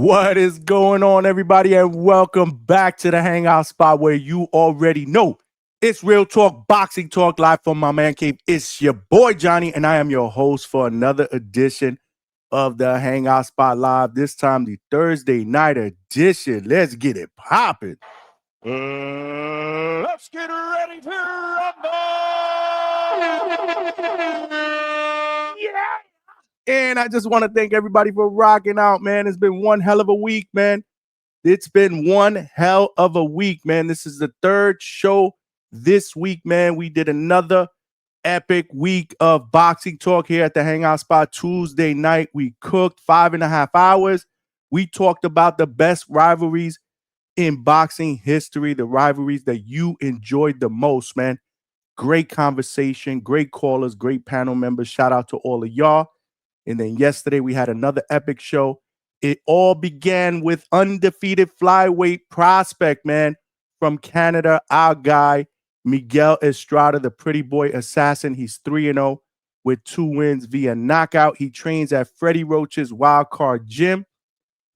What is going on, everybody, and welcome back to the Hangout spot where you already know it's real talk, boxing talk, live from my man cave. It's your boy Johnny, and I am your host for another edition of the Hangout spot live. This time, the Thursday night edition. Let's get it popping. Let's get ready to rumble! Yeah. And I just want to thank everybody for rocking out, man. It's been one hell of a week, man. It's been one hell of a week, man. This is the third show this week, man. We did another epic week of boxing talk here at the Hangout Spot Tuesday night. We cooked 5.5 hours. We talked about the best rivalries in boxing history, the rivalries that you enjoyed the most, man. Great conversation, great callers, great panel members. Shout out to all of y'all. And then yesterday we had another epic show. It all began with undefeated flyweight prospect, man, from Canada, our guy, Miguel Estrada, the pretty boy assassin. He's 3-0 with 2 wins via knockout. He trains at Freddie Roach's Wild Card Gym.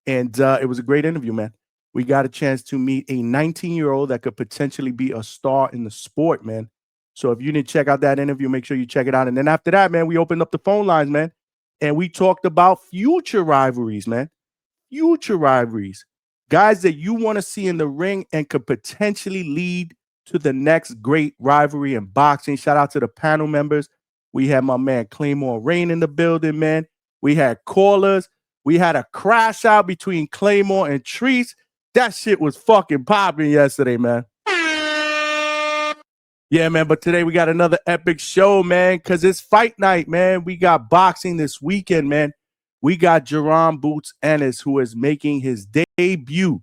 And it was a great interview, man. We got a chance to meet a 19-year-old that could potentially be a star in the sport, man. So if you didn't check out that interview, make sure you check it out. And then after that, man, we opened up the phone lines, man. And we talked about future rivalries, man. Future rivalries. Guys that you want to see in the ring and could potentially lead to the next great rivalry in boxing. Shout out to the panel members. We had my man Claymore Rain in the building, man. We had callers. We had a crash out between Claymore and Treese. That shit was fucking popping yesterday, man. Yeah, man, but today we got another epic show, man, because it's fight night, man. We got boxing this weekend, man. We got Jaron Boots Ennis, who is making his debut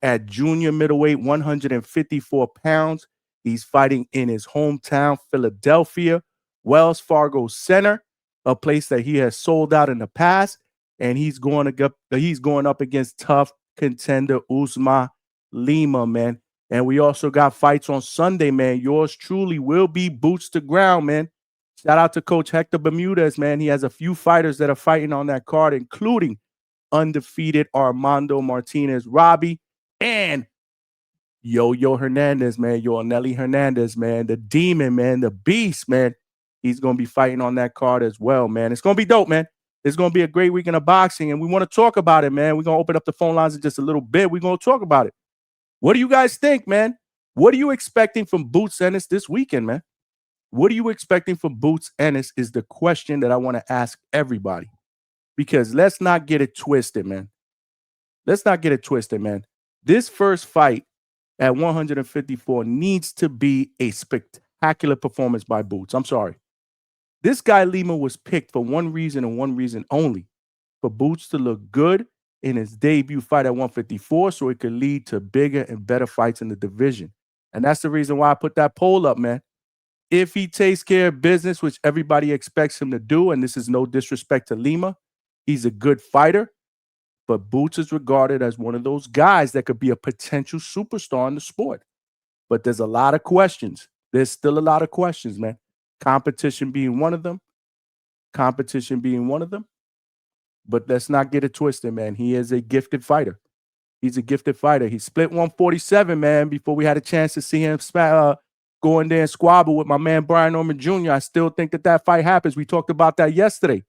at junior middleweight, 154 pounds. He's fighting in his hometown, Philadelphia, Wells Fargo Center, a place that he has sold out in the past. And he's going up against tough contender Uisma Lima, man. And we also got fights on Sunday, man. Yours truly will be boots to ground, man. Shout out to Coach Hector Bermudez, man. He has a few fighters that are fighting on that card, including undefeated Armando Martinez Robbie and Yo Hernandez, man. Nelly Hernandez, man. The demon, man. The beast, man. He's going to be fighting on that card as well, man. It's going to be dope, man. It's going to be a great weekend of boxing, and we want to talk about it, man. We're going to open up the phone lines in just a little bit. We're going to talk about it. What do you guys think, man? What are you expecting from Boots Ennis this weekend, man? What are you expecting from Boots Ennis is the question that I want to ask everybody. Because let's not get it twisted, man. Let's not get it twisted, man. This first fight at 154 needs to be a spectacular performance by Boots. I'm sorry. This guy Lima was picked for one reason and one reason only, for Boots to look good in his debut fight at 154 so it could lead to bigger and better fights in the division. And that's the reason why I put that poll up, man. If he takes care of business, which everybody expects him to do, and this is no disrespect to Lima, he's a good fighter, but Boots is regarded as one of those guys that could be a potential superstar in the sport. But there's a lot of questions. There's still a lot of questions, man. Competition being one of them. But let's not get it twisted, man. He is a gifted fighter. He's a gifted fighter. He split 147, man, before we had a chance to see him go in there and squabble with my man Brian Norman Jr. I still think that fight happens. We talked about that yesterday.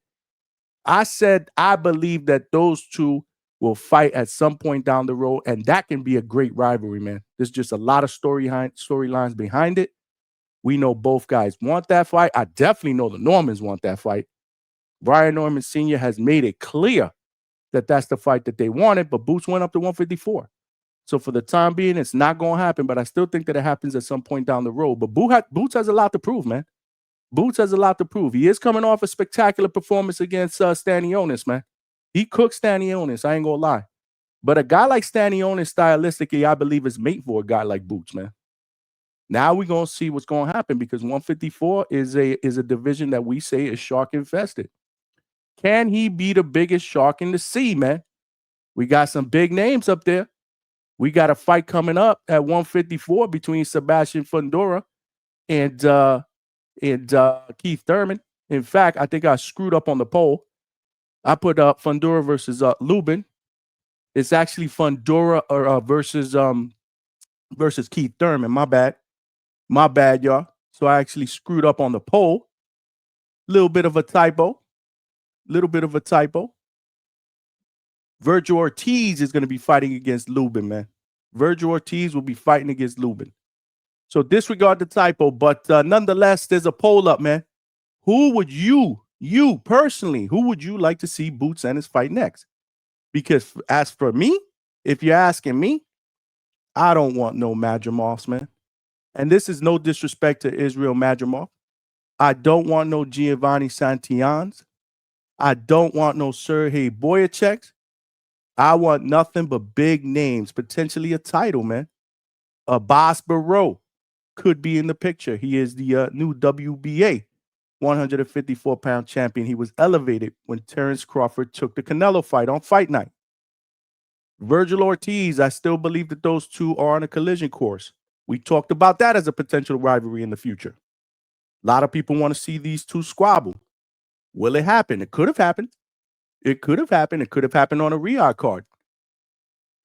I said I believe that those two will fight at some point down the road, and that can be a great rivalry, man. There's just a lot of storylines behind it. We know both guys want that fight. I definitely know the Normans want that fight. Brian Norman Sr. has made it clear that that's the fight that they wanted, but Boots went up to 154. So for the time being, it's not going to happen, but I still think that it happens at some point down the road. But Boots has a lot to prove, man. Boots has a lot to prove. He is coming off a spectacular performance against Stanionis, man. He cooked Stanionis, I ain't going to lie. But a guy like Stanionis, stylistically, I believe is made for a guy like Boots, man. Now we're going to see what's going to happen because 154 is a division that we say is shark infested. Can he be the biggest shark in the sea, man? We got some big names up there. We got a fight coming up at 154 between Sebastian Fundora and Keith Thurman. In fact, I think I screwed up on the poll. I put Fundora versus Lubin. It's actually Fundora versus Keith Thurman. My bad, y'all. So I actually screwed up on the poll. Little bit of a typo. Virgil Ortiz is going to be fighting against Lubin, man. Virgil Ortiz will be fighting against Lubin. So disregard the typo, but nonetheless, there's a poll up, man. Who would you personally, who would you like to see Boots Ennis fight next? Because as for me, if you're asking me, I don't want no Madrimovs, man. And this is no disrespect to Israel Madrimov. I don't want no Giovanni Santillans. I don't want no Sergey Boyacheks. I want nothing but big names, potentially a title, man. Abbas Barrow could be in the picture. He is the new WBA 154-pound champion. He was elevated when Terrence Crawford took the Canelo fight on Fight Night. Virgil Ortiz, I still believe that those two are on a collision course. We talked about that as a potential rivalry in the future. A lot of people want to see these two squabble. Will it happen? It could have happened. It could have happened. It could have happened on a Riyadh card.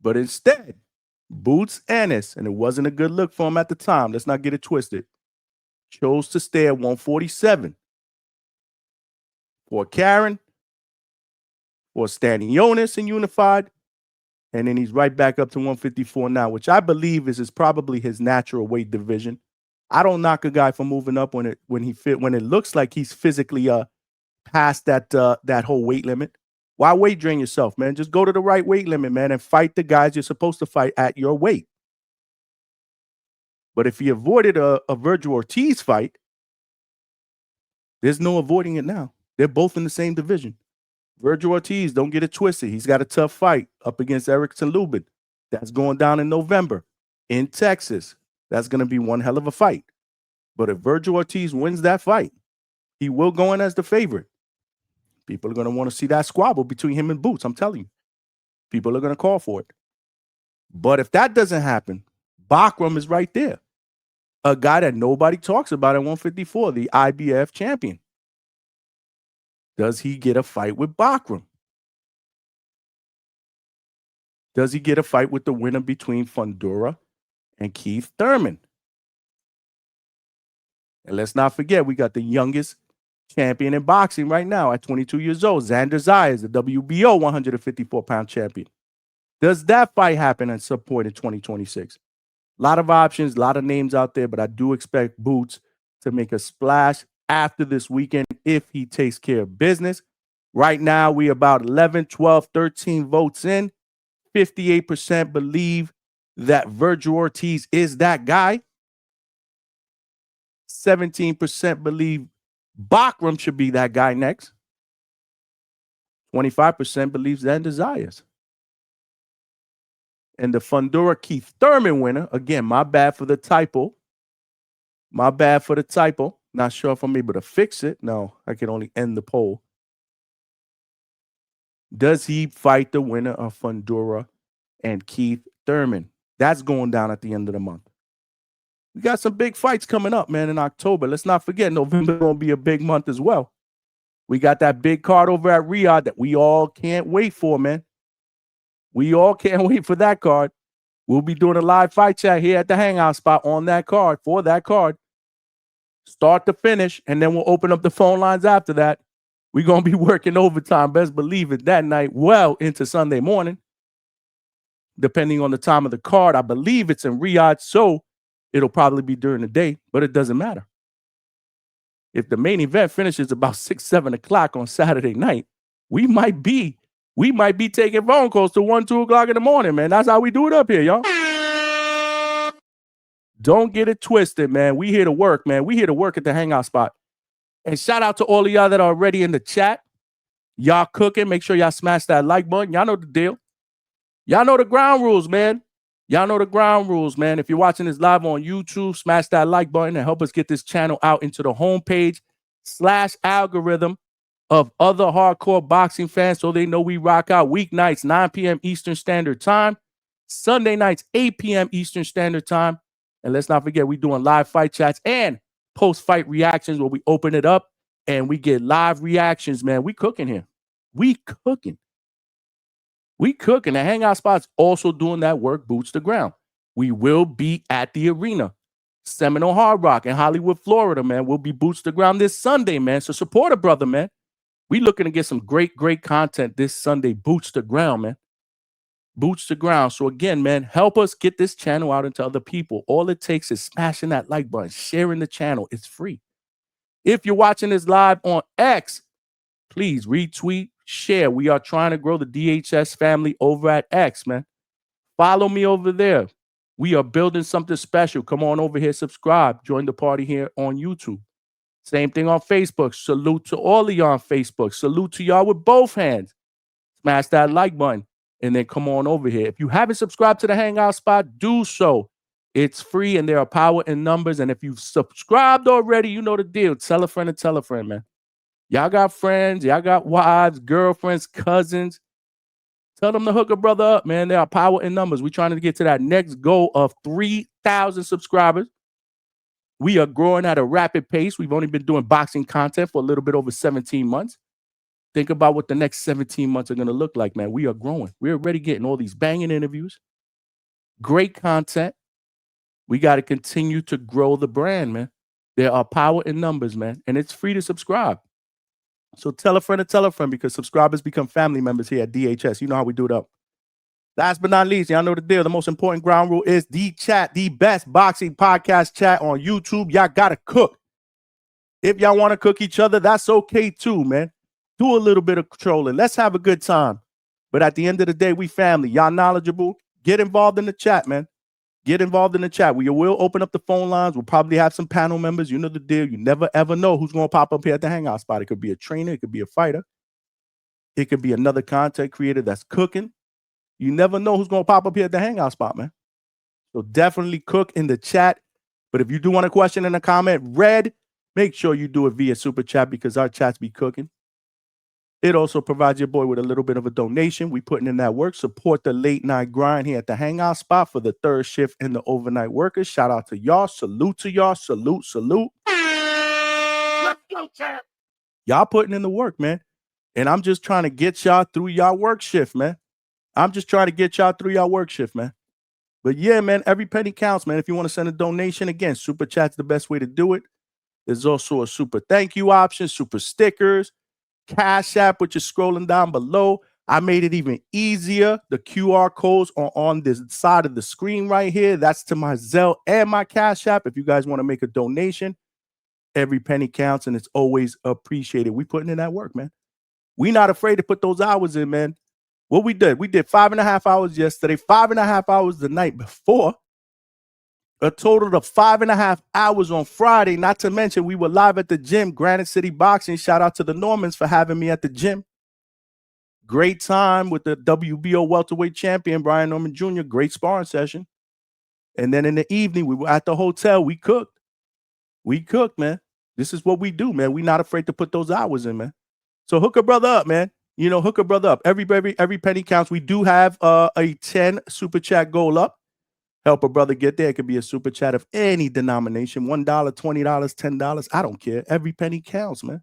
But instead, Boots Ennis, and it wasn't a good look for him at the time, let's not get it twisted, chose to stay at 147 for Karen, for Stanionis in Unified, and then he's right back up to 154 now, which I believe is probably his natural weight division. I don't knock a guy for moving up when it looks like he's physically past that whole weight limit. Why weight drain yourself, man? Just go to the right weight limit, man, and fight the guys you're supposed to fight at your weight. But if he avoided a Virgil Ortiz fight, there's no avoiding it now. They're both in the same division. Virgil Ortiz, don't get it twisted. He's got a tough fight up against Erickson Lubin. That's going down in November in Texas. That's going to be one hell of a fight. But if Virgil Ortiz wins that fight, he will go in as the favorite. People are going to want to see that squabble between him and Boots. I'm telling you. People are going to call for it. But if that doesn't happen, Bakram is right there. A guy that nobody talks about at 154, the IBF champion. Does he get a fight with Bakram? Does he get a fight with the winner between Fundora and Keith Thurman? And let's not forget, we got the youngest champion in boxing right now at 22 years old, Xander Zayas, the WBO 154-pound champion. Does that fight happen at some point in 2026? A lot of options, a lot of names out there, but I do expect Boots to make a splash after this weekend if he takes care of business. Right now, we about 11, 12, 13 votes in. 58% believe that Virgil Ortiz is that guy. 17% believe Bakram should be that guy next. 25% believes Xander Zayas. And the Fundora Keith Thurman winner, again, my bad for the typo. Not sure if I'm able to fix it. No, I can only end the poll. Does he fight the winner of Fundora and Keith Thurman? That's going down at the end of the month. We got some big fights coming up, man, in October. Let's not forget, November is going to be a big month as well. We got that big card over at Riyadh that we all can't wait for, man. We all can't wait for that card. We'll be doing a live fight chat here at the Hangout spot on that card, for that card. Start to finish, and then we'll open up the phone lines after that. We're going to be working overtime, best believe it, that night, well into Sunday morning. Depending on the time of the card, I believe it's in Riyadh, so it'll probably be during the day, but it doesn't matter. If the main event finishes about 6, 7 o'clock on Saturday night, we might be taking phone calls to 1, 2 o'clock in the morning, man. That's how we do it up here, y'all. Don't get it twisted, man. We here to work, man. We here to work at the Hangout spot. And shout out to all of y'all that are already in the chat. Y'all cooking. Make sure y'all smash that like button. Y'all know the deal. Y'all know the ground rules, man. If you're watching this live on YouTube, smash that like button and help us get this channel out into the homepage / algorithm of other hardcore boxing fans so they know we rock out weeknights, 9 p.m. Eastern Standard Time, Sunday nights, 8 p.m. Eastern Standard Time. And let's not forget, we're doing live fight chats and post-fight reactions where we open it up and we get live reactions, man. We cooking here. We cooking. We cooking. The Hangout Spot's also doing that work, boots to ground. We will be at the arena, Seminole Hard Rock in Hollywood, Florida, man. We'll be boots to ground this Sunday, man. So support a brother, man. We looking to get some great content this Sunday, boots to ground, man. Boots to ground. So again, man, help us get this channel out into other people. All it takes is smashing that like button, sharing the channel. It's free. If you're watching this live on X, please retweet, share. We are trying to grow the DHS family over at X, man. Follow me over there. We are building something special. Come on over here, subscribe, join the party here on YouTube. Same thing on Facebook. Salute to all of y'all on Facebook. Salute to y'all with both hands. Smash that like button and then come on over here. If you haven't subscribed to the Hangout Spot, do so. It's free and there are power in numbers. And if you've subscribed already, you know the deal. Tell a friend and tell a friend, man. Y'all got friends, y'all got wives, girlfriends, cousins. Tell them to hook a brother up, man. There are power in numbers. We're trying to get to that next goal of 3,000 subscribers. We are growing at a rapid pace. We've only been doing boxing content for a little bit over 17 months. Think about what the next 17 months are going to look like, man. We are growing. We're already getting all these banging interviews. Great content. We got to continue to grow the brand, man. There are power in numbers, man. And it's free to subscribe. So tell a friend to tell a friend because subscribers become family members here at DHS. You know how we do it up. Last but not least, y'all know the deal. The most important ground rule is the chat, the best boxing podcast chat on YouTube. Y'all got to cook. If y'all want to cook each other, that's okay too, man. Do a little bit of trolling. Let's have a good time. But at the end of the day, we family. Y'all knowledgeable. Get involved in the chat, man. Get involved in the chat. We will open up the phone lines. We'll probably have some panel members. You know the deal. You never, ever know who's going to pop up here at the Hangout Spot. It could be a trainer. It could be a fighter. It could be another content creator that's cooking. You never know who's going to pop up here at the Hangout Spot, man. So definitely cook in the chat. But if you do want a question in a comment, read, make sure you do it via Super Chat because our chats be cooking. It also provides your boy with a little bit of a donation. We putting in that work. Support the late night grind here at the Hangout Spot for the third shift and the overnight workers. Shout out to y'all. Salute to y'all. Salute. Let's go, champ. Y'all putting in the work, man. And I'm just trying to get y'all through y'all work shift, man. But yeah, man, every penny counts, man. If you want to send a donation, again, Super Chat's the best way to do it. There's also a super thank you option, super stickers, Cash App, which is scrolling down below. I made it even easier. The QR codes are on this side of the screen right here. That's to my Zelle and my Cash App. If you guys want to make a donation, every penny counts and it's always appreciated. We putting in that work, man. We not afraid to put those hours in, man. What we did 5.5 hours yesterday, 5.5 hours the night before, a total of 5.5 hours on Friday. Not to mention we were live at the gym, Granite City Boxing. Shout out to the Normans for having me at the gym. Great time with the WBO welterweight champion, Brian Norman Jr. Great sparring session. And then in the evening, we were at the hotel. We cooked, man. This is what we do, man. We not afraid to put those hours in, man. So hook a brother up, man. You know, hook a brother up. Every penny counts. We do have a 10 Super Chat goal up. Help a brother get there. It could be a Super Chat of any denomination. $1, $20, $10. I don't care. Every penny counts, man.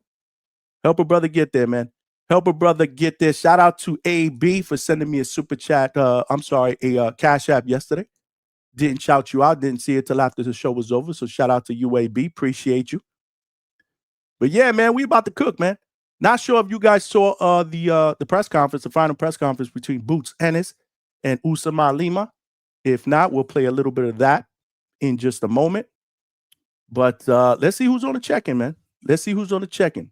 Help a brother get there, man. Help a brother get there. Shout out to AB for sending me a Super Chat. A Cash App yesterday. Didn't shout you out. Didn't see it till after the show was over. So shout out to UAB. Appreciate you. But yeah, man, we about to cook, man. Not sure if you guys saw the press conference, the final press conference between Boots Ennis and Uisma Lima. If not, we'll play a little bit of that in just a moment. But let's see who's on the check-in, man. Let's see who's on the check-in.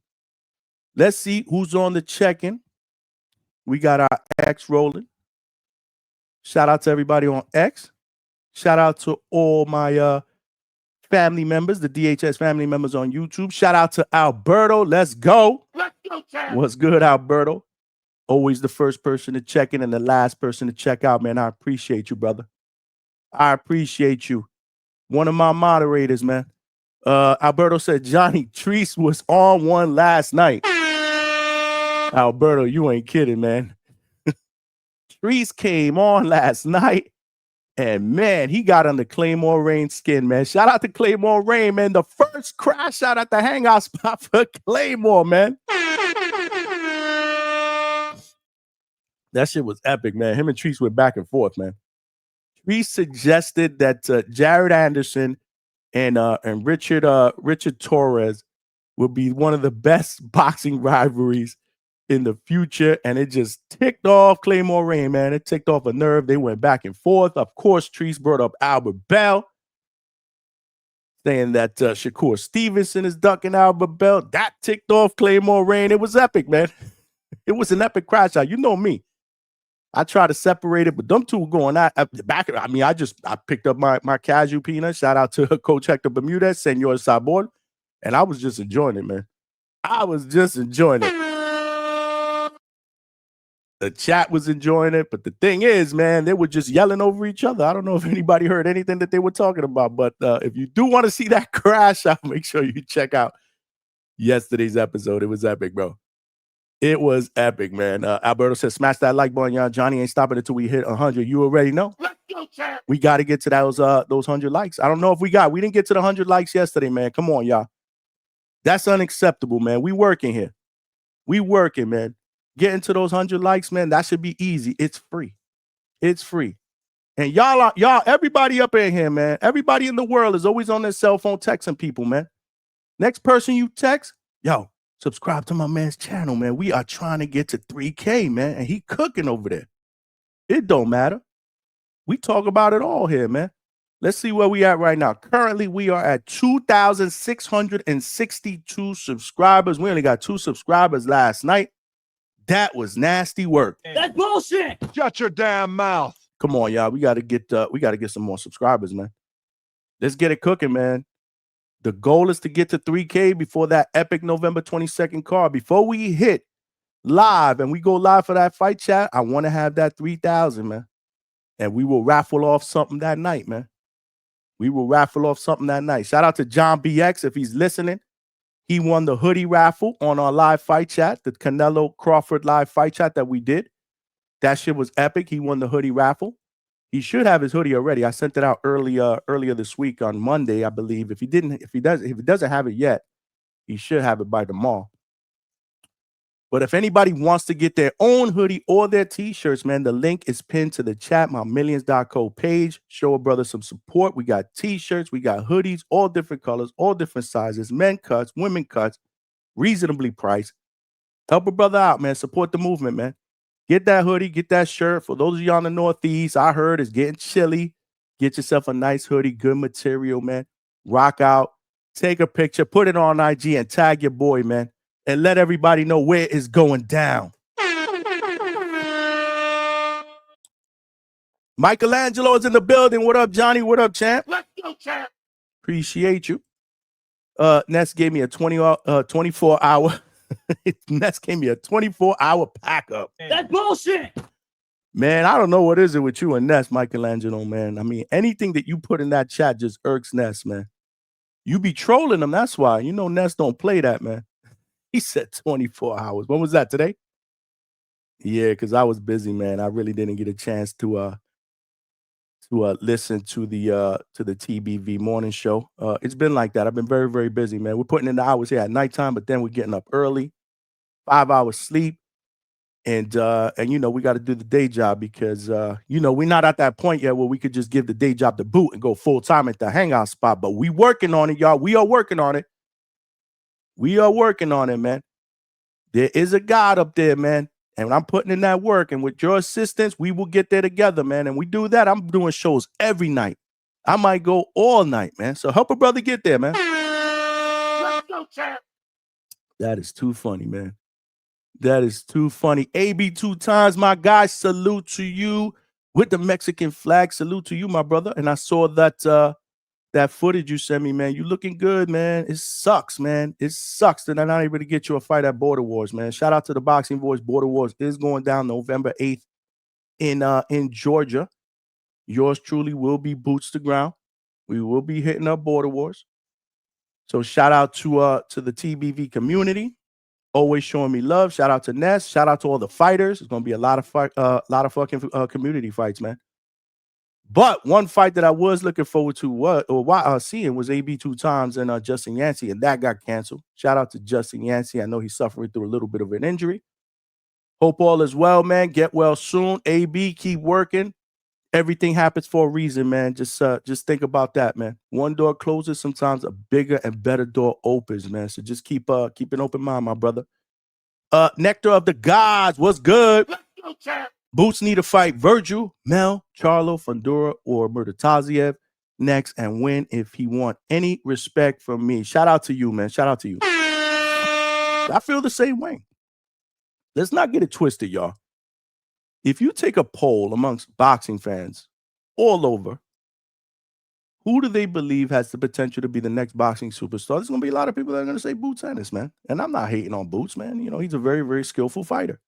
We got our X rolling. Shout out to everybody on X. Shout out to all my family members, the DHS family members on YouTube. Shout out to Alberto. Let's go. What's good, Alberto? Always the first person to check in and the last person to check out, man. I appreciate you, brother. I appreciate you. One of my moderators, man. Alberto said Johnny Treese was on one last night. Alberto, you ain't kidding, man. Treese came on last night. And, man, he got under Claymore Rain's skin, man. Shout out to Claymore Rain, man. The first crash out at the Hangout Spot for Claymore, man. That shit was epic, man. Him and Treese went back and forth, man. Treese suggested that Jared Anderson and Richard Torres will be one of the best boxing rivalries in the future, and it just ticked off Claymore Rain, man. It ticked off a nerve. They went back and forth. Of course, Treese brought up Albert Bell, saying that Shakur Stevenson is ducking Albert Bell. That ticked off Claymore Rain. It was epic, man. It was an epic crash out. You know me. I try to separate it, but them two were going out at the back. I mean, I picked up my casual peanut. Shout out to Coach Hector Bermudez, Senor Sabor, and I was just enjoying it, man. I was just enjoying it. The chat was enjoying it, but the thing is, man, they were just yelling over each other. I don't know if anybody heard anything that they were talking about, but if you do want to see that crash out, make sure you check out yesterday's episode. It was epic, bro. It was epic, man. Alberto says, smash that like button, y'all. Johnny ain't stopping until we hit 100. You already know. Let's go, champ. We got to get to those 100 likes. I don't know if we didn't get to the 100 likes yesterday, man. Come on, y'all. That's unacceptable, man. We working here. We working, man. Getting to those 100 likes, man, that should be easy. It's free. It's free. And y'all, everybody up in here, man, everybody in the world is always on their cell phone texting people, man. Next person you text, yo, subscribe to my man's channel, man. We are trying to get to 3K, man, and he cooking over there. It don't matter. We talk about it all here, man. Let's see where we at right now. Currently, we are at 2,662 subscribers. We only got 2 subscribers last night. That was nasty work. That's bullshit. Shut your damn mouth. Come on, y'all. We gotta get some more subscribers, man. Let's get it cooking, man. The goal is to get to 3K before that epic November 22nd card. Before we hit live and we go live for that fight chat, I want to have that 3,000, man. And we will raffle off something that night, man. We will raffle off something that night. Shout out to John BX if he's listening. He won the hoodie raffle on our live fight chat, the Canelo Crawford live fight chat that we did. That shit was epic. He won the hoodie raffle. He should have his hoodie already. I sent it out earlier this week on Monday, I believe. If he doesn't have it yet, he should have it by tomorrow. But if anybody wants to get their own hoodie or their t-shirts, man, the link is pinned to the chat, my millions.co page. Show a brother some support. We got t-shirts, we got hoodies, all different colors, all different sizes, men cuts, women cuts, reasonably priced. Help a brother out, man. Support the movement, man. Get that hoodie, get that shirt. For those of y'all in the Northeast, I heard it's getting chilly. Get yourself a nice hoodie, good material, man. Rock out, take a picture, put it on IG and tag your boy, man. And let everybody know where it's going down. Michelangelo is in the building. What up, Johnny? What up, champ? Let's go, champ. Appreciate you. Ness gave me a 24-hour. Ness gave me a 24-hour pack up. That's bullshit. Man, I don't know what is it with you and Ness, Michelangelo, man. I mean, anything that you put in that chat just irks Ness, man. You be trolling him. That's why. You know Ness don't play that, man. He said 24 hours. When was that, today? Yeah, because I was busy, man. I really didn't get a chance to listen to the TBV morning show. It's been like that. I've been very, very busy, man. We're putting in the hours here at nighttime, but then we're getting up early, 5 hours sleep. And you know, we got to do the day job because, you know, we're not at that point yet where we could just give the day job the boot and go full time at the hangout spot. But we working on it, y'all. We are working on it. We are working on it, man. There is a God up there, man. And I'm putting in that work. And with your assistance, we will get there together, man. And we do that. I'm doing shows every night. I might go all night, man. So help a brother get there, man. Let's go, champ. That is too funny, man. That is too funny. AB 2 times, my guy. Salute to you with the Mexican flag. Salute to you, my brother. And I saw that that footage you sent me, man. You looking good, man. It sucks, man. It sucks that I'm not able to get you a fight at Border Wars, man. Shout out to the Boxing Boys. Border Wars is going down November 8th in Georgia. Yours truly will be boots to ground. We will be hitting up Border Wars. So shout out to the TBV community. Always showing me love. Shout out to Ness. Shout out to all the fighters. It's gonna be a lot of fucking community fights, man. But one fight that I was looking forward to seeing was AB 2 times and Justin Yancey, and that got canceled. Shout out to Justin Yancey. I know he's suffering through a little bit of an injury. Hope all is well, man. Get well soon. AB, keep working. Everything happens for a reason, man. Just think about that, man. One door closes, sometimes a bigger and better door opens, man. So just keep an open mind, my brother. Nectar of the Gods, what's good? Let's go, champ. Boots need to fight Virgil, Mel, Charlo, Fundora, or Murtaziev next and win if he want any respect from me. Shout out to you, man. Shout out to you. I feel the same way. Let's not get it twisted, y'all. If you take a poll amongst boxing fans all over, who do they believe has the potential to be the next boxing superstar? There's going to be a lot of people that are going to say Boots Ennis, man. And I'm not hating on Boots, man. You know, he's a very, very skillful fighter.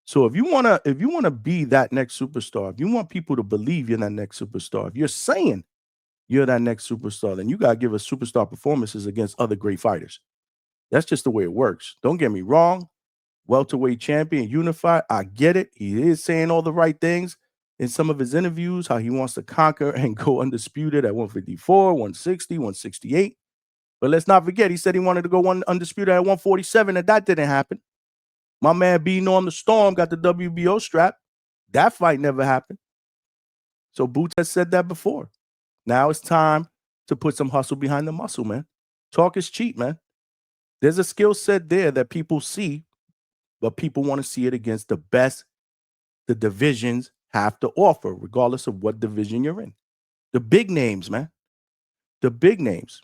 So if you want to be that next superstar, if you want people to believe you're that next superstar, if you're saying you're that next superstar, then you got to give us superstar performances against other great fighters. That's just the way it works. Don't get me wrong. Welterweight champion, unified. I get it. He is saying all the right things in some of his interviews, how he wants to conquer and go undisputed at 154, 160, 168. But let's not forget, he said he wanted to go undisputed at 147, and that didn't happen. My man B Norm the Storm got the WBO strap. That fight never happened. So Boots has said that before. Now it's time to put some hustle behind the muscle, man. Talk is cheap, man. There's a skill set there that people see, but people want to see it against the best the divisions have to offer, regardless of what division you're in. The big names, man. The big names.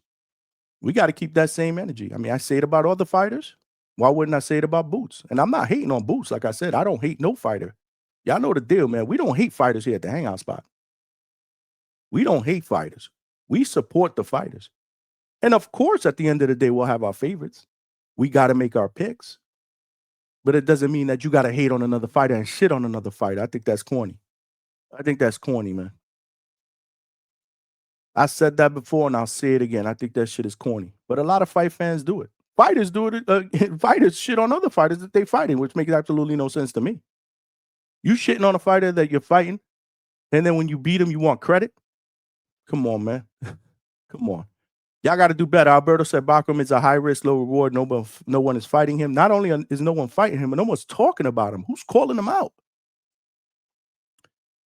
We got to keep that same energy. I mean, I say it about other fighters. Why wouldn't I say it about Boots? And I'm not hating on Boots. Like I said, I don't hate no fighter. Y'all know the deal, man. We don't hate fighters here at the Hangout spot. We don't hate fighters. We support the fighters. And of course, at the end of the day, we'll have our favorites. We got to make our picks. But it doesn't mean that you got to hate on another fighter and shit on another fighter. I think that's corny. I think that's corny, man. I said that before and I'll say it again. I think that shit is corny. But a lot of fight fans do it. Fighters do it. Fighters shit on other fighters that they fighting, which makes absolutely no sense to me. You shitting on a fighter that you're fighting, and then when you beat him, you want credit? Come on, man. Come on. Y'all got to do better. Alberto said Bachram is a high risk, low reward. No one is fighting him. Not only is no one fighting him, but no one's talking about him. Who's calling him out?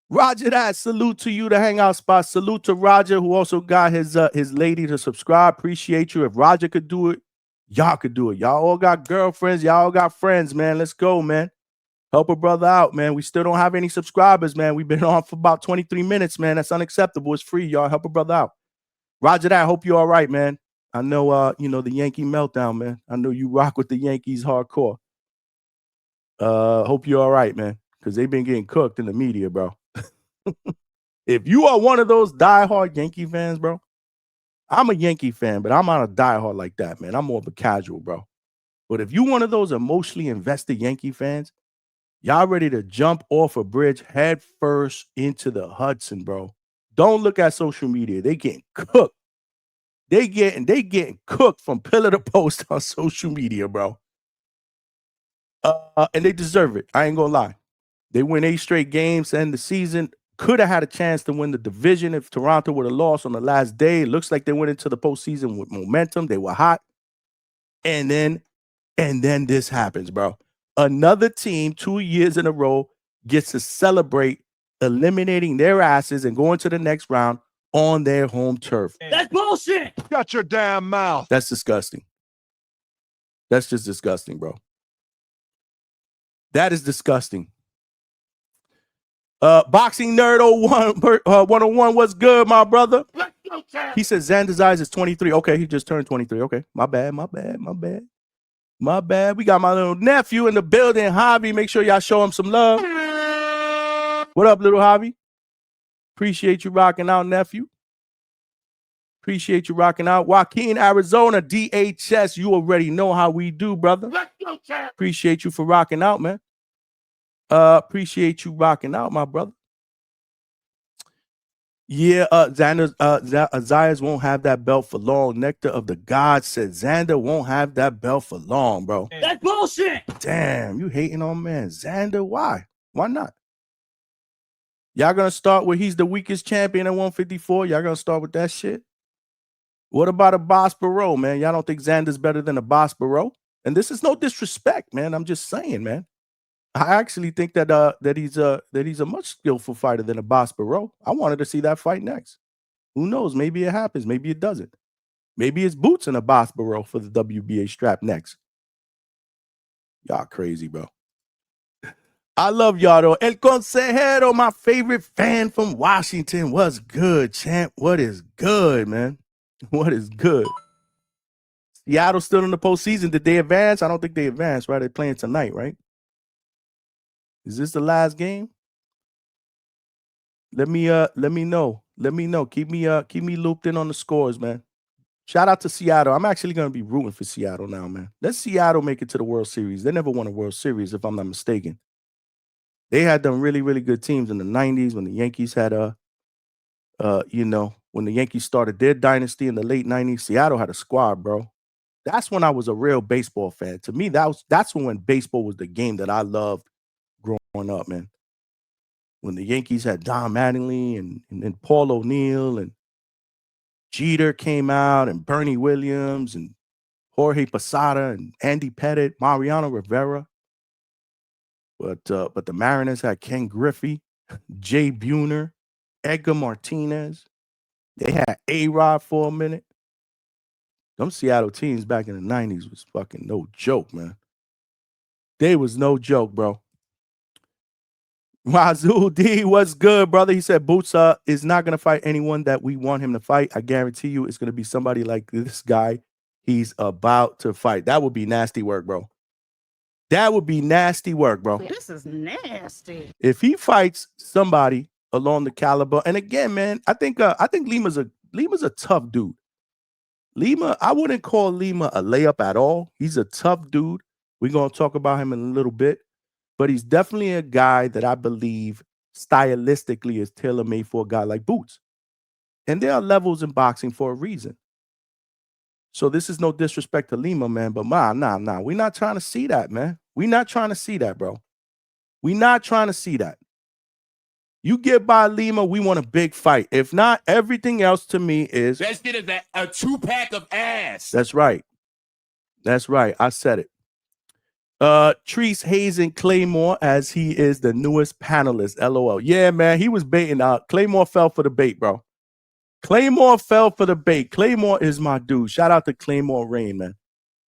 Roger that. Salute to you, the Hangout spot. Salute to Roger, who also got his lady to subscribe. Appreciate you. If Roger could do it, y'all could do it. Y'all all got girlfriends. Y'all all got friends, man. Let's go, man. Help a brother out, man. We still don't have any subscribers, man. We've been on for about 23 minutes, man. That's unacceptable. It's free, y'all. Help a brother out. Roger that. Hope you're all right, man. I know, the Yankee meltdown, man. I know you rock with the Yankees hardcore. Hope you're all right, man, because they've been getting cooked in the media, bro. If you are one of those diehard Yankee fans, bro, I'm a Yankee fan, but I'm not a diehard like that, man. I'm more of a casual, bro. But if you one of those emotionally invested Yankee fans, y'all ready to jump off a bridge head first into the Hudson, bro. Don't look at social media. They getting cooked. They getting cooked from pillar to post on social media, bro. And they deserve it. I ain't gonna lie. They win 8 straight games to end the season. Could have had a chance to win the division if Toronto would have lost on the last day. It looks like they went into the postseason with momentum. They were hot. And then this happens, bro. Another team 2 years in a row gets to celebrate eliminating their asses and going to the next round on their home turf. That's bullshit. Shut your damn mouth. That's disgusting. That's just disgusting, bro. That is disgusting. Boxing Nerd 101, what's good, my brother? Let's go, champ. He said Xander's eyes is 23. Okay, he just turned 23. Okay, my bad. We got my little nephew in the building, Javi. Make sure y'all show him some love. What up, little Javi? Appreciate you rocking out, nephew. Appreciate you rocking out. Joaquin, Arizona, DHS. You already know how we do, brother. Let's go, champ. Appreciate you for rocking out, man. Appreciate you rocking out, my brother. Yeah, Zayas won't have that belt for long. Nectar of the Gods said Xander won't have that belt for long, bro. That's bullshit. Damn, you hating on man Xander? Why? Why not? Y'all gonna start with he's the weakest champion at 154? Y'all gonna start with that shit? What about a Boss Barrow, man? Y'all don't think Xander's better than a Boss Barrow? And this is no disrespect, man. I'm just saying, man. I actually think that he's a much skillful fighter than a Bosbaro. I wanted to see that fight next. Who knows? Maybe it happens. Maybe it doesn't. Maybe it's Boots and a Bosbaro for the WBA strap next. Y'all crazy, bro. I love y'all though. El Consejero, my favorite fan from Washington. What's good, champ? What is good, man? What is good? Seattle still in the postseason. Did they advance? I don't think they advanced, right? They're playing tonight, right? Is this the last game? Let me know. Let me know. Keep me looped in on the scores, man. Shout out to Seattle. I'm actually gonna be rooting for Seattle now, man. Let Seattle make it to the World Series. They never won a World Series, if I'm not mistaken. They had them really, really good teams in the 90s when the Yankees had when the Yankees started their dynasty in the late 90s. Seattle had a squad, bro. That's when I was a real baseball fan. To me, that's when baseball was the game that I loved growing up, man. When the Yankees had Don Mattingly and Paul O'Neill and Jeter came out and Bernie Williams and Jorge Posada and Andy Pettitte, Mariano Rivera. But the Mariners had Ken Griffey, Jay Buhner, Edgar Martinez. They had A-Rod for a minute. Them Seattle teams back in the 90s was fucking no joke, man. They was no joke, bro. Wazoo D, what's good, brother? He said Boots is not going to fight anyone that we want him to fight. I guarantee you it's going to be somebody like this guy he's about to fight. That would be nasty work, bro. That would be nasty work, bro. This is nasty. If he fights somebody along the caliber, and again, man, I think Lima's a tough dude. Lima, I wouldn't call Lima a layup at all. He's a tough dude. We're going to talk about him in a little bit. But he's definitely a guy that I believe stylistically is tailor-made for a guy like Boots. And there are levels in boxing for a reason. So this is no disrespect to Lima, man, but nah. We're not trying to see that, man. We're not trying to see that, bro. We're not trying to see that. You get by Lima, we want a big fight. If not, everything else to me is... Let's get a 2-pack of ass. That's right. That's right. I said it. Treese Hazen Claymore, as he is the newest panelist. LOL. Yeah, man, he was baiting out. Claymore fell for the bait, bro. Claymore fell for the bait. Claymore is my dude. Shout out to Claymore Rain, man.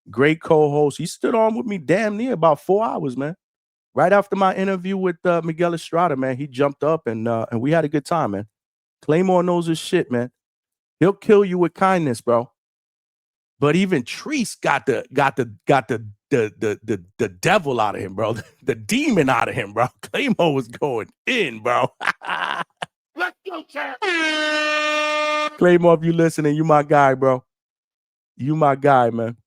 Great co-host. He stood on with me damn near about 4 hours, man. Right after my interview with Miguel Estrada, man, he jumped up and we had a good time, man. Claymore knows his shit, man. He'll kill you with kindness, bro. But even Treese got the devil out of him, bro. The demon out of him, bro. Claymore was going in, bro. Let's go, champ. Claymore, if you listening, you my guy, bro. You my guy, man.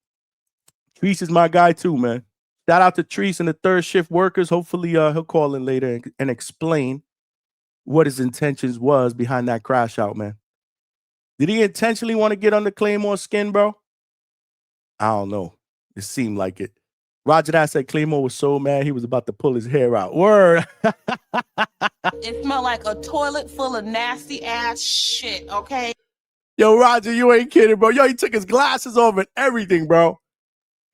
Treese is my guy too, man. Shout out to Treese and the third shift workers. Hopefully he'll call in later and explain what his intentions was behind that crash out, man. Did he intentionally want to get under Claymore's skin, bro? I don't know. It seemed like it. Roger that said Claymore was so mad he was about to pull his hair out. Word. It smelled like a toilet full of nasty ass shit, okay? Yo, Roger, you ain't kidding, bro. Yo, he took his glasses off and everything, bro.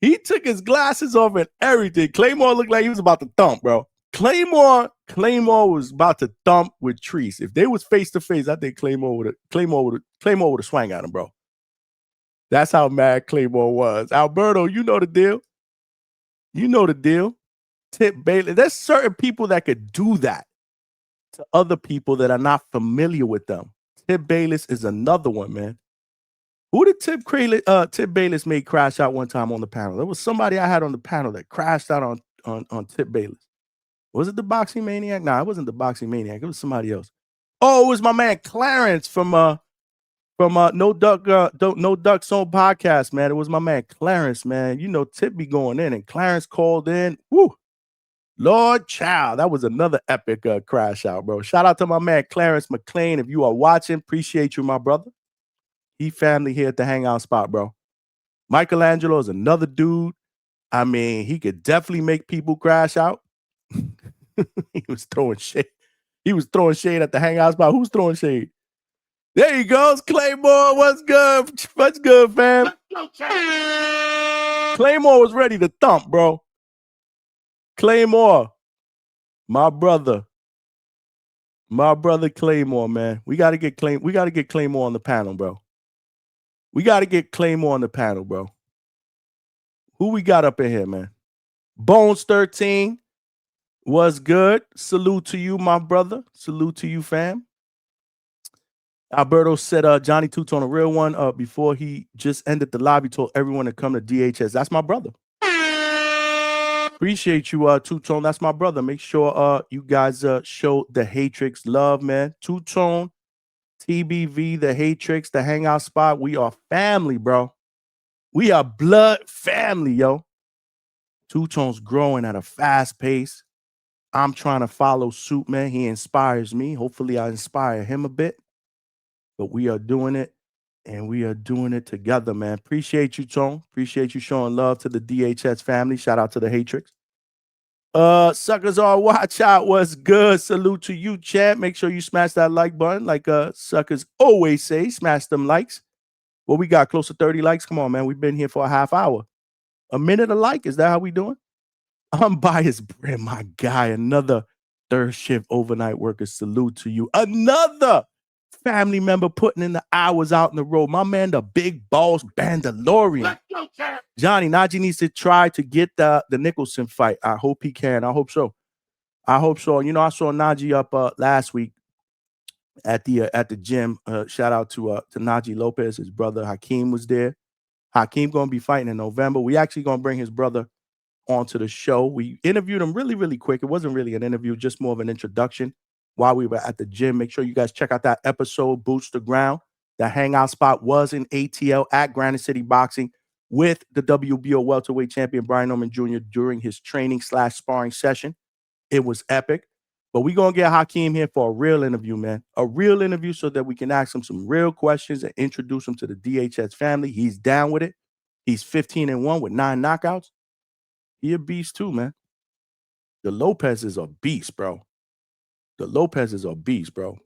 He took his glasses off and everything. Claymore looked like he was about to thump, bro. Claymore was about to thump with Treese. If they was face to face, I think Claymore would have swung at him, bro. That's how mad Claymore was. Alberto, you know the deal. You know the deal. Tip Bailey. There's certain people that could do that to other people that are not familiar with them. Tip Bayless is another one, man. Who did Tip Bayless made crash out one time on the panel? There was somebody I had on the panel that crashed out on Tip Bayless. Was it the Boxing Maniac? Nah, it wasn't the Boxing Maniac. It was somebody else. Oh, it was my man Clarence from No Duck Zone podcast, man. It was my man Clarence, man. You know, Tip be going in, and Clarence called in. Woo, Lord child, that was another epic crash out, bro. Shout out to my man Clarence McLean. If you are watching, appreciate you, my brother. He family here at the Hangout spot, bro. Michelangelo is another dude. I mean, he could definitely make people crash out. He was throwing shade. He was throwing shade at the Hangout spot. Who's throwing shade? There he goes, Claymore. What's good? What's good, fam? Claymore was ready to thump, bro. Claymore My brother Claymore, man. We gotta get Claymore on the panel, bro. We gotta get Claymore on the panel, bro. Who we got up in here, man? Bones 13 was good. Salute to you, my brother. Salute to you, fam. Alberto said Johnny Two-Tone, a real one, before he just ended the live, he told everyone to come to DHS. That's my brother. Appreciate you, Two-Tone. That's my brother. Make sure you guys show the Hatrix love, man. Two-Tone, TBV, the Hatrix, the Hangout spot. We are family, bro. We are blood family, yo. Two-Tone's growing at a fast pace. I'm trying to follow suit, man. He inspires me. Hopefully, I inspire him a bit. But we are doing it, and we are doing it together, man. Appreciate you, Tone. Appreciate you showing love to the DHS family. Shout out to the Hatrix. Suckers all watch out. What's good? Salute to you, champ. Make sure you smash that like button. Like suckers always say, smash them likes. Well, we got close to 30 likes. Come on, man. We've been here for a half hour. A minute a like. Is that how we doing? Unbiased Brand, my guy. Another third shift overnight worker. Salute to you. Another family member putting in the hours out in the road. My man, the big boss Bandalorian. Let's go, champ. Johnny, Najee needs to try to get the Nicholson fight. I hope he can. I hope so. I hope so. You know, I saw Najee up last week at the gym. Shout out to Najee Lopez. His brother Hakeem was there. Hakeem gonna be fighting in November. We actually gonna bring his brother onto the show. We interviewed him really, really quick. It wasn't really an interview, just more of an introduction while we were at the gym. Make sure you guys check out that episode, Boots to Ground. The hangout spot was in ATL at Granite City Boxing with the WBO welterweight champion Brian Norman Jr. during his training/sparring session. It was epic. But we're going to get Hakeem here for a real interview, man. A real interview so that we can ask him some real questions and introduce him to the DHS family. He's down with it. He's 15-1 with 9 knockouts. He a beast too, man. The Lopez is a beast, bro. The Lopez is a beast, bro.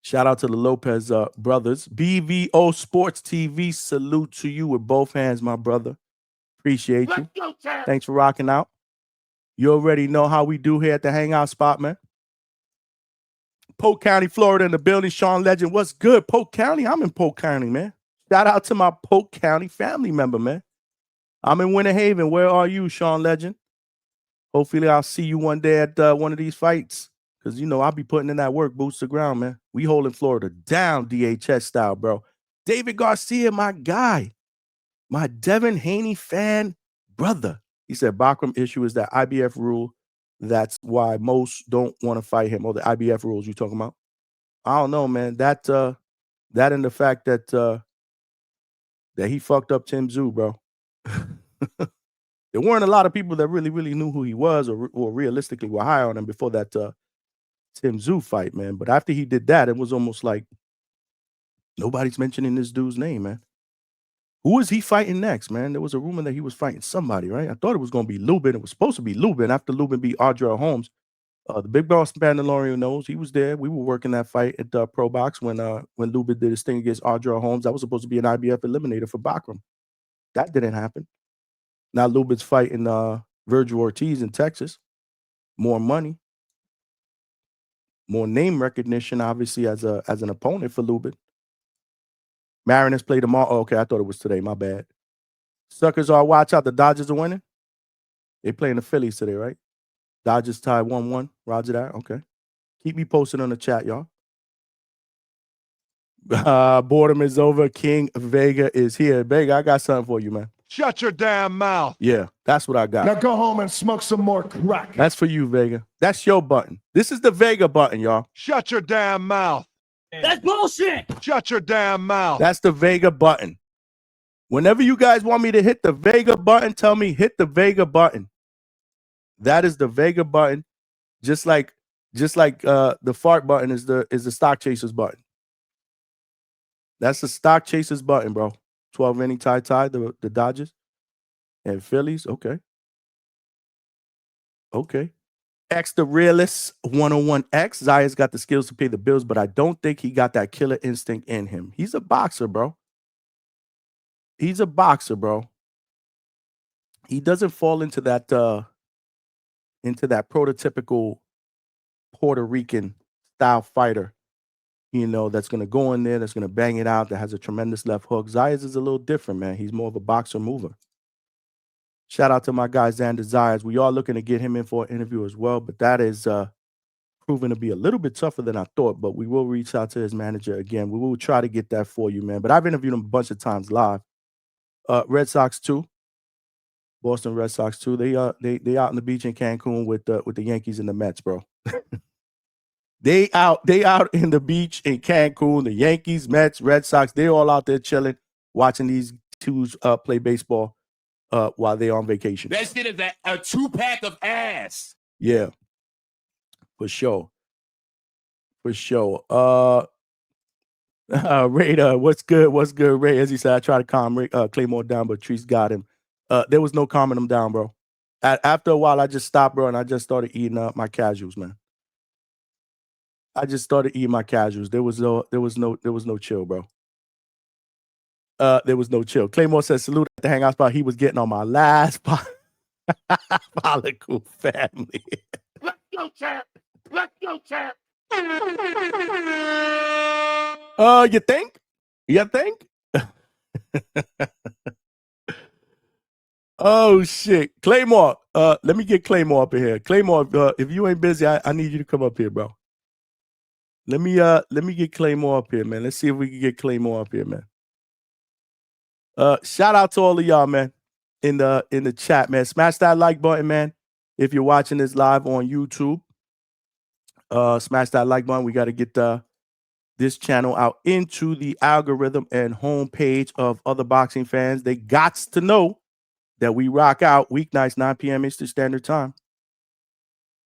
Shout out to the Lopez brothers. BVO Sports TV, salute to you with both hands, my brother. Appreciate you. Let's go, champ. Thanks for rocking out. You already know how we do here at the Hangout spot, man. Polk County, Florida in the building. Sean Legend, what's good? Polk County? I'm in Polk County, man. Shout out to my Polk County family member, man. I'm in Winter Haven. Where are you, Sean Legend? Hopefully I'll see you one day at one of these fights. Because, you know, I'll be putting in that work, boots to ground, man. We holding Florida down DHS style, bro. David Garcia, my guy. My Devin Haney fan brother. He said Bakram issue is that IBF rule. That's why most don't want to fight him. Or the IBF rules you talking about? I don't know, man. That and the fact that that he fucked up Tim Tszyu, bro. There weren't a lot of people that really, really knew who he was or realistically were high on him before that Tim Tszyu fight, man. But after he did that, it was almost like nobody's mentioning this dude's name, man. Who is he fighting next, man? There was a rumor that he was fighting somebody, right? I thought it was going to be Lubin. It was supposed to be Lubin after Lubin beat Audra Holmes. The big boss Mandalorian knows he was there. We were working that fight at Pro Box when Lubin did his thing against Audra Holmes. That was supposed to be an IBF eliminator for Bakram. That didn't happen. Now Lubin's fighting Virgil Ortiz in Texas. More money. More name recognition, obviously, as an opponent for Lubin. Mariners play tomorrow. Oh, okay, I thought it was today. My bad. Suckers all watch out. The Dodgers are winning. They playing the Phillies today, right? Dodgers tied 1-1. Roger that. Okay. Keep me posted on the chat, y'all. Boredom is over. King Vega is here. Vega, I got something for you, man. Shut your damn mouth. Yeah, that's what I got. Now go home and smoke some more crack. That's for you, Vega. That's your button. This is the Vega button, y'all. Shut your damn mouth. That's bullshit. Shut your damn mouth. That's the Vega button. Whenever you guys want me to hit the Vega button, tell me hit the Vega button. That is the Vega button. Just like the fart button is the stock chasers button. That's the stock chasers button, bro. 12 inning tie, the Dodgers and Phillies. Okay. X the realist 101X. Zaya's got the skills to pay the bills, but I don't think he got that killer instinct in him. He's a boxer, bro. He doesn't fall into that prototypical Puerto Rican style fighter, you know, that's going to go in there, that's going to bang it out, that has a tremendous left hook. Zayas is a little different, man. He's more of a boxer mover. Shout out to my guy, Xander Zayas. We are looking to get him in for an interview as well, but that is proven to be a little bit tougher than I thought, but we will reach out to his manager again. We will try to get that for you, man. But I've interviewed him a bunch of times live. Red Sox too. Boston Red Sox too. They out on the beach in Cancun with the Yankees and the Mets, bro. They out in the beach in Cancun. The Yankees, Mets, Red Sox, they all out there chilling, watching these twos play baseball while they're on vacation. That shit is a 2-pack of ass. Yeah, for sure. Ray, what's good, Ray? As he said, I tried to calm Claymore down, but Treese got him. There was no calming him down, bro. After a while, I just stopped, bro, and I just started eating my casuals, man. I just started eating my casuals. There was no chill, bro. There was no chill. Claymore says, salute at the hangout spot. He was getting on my last follicle family. Let's go, champ. Let's go, champ. You think? Oh shit. Claymore. Let me get Claymore up in here. Claymore, if you ain't busy, I need you to come up here, bro. Let me get Claymore up here, man. Let's see if we can get Claymore up here, man. Shout out to all of y'all, man, in the chat, man. Smash that like button, man. If you're watching this live on YouTube, smash that like button. We got to get this channel out into the algorithm and homepage of other boxing fans. They gots to know that we rock out weeknights, 9 p.m. Eastern Standard Time.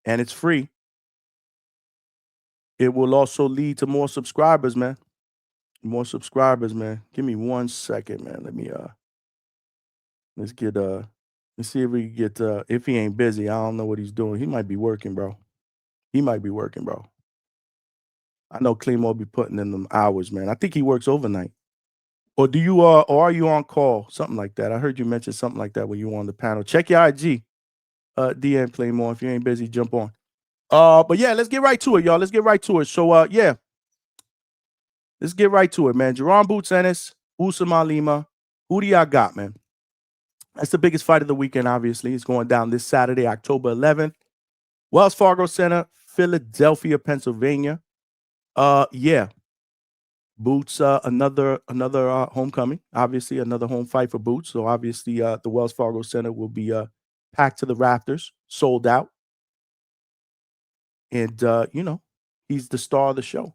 And it's free. It will also lead to more subscribers, man. More subscribers, man. Give me 1 second, man. Let me let's see if we can get if he ain't busy. I don't know what he's doing. He might be working, bro. I know Claymore be putting in them hours, man. I think he works overnight. Or do you or are you on call? Something like that. I heard you mention something like that when you were on the panel. Check your IG. DM Claymore. If you ain't busy, jump on. But yeah, let's get right to it, y'all. Let's get right to it. So yeah. Let's get right to it, man. Jaron Boots Ennis, Uisma Lima. Who do y'all got, man? That's the biggest fight of the weekend, obviously. It's going down this Saturday, October 11th. Wells Fargo Center, Philadelphia, Pennsylvania. Yeah. Boots, another homecoming. Obviously, another home fight for Boots. So obviously, the Wells Fargo Center will be packed to the rafters, sold out. And, you know, he's the star of the show.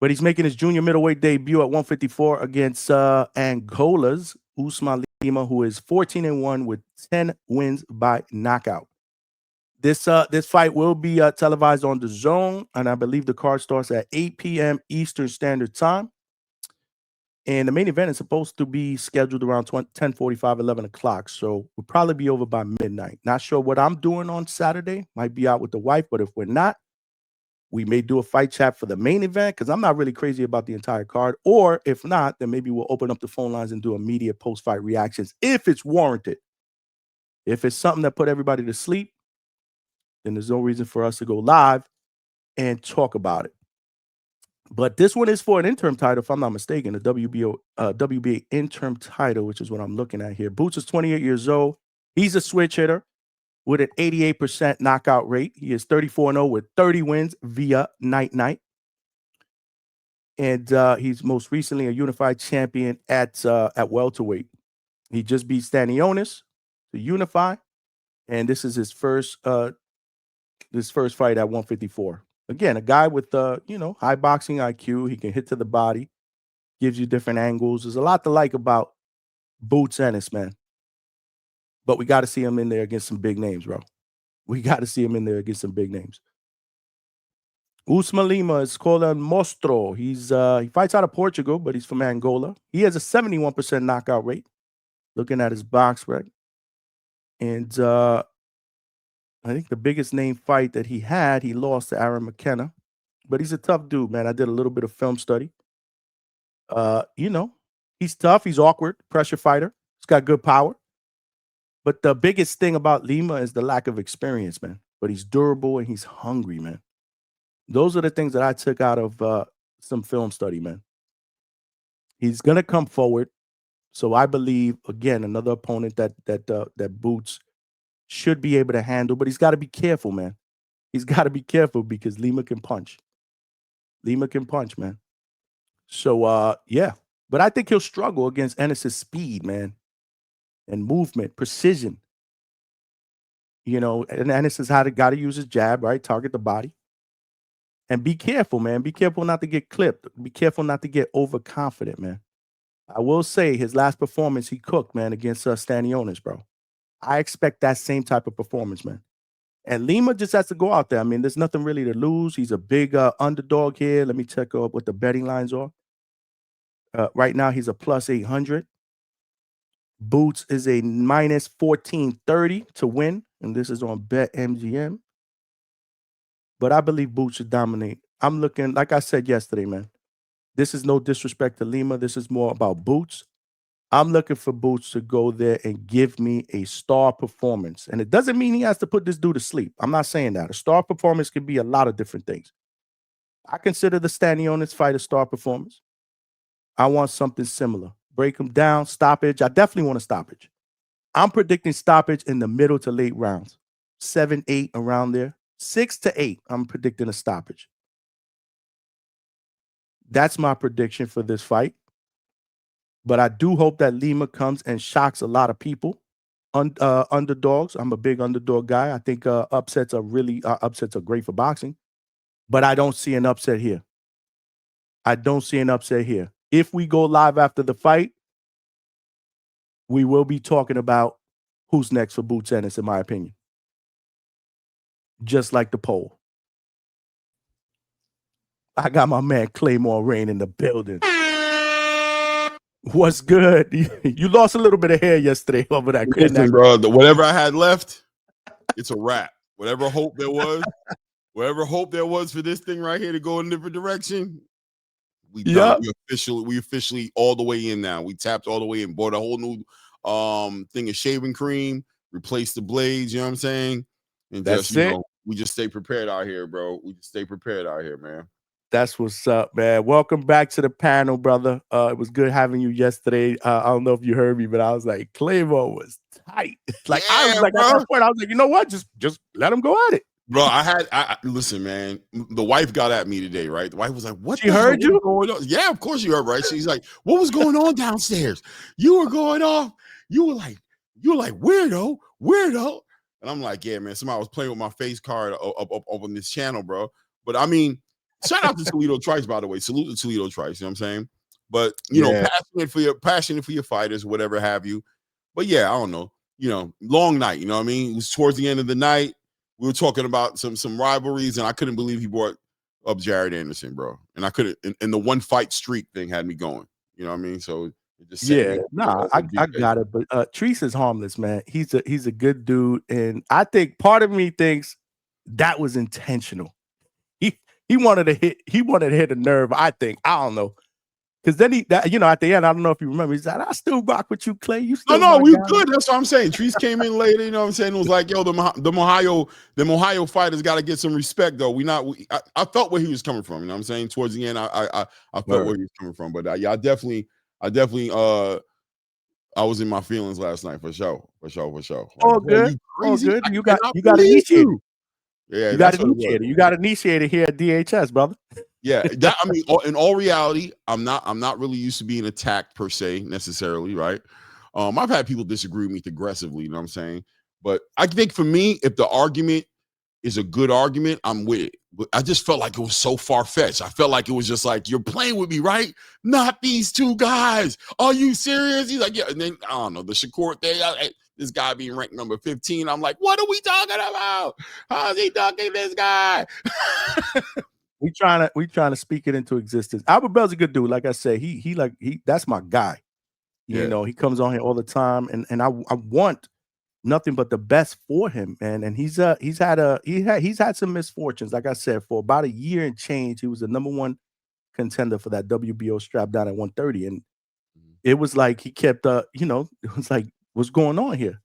But he's making his junior middleweight debut at 154 against Angola's Uisma Lima, who is 14-1 with 10 wins by knockout. This fight will be televised on DAZN, and I believe the card starts at 8 p.m. Eastern Standard Time. And the main event is supposed to be scheduled around 10:45, 11 o'clock. So we'll probably be over by midnight. Not sure what I'm doing on Saturday. Might be out with the wife, but if we're not, we may do a fight chat for the main event because I'm not really crazy about the entire card. Or if not, then maybe we'll open up the phone lines and do immediate post-fight reactions if it's warranted. If it's something that put everybody to sleep, then there's no reason for us to go live and talk about it. But this one is for an interim title, if I'm not mistaken, a WBA interim title, which is what I'm looking at here. Boots is 28 years old. He's a switch hitter with an 88% knockout rate. He is 34-0 with 30 wins via night. And he's most recently a unified champion at welterweight. He just beat Stanionis to unify, and this is his first fight at 154. Again, a guy with high boxing IQ. He can hit to the body, gives you different angles. There's a lot to like about Boots Ennis, man. But we got to see him in there against some big names, bro. We got to see him in there against some big names. Uisma Lima is called a Monstro. He fights out of Portugal, but he's from Angola. He has a 71% knockout rate. Looking at his box rec. And I think the biggest name fight that he lost to Aaron McKenna. But he's a tough dude, man. I did a little bit of film study. He's tough. He's awkward. Pressure fighter. He's got good power. But the biggest thing about Lima is the lack of experience, man. But he's durable and he's hungry, man. Those are the things that I took out of some film study, man. He's gonna come forward. So I believe, again, another opponent that Boots should be able to handle, but he's got to be careful, man. He's got to be careful because Lima can punch. Lima can punch, man. So yeah, but I think he'll struggle against Ennis's speed, man, and movement, precision. You know, and Ennis has got to use his jab, right? Target the body. And be careful, man. Be careful not to get clipped. Be careful not to get overconfident, man. I will say his last performance he cooked, man, against Stanionis, bro. I expect that same type of performance, man. And Lima just has to go out there. I mean, there's nothing really to lose. He's a big underdog here. Let me check what the betting lines are. Right now, he's a plus 800. Boots is a minus 1430 to win. And this is on BetMGM. But I believe Boots should dominate. I'm looking, like I said yesterday, man. This is no disrespect to Lima. This is more about Boots. I'm looking for Boots to go there and give me a star performance. And it doesn't mean he has to put this dude to sleep. I'm not saying that. A star performance can be a lot of different things. I consider the Stanionis fight a star performance. I want something similar. Break him down, stoppage. I definitely want a stoppage. I'm predicting stoppage in the middle to late rounds. 7, 8, around there. 6 to 8, I'm predicting a stoppage. That's my prediction for this fight. But I do hope that Lima comes and shocks a lot of people. Underdogs. I'm a big underdog guy. I think upsets are great for boxing. But I don't see an upset here. I don't see an upset here. If we go live after the fight, we will be talking about who's next for Boots Ennis, in my opinion. Just like the poll. I got my man Claymore Rain in the building. What's good? You lost a little bit of hair yesterday over that. Listen, bro, whatever I had left, it's a wrap. Whatever hope there was for this thing right here to go in a different direction, we done. We officially all the way in now. We tapped all the way in, bought a whole new thing of shaving cream, replaced the blades, you know what I'm saying? And That's just, we just stay prepared out here, bro. We just stay prepared out here, man. That's what's up, man. Welcome back to the panel, brother. It was good having you yesterday. I don't know if you heard me, but I was like, Claymore was tight. Like, yeah, I was like, bro. At that point, I was like, you know what? Just let him go at it. Bro, listen, man. The wife got at me today, right? The wife was like, "What?" She heard you? Going on? Yeah, of course you heard, right? She's like, "What was going on downstairs? You were going off. You were like weirdo." And I'm like, "Yeah, man. Somebody was playing with my face card up on this channel, bro." But I mean, shout out to Toledo Trice, by the way. Salute to Toledo Trice. You know what I'm saying? But you know, passionate for your fighters, whatever have you. But yeah, I don't know. Long night. You know what I mean? It was towards the end of the night. We were talking about some rivalries, and I couldn't believe he brought up Jared Anderson, bro. And I couldn't. And the one fight streak thing had me going. You know what I mean? So it just I got it. But Treese is harmless, man. He's a good dude, and I think part of me thinks that was intentional. He wanted to hit a nerve. I think. I don't know. Because then at the end, I don't know if you remember, he said, "I still rock with you, Clay. You still no, we good. That's what I'm saying." Treese came in later, you know what I'm saying? It was like, yo, the Ohio fighters got to get some respect, though. I felt where he was coming from, you know what I'm saying? Towards the end, I felt where he was coming from. But yeah, I definitely I was in my feelings last night for sure. Like, all good. All good. You got initiated. Yeah, you got initiated. You got initiated here at DHS, brother. Yeah, I mean, in all reality, I'm not really used to being attacked per se necessarily, right? I've had people disagree with me aggressively, you know what I'm saying? But I think for me, if the argument is a good argument, I'm with it. But I just felt like it was so far-fetched. I felt like it was just like, you're playing with me, right? Not these two guys. Are you serious? He's like, yeah. And then, I don't know, the Shakur thing, this guy being ranked number 15. I'm like, what are we talking about? How's he talking this guy? We trying to speak it into existence. Albert Bell's a good dude. Like I said, he that's my guy. You know, he comes on here all the time, and I want nothing but the best for him, man. And he's had some misfortunes. Like I said, for about a year and change, he was the number one contender for that WBO strap down at 130, and it was like he kept it was like, what's going on here?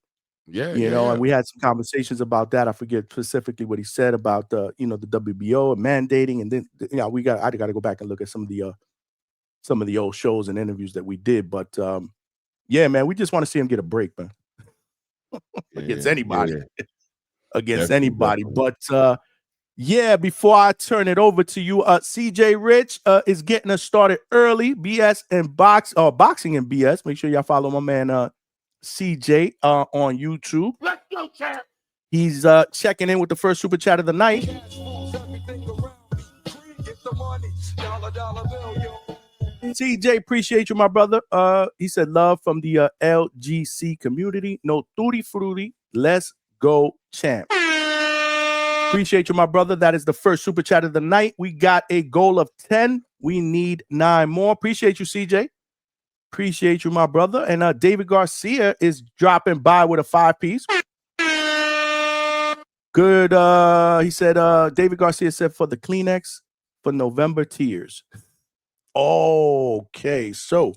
Yeah, You know, and we had some conversations about that. I forget specifically what he said about the, you know, the WBO and mandating, and then you know, I got to go back and look at some of the old shows and interviews that we did. But yeah, man, we just want to see him get a break, man, against anybody, against anybody. But yeah, before I turn it over to you, CJ Rich is getting us started early. BS and boxing and BS. Make sure y'all follow my man CJ on YouTube. Let's go, champ. He's checking in with the first super chat of the night. CJ, appreciate you, my brother. He said love from the LGC community. No tutti frutti. Let's go, champ. Appreciate you, my brother. That is the first super chat of the night. We got a goal of 10. We need 9 more. Appreciate you, CJ. Appreciate you, my brother. And David Garcia is dropping by with a 5-piece. Good. He said, David Garcia said for the Kleenex for November tears. Okay, so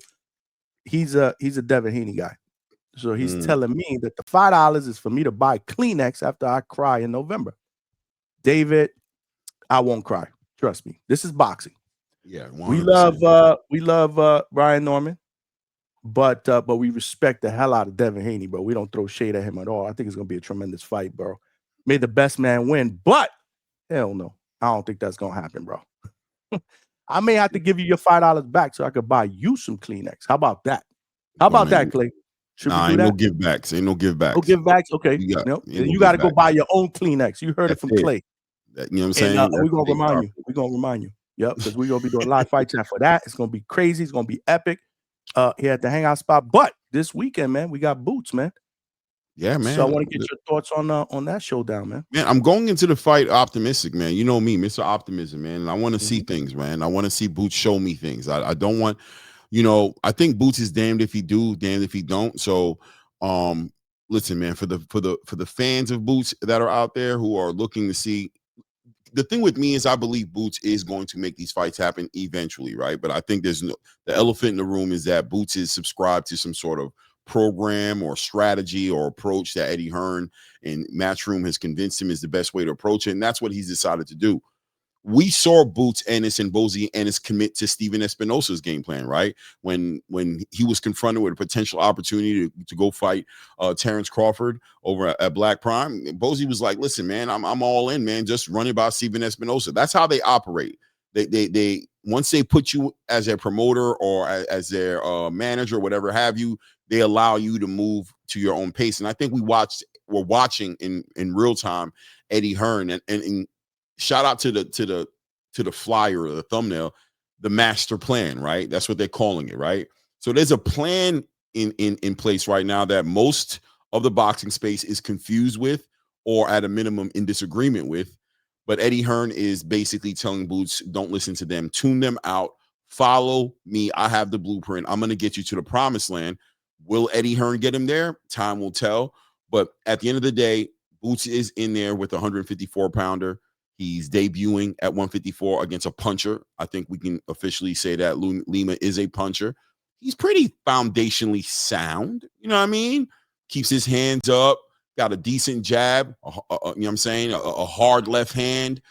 he's a Devin Haney guy. So he's telling me that the $5 is for me to buy Kleenex after I cry in November. David, I won't cry. Trust me. This is boxing. Yeah, 100%. we love Brian Norman, but we respect the hell out of Devin Haney, bro. We don't throw shade at him at all. I think it's gonna be a tremendous fight, bro. May the best man win, but hell no, I don't think that's gonna happen, bro. I may have to give you your $5 back so I could buy you some Kleenex. How about that? How about that, Clay? Should we do that? No give backs. Ain't no give backs. No give backs. Okay. You got to go buy your own Kleenex. You heard it from Clay. You know what I'm saying? And, we're gonna remind you. We're gonna remind you. Yep, because we're gonna be doing live fight chat for that. It's gonna be crazy. It's gonna be epic. Here at the Hangout spot. But this weekend, man, we got Boots, man. Yeah, man. So I want to get your thoughts on that showdown, man. Man, I'm going into the fight optimistic, man. You know me, Mr. Optimism, man. And I want to see things, man. I want to see Boots show me things. I don't want, you know, I think Boots is damned if he do, damned if he don't. So listen, man, for the fans of Boots that are out there who are looking to see, the thing with me is I believe Boots is going to make these fights happen eventually, right? But I think the elephant in the room is that Boots is subscribed to some sort of program or strategy or approach that Eddie Hearn and Matchroom has convinced him is the best way to approach it, and that's what he's decided to do. We saw Boots Ennis and Boozy Ennis commit to Steven Espinosa's game plan, right? When he was confronted with a potential opportunity to go fight Terrence Crawford over at Black Prime, Boozy was like, listen, man, I'm all in, man. Just run it by Steven Espinosa. That's how they operate. They once they put you as a promoter or as their manager, whatever have you, they allow you to move to your own pace. And I think we're watching in real time Eddie Hearn and shout out to the flyer or the thumbnail, the master plan, right? That's what they're calling it, right? So there's a plan in place right now that most of the boxing space is confused with or at a minimum in disagreement with. But Eddie Hearn is basically telling Boots, don't listen to them, tune them out, follow me. I have the blueprint. I'm going to get you to the promised land. Will Eddie Hearn get him there? Time will tell. But at the end of the day, Boots is in there with a 154-pounder. He's debuting at 154 against a puncher. I think we can officially say that Lima is a puncher. He's pretty foundationally sound. You know what I mean? Keeps his hands up. Got a decent jab, you know what I'm saying? A hard left hand.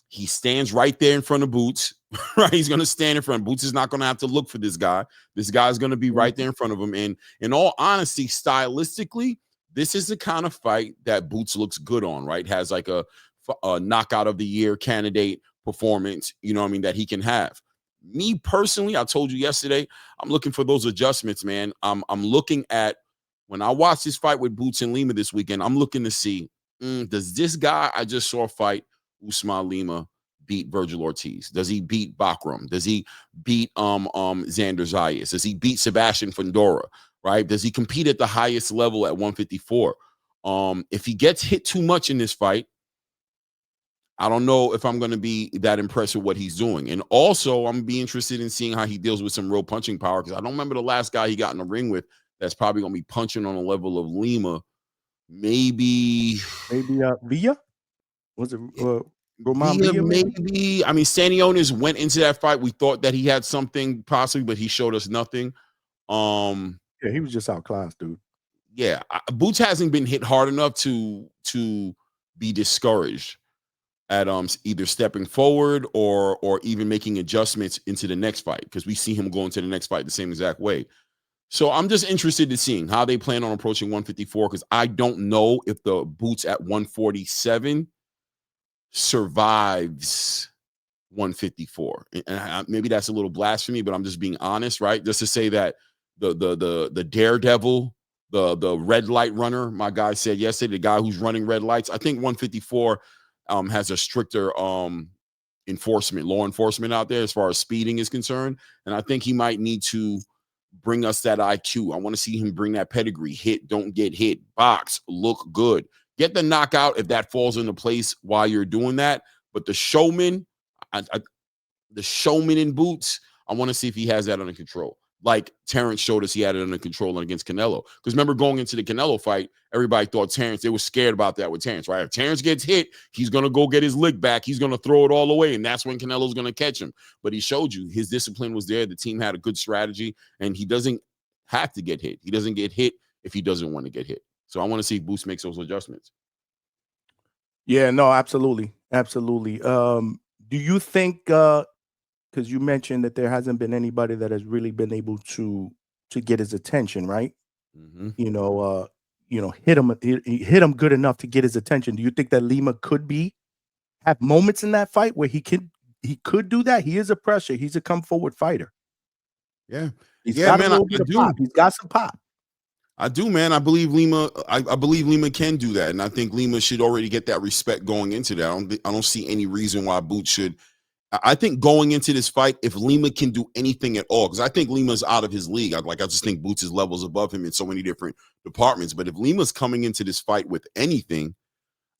He stands right there in front of Boots, right? He's going to stand in front. Boots is not going to have to look for this guy. This guy's going to be right there in front of him. And in all honesty, stylistically, this is the kind of fight that Boots looks good on, right? Has like a knockout of the year candidate performance, you know what I mean, that he can have. Me personally, I told you yesterday, I'm looking for those adjustments, man. I'm looking at, when I watch this fight with Boots and Lima this weekend, I'm looking to see, does this guy I just saw fight, Uisma Lima, beat Virgil Ortiz? Does he beat Bakram? Does he beat Xander Zayas? Does he beat Sebastian Fundora, right? Does he compete at the highest level at 154? If he gets hit too much in this fight, I don't know if I'm going to be that impressed with what he's doing. And also, I'm be interested in seeing how he deals with some real punching power, because I don't remember the last guy he got in the ring with that's probably going to be punching on the level of Lima. Maybe Villa? Was it Villa, maybe? I mean, Stanionis went into that fight. We thought that he had something possibly, but he showed us nothing. Yeah, he was just outclassed, dude. yeah, Boots hasn't been hit hard enough to be discouraged at either stepping forward or even making adjustments into the next fight, because we see him go into the next fight the same exact way. So I'm just interested in seeing how they plan on approaching 154, because I don't know if the Boots at 147 survives 154. And maybe that's a little blasphemy, but I'm just being honest, right? Just to say that the daredevil, the red light runner, my guy said yesterday, the guy who's running red lights, I think 154 has a stricter enforcement, law enforcement out there as far as speeding is concerned. And I think he might need to bring us that IQ. I want to see him bring that pedigree. Hit, don't get hit. Box, look good. Get the knockout if that falls into place while you're doing that. But the showman, the showman in Boots, I want to see if he has that under control. Like Terrence showed us he had it under control against Canelo. Because remember, going into the Canelo fight, everybody thought Terrence, they were scared about that with Terrence, right? If Terrence gets hit, he's going to go get his lick back. He's going to throw it all away, and that's when Canelo's going to catch him. But he showed you his discipline was there. The team had a good strategy, and he doesn't have to get hit. He doesn't get hit if he doesn't want to get hit. So I want to see if Boots makes those adjustments. Yeah, no, absolutely. Absolutely. Do you think, because you mentioned that there hasn't been anybody that has really been able to get his attention, right? Mm-hmm. Hit him good enough to get his attention. Do you think that Lima could have moments in that fight where he could do that? He is a pressure. He's a come forward fighter. Yeah. He's got a little bit of pop. He's got some pop. I do, man. I believe Lima. I believe Lima can do that, and I think Lima should already get that respect going into that. I don't see any reason why Boots should. I think going into this fight, if Lima can do anything at all, because I think Lima's out of his league. I just think Boots' levels above him in so many different departments. But if Lima's coming into this fight with anything,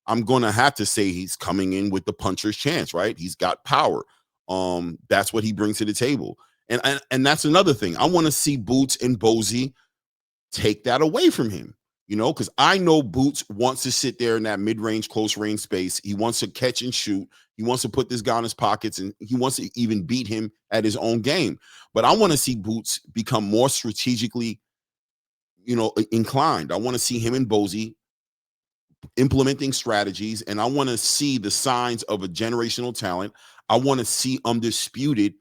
I'm gonna have to say he's coming in with the puncher's chance, right? He's got power. That's what he brings to the table, and that's another thing. I want to see Boots and Bozy take that away from him, because I know Boots wants to sit there in that mid-range, close-range space. He wants to catch and shoot. He wants to put this guy in his pockets, and he wants to even beat him at his own game. But I want to see Boots become more strategically, inclined. I want to see him and Bozy implementing strategies, and I want to see the signs of a generational talent. I want to see undisputed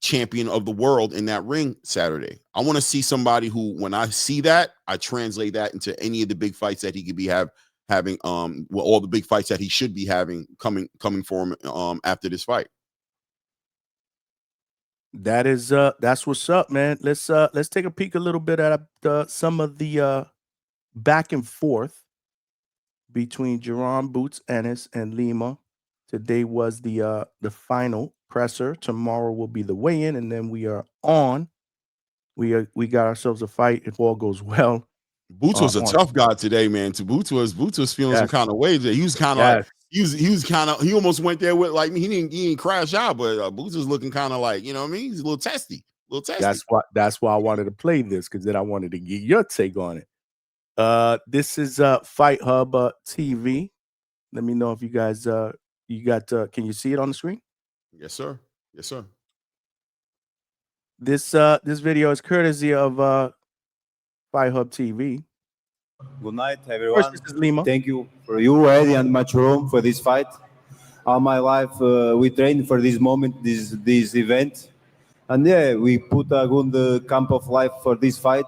champion of the world in that ring Saturday. I want to see somebody who, when I see that, I translate that into any of the big fights that he could be having, all the big fights that he should be having coming for him after this fight. That's what's up, man. Let's take a peek a little bit at some of the back and forth between Jaron Boots Ennis and Lima. Today was the final presser. Tomorrow will be the weigh-in, and then we are on. We got ourselves a fight if all goes well. Boots was a tough guy today, man. Boots was feeling some kind of ways. He was kind of like he almost went there with like he didn't crash out, but Boots was looking kind of like, you know what I mean? He's a little testy. That's why I wanted to play this, because then I wanted to get your take on it. This is Fight Hub TV. Let me know if you guys can you see it on the screen? Yes, sir. Yes, sir. This video is courtesy of Fight Hub TV. Good night, everyone. First, this is Lima. Thank you for you, Eddie, and Matchroom for this fight. All my life, we trained for this moment, this event. And yeah, we put a good camp of life for this fight.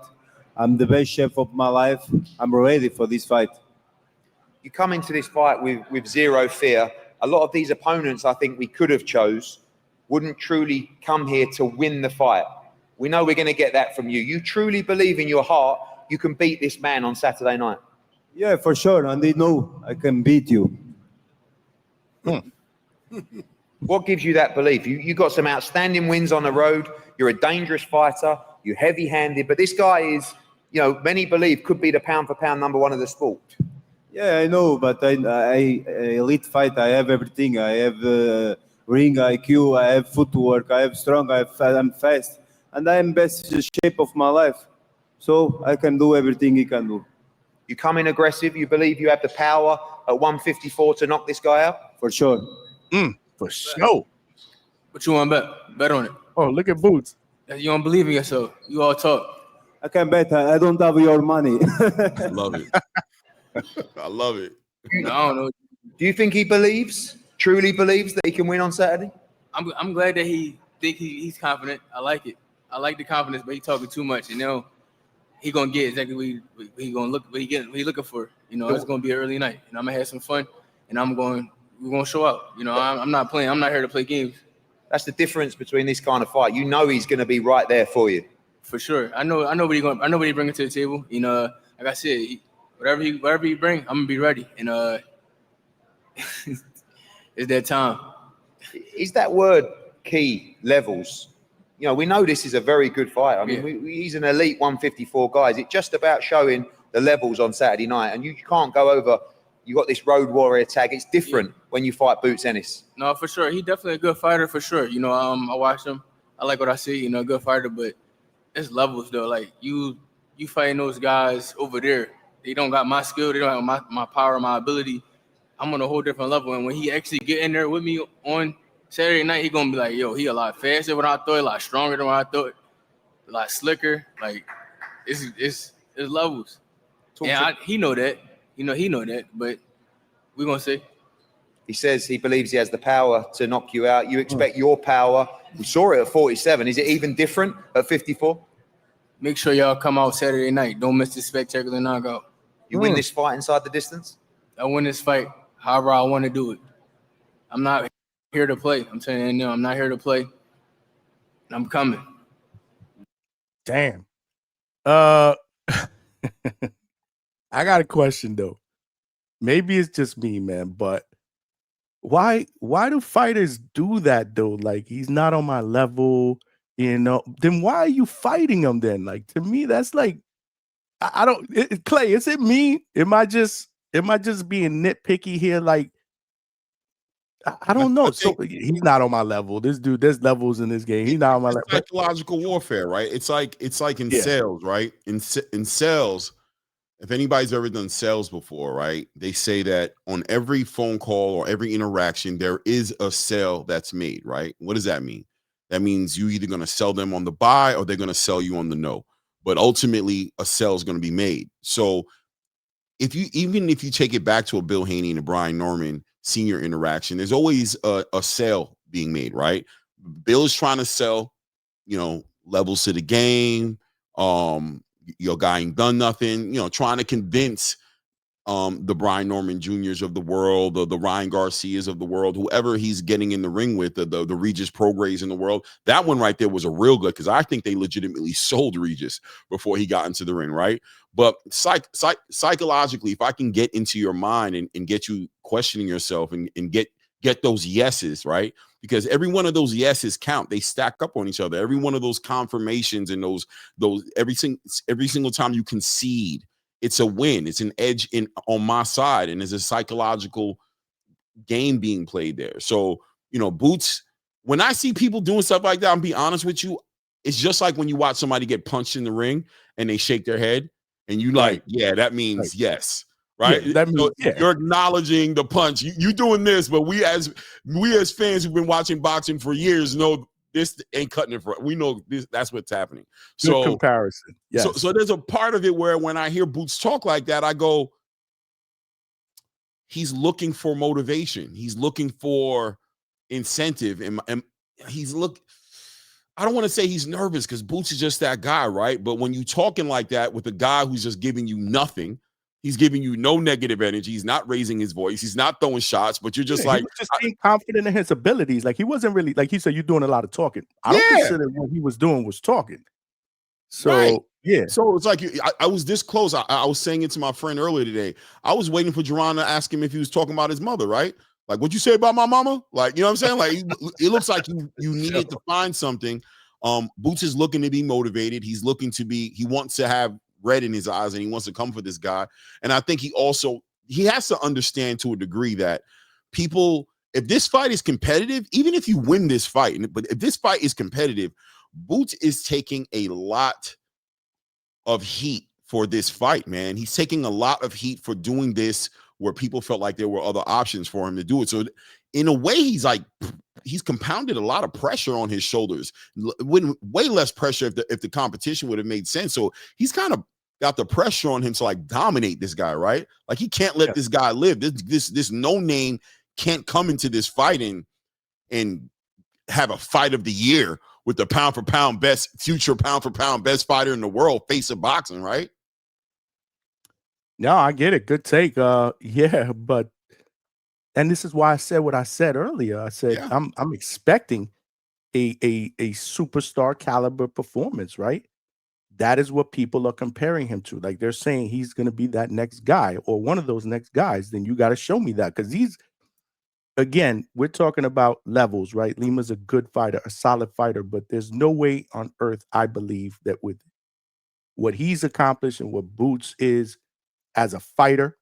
I'm the best chef of my life. I'm ready for this fight. You come into this fight with zero fear. A lot of these opponents I think we could have chose wouldn't truly come here to win the fight. We know we're going to get that from you. You truly believe in your heart you can beat this man on Saturday night? Yeah, for sure. And they know I can beat you. What gives you that belief? You got some outstanding wins on the road. You're a dangerous fighter. You're heavy-handed. But this guy is, many believe could be the pound-for-pound number one of the sport. Yeah, I know, but I elite fight. I have everything. I have ring IQ. I have footwork. I have strong. I'm fast, and I am best shape of my life. So I can do everything he can do. You come in aggressive. You believe you have the power at 154 to knock this guy out? For sure. For sure. What you want to bet? Bet on it. Oh, look at Boots. You don't believe in yourself. You all talk. I can bet. I don't have your money. I love it. I love it. I don't know. Do you think he truly believes that he can win on Saturday? I'm glad that he think he's confident. I like it. I like the confidence, but he talking too much. You know, he gonna get exactly what he gonna look what he looking for. You know, it's gonna be an early night, and I'm gonna have some fun, and we're gonna show out. You know, I'm not playing. I'm not here to play games. That's the difference between this kind of fight. You know he's gonna be right there for you. For sure. I know what he bringing to the table. You know, like I said, whatever he bring, I'm gonna be ready. And it's that time. Is that word key, levels? You know, we know this is a very good fight. I mean, he's an elite 154 guy. Is it just about showing the levels on Saturday night? And you can't go over. You got this road warrior tag. It's different when you fight Boots Ennis. No, for sure. He definitely a good fighter for sure. You know, I watch him. I like what I see. You know, good fighter, but it's levels though. Like you fighting those guys over there. They don't got my skill. They don't have my power, my ability. I'm on a whole different level. And when he actually get in there with me on Saturday night, he gonna be like, yo, he a lot faster than I thought, a lot stronger than what I thought, a lot slicker. Like it's levels. He know that. You know, he know that, but we're gonna see. He says he believes he has the power to knock you out. You expect your power. We saw it at 47. Is it even different at 54? Make sure y'all come out Saturday night. Don't miss this spectacular knockout. You win this fight inside the distance? I win this fight however I want to do it. I'm not here to play. I'm telling you, no, I'm not here to play. I'm coming. Damn. I got a question though. Maybe it's just me, man, but why do fighters do that though? Like, he's not on my level, you know. Then why are you fighting him then? Like, to me, that's like, I don't. Clay, is it me? Am I just being nitpicky here? Like, I don't know. So he's not on my level. This dude, there's levels in this game. He's not on my level. Psychological warfare, right? It's like in sales, right? In sales, if anybody's ever done sales before, right? They say that on every phone call or every interaction, there is a sale that's made, right? What does that mean? That means you either going to sell them on the buy or they're going to sell you on the no. But ultimately, a sale is going to be made. So even if you take it back to a Bill Haney and a Brian Norman senior interaction, there's always a sale being made, right? Bill is trying to sell, you know, levels to the game. Your guy ain't done nothing, you know, trying to convince the Brian Norman Juniors of the world, or the Ryan Garcias of the world, whoever he's getting in the ring with, the Regis Prograis in the world. That one right there was a real good, because I think they legitimately sold Regis before he got into the ring, right? But psychologically, if I can get into your mind and get you questioning yourself and get those yeses, right? Because every one of those yeses count. They stack up on each other. Every one of those confirmations and those every single time you concede, it's a win. It's an edge on my side, and there's a psychological game being played there. So, you know, Boots, when I see people doing stuff like that, I'll be honest with you, it's just like when you watch somebody get punched in the ring and they shake their head and you like, yeah, that means yes. Right. Yeah, that means, you're acknowledging the punch. You doing this, but we as fans who've been watching boxing for years know this ain't cutting it for. We know this. That's what's happening. So good comparison. Yes. So there's a part of it where when I hear Boots talk like that, I go, he's looking for motivation. He's looking for incentive, and I don't want to say he's nervous, because Boots is just that guy, right? But when you talking like that with a guy who's just giving you nothing. He's giving you no negative energy. He's not raising his voice. He's not throwing shots, but you're just like, he was just being confident in his abilities. Like, he wasn't really, like he said, you're doing a lot of talking. I don't consider what he was doing was talking. So, right. Yeah. So it's like, I was this close. I was saying it to my friend earlier today. I was waiting for Jaron to ask him if he was talking about his mother, right? Like, what'd you say about my mama? Like, you know what I'm saying? Like, it looks like you needed to find something. Boots is looking to be motivated. He wants to have red in his eyes, and he wants to come for this guy. And I think he has to understand to a degree that people, if this fight is competitive, even if you win this fight, but if this fight is competitive, Boots is taking a lot of heat for this fight, man. He's taking a lot of heat for doing this where people felt like there were other options for him to do it. So in a way, he's compounded a lot of pressure on his shoulders. Way less pressure if the competition would have made sense. So he's kind of got the pressure on him to like dominate this guy, right? Like he can't let this guy live. This no name can't come into this fight and have a fight of the year with the future pound for pound best fighter in the world, face of boxing, right? No, I get it. Good take. Yeah, but and this is why I said what I said earlier. I said I'm expecting a superstar caliber performance, right? That is what people are comparing him to. Like they're saying he's going to be that next guy or one of those next guys. Then you got to show me that, because again, we're talking about levels, right? Lima's a good fighter, a solid fighter, but there's no way on earth, I believe, that with what he's accomplished and what Boots is as a fighter,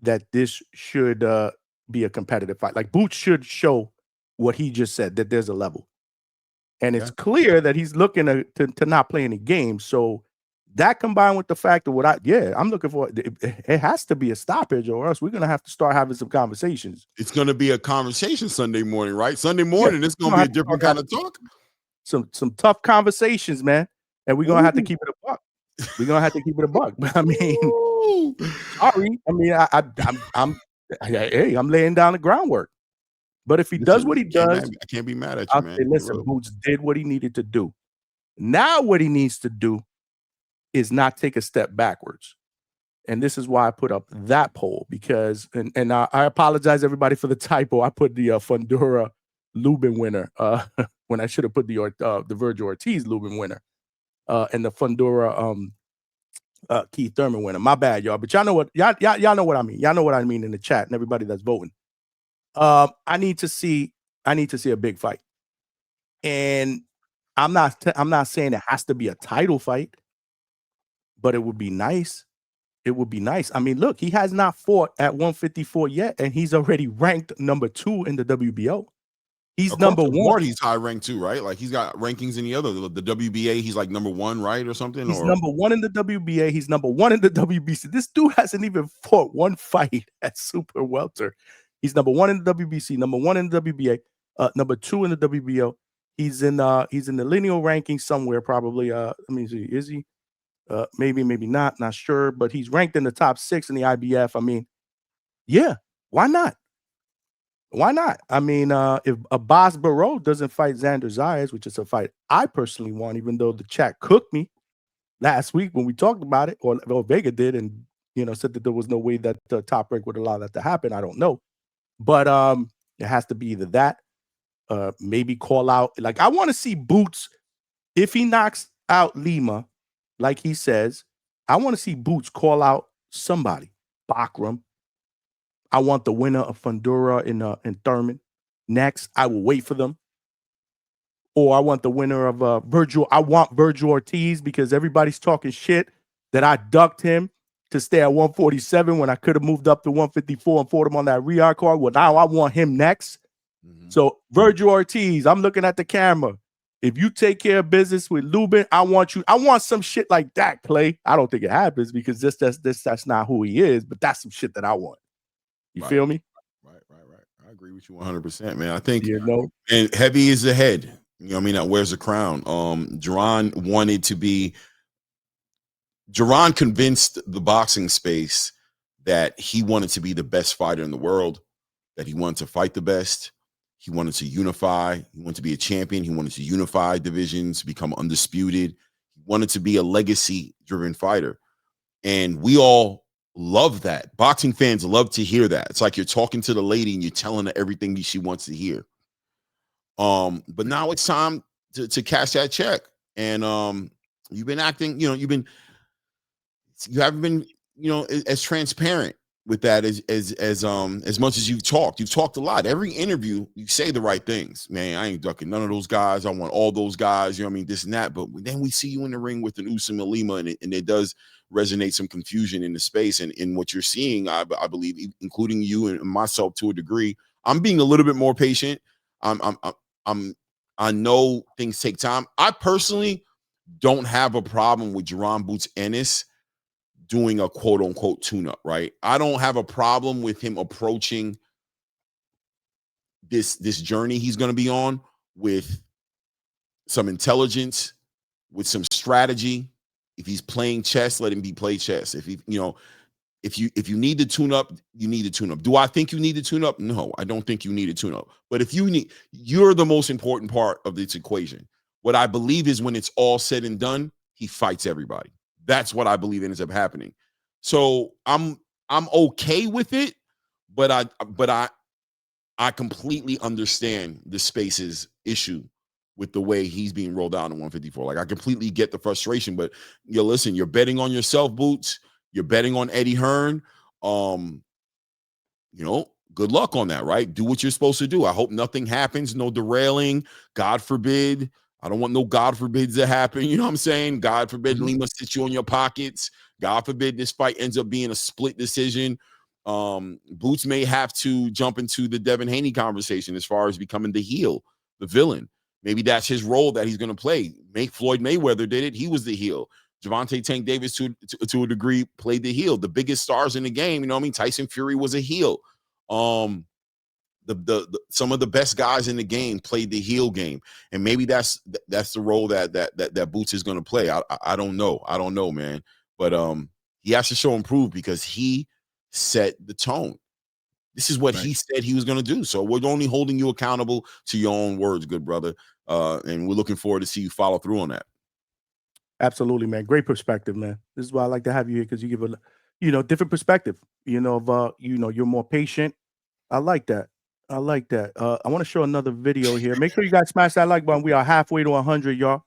that this should be a competitive fight. Like Boots should show what he just said, that there's a level. And it's clear that he's looking to not play any games. So that combined with the fact of I'm looking for, it has to be a stoppage, or else we're going to have to start having some conversations. It's going to be a conversation Sunday morning, right? Sunday morning, it's going to be a different kind of talk. Some tough conversations, man. And we're going to have to keep it a buck. We're going to have to keep it a buck. But I mean, sorry. I mean, I'm laying down the groundwork. But if he does what he does, I can't be mad at you, I'll man. say, listen, Boots did what he needed to do. Now what he needs to do is not take a step backwards. And this is why I put up that poll, because, and I apologize everybody for the typo. I put the Fundora Lubin winner when I should have put the Virgil Ortiz Lubin winner and the Fundora Keith Thurman winner. My bad, y'all. But y'all know what y'all know what I mean. Y'all know what I mean in the chat and everybody that's voting. I need to see a big fight. And I'm not saying it has to be a title fight, but it would be nice. It would be nice. I mean, look, he has not fought at 154 yet, and he's already ranked number 2 in the WBO. He's number 1. He's high ranked too, right? Like he's got rankings in the WBA. He's like number 1, right, or something. He's number 1 in the WBA. He's number 1 in the WBC. This dude hasn't even fought one fight at super welter. He's number 1 in the WBC, number 1 in the WBA, number 2 in the WBO. He's in the lineal ranking somewhere, probably. Let me see, is he? Maybe not sure, but he's ranked in the top 6 in the IBF. I mean, yeah, why not? Why not? I mean, if Abbas Barrow doesn't fight Xander Zayas, which is a fight I personally want, even though the chat cooked me last week when we talked about it, or Vega did, and said that there was no way that the Top Rank would allow that to happen. I don't know, but it has to be either that, maybe call out. Like I want to see Boots if he knocks out Lima. Like he says, I want to see Boots call out somebody. Bakram. I want the winner of Fundora and Thurman. Next, I will wait for them. Or I want the winner of Virgil. I want Virgil Ortiz, because everybody's talking shit that I ducked him to stay at 147 when I could have moved up to 154 and fought him on that Riyadh card. Well, now I want him next. So Virgil Ortiz, I'm looking at the camera. If you take care of business with Lubin, I want some shit like that, Clay. I don't think it happens, because that's not who he is, but that's some shit that I want. You feel me? Right. I agree with you 100%, man. I think, and heavy is the head. I mean, that wears a crown. Jaron convinced the boxing space that he wanted to be the best fighter in the world, that he wanted to fight the best. He wanted to unify. He wanted to be a champion. He wanted to unify divisions, become undisputed. He wanted to be a legacy-driven fighter. And we all love that. Boxing fans love to hear that. It's like you're talking to the lady and you're telling her everything she wants to hear. But now it's time to cash that check. And you've been acting, you haven't been, as transparent with that as much as you've talked a lot. Every interview you say the right things, man. I ain't ducking none of those guys. I want all those guys, this and that. But then we see you in the ring with an Uisma Lima, and it does resonate some confusion in the space. And in what you're seeing, I believe, including you and myself to a degree. I'm being a little bit more patient. I know things take time. I personally don't have a problem with Jaron Boots Ennis doing a quote unquote tune-up, right? I don't have a problem with him approaching this journey he's going to be on with some intelligence, with some strategy. If he's playing chess, let him play chess. If he, if you need to tune up, you need to tune up. Do I think you need to tune up? No, I don't think you need to tune up. But if you're the most important part of this equation. What I believe is when it's all said and done, he fights everybody. That's what I believe ends up happening. So I'm okay with it, but I completely understand the Space's issue with the way he's being rolled out in 154. Like, I completely get the frustration, but listen, you're betting on yourself, Boots. You're betting on Eddie Hearn. Good luck on that, right? Do what you're supposed to do. I hope nothing happens, no derailing. God forbid. I don't want no God forbids to happen. You know what I'm saying? God forbid Lima sits you on your pockets. God forbid this fight ends up being a split decision. Boots may have to jump into the Devin Haney conversation as far as becoming the heel, the villain. Maybe that's his role that he's going to play. Floyd Mayweather did it. He was the heel. Javante Tank Davis, to a degree, played the heel. The biggest stars in the game, Tyson Fury was a heel. Some of the best guys in the game played the heel game, and maybe that's the role that Boots is going to play. I don't know, man. But he has to show and prove because he set the tone. This is what he said he was going to do. So we're only holding you accountable to your own words, good brother. And we're looking forward to see you follow through on that. Absolutely, man. Great perspective, man. This is why I like to have you here, because you give a, different perspective. You're more patient. I like that. I want to show another video here. Make sure you guys smash that like button. We are halfway to 100, y'all.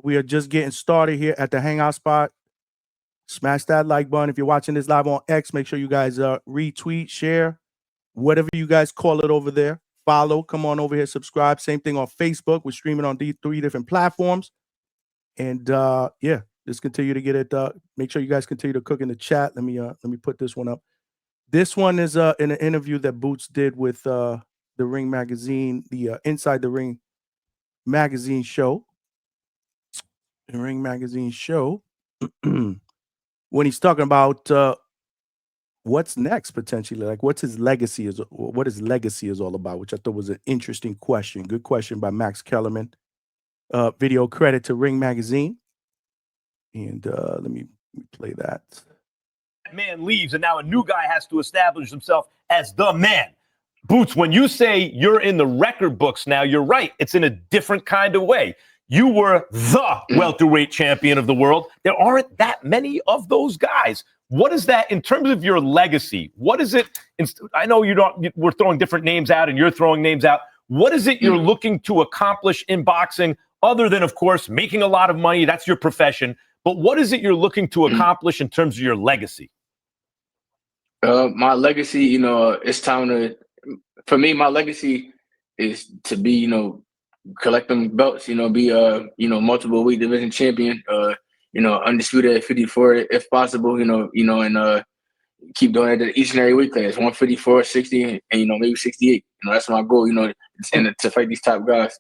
We are just getting started here at the Hangout spot. Smash that like button. If you're watching this live on X, make sure you guys retweet, share, whatever you guys call it over there. Follow. Come on over here. Subscribe. Same thing on Facebook. We're streaming on these 3 different platforms. And just continue to get it. Make sure you guys continue to cook in the chat. Let me put this one up. This one is in an interview that Boots did with the Ring Magazine, the Inside the Ring Magazine show. The Ring Magazine show. When he's talking about what's next potentially, like what's his legacy is, what his legacy is all about, which I thought was an interesting question. Good question by Max Kellerman. Video credit to Ring Magazine. And let me play that. Man leaves, and now a new guy has to establish himself as the man. Boots, when you say you're in the record books now, you're right. It's in a different kind of way. You were the welterweight champion of the world. There aren't that many of those guys. What is that in terms of your legacy? What is it? I know we're throwing different names out and you're throwing names out. What is it you're looking to accomplish in boxing other than, of course, making a lot of money? That's your profession. But what is it you're looking to accomplish in terms of your legacy? My legacy, it's time to, for me, my legacy is to be, collect them belts, be, multiple weight division champion, undisputed at 54 if possible, and keep doing it each and every weight class, 154, 60, and, maybe 68. That's my goal, and to fight these top guys.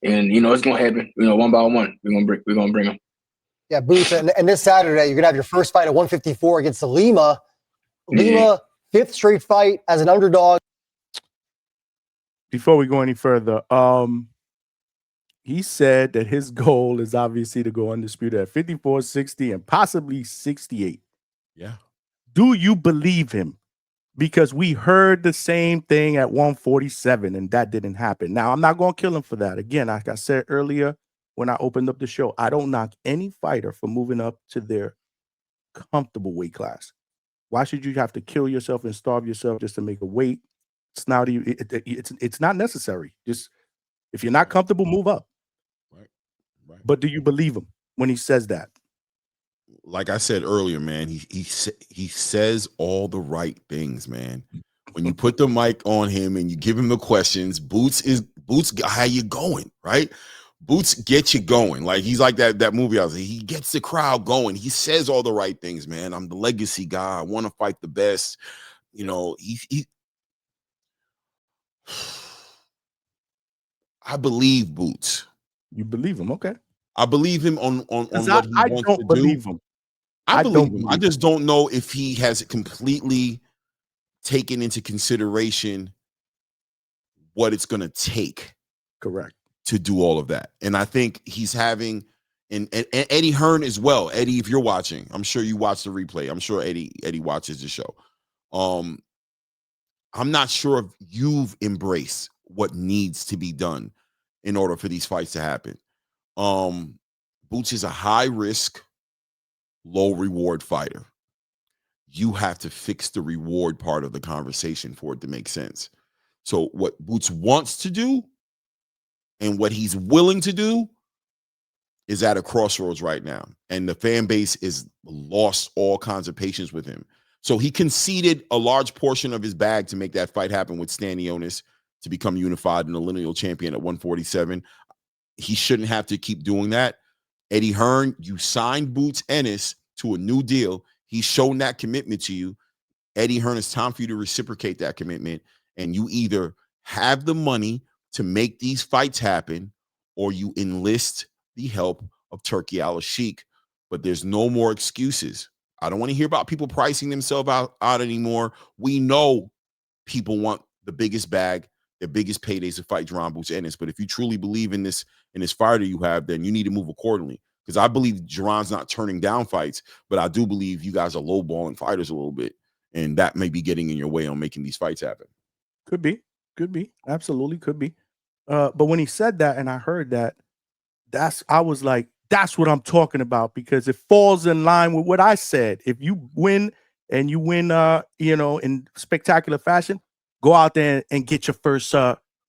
And, it's going to happen, one by one. We're going to bring them. Yeah, Boots, and this Saturday, you're going to have your first fight at 154 against Lima. Lima, 5th straight fight as an underdog. Before we go any further, he said that his goal is obviously to go undisputed at 54, 60, and possibly 68. Yeah. Do you believe him? Because we heard the same thing at 147, and that didn't happen. Now, I'm not going to kill him for that. Again, like I said earlier when I opened up the show, I don't knock any fighter for moving up to their comfortable weight class. Why should you have to kill yourself and starve yourself just to make a weight? It's not it's not necessary. Just if you're not comfortable, move up. Right. But do you believe him when he says that? Like I said earlier, man, he says all the right things, man. When you put the mic on him and you give him the questions, Boots, how you going, right? Boots gets you going. Like he's like that movie I was like, he gets the crowd going. He says all the right things, man. I'm the legacy guy. I want to fight the best. I believe Boots. You believe him, okay? I believe him on what he wants to believe do. Him. I believe him. I just don't know if he has completely taken into consideration what it's going to take. Correct. To do all of that. And I think he's having, and Eddie Hearn as well. Eddie, if you're watching, I'm sure you watch the replay. I'm sure Eddie watches the show. I'm not sure if you've embraced what needs to be done in order for these fights to happen. Boots is a high risk, low reward fighter. You have to fix the reward part of the conversation for it to make sense. So what Boots wants to do and what he's willing to do is at a crossroads right now. And the fan base is lost all kinds of patience with him. So he conceded a large portion of his bag to make that fight happen with Stanionis to become unified and a lineal champion at 147. He shouldn't have to keep doing that. Eddie Hearn, you signed Boots Ennis to a new deal. He's shown that commitment to you. Eddie Hearn, it's time for you to reciprocate that commitment. And you either have the money to make these fights happen or you enlist the help of Turki Al-Sheikh. But there's no more excuses. I don't want to hear about people pricing themselves out anymore. We know people want the biggest bag, the biggest paydays to fight Jaron Boots Ennis. But if you truly believe in this fighter you have, then you need to move accordingly. Because I believe Jaron's not turning down fights, but I do believe you guys are lowballing fighters a little bit. And that may be getting in your way on making these fights happen. Could be. Absolutely could be. But when he said that and I heard that, I was like, that's what I'm talking about, because it falls in line with what I said. If you win and you win, in spectacular fashion, go out there and get your first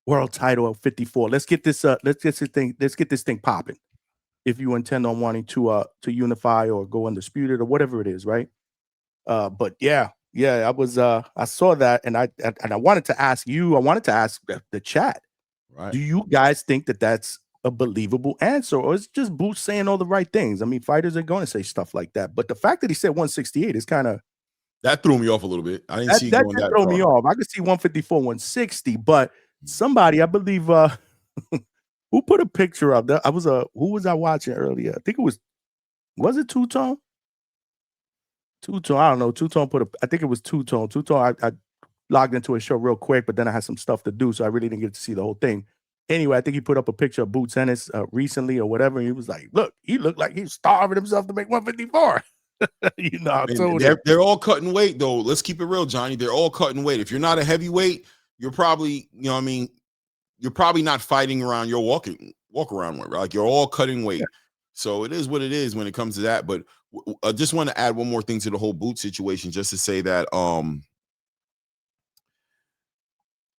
world title at 54. Let's get this thing popping. If you intend on wanting to unify or go undisputed or whatever it is, right? But yeah, I saw that and I wanted to ask you. I wanted to ask the chat. Right. Do you guys think that that's a believable answer, or is it just Boots saying all the right things? I mean, fighters are going to say stuff like that, but the fact that he said 168 is kind of that threw me off a little bit. I didn't see it going that throw far. me off. I could see 154, 160, but somebody, I believe, who put a picture up there? Who was I watching earlier? I think it was it Two-Tone? Two-Tone, I don't know. Two-Tone I think it was Two-Tone. Two-Tone, I logged into a show real quick, but then I had some stuff to do, so I really didn't get to see the whole thing. Anyway, I think he put up a picture of Boots Ennis recently or whatever, and he was like, look, he looked like he's starving himself to make 154. They're all cutting weight, though. Let's keep it real, Johnny. They're all cutting weight. If you're not a heavyweight, you're probably, you're probably not fighting around your walk around weight, right? Like, you're all cutting weight. So it is what it is when it comes to that. But I just want to add one more thing to the whole Boots situation, just to say that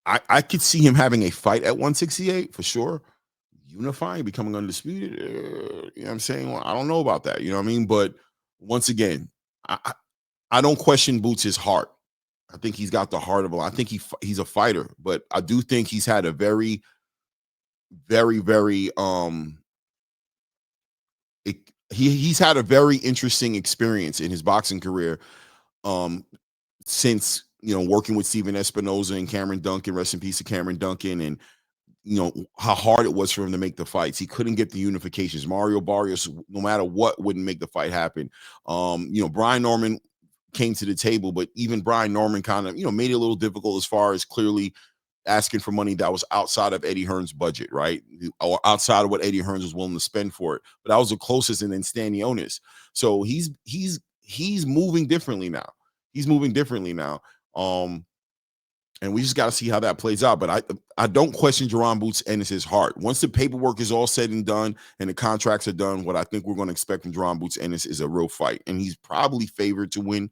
I could see him having a fight at 168 for sure. Unifying, becoming undisputed. You know what I'm saying? Well, I don't know about that. You know what I mean? But once again, I don't question Boots' heart. I think he's got the heart of a. I think he's a fighter, but I do think he's had a very, very, very he's had a very interesting experience in his boxing career since working with Steven Espinoza and Cameron Duncan, rest in peace to Cameron Duncan, and how hard it was for him to make the fights. He couldn't get the unifications. Mario Barrios, no matter what, wouldn't make the fight happen. Brian Norman came to the table, but even Brian Norman kind of, made it a little difficult as far as clearly asking for money that was outside of Eddie Hearn's budget, right? Or outside of what Eddie Hearn was willing to spend for it. But that was the closest, and then Stanionis. So he's moving differently now. He's moving differently now. And we just got to see how that plays out. But I don't question Jaron Boots Ennis' heart. Once the paperwork is all said and done and the contracts are done, what I think we're going to expect from Jaron Boots Ennis is a real fight. And he's probably favored to win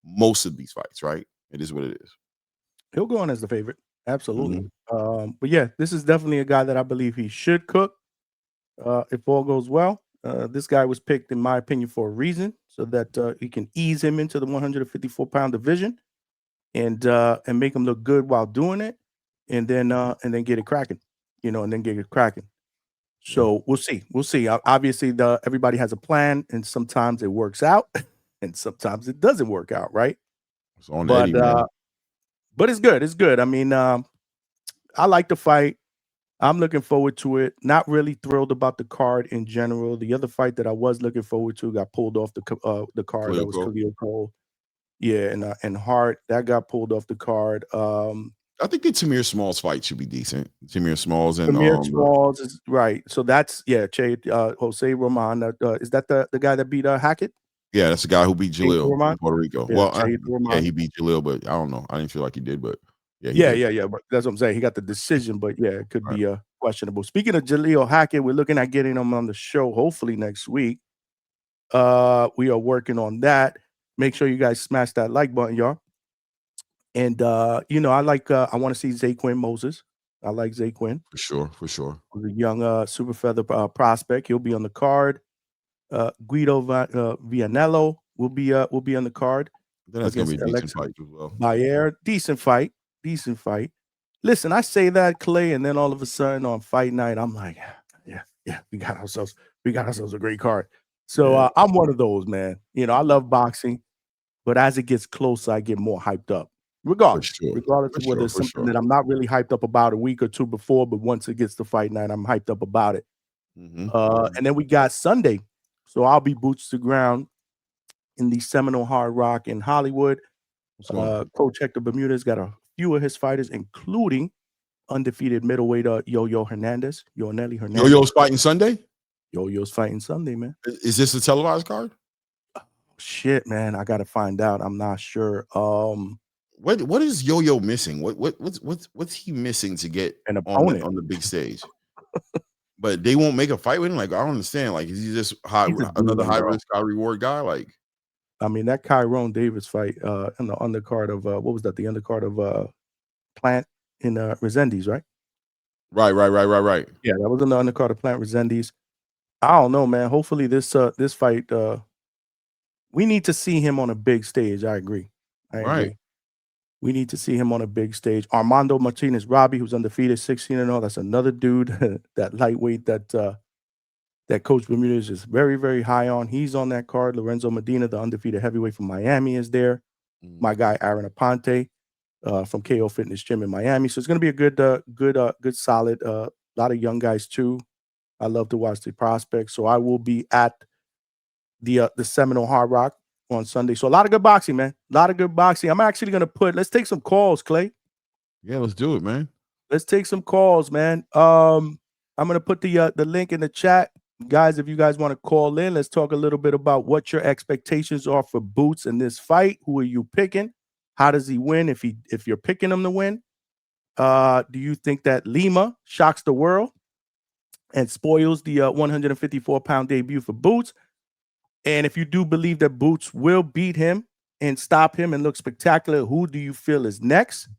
most of these fights, right? It is what it is. He'll go on as the favorite. Absolutely. But yeah, this is definitely a guy that I believe he should cook if all goes well. This guy was picked, in my opinion, for a reason, so that he can ease him into the 154-pound division and make him look good while doing it, and then get it cracking, So we'll see. Obviously, everybody has a plan, and sometimes it works out, and sometimes it doesn't work out, right? It's on Eddie, man. But it's good. It's good. I mean, I like the fight. I'm looking forward to it. Not really thrilled about the card in general. The other fight that I was looking forward to got pulled off the card. That was Khalil Cole. Yeah, and Hart, that got pulled off the card. I think the Tamir Smalls fight should be decent. Tamir Smalls and Amir Smalls is right. So that's Jose Roman. Is that the guy that beat Hackett? yeah, that's the guy who beat Jalil Roman? in Puerto Rico. Yeah, Well, Jade Roman. he beat Jalil, but I don't know. I didn't feel like he did, but yeah, he did. Yeah. But that's what I'm saying. He got the decision, but yeah, it could be questionable. Speaking of Jalil Hackett, we're looking at getting him on the show hopefully next week. We are working on that. Make sure you guys smash that like button, y'all. And I want to see Zaquin Moses. I like Zaquin. For sure. The young super feather prospect. He'll be on the card. Guido Vianello will be on the card. That's gonna be a decent fight as well. Bayer, decent fight. Listen, I say that, Clay, and then all of a sudden on fight night, I'm like, yeah, we got ourselves a great card. So I'm one of those, man. I love boxing, but as it gets closer, I get more hyped up. Regardless of whether it's something that I'm not really hyped up about a week or two before, but once it gets to fight night, I'm hyped up about it. And then we got Sunday. So I'll be boots to ground in the Seminole Hard Rock in Hollywood. Coach Hector Bermudez got a few of his fighters, including undefeated middleweight Yo-Yo Hernandez. Yo-Yo's fighting Sunday? Yo-Yo's fighting Sunday, man. Is this a televised card? Shit, man. I got to find out. I'm not sure. What is Yo-Yo missing? What's he missing to get an opponent on the big stage? But they won't make a fight with him. Like, I don't understand. Like, is he just another high risk, high reward guy? Like, I mean, that Tyrone Davis fight in the undercard of what was that? The undercard of Plant in Resendiz, right? Right. Yeah, that was in the undercard of Plant Resendiz. I don't know, man. Hopefully this fight, we need to see him on a big stage. I agree. We need to see him on a big stage. Armando Martinez Robbie, who's undefeated, 16-0. That's another dude, that lightweight that Coach Bermudez is very, very high on. He's on that card. Lorenzo Medina, the undefeated heavyweight from Miami, is there. My guy Aaron Aponte from KO Fitness Gym in Miami. So it's going to be a good, solid. A lot of young guys too. I love to watch the prospects. So I will be at the Seminole Hard Rock on Sunday. So a lot of good boxing, man. A lot of good boxing. I'm actually going to let's take some calls, Clay. Yeah, let's do it, man. Let's take some calls, man. I'm going to put the link in the chat. Guys, if you guys want to call in, let's talk a little bit about what your expectations are for Boots in this fight. Who are you picking? How does he win if you're picking him to win? Do you think that Lima shocks the world and spoils the 154-pound debut for Boots? And if you do believe that Boots will beat him and stop him and look spectacular, who do you feel is next?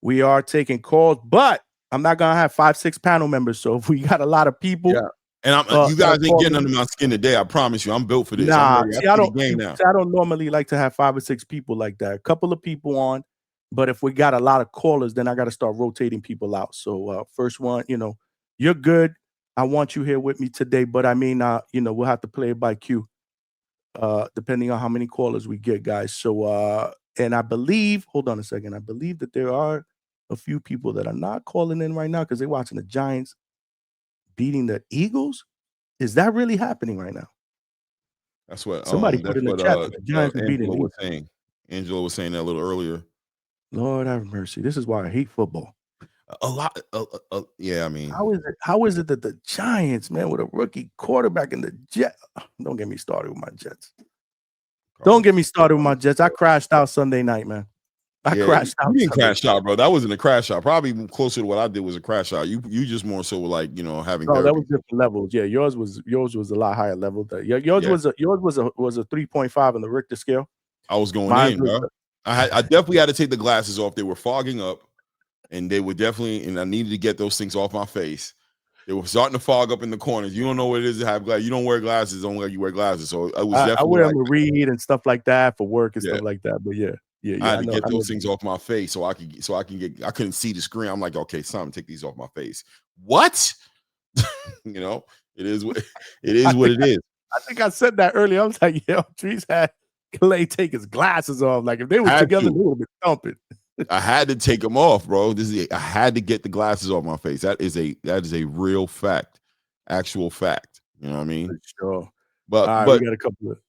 We are taking calls, but I'm not going to have 5-6 panel members. So if we got a lot of people. Yeah. And you guys ain't getting under my skin today. I promise you. I'm built for this. Nah, I don't normally like to have 5 or 6 people like that. A couple of people on, but if we got a lot of callers, then I got to start rotating people out. So first one, you're good. I want you here with me today, but I mean, we'll have to play it by cue, depending on how many callers we get, guys. So, and I believe, hold on a second. I believe that there are a few people that are not calling in right now because they're watching the Giants beating the Eagles. Is that really happening right now? That's what somebody put in the chat. The Giants are beating was saying. Angela was saying that a little earlier. Lord have mercy. This is why I hate football. A lot. Yeah, I mean, how is it that the Giants, man, with a rookie quarterback in the Jets? Don't get me started with my Jets. Don't get me started with my Jets. I crashed out Sunday night, man. I crashed out. You didn't crash out, bro. That wasn't a crash out. Probably closer to what I did was a crash out. You just more so like having. No, that was different levels. Yeah, yours was a lot higher level. Yours was a 3.5 on the Richter scale. I was going in, bro. I definitely had to take the glasses off. They were fogging up, and they were definitely. And I needed to get those things off my face. They were starting to fog up in the corners. You don't know what it is to have glasses. You don't wear glasses. Don't let you wear glasses. So I was definitely. I wear them to read and stuff like that for work and stuff like that. But yeah. I had to get those things off my face so I can get. I couldn't see the screen. I'm like, okay, son, take these off my face. What? It is what it is. I think I said that earlier. I was like, yo, Trees had Clay take his glasses off. Like if they were together, they would have been thumping. I had to take them off, bro. I had to get the glasses off my face. That is a real fact, actual fact. You know what I mean? For sure. But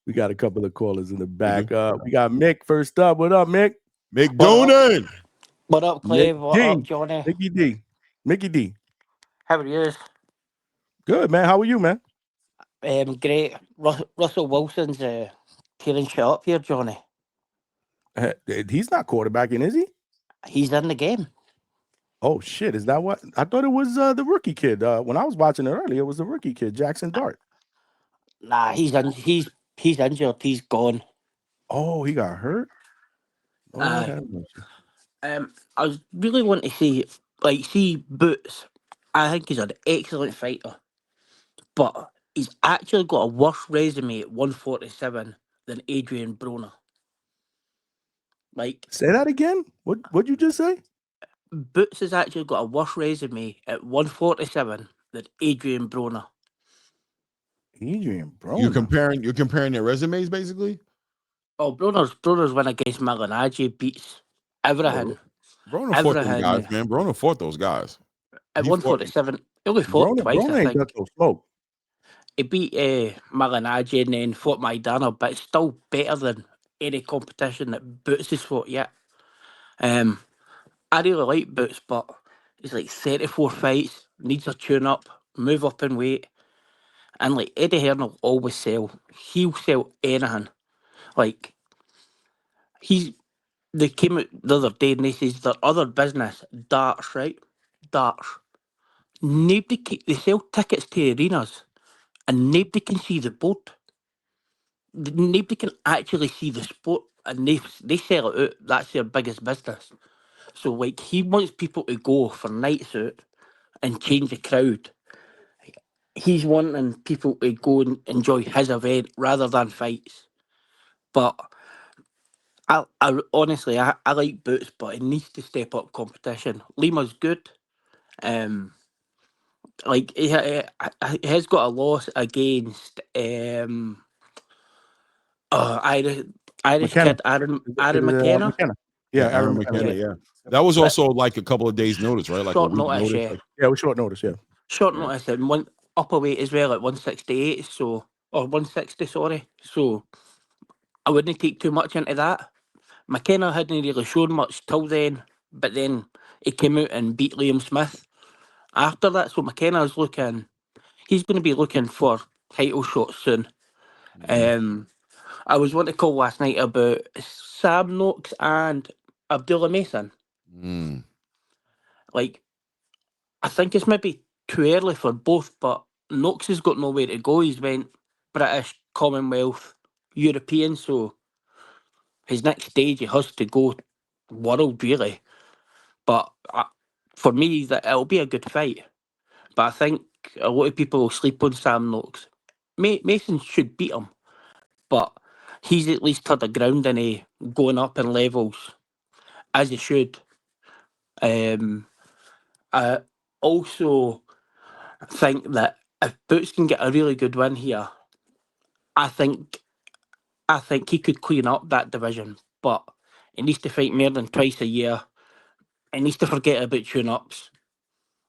we got a couple of callers in the back. We got Mick first up. What up, Mick? Mick Doonan. What up, Clave? What D. up, Johnny? Mickey D. Mickey D. How are you? Good, man. How are you, man? Great. Russell Wilson's tearing shit up here, Johnny. He's not quarterbacking, is he? He's in the game. Oh shit! Is that what I thought it was? The rookie kid. When I was watching it earlier, it was the rookie kid, Jackson Dart. Nah, he's injured. He's gone. Oh, he got hurt. Lord have mercy. I was really wanting to see Boots. I think he's an excellent fighter, but he's actually got a worse resume at 147 than Adrian Broner. Like, say that again. What'd you just say? Boots has actually got a worse resume at 147 than Adrian Broner. Adrian Broner. You're comparing their resumes, basically. Oh, Broner's win against Malignaggi beats everything. Broner fought those guys, man. Broner fought those guys. At 147, he only fought twice, Broner I ain't think. got no smoke. He beat Malignaggi and then fought Maidana, but it's still better than any competition that Boots has fought yet. I really like Boots, but he's like 34 fights, needs a tune-up, move up in weight. And like Eddie Hearn will always sell. He'll sell anything. Like, they came out the other day and they says their other business, darts, right? Darts. They sell tickets to arenas and nobody can see the board. Nobody can actually see the sport and they sell it out. That's their biggest business. So like he wants people to go for nights out and change the crowd. He's wanting people to go and enjoy his event rather than fights. But I honestly like Boots, but he needs to step up competition. Lima's good. Like he has got a loss against Irish McKenna. kid Aaron McKenna. McKenna. Yeah, Yeah, Aaron McKenna. Yeah, that was also like a couple of days' notice, right? Like a Short week notice, notice. yeah. Yeah, it was short notice. Yeah. Short notice and one upper weight as well at 168. So or 160, sorry. So I wouldn't take too much into that. McKenna hadn't really shown much till then, but then he came out and beat Liam Smith after that. So McKenna's he's going to be looking for title shots soon. I was wanting to call last night about Sam Noakes and Abdullah Mason. Like, I think it's maybe too early for both, but Noakes has got nowhere to go. He's went British, Commonwealth, European, so his next stage he has to go world, really. But for me, that it'll be a good fight. But I think a lot of people will sleep on Sam Noakes. Mason should beat him, but he's at least had the ground in going up in levels, as he should. I also think that if Boots can get a really good win here, I think he could clean up that division. But he needs to fight more than twice a year. He needs to forget about tune-ups.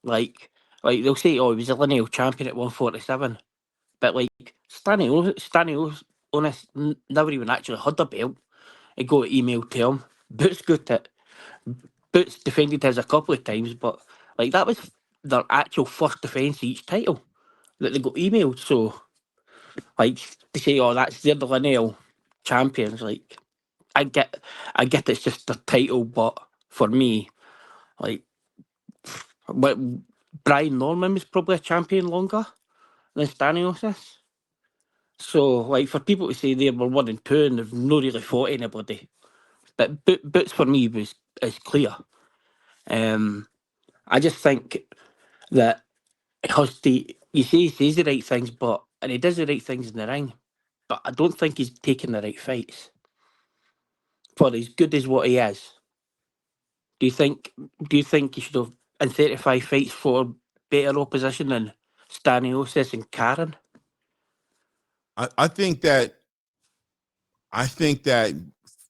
Like they'll say, oh, he was a lineal champion at 147. But like Stanley Onis never even actually had a belt. He got an email to him. Boots got it. Boots defended his a couple of times, but like that was their actual first defence of each title that they got emailed. So like to say, oh, they're the lineal champions. Like I get it's just a title, but for me, like, but Brian Norman was probably a champion longer than Staniosis. So, like, for people to say they were 1 and 2 and they've not really fought anybody, but Boots for me is clear. I just think that it has to. He says the right things, and he does the right things in the ring, but I don't think he's taking the right fights for as good as what he is. Do you think he should have in 35 fights for better opposition than Staniosis and Karen? I think that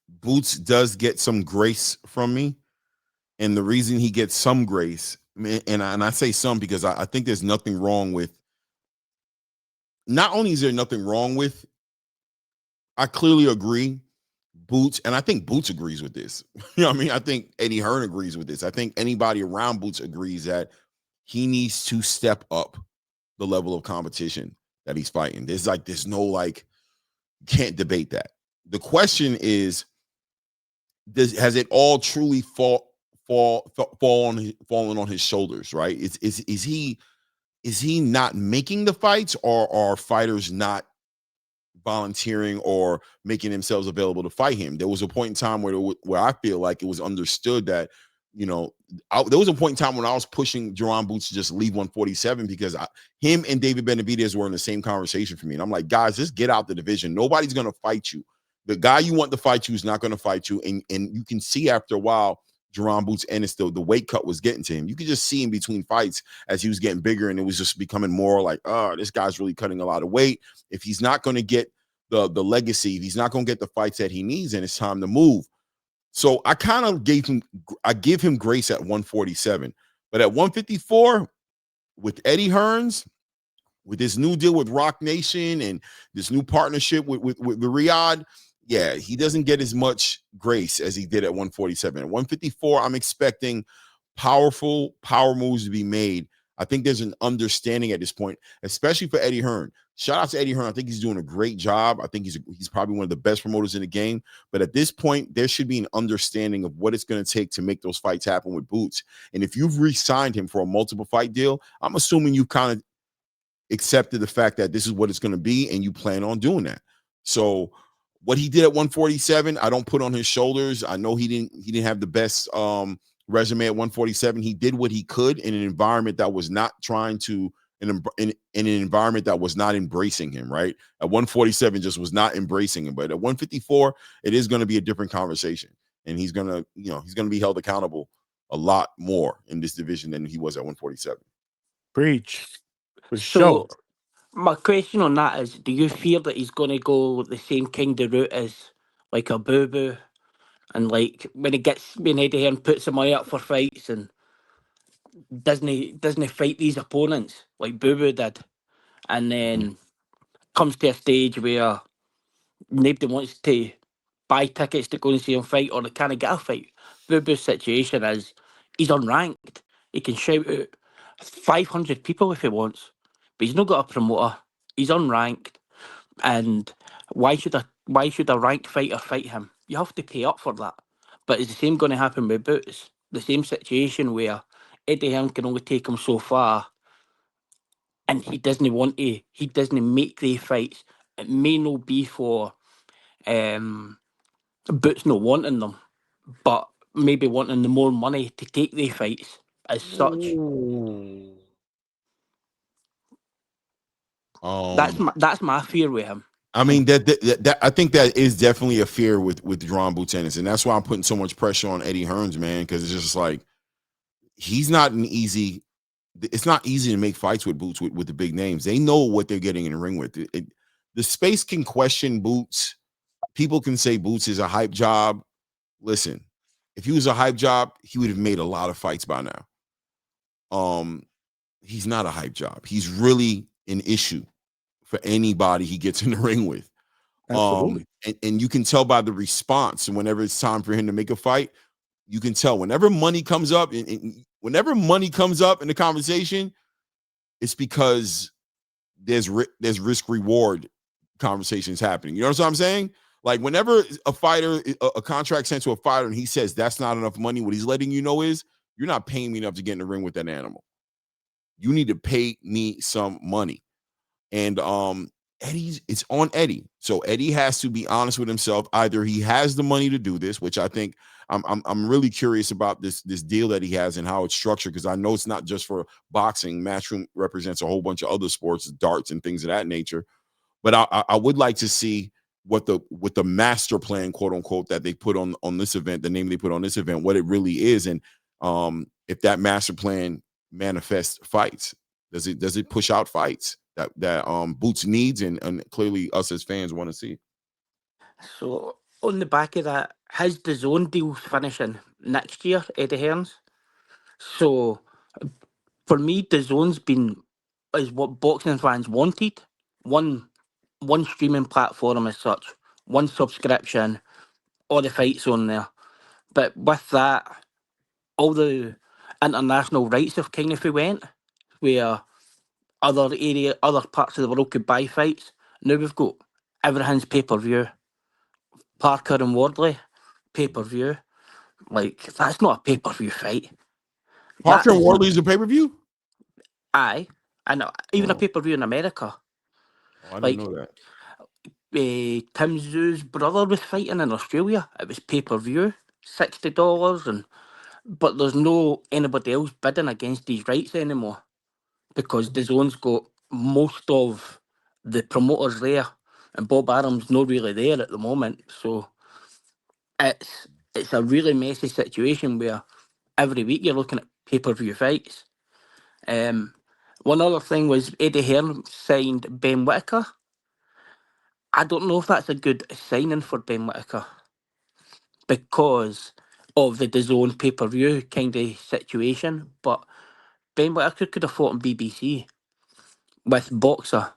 Boots does get some grace from me, and the reason he gets some grace, and I say some because I think there's nothing wrong with. Not only is there nothing wrong with, I clearly agree. Boots, and I think Boots agrees with this. You know what I mean? I think Eddie Hearn agrees with this. I think anybody around Boots agrees that he needs to step up the level of competition that he's fighting. There's no like, can't debate that. The question is, has it all truly fallen on his shoulders, right? Is he not making the fights, or are fighters not volunteering or making themselves available to fight him? There was a point in time where I feel like it was understood that, you know, there was a point in time when I was pushing Jaron Boots to just leave 147 because him and David Benavidez were in the same conversation for me. And I'm like, guys, just get out the division. Nobody's going to fight you. The guy you want to fight you is not going to fight you. And you can see after a while, Jaron Boots Ennis, the weight cut was getting to him. You could just see him between fights as he was getting bigger, and it was just becoming more like, oh, this guy's really cutting a lot of weight. If he's not going to get the legacy, if he's not going to get the fights that he needs, then it's time to move. So I kind of give him grace at 147. But at 154, with Eddie Hearns, with this new deal with Rock Nation and this new partnership with Riyadh, yeah, he doesn't get as much grace as he did at 147. At 154, I'm expecting powerful power moves to be made. I think there's an understanding at this point, especially for Eddie Hearn. Shout out to Eddie Hearn. I think he's doing a great job. I think he's probably one of the best promoters in the game. But at this point, there should be an understanding of what it's going to take to make those fights happen with Boots. And if you've re-signed him for a multiple fight deal, I'm assuming you've kind of accepted the fact that this is what it's going to be, and you plan on doing that. So what he did at 147, I don't put on his shoulders. I know he didn't have the best resume at 147. He did what he could in an environment that was not trying to, in an environment that was not embracing him, right? At 147 just was not embracing him. But at 154, it is going to be a different conversation. And he's going to be held accountable a lot more in this division than he was at 147. Preach. For So sure. my question on that is, do you fear that he's going to go the same kind of route as like a Boo Boo, and like when Eddie Hearn puts him up for fights and doesn't fight these opponents like Boo Boo did, and then comes to a stage where nobody wants to buy tickets to go and see him fight, or they can't get a fight? Boo Boo's situation is he's unranked. He can shout out 500 people if he wants, but he's not got a promoter. He's unranked, and why should a ranked fighter fight him? You have to pay up for that. But is the same going to happen with Boots? The same situation where Eddie Hearn can only take him so far, and he doesn't want to. He doesn't make the fights. It may not be for Boots not wanting them, but maybe wanting the more money to take the fights as such. That's my fear with him. I mean, that I think that is definitely a fear with Jaron Boots Ennis, and that's why I'm putting so much pressure on Eddie Hearns, man, because it's just like he's not an easy. It's not easy to make fights with Boots with the big names. They know what they're getting in the ring with. The space can question Boots. People can say Boots is a hype job. Listen, if he was a hype job, he would have made a lot of fights by now. He's not a hype job. He's really an issue for anybody he gets in the ring with. Absolutely. And you can tell by the response. And whenever it's time for him to make a fight, you can tell whenever money comes up, and whenever money comes up in the conversation, it's because there's risk reward conversations happening. You know what I'm saying? Like whenever a fighter, a contract sent to a fighter, and he says that's not enough money, what he's letting you know is you're not paying me enough to get in the ring with that animal. You need to pay me some money. And it's on Eddie. So Eddie has to be honest with himself. Either he has the money to do this, which I think I'm really curious about this deal that he has and how it's structured, because I know it's not just for boxing. Matchroom represents a whole bunch of other sports, darts and things of that nature. But I would like to see what the master plan, quote unquote, that they put on this event, the name they put on this event, what it really is, and if that master plan manifests fights. Does it push out fights that Boots needs and clearly us as fans want to see? So on the back of that, his DAZN deal's finishing next year, Eddie Hearns. So for me, DAZN's is what boxing fans wanted. One streaming platform as such, one subscription, all the fights on there. But with that, all the international rights have kind of went, where other parts of the world could buy fights. Now we've got everything's pay-per-view. Parker and Wardley, pay-per-view. Like, that's not a pay-per-view fight. Parker That and is- Wardley's a pay-per-view? Aye. And even a pay-per-view in America. Oh, I Like, didn't know that. Tim Zoo's brother was fighting in Australia. It was pay-per-view, $60, but there's no anybody else bidding against these rights anymore because DAZN's got most of the promoters there, and Bob Arum's not really there at the moment. So it's a really messy situation where every week you're looking at pay-per-view fights. One other thing was Eddie Hearn signed Ben Whittaker. I don't know if that's a good signing for Ben Whittaker because of the DAZN pay-per-view kind of situation, but Ben Whittaker could have fought on BBC with Boxer.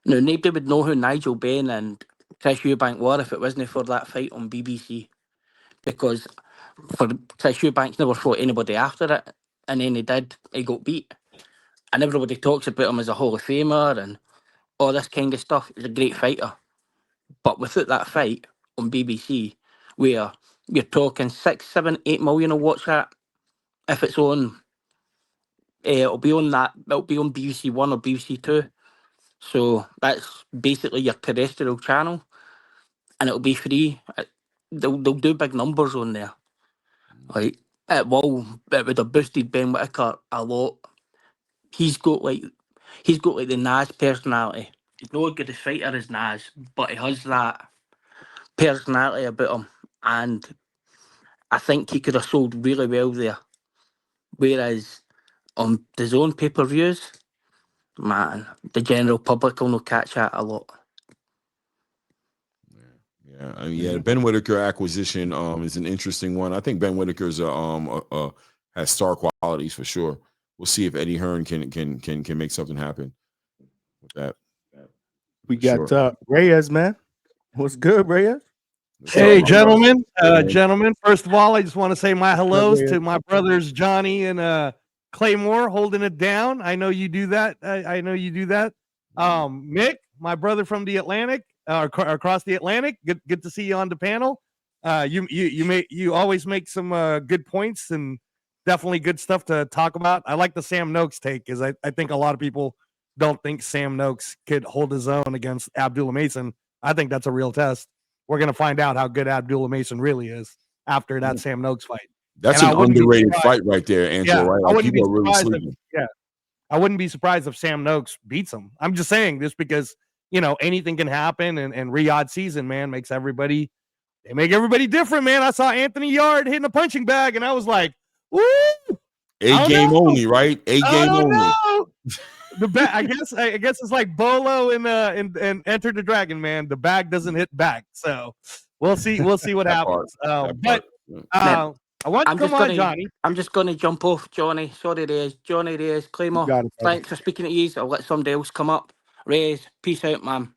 Now, nobody would know who Nigel Benn and Chris Eubank were if it wasn't for that fight on BBC, because for Chris Eubanks never fought anybody after it, and then he did, he got beat. And everybody talks about him as a Hall of Famer and all this kind of stuff. He's a great fighter. But without that fight on BBC, where you're talking 6, 7, 8 million will watch that, if it's on, it'll be on BBC One or BBC Two. So that's basically your terrestrial channel, and it'll be free. They'll do big numbers on there. Like, it would have boosted Ben Whittaker a lot. He's got like the Nas personality. He's not as good a fighter as Nas, but he has that personality about him, and I think he could have sold really well there. Whereas on his own pay-per-views, man, the general public will not catch that a lot. Yeah, I mean, the Ben Whittaker acquisition is an interesting one. I think Ben Whittaker's has star qualities for sure. We'll see if Eddie Hearn can make something happen with that. We got Reyes, man. What's good, Reyes? Hey, gentlemen. Gentlemen, first of all, I just want to say my hellos to my brothers Johnny and Claymore holding it down. I know you do that. I know you do that. Mick, my brother from the Atlantic, across the Atlantic. Good to see you on the panel. You always make some good points and definitely good stuff to talk about. I like the Sam Noakes take, because I think a lot of people don't think Sam Noakes could hold his own against Abdullah Mason. I think that's a real test. We're going to find out how good Abdullah Mason really is after that Sam Noakes fight. That's an underrated fight right there, Angelo. Right? Like, people are really sleeping. I wouldn't be surprised if Sam Noakes beats him. I'm just saying this because, anything can happen, and Riyadh season, man, makes everybody different, man. I saw Anthony Yard hitting a punching bag, and I was like, woo! A game only, right? A game only. I guess it's like Bolo and Enter the Dragon, man. The bag doesn't hit back, so we'll see what happens. I want to come on, Johnny. I'm just gonna jump off, Johnny. Sorry, Reyes. Johnny Reyes, Claymore. Thanks for speaking to you. I'll let somebody else come up. Reyes, peace out, man.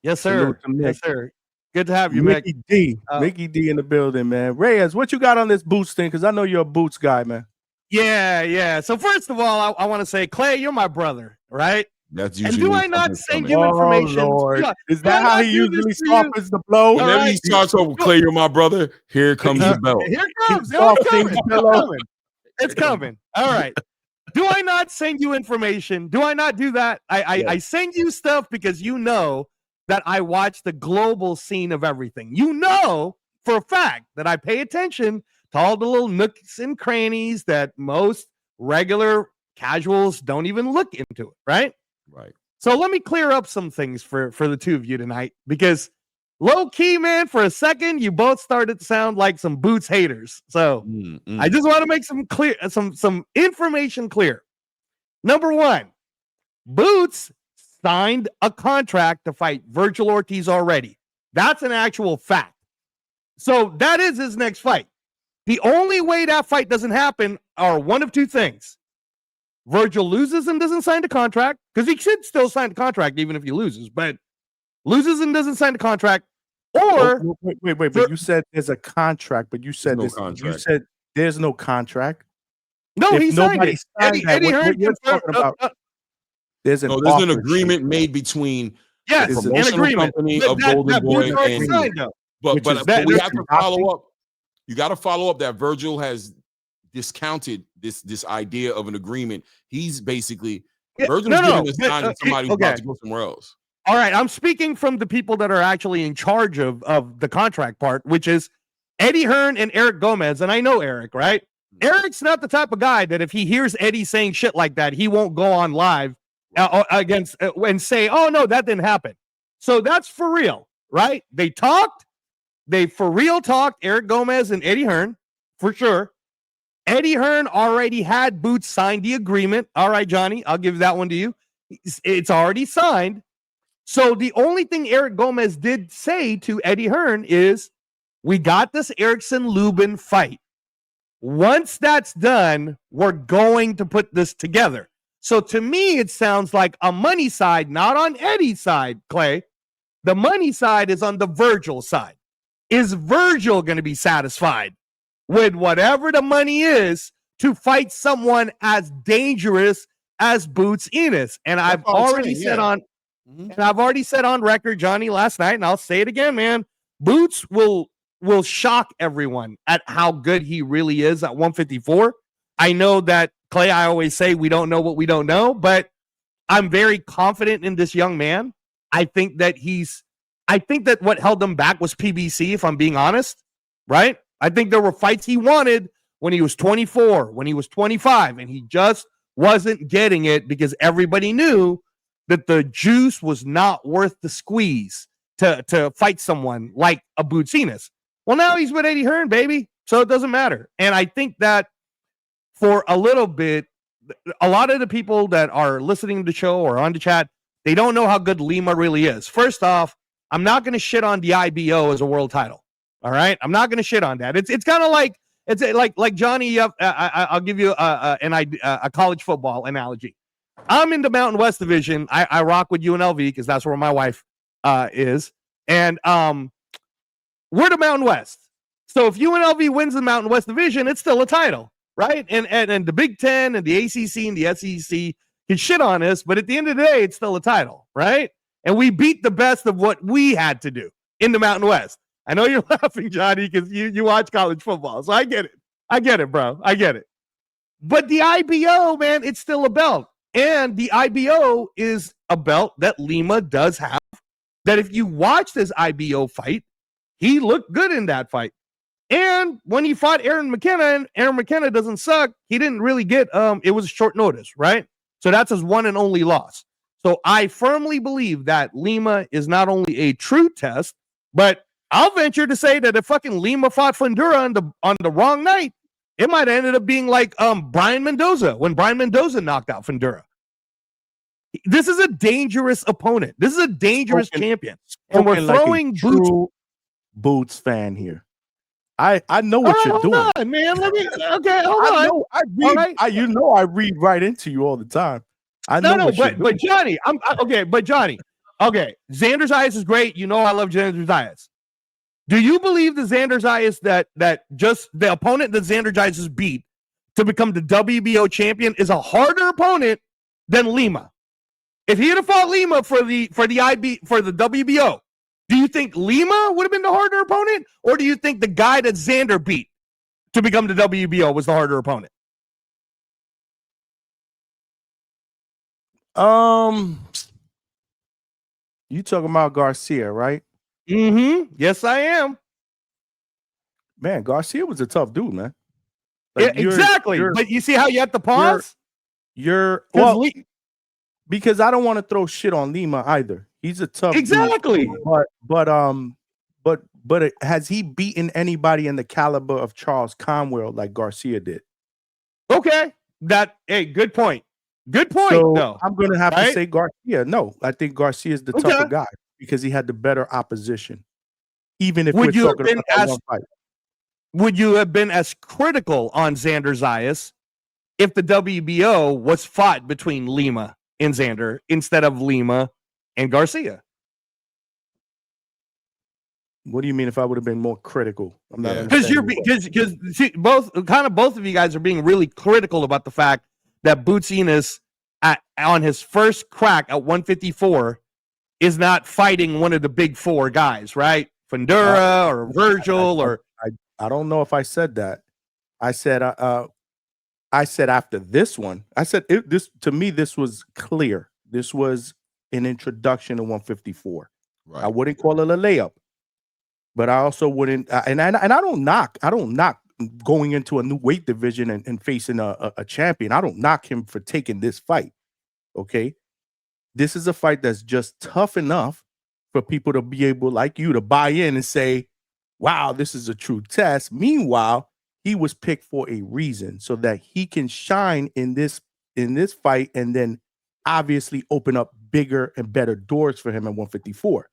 Yes, sir. Yes, sir. Good to have you, Mickey D. Mickey D in the building, man. Reyes, what you got on this Boots thing? Because I know you're a Boots guy, man. Yeah. So first of all, I want to say, Clay, you're my brother, right? That's usually. And do I not send you information? Lord. Is that how he usually softens the blow? Whenever he starts over, Clay, you're my brother. Here comes the belt. Here it comes. It's coming. All right. Do I not send you information? Do I not do that? I send you stuff because you know that I watch the global scene of everything. You know for a fact that I pay attention to all the little nooks and crannies that most regular casuals don't even look into it, right? Right. So let me clear up some things for the two of you tonight, because low key, man, for a second, you both started to sound like some Boots haters. So I just want to make some information clear. Number one, Boots signed a contract to fight Virgil Ortiz already. That's an actual fact. So that is his next fight. The only way that fight doesn't happen are one of two things. Virgil loses and doesn't sign the contract, because he should still sign the contract even if he loses, but loses and doesn't sign the contract, Or wait. But you said there's a contract. But you said no this. You contract. said there's no contract. no, If he signed nobody it. signed that, Eddie what Hearn you're confirmed. talking about, there's an No, there's an offer agreement sheet. made between Yes, the Is it- an promotional agreement. company But of Golden that Boy Boots already and signed though. but Which is but we that have to listen, follow up. You got to follow up that Virgil has discounted this idea of an agreement. He's basically Virgil's giving a sign to somebody who's about to go somewhere else. All right, I'm speaking from the people that are actually in charge of the contract part, which is Eddie Hearn and Eric Gomez. And I know Eric, right? Eric's not the type of guy that if he hears Eddie saying shit like that, he won't go on live against and say, "Oh no, that didn't happen." So that's for real, right? They talked. They for real talked. Eric Gomez and Eddie Hearn, for sure. Eddie Hearn already had Boots sign the agreement. All right, Johnny, I'll give that one to you. It's already signed. So the only thing Eric Gomez did say to Eddie Hearn is, we got this Erickson Lubin fight. Once that's done, we're going to put this together. So to me, it sounds like a money side, not on Eddie's side, Clay. The money side is on the Virgil side. Is Virgil going to be satisfied with whatever the money is to fight someone as dangerous as Boots Ennis? And I've already said on record, Johnny, last night, and I'll say it again, man. Boots will shock everyone at how good he really is at 154. I know that, Clay, I always say we don't know what we don't know, but I'm very confident in this young man. I think that what held him back was PBC, if I'm being honest, right? I think there were fights he wanted when he was 24, when he was 25, and he just wasn't getting it because everybody knew that the juice was not worth the squeeze to fight someone like a Boots Ennis. Well, now he's with Eddie Hearn, baby, so it doesn't matter. And I think that for a little bit, a lot of the people that are listening to the show or on the chat, they don't know how good Lima really is. First off, I'm not going to shit on the IBO as a world title. All right, I'm not going to shit on that. It's kind of like Johnny. I'll give you a college football analogy. I'm in the Mountain West Division. I rock with UNLV because that's where my wife is, and we're the Mountain West. So if UNLV wins the Mountain West Division, it's still a title, right? And the Big Ten and the ACC and the SEC can shit on us, but at the end of the day, it's still a title, right? And we beat the best of what we had to do in the Mountain West. I know you're laughing, Johnny, because you watch college football, so I get it. I get it, bro. I get it. But the IBO, man, it's still a belt. And the IBO is a belt that Lima does have, that if you watch this IBO fight, he looked good in that fight. And when he fought Aaron McKenna, and Aaron McKenna doesn't suck, he didn't really get, it was short notice, right? So that's his one and only loss. So I firmly believe that Lima is not only a true test, but I'll venture to say that if fucking Lima fought Fundura on the wrong night, it might have ended up being like Brian Mendoza when Brian Mendoza knocked out Fundura. This is a dangerous opponent. This is a dangerous champion. And we're throwing Boots fan here. I know what you're doing. Hold on, man. Hold on. I read right into you all the time. I know but Johnny, okay. Xander Zayas is great. You know I love Xander Zayas. Do you believe the Xander Zayas that just the opponent that Xander Zayas has beat to become the WBO champion is a harder opponent than Lima? If he had fought Lima for the WBO, do you think Lima would have been the harder opponent, or do you think the guy that Xander beat to become the WBO was the harder opponent? You talking about Garcia, right? Mm-hmm. Yes, I am. Man, Garcia was a tough dude, man. Like, yeah, exactly. But you see how you have to pause? Because I don't want to throw shit on Lima either. He's a tough exactly. Dude, but has he beaten anybody in the caliber of Charles Conwell like Garcia did? Okay. Good point. Good point, so though. I'm going to have to say Garcia. No, I think Garcia is the tougher guy because he had the better opposition. Even if we're talking about that one fight. Would you have been as critical on Xander Zayas if the WBO was fought between Lima and Xander instead of Lima and Garcia? What do you mean if I would have been more critical? I'm not because you're understanding. because both of you guys are being really critical about the fact that Boots Ennis on his first crack at 154 is not fighting one of the big four guys, right? Fundura or Virgil or I don't know if I said that. I said after this one, I said this to me. This was clear. This was an introduction to 154. Right. I wouldn't call it a layup, but I also wouldn't. And I don't knock going into a new weight division and facing a champion. I don't knock him for taking this fight. Okay, this is a fight that's just tough enough for people to be able, like you, to buy in and say, "Wow, this is a true test." Meanwhile, he was picked for a reason so that he can shine in this fight and then obviously open up bigger and better doors for him at 154.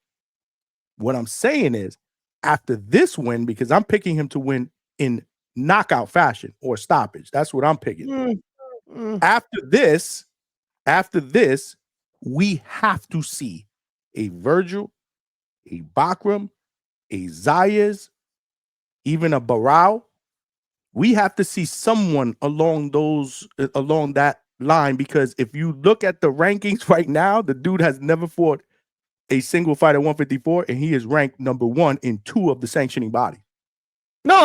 What I'm saying is, after this win, because I'm picking him to win in knockout fashion or stoppage. That's what I'm picking. After this, we have to see a Virgil, a Bakram, a Zayas, even a Barao. We have to see someone along that line, because if you look at the rankings right now, the dude has never fought a single fight at 154, and he is ranked number 1 in 2 of the sanctioning bodies. No,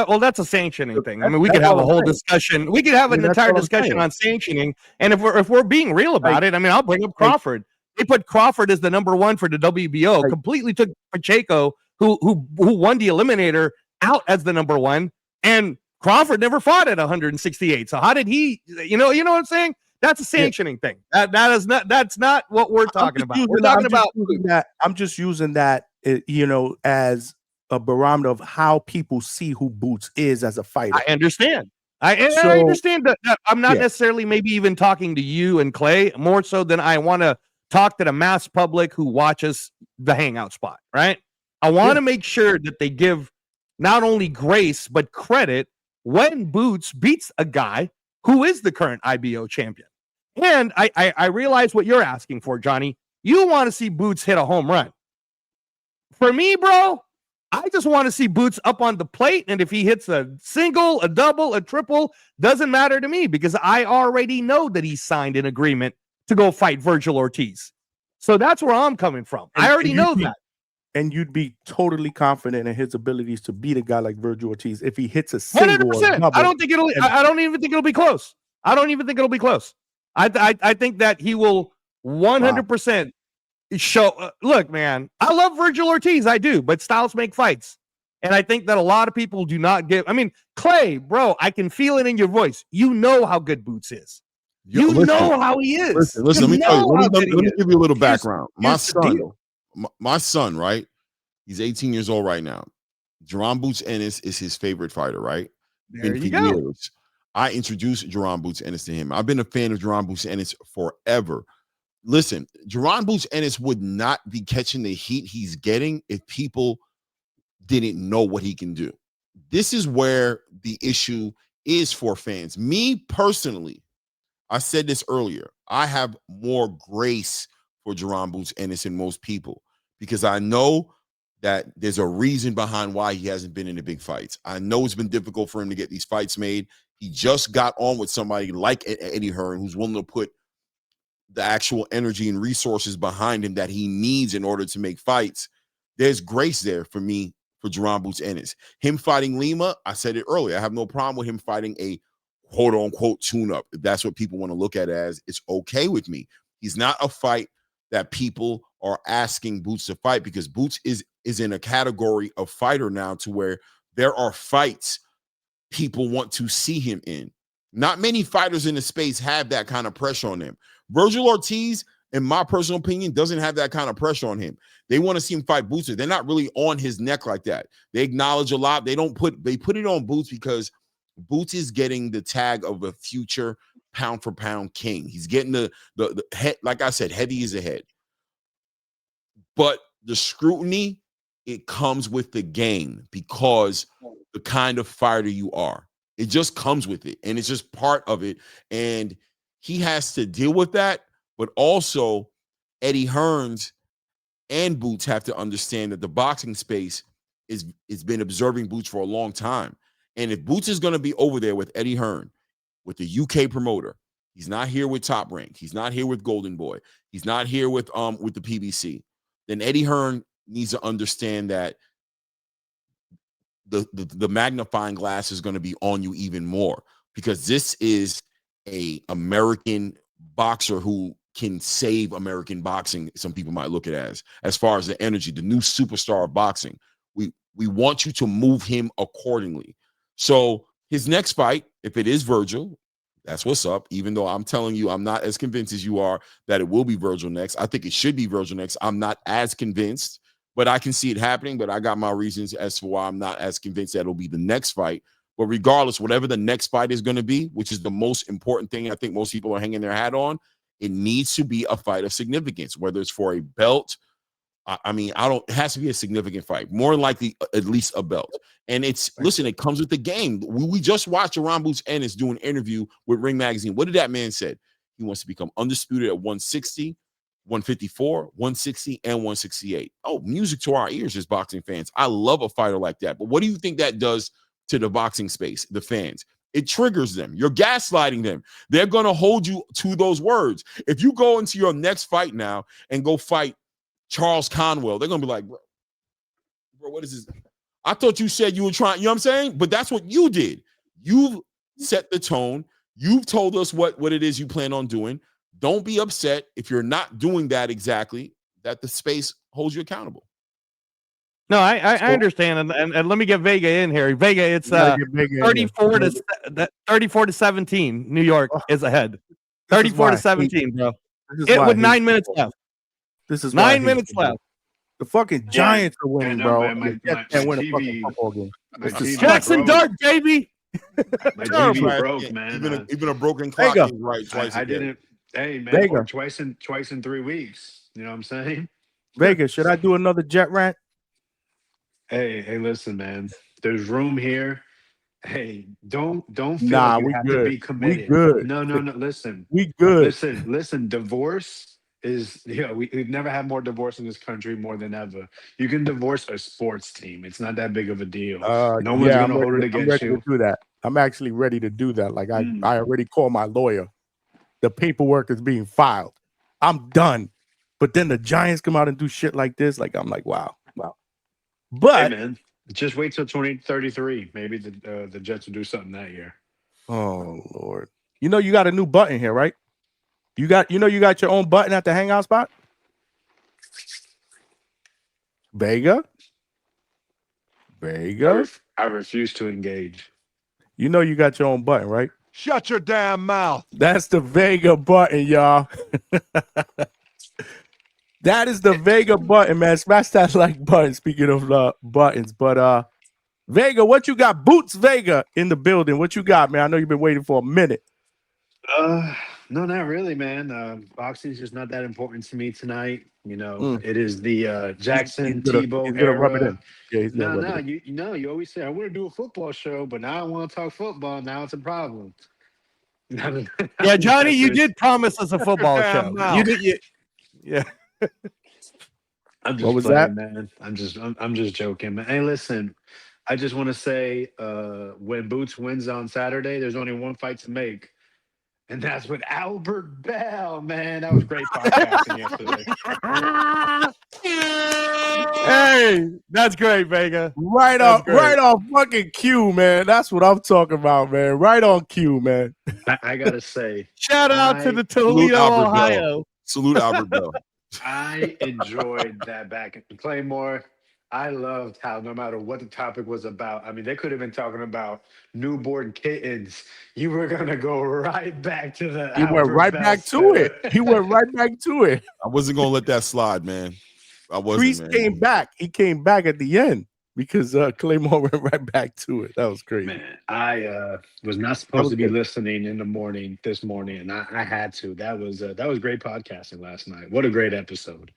well, that's a sanctioning thing. I mean, we could have a whole discussion. We could have an entire discussion on sanctioning. And if we're being real about it, I mean, I'll bring up Crawford. They put Crawford as the number 1 for the WBO. Completely took Pacheco, who won the Eliminator, out as the number 1, and Crawford never fought at 168. So how did he? You know what I'm saying? That's a sanctioning thing. That's not what we're talking about. We're talking about that. I'm just using that, as a barometer of how people see who Boots is as a fighter. I understand. I understand that I'm not necessarily maybe even talking to you and Clay, more so than I want to talk to the mass public who watches the Hangout spot, right? I want to make sure that they give not only grace but credit when Boots beats a guy who is the current IBO champion. And I realize what you're asking for, Johnny. You want to see Boots hit a home run. For me, bro, I just want to see Boots up on the plate, and if he hits a single, a double, a triple, doesn't matter to me, because I already know that he signed an agreement to go fight Virgil Ortiz. So that's where I'm coming from. I already know that. And you'd be totally confident in his abilities to beat a guy like Virgil Ortiz if he hits a single. 100%. I don't even think it'll be close. I don't even think it'll be close. I think that he will 100% show. Look, man, I love Virgil Ortiz. I do, but styles make fights. And I think that a lot of people do not give. I mean, Clay, bro, I can feel it in your voice. You know how good Boots is. You know how he is. Listen, let me tell you. Let me give you a little background. My son, right? He's 18 years old right now. Jaron Boots Ennis is his favorite fighter, right? There you go. Years. I introduced Jaron Boots Ennis to him. I've been a fan of Jaron Boots Ennis forever. Listen, Jaron Boots Ennis would not be catching the heat he's getting if people didn't know what he can do. This is where the issue is for fans. Me personally, I said this earlier, I have more grace for Jaron Boots Ennis than most people, because I know that there's a reason behind why he hasn't been in the big fights. I know it's been difficult for him to get these fights made. He just got on with somebody like Eddie Hearn, who's willing to put the actual energy and resources behind him that he needs in order to make fights. There's grace there for me for Jaron Boots Ennis. Him fighting Lima, I said it earlier, I have no problem with him fighting a quote-unquote tune-up. If that's what people want to look at it as, it's okay with me. He's not a fight that people are asking Boots to fight, because Boots is in a category of fighter now to where there are fights people want to see him in. Not many fighters in the space have that kind of pressure on them. Virgil Ortiz, in my personal opinion, doesn't have that kind of pressure on him. They want to see him fight Boots. They're not really on his neck like that. They acknowledge a lot. They put it on Boots because Boots is getting the tag of a future pound for pound king. He's getting the head, like I said, heavy is ahead. But the scrutiny, it comes with the game, because the kind of fighter you are. It just comes with it, and it's just part of it. And he has to deal with that. But also, Eddie Hearns and Boots have to understand that the boxing space is been observing Boots for a long time. And if Boots is going to be over there with Eddie Hearn, with the UK promoter, he's not here with Top Rank, he's not here with Golden Boy, he's not here with the PBC, then Eddie Hearn needs to understand that the magnifying glass is going to be on you even more, because this is a American boxer who can save American boxing. Some people might look at it as far as the energy, the new superstar of boxing. We want you to move him accordingly. So his next fight, if it is Virgil, that's what's up. Even though I'm telling you, I'm not as convinced as you are that it will be Virgil next. I think it should be Virgil next. I'm not as convinced, but I can see it happening. But I got my reasons as to why I'm not as convinced that it'll be the next fight. But regardless, whatever the next fight is going to be, which is the most important thing I think most people are hanging their hat on, it needs to be a fight of significance, whether it's for a belt. It has to be a significant fight, more likely at least a belt. And listen, it comes with the game. We just watched Jaron Boots Ennis do an interview with Ring Magazine. What did that man say? He wants to become undisputed at 160, 154, 160, and 168. Oh, music to our ears as boxing fans. I love a fighter like that. But what do you think that does to the boxing space, the fans? It triggers them. You're gaslighting them. They're going to hold you to those words. If you go into your next fight now and go fight Charles Conwell, they're going to be like, bro, what is this? I thought you said you were trying, you know what I'm saying? But that's what you did. You've set the tone. You've told us what it is you plan on doing. Don't be upset if you're not doing that exactly, that the space holds you accountable. No, I understand, and let me get Vega in here. Vega, it's 34 to 17. New York is ahead. 34 to 17, bro. With 9 minutes left. This is 9 minutes left. The fucking Giants are winning, bro. Man, Can't win a fucking football game. Jackson Dart, baby. My TV broke, man. Even a broken clock is right twice. I didn't. Hey, man, or twice in 3 weeks. You know what I'm saying? Vegas, should I do another jet rant? Hey, listen, man. There's room here. Hey, don't feel Nah, like you we have good. to be committed. We good. No. Listen. We good. Listen. Divorce is, we've never had more divorce in this country more than ever. You can divorce a sports team. It's not that big of a deal. No one's gonna hold it against you. I'm ready to do that. I'm actually ready to do that. Like I already called my lawyer. The paperwork is being filed. I'm done. But then the Giants come out and do shit like this. Like I'm like, wow. But hey, man, just wait till 2033. Maybe the Jets will do something that year. Oh Lord. You know you got a new button here, right? You got your own button at the Hangout spot? Vega? I refuse to engage. You know you got your own button, right? Shut your damn mouth. That's the Vega button, y'all. That is the Vega button, man. Smash that like button. Speaking of buttons, but Vega, what you got? Boots Vega in the building. What you got, man? I know you've been waiting for a minute. No, not really, man. Boxing is just not that important to me tonight. You know, it is the Jackson Tebow era. Rub it in. Yeah, you always say I want to do a football show, but now I want to talk football. Now it's a problem. Yeah, Johnny, you did promise us a football show. You did. Yeah. I'm just what was playing, that, man? I'm just joking, man. Hey, listen, I just want to say, when Boots wins on Saturday, there's only one fight to make, and that's with Albert Bell, man. That was great podcasting yesterday. Hey, that's great, Vega. Right on fucking cue, man. That's what I'm talking about, man. Right on cue, man. I gotta say, shout out to the Toledo, Ohio. Salute Albert Bell. I enjoyed that back at Claymore. I loved how no matter what the topic was about, I mean, they could have been talking about newborn kittens. You were gonna go right back to the. He went right back to it. He went right back to it. I wasn't gonna let that slide, man. I wasn't. Priest came back. He came back at the end because Claymore went right back to it. That was crazy. Man, I was not supposed to be listening in the morning this morning, and I had to. That was great podcasting last night. What a great episode.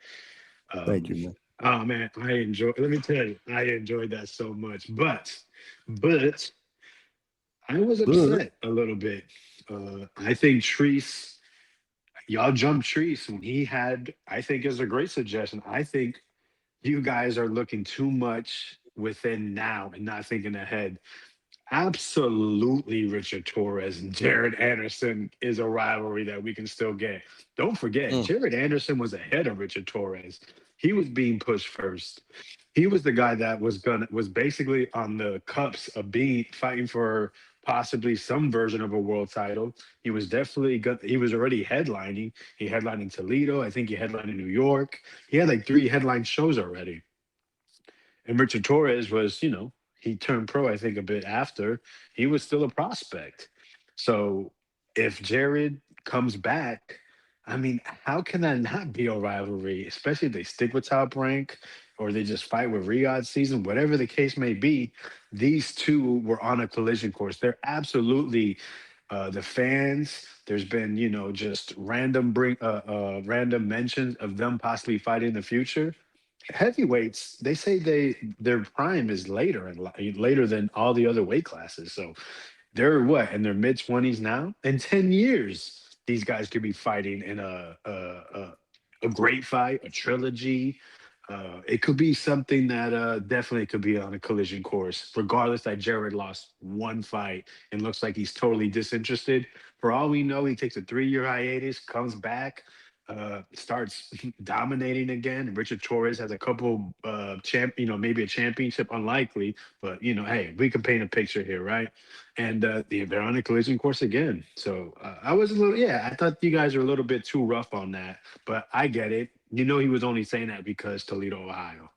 Thank you, man. Oh man, let me tell you, I enjoyed that so much. But I was upset a little bit. I think Treese, y'all jump trees when he had, I think is a great suggestion. I think you guys are looking too much within now and not thinking ahead. Absolutely, Richard Torres and Jared Anderson is a rivalry that we can still get. Don't forget, Jared Anderson was ahead of Richard Torres. He was being pushed first. He was the guy that was basically on the cups of being fighting for possibly some version of a world title. He was definitely good. He was already headlining. He headlined in Toledo. I think he headlined in New York. He had like 3 headline shows already. And Richard Torres was, he turned pro, I think, a bit after. He was still a prospect. So if Jared comes back, I mean, how can that not be a rivalry? Especially if they stick with Top Rank or they just fight with Riyadh season, whatever the case may be. These two were on a collision course. They're absolutely the fans. There's been, just random mentions of them possibly fighting in the future. Heavyweights, they say their prime is later than all the other weight classes. So they're what, in their mid-20s now? In 10 years, these guys could be fighting in a great fight, a trilogy. It could be something that definitely could be on a collision course, regardless that Jared lost one fight and looks like he's totally disinterested. For all we know, he takes a 3-year hiatus, comes back, starts dominating again. Richard Torres has a couple maybe a championship, unlikely, but hey, we can paint a picture here, right? And they're on a collision course again. So I was a little, I thought you guys were a little bit too rough on that, but I get it. He was only saying that because Toledo, Ohio.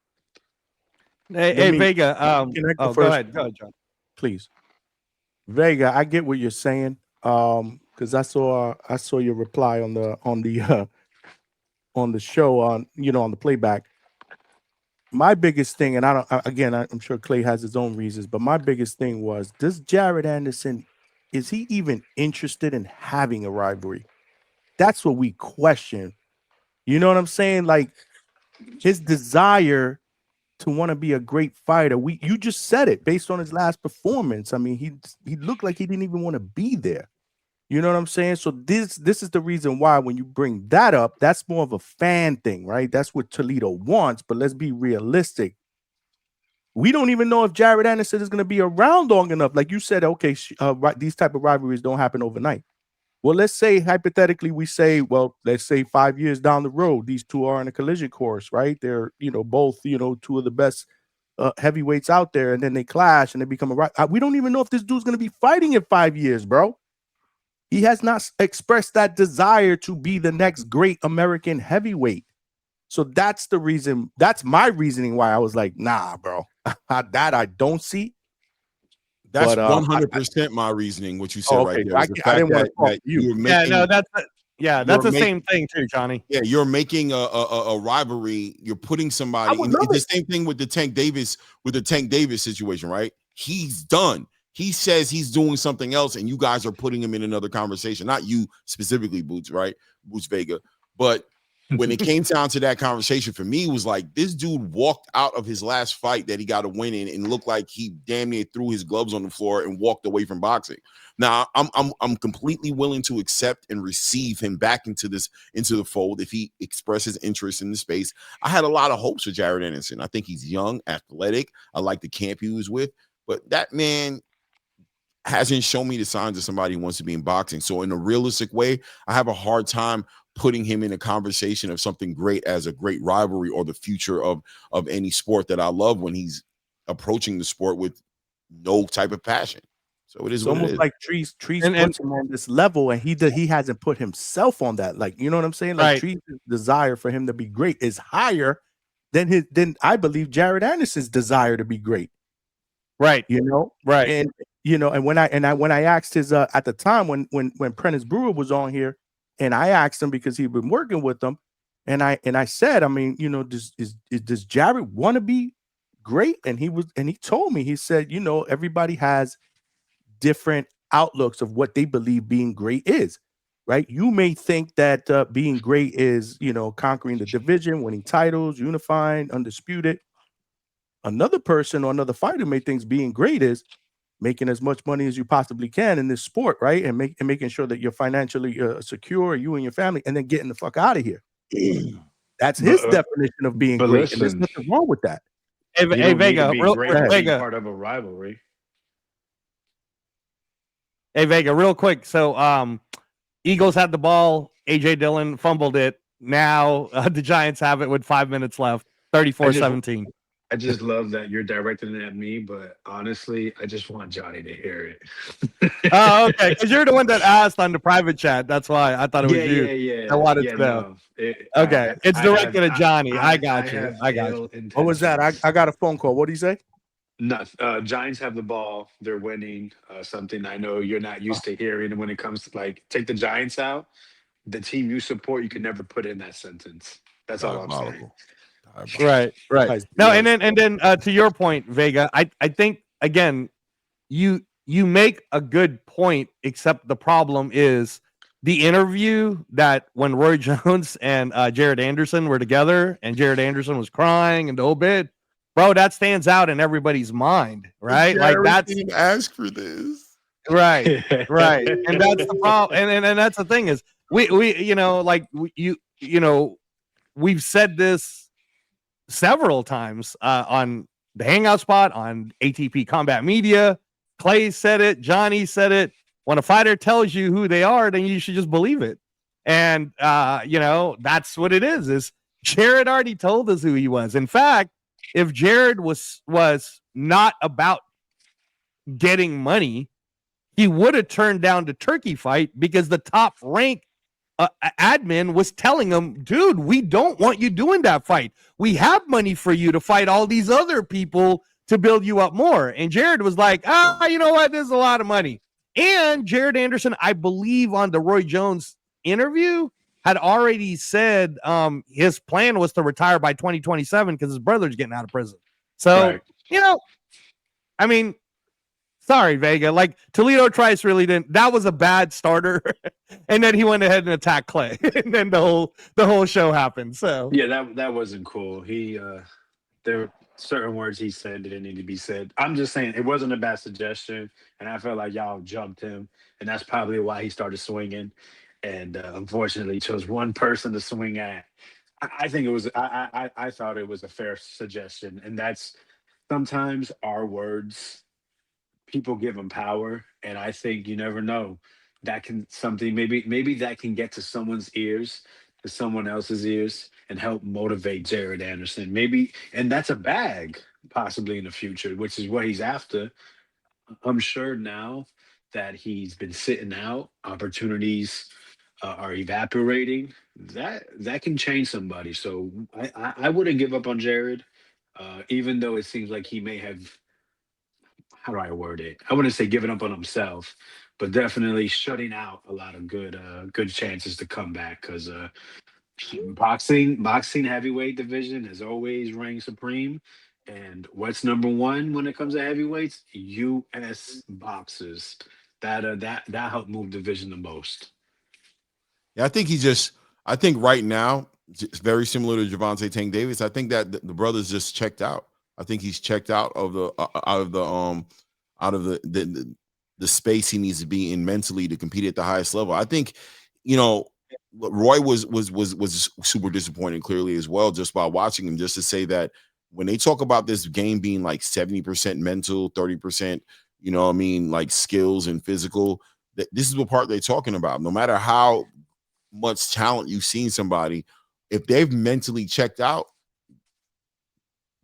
Hey, Vega. Go ahead, John. Please. Vega, I get what you're saying. Because I saw your reply on the show on the playback. My biggest thing, and I'm sure Clay has his own reasons, but my biggest thing was, does Jared Anderson, is he even interested in having a rivalry? That's what we question. You know what I'm saying? Like, his desire to want to be a great fighter. You just said it based on his last performance. I mean, he looked like he didn't even want to be there. You know what I'm saying? So this is the reason why when you bring that up, that's more of a fan thing, right? That's what Toledo wants, but let's be realistic. We don't even know if Jared Anderson is going to be around long enough. Like you said, okay, these type of rivalries don't happen overnight. Well, let's say hypothetically let's say 5 years down the road, these two are in a collision course, right? They're, both, two of the best heavyweights out there, and then they clash and they become we don't even know if this dude's going to be fighting in 5 years, bro. He has not expressed that desire to be the next great American heavyweight. So that's the reason. That's my reasoning why I was like, nah, bro. That I don't see. That's 100% my reasoning. What you said right there. I didn't want to talk to you. That's the same thing too, Johnny. Yeah, you're making a rivalry. You're putting somebody. The same thing with the Tank Davis situation, right? He's done. He says he's doing something else, and you guys are putting him in another conversation. Not you specifically, Boots, right? Boots Vega. But when it came down to that conversation, for me, it was like this dude walked out of his last fight that he got to win in and looked like he damn near threw his gloves on the floor and walked away from boxing. Now, I'm completely willing to accept and receive him back into the fold if he expresses interest in the space. I had a lot of hopes for Jared Anderson. I think he's young, athletic. I like the camp he was with, but that man hasn't shown me the signs of somebody who wants to be in boxing. So in a realistic way, I have a hard time putting him in a conversation of something great as a great rivalry or the future of any sport that I love when he's approaching the sport with no type of passion. So it is almost like Trees puts him on this level, and he hasn't put himself on that. Like, you know what I'm saying? Like, right. Trees' desire for him to be great is higher than I believe Jared Anderson's desire to be great. Right. Right. And when I asked his at the time when Prentice Brewer was on here, and I asked him because he'd been working with them, and I said, I mean, does Jared want to be great? And he told me, he said, everybody has different outlooks of what they believe being great is, right? You may think that being great is, conquering the division, winning titles, unifying, undisputed. Another person or another fighter may think being great is making as much money as you possibly can in this sport, right? And making sure that you're financially secure, you and your family, and then getting the fuck out of here. That's his definition of being great, and there's Listen, nothing wrong with that. Hey, you hey don't need to Vega, be real great quick, to be Vega. part of a rivalry. Hey Vega, real quick. So, Eagles had the ball. AJ Dillon fumbled it. Now the Giants have it with 5 minutes left. 34-17. I just love that you're directing it at me, but honestly, I just want Johnny to hear it. Oh, okay. Because you're the one that asked on the private chat. That's why I thought it was you. Yeah. I wanted to know. Okay, it's directed at Johnny. I got you. What was that? I got a phone call. What did he say? No, Giants have the ball. They're winning. Something I know you're not used to hearing. And when it comes to like take the Giants out, the team you support, you can never put in that sentence. That's all I'm saying. Right. No, and then to your point, Vega, I think again, you make a good point, except the problem is the interview that when Roy Jones and Jared Anderson were together and Jared Anderson was crying and the whole bit, bro, that stands out in everybody's mind, right? Like that's didn't ask for this. Right. And that's the problem. And that's the thing is we you know, like we've said this several times on the Hangout spot, on ATP Combat Media. Clay said it. Johnny said it. When a fighter tells you who they are, then you should just believe it. And, that's what it is Jared already told us who he was. In fact, if Jared was not about getting money, he would have turned down the Turkey fight because the top rank admin was telling him, dude, we don't want you doing that fight. We have money for you to fight all these other people to build you up more. And Jared was like, you know what? There's a lot of money. And Jared Anderson, I believe on the Roy Jones interview, had already said his plan was to retire by 2027 because his brother's getting out of prison. So, I mean, sorry, Vega. Like Toledo Trice really didn't. That was a bad starter, and then he went ahead and attacked Clay, and then the whole show happened. So yeah, that wasn't cool. There were certain words he said that didn't need to be said. I'm just saying it wasn't a bad suggestion, and I felt like y'all jumped him, and that's probably why he started swinging. And unfortunately, chose one person to swing at. I think it was. I thought it was a fair suggestion, and that's sometimes our words. People give them power, and I think you never know. That can something maybe that can get to someone's ears, to someone else's ears, and help motivate Jared Anderson. Maybe, and that's a bag possibly in the future, which is what he's after. I'm sure now that he's been sitting out, opportunities are evaporating. That can change somebody. So I wouldn't give up on Jared, even though it seems like he may have, how do I word it? I wouldn't say giving up on himself, but definitely shutting out a lot of good chances to come back. Because boxing heavyweight division has always reigned supreme. And what's number one when it comes to heavyweights? U.S. boxers. That helped move division the most. Yeah, I think right now, it's very similar to Gervonta Tank Davis. I think that the brother's just checked out. I think he's checked out of the space he needs to be in mentally to compete at the highest level. I think, Roy was super disappointing clearly as well, just by watching him, just to say that when they talk about this game being like 70% mental, 30%, like skills and physical, this is what part they're talking about. No matter how much talent you've seen somebody, if they've mentally checked out,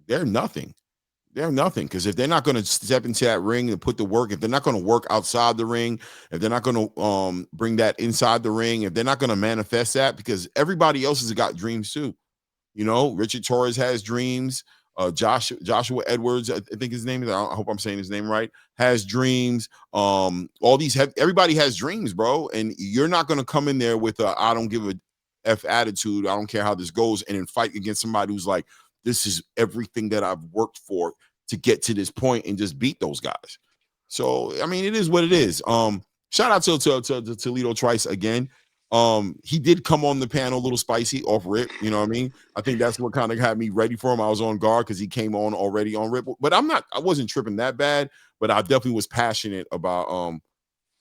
they're nothing. They're nothing, because if they're not going to step into that ring and put the work, if they're not going to work outside the ring, if they're not going to bring that inside the ring, if they're not going to manifest that, because everybody else has got dreams too. Richard Torres has dreams. Joshua Edwards, I think his name is. I hope I'm saying his name right. Has dreams. Everybody has dreams, bro. And you're not going to come in there with I don't give a F attitude. I don't care how this goes, and then fight against somebody who's like, this is everything that I've worked for to get to this point, and just beat those guys. So, I mean, it is what it is. Shout out to Toledo Trice again. He did come on the panel a little spicy off rip. You know what I mean? I think that's what kind of had me ready for him. I was on guard because he came on already on rip. But I wasn't tripping that bad. but I definitely was passionate about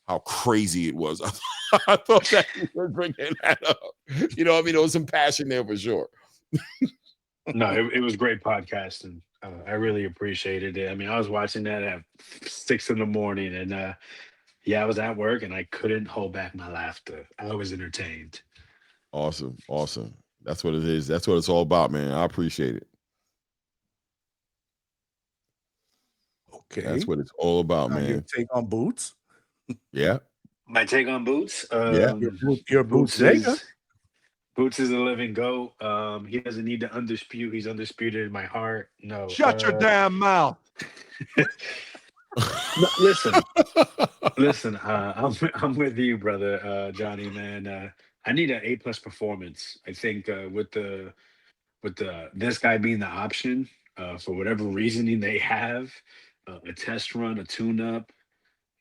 how crazy it was. I thought that you were bringing that up. You know what I mean? There was some passion there for sure. No, it was great podcasting. I really appreciated it. I mean, I was watching that at 6 in the morning, and yeah, I was at work and I couldn't hold back my laughter. I was entertained. Awesome. That's what it is. That's what it's all about, man. I appreciate it. Okay. That's what it's all about, Now your man. take on Boots? Yeah. My take on Boots. Yeah. Your Boots Vega. Boots is a living goat. He doesn't need to undispute. He's undisputed in my heart. No. Shut your damn mouth. No, listen. I'm with you, brother, Johnny. Man, I need an A+ performance. I think with this guy being the option for whatever reasoning they have, a test run, a tune-up,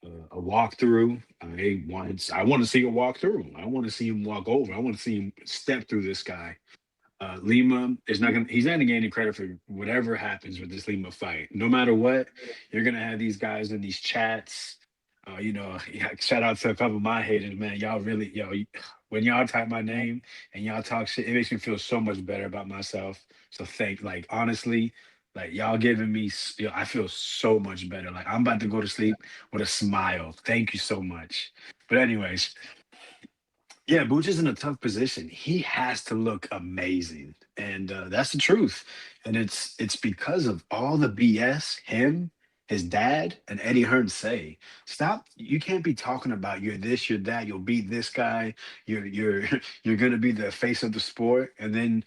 a walkthrough. I want to see a walkthrough. I want to see him walk over. I want to see him step through this guy. Lima is not gonna. He's not gonna get any credit for whatever happens with this Lima fight. No matter what, you're gonna have these guys in these chats. Shout out to a couple of my haters, man. Y'all really, when y'all type my name and y'all talk shit, it makes me feel so much better about myself. So honestly, y'all giving me, I feel so much better. Like I'm about to go to sleep with a smile. Thank you so much. But anyways. Yeah, Booch is in a tough position. He has to look amazing, and that's the truth. And it's because of all the BS him, his dad, and Eddie Hearn say. Stop! You can't be talking about you're this, you're that. You'll beat this guy. You're you're gonna be the face of the sport, and then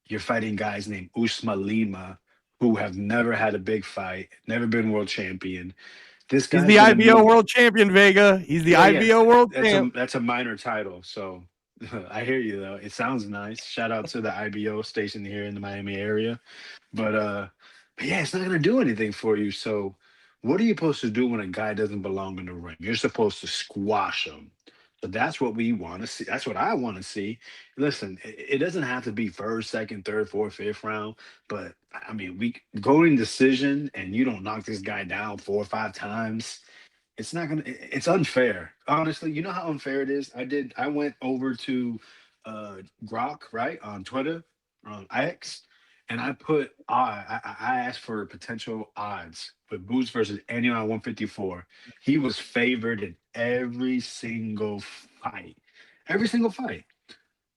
you're fighting guys named Uisma Lima who have never had a big fight, never been world champion. This He's guy's the gonna IBO need- world champion, Vega. He's the IBO world champ. That's a minor title. So I hear you though. It sounds nice. Shout out to the IBO station here in the Miami area. But yeah, it's not gonna do anything for you. So what are you supposed to do when a guy doesn't belong in the ring? You're supposed to squash him. So that's what we want to see. That's what I want to see. Listen, it doesn't have to be first, second, third, fourth, fifth round. But I mean, we going decision and you don't knock this guy down 4 or 5 times. It's not gonna. It's unfair. Honestly, you know how unfair it is. I went over to Grok right on Twitter, on X, and I put I asked for potential odds with Boots versus anyone at 154. He was favored in every single fight. Every single fight.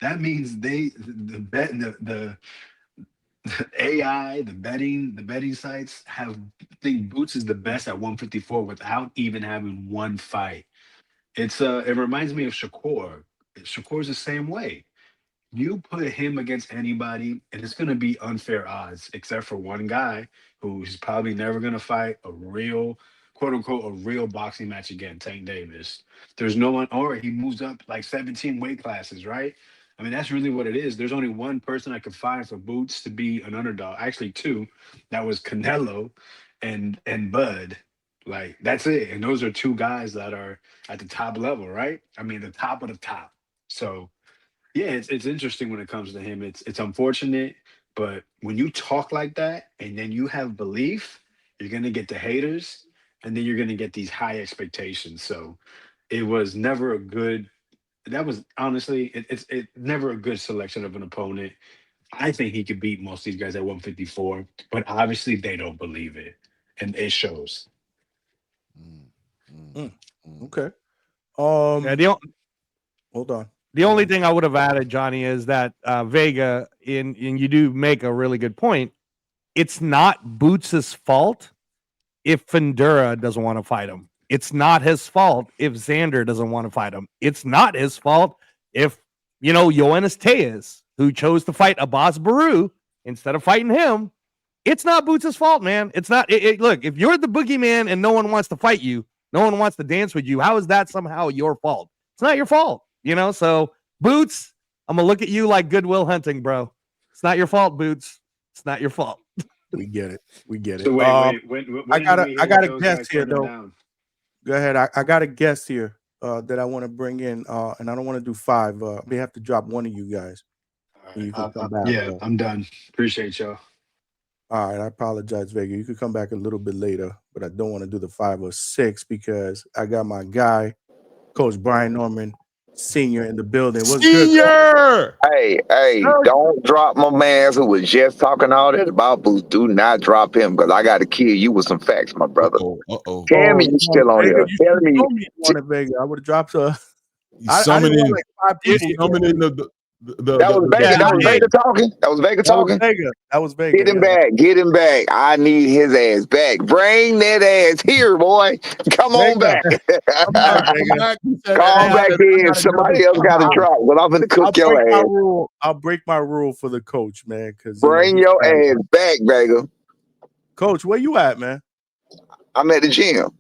That means the bet the AI, the betting sites think Boots is the best at 154 without even having one fight. It reminds me of Shakur. Shakur's the same way. You put him against anybody, and it's gonna be unfair odds, except for one guy who's probably never gonna fight a real, quote unquote, a real boxing match again, Tank Davis. There's no one, or he moves up like 17 weight classes, right? I mean, that's really what it is. There's only one person I could find for Boots to be an underdog. Actually, two. That was Canelo and Bud. Like that's it. And those are two guys that are at the top level, right? I mean, the top of the top. So yeah, it's interesting when it comes to him. It's unfortunate, but when you talk like that and then you have belief, you're gonna get the haters, and then you're gonna get these high expectations. So it was never a good. That was honestly, it's never a good selection of an opponent. I think he could beat most of these guys at 154, but obviously they don't believe it, and it shows. Okay. Yeah, hold on. The only thing I would have added, Johnny, is that Vega, and you do make a really good point. It's not Boots' fault if Fundura doesn't want to fight him. It's not his fault if Xander doesn't want to fight him. It's not his fault if, Yoenis Tejas, who chose to fight Abbas Baru instead of fighting him. It's not Boots' fault, man. It's not. Look, if you're the boogeyman and no one wants to fight you, no one wants to dance with you, how is that somehow your fault? It's not your fault. So Boots, I'm gonna look at you like Goodwill Hunting, bro. It's not your fault, Boots. It's not your fault. We get it. So wait. When I got a those guest guys here turn him though. down? Go ahead. I got a guest here that I want to bring in, and I don't want to do 5. We have to drop one of you guys. And you can come back. Yeah, I'm done. Appreciate y'all. All right, I apologize, Vega. You could come back a little bit later, but I don't want to do the 5 or 6 because I got my guy, Coach Brian Norman Sr. in the building. What's good, Coach? Senior. Hey, don't drop my man who was just talking all that about Boots. Do not drop him because I got to kill you with some facts, my brother. Uh-oh. Tell me you still on Vega, here. you Tell should me. told me you wanted Vega. I would have dropped her. He's I didn't summoning. want like 5 He's people. summoning That was Vega. That was Vega talking. That was Vega That was talking. Vega. That was Vega. Get him yeah. back. Get him back. I need his ass back. Bring that ass here, boy. Come on back. Come back, Vega. Come back in. Somebody else got to drop. But I'm going to cook your ass. I'll break my rule for the coach, man. Because Bring your ass back, Vega. Coach, where you at, man? I'm at the gym.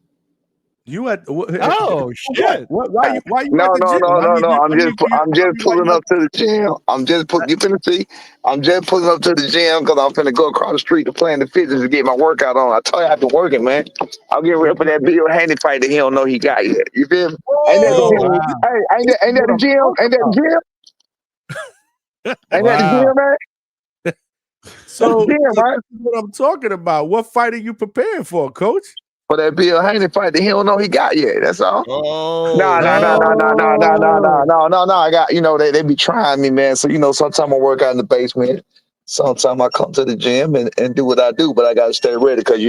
You at? Oh shit! Why you No, at the no, gym? no, I no, mean, no. I'm just why pulling you up to the gym. I'm just pulling. You finna see? I'm just pulling up to the gym because I'm finna go across the street to Planet Fitness to get my workout on. I told you I've been working, man. I'll get ready for that Bill Handy fight that he don't know he got yet. You feel me? Ain't that the gym? Hey, ain't that the gym? Ain't that the gym? Ain't that the gym, man? So That's the gym, right? this is what I'm talking about. What fight are you preparing for, Coach? For that Bill Haney fight that he don't know he got yet. That's all. Oh. No. I got, they be trying me, man. So, sometimes I work out in the basement. Sometimes I come to the gym and do what I do, but I got to stay ready because,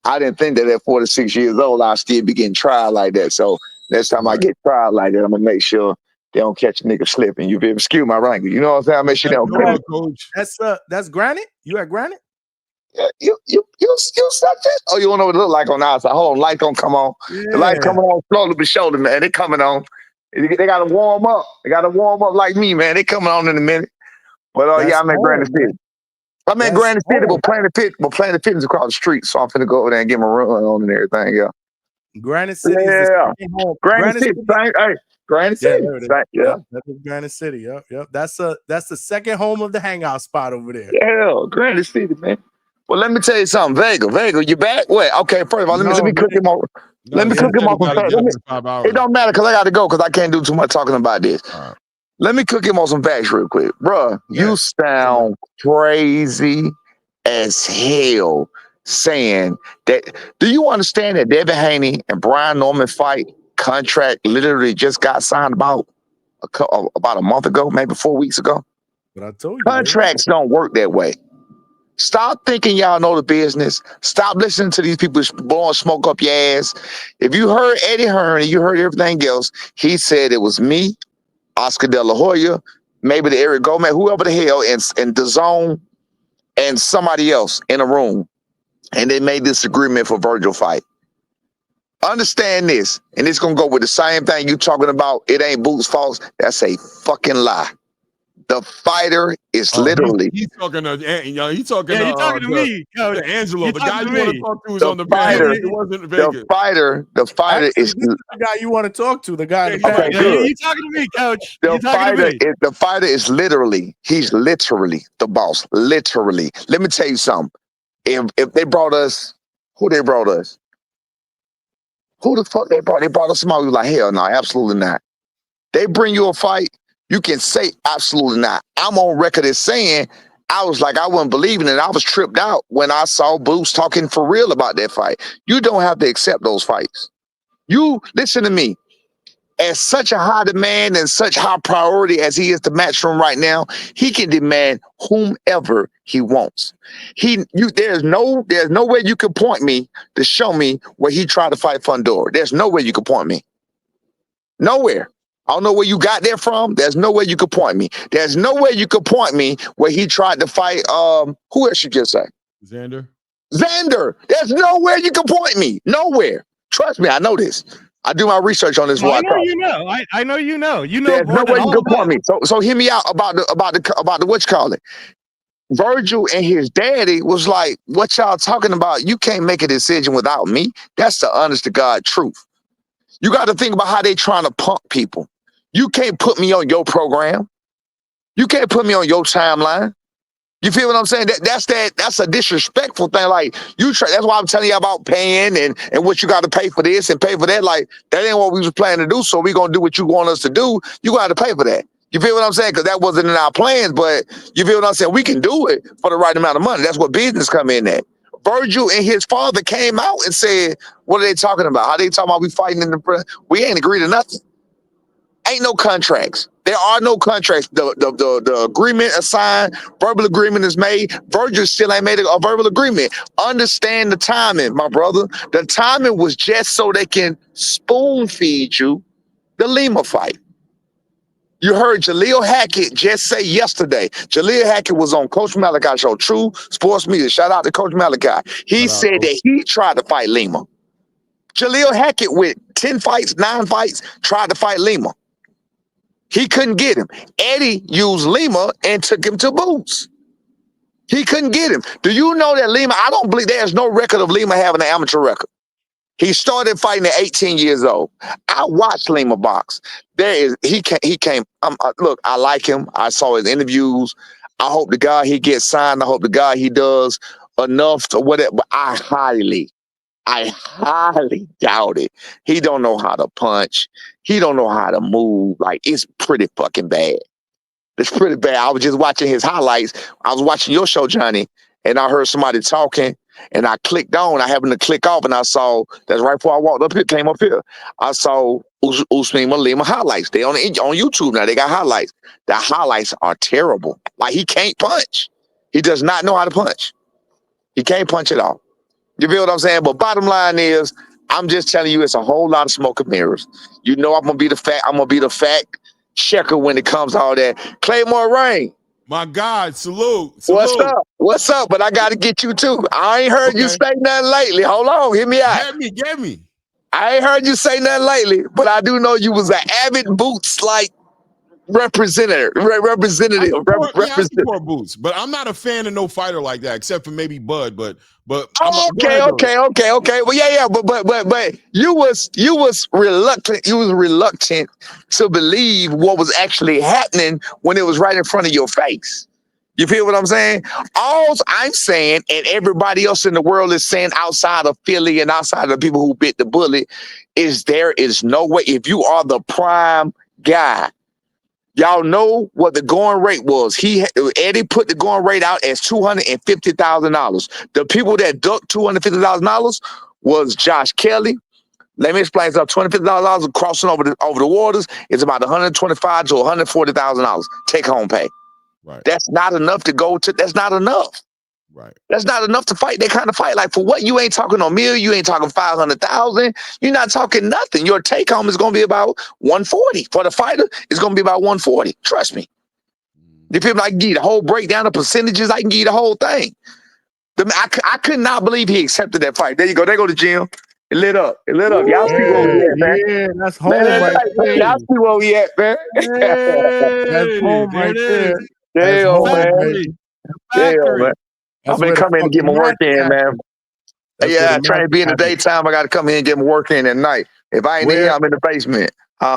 I didn't think that at 46 years old, I'll still be getting tried like that. So next time I get tried like that, I'm going to make sure they don't catch a nigga slipping. You feel me? Excuse my language. You know what I'm saying? I make sure they don't catch. Coach. That's Granite? You at Granite? Yeah, you such it. Oh, you want to know what it look like on the outside? Hold on, light don't come on. The light coming on slowly but surely, man. They coming on. They got to warm up. They got to warm up like me, man. They coming on in a minute. But yeah, I'm at Granite City. I'm at Granite City, but Planet Fitness across the street. So I'm finna go over there and get my run on and everything. Yeah. Granite City. Yeah. Granite City. Hey, Granite City. Yeah, that's Granite City. Yep. That's the second home of the hangout spot over there. Yeah, Granite City, man. Well, let me tell you something, Vega, you back? Wait, okay. First of all, let me cook him over. Let me cook him off some facts. It don't matter because I got to go because I can't do too much talking about this. Let me cook him on some facts real quick, bruh. You sound crazy as hell saying that. Do you understand that Devin Haney and Brian Norman fight contract literally just got signed about a month ago, maybe 4 weeks ago? But I told you, contracts don't work that way. Stop thinking y'all know the business. Stop listening to these people blowing smoke up your ass. If you heard Eddie Hearn and you heard everything else, he said it was me, Oscar De La Hoya, maybe the Eric Gomez, whoever the hell, and DAZN and somebody else in a room. And they made this agreement for Virgil fight. Understand this, and it's going to go with the same thing you talking about. It ain't Boots' fault. That's a fucking lie. The fighter is literally. He's talking to he's talking you're talking to me, Coach. To Angelo. You're The guy you want to talk to is on the fighter. It wasn't Vegas. The fighter Actually, is this is the guy you want to talk to. The guy. Okay, good. You talking to me, Coach? The fighter is literally. He's literally the boss. Literally. Let me tell you something. If they brought us, who they brought us? Who the fuck they brought? They brought us somebody who was like, hell no, absolutely not. They bring you a fight. You can say absolutely not. I'm on record as saying I was like, I wasn't believing it. I was tripped out when I saw Boots talking for real about that fight. You don't have to accept those fights. You listen to me. As such a high demand and such high priority as he is to Matchroom right now, he can demand whomever he wants. There's no way you can point me to show me where he tried to fight Fundora. There's no way you can point me. Nowhere. I don't know where you got that from. There's no way you could point me. There's no way you could point me where he tried to fight. Who else you just say? Xander. There's nowhere you can point me. Nowhere. Trust me, I know this. I do my research on this. I know you know. I know you know. You know There's more no than way you all can of point us. me. So hear me out about the what you call it. Virgil and his daddy was like, "What y'all talking about? You can't make a decision without me." That's the honest to God truth. You got to think about how they trying to punk people. You can't put me on your program. You can't put me on your timeline. You feel what I'm saying? That's a disrespectful thing. Like that's why I'm telling you about paying and what you got to pay for this and pay for that. Like that ain't what we was planning to do. So we gonna do what you want us to do. You got to pay for that. You feel what I'm saying? Because that wasn't in our plans, but you feel what I'm saying? We can do it for the right amount of money. That's what business come in at. Virgil and his father came out and said, what are they talking about? How they talking about we fighting in the we ain't agreed to nothing. Ain't no contracts. There are no contracts. The agreement assigned, verbal agreement is made. Virgil still ain't made a verbal agreement. Understand the timing, my brother. The timing was just so they can spoon feed you the Lima fight. You heard Jaleel Hackett just say yesterday. Jaleel Hackett was on Coach Malachi show, True Sports Media. Shout out to Coach Malachi. He said that he tried to fight Lima. Jaleel Hackett with 10 fights, 9 fights, tried to fight Lima. He couldn't get him. Eddie used Lima and took him to Boots. He couldn't get him. Do you know that Lima, I don't believe there's no record of Lima having an amateur record. He started fighting at 18 years old. I watched Lima box. He came. Look, I like him. I saw his interviews. I hope to God he gets signed. I hope to God he does enough to whatever. But I highly doubt it. He don't know how to punch. He don't know how to move. Like, it's pretty fucking bad. It's pretty bad. I was just watching his highlights. I was watching your show, Johnny, and I heard somebody talking, and I clicked on. I happened to click off, and I saw, that's right before I walked up here, came up here. I saw Uisma Lima highlights. They on YouTube now. They got highlights. The highlights are terrible. Like, he can't punch. He does not know how to punch. He can't punch at all. You feel what I'm saying? But bottom line is, I'm just telling you, it's a whole lot of smoke and mirrors. You know, I'm gonna be the fact checker when it comes to all that. Claymore Rain. My God, salute. What's up? But I gotta get you too. I ain't heard you say nothing lately. Hold on, hear me out. Get me. I ain't heard you say nothing lately, but I do know you was an avid Boots representative. I support Boots, but I'm not a fan of no fighter like that, except for maybe Bud. But okay. Well, yeah. But you was reluctant. You was reluctant to believe what was actually happening when it was right in front of your face. You feel what I'm saying? All I'm saying, and everybody else in the world is saying, outside of Philly and outside of the people who bit the bullet, is there is no way. If you are the prime guy, y'all know what the going rate was. Eddie put the going rate out as $250,000. The people that ducked $250,000 was Josh Kelly. Let me explain something. $250,000 crossing over the waters is about $125,000 to $140,000 take home pay. Right. That's not enough to go to. That's not enough. Right. That's not enough to fight that kind of fight. Like, for what? You ain't talking no million. You ain't talking 500,000. You're not talking nothing. Your take home is going to be about 140. For the fighter, it's going to be about 140. Trust me. You feel like I can give you the whole breakdown of percentages. I can give you the whole thing. I could not believe he accepted that fight. There you go. There go the gym. It lit up. Y'all see where we at, man. Yeah, that's home right there. Y'all see where we at, man. That's home right there. Damn, man. Damn, man. That's I've been coming in to get my work in, man. Yeah, trying to be in the daytime. I got to come in and get my work in at night. If I ain't in here, I'm in the basement.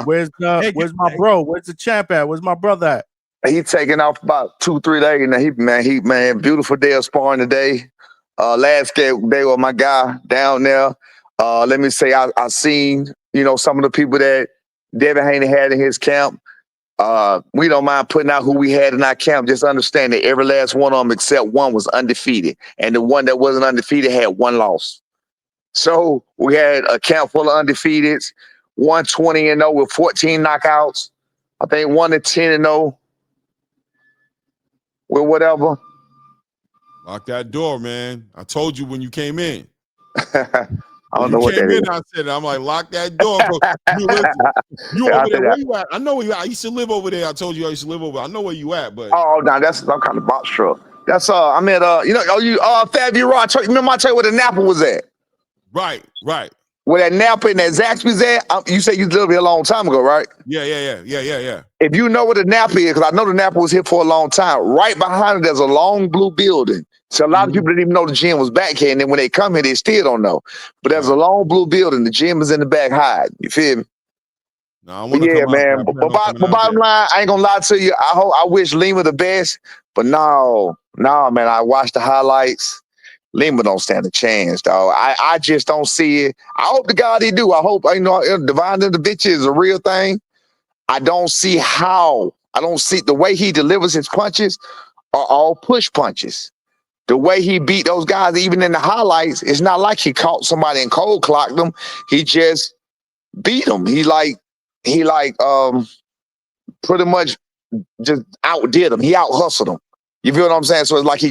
Where's my bro? Where's the champ at? Where's my brother at? He taking off about 2-3 days. Now he beautiful day of sparring today. Last day with my guy down there. Let me say I seen, some of the people that Devin Haney had in his camp. We don't mind putting out who we had in our camp. Just understand that every last one of them except one was undefeated. And the one that wasn't undefeated had one loss. So we had a camp full of undefeateds, 120-0 with 14 knockouts. I think 1-10-0 with whatever. Lock that door, man. I told you when you came in. I don't know what that is. I said, I'm like, lock that door. You over there? Where you at? I know where you at. I used to live over there. I told you I used to live over there. I know where you at, but no, that's some kind of box truck. That's I'm at Fabian Raw. Remember I tell you where the Napa was at? Right. Where that Napa and that Zaxby's at? You said you lived here a long time ago, right? Yeah. If you know where the Napa is, because I know the Napa was here for a long time, right behind it, there's a long blue building. So a lot of people didn't even know the gym was back here, and then when they come here, they still don't know. But there's a long blue building. The gym is in the back hiding. You feel me? No, man. But bottom line, I ain't gonna lie to you. I wish Lima the best, but no, man. I watched the highlights. Lima don't stand a chance, dog. I just don't see it. I hope to God he do. I hope divine intervention is a real thing. I don't see how I don't see the way he delivers his punches are all push punches. The way he beat those guys, even in the highlights, it's not like he caught somebody and cold clocked them. He just beat them. He pretty much just outdid him. He out hustled him. You feel what I'm saying? So it's like he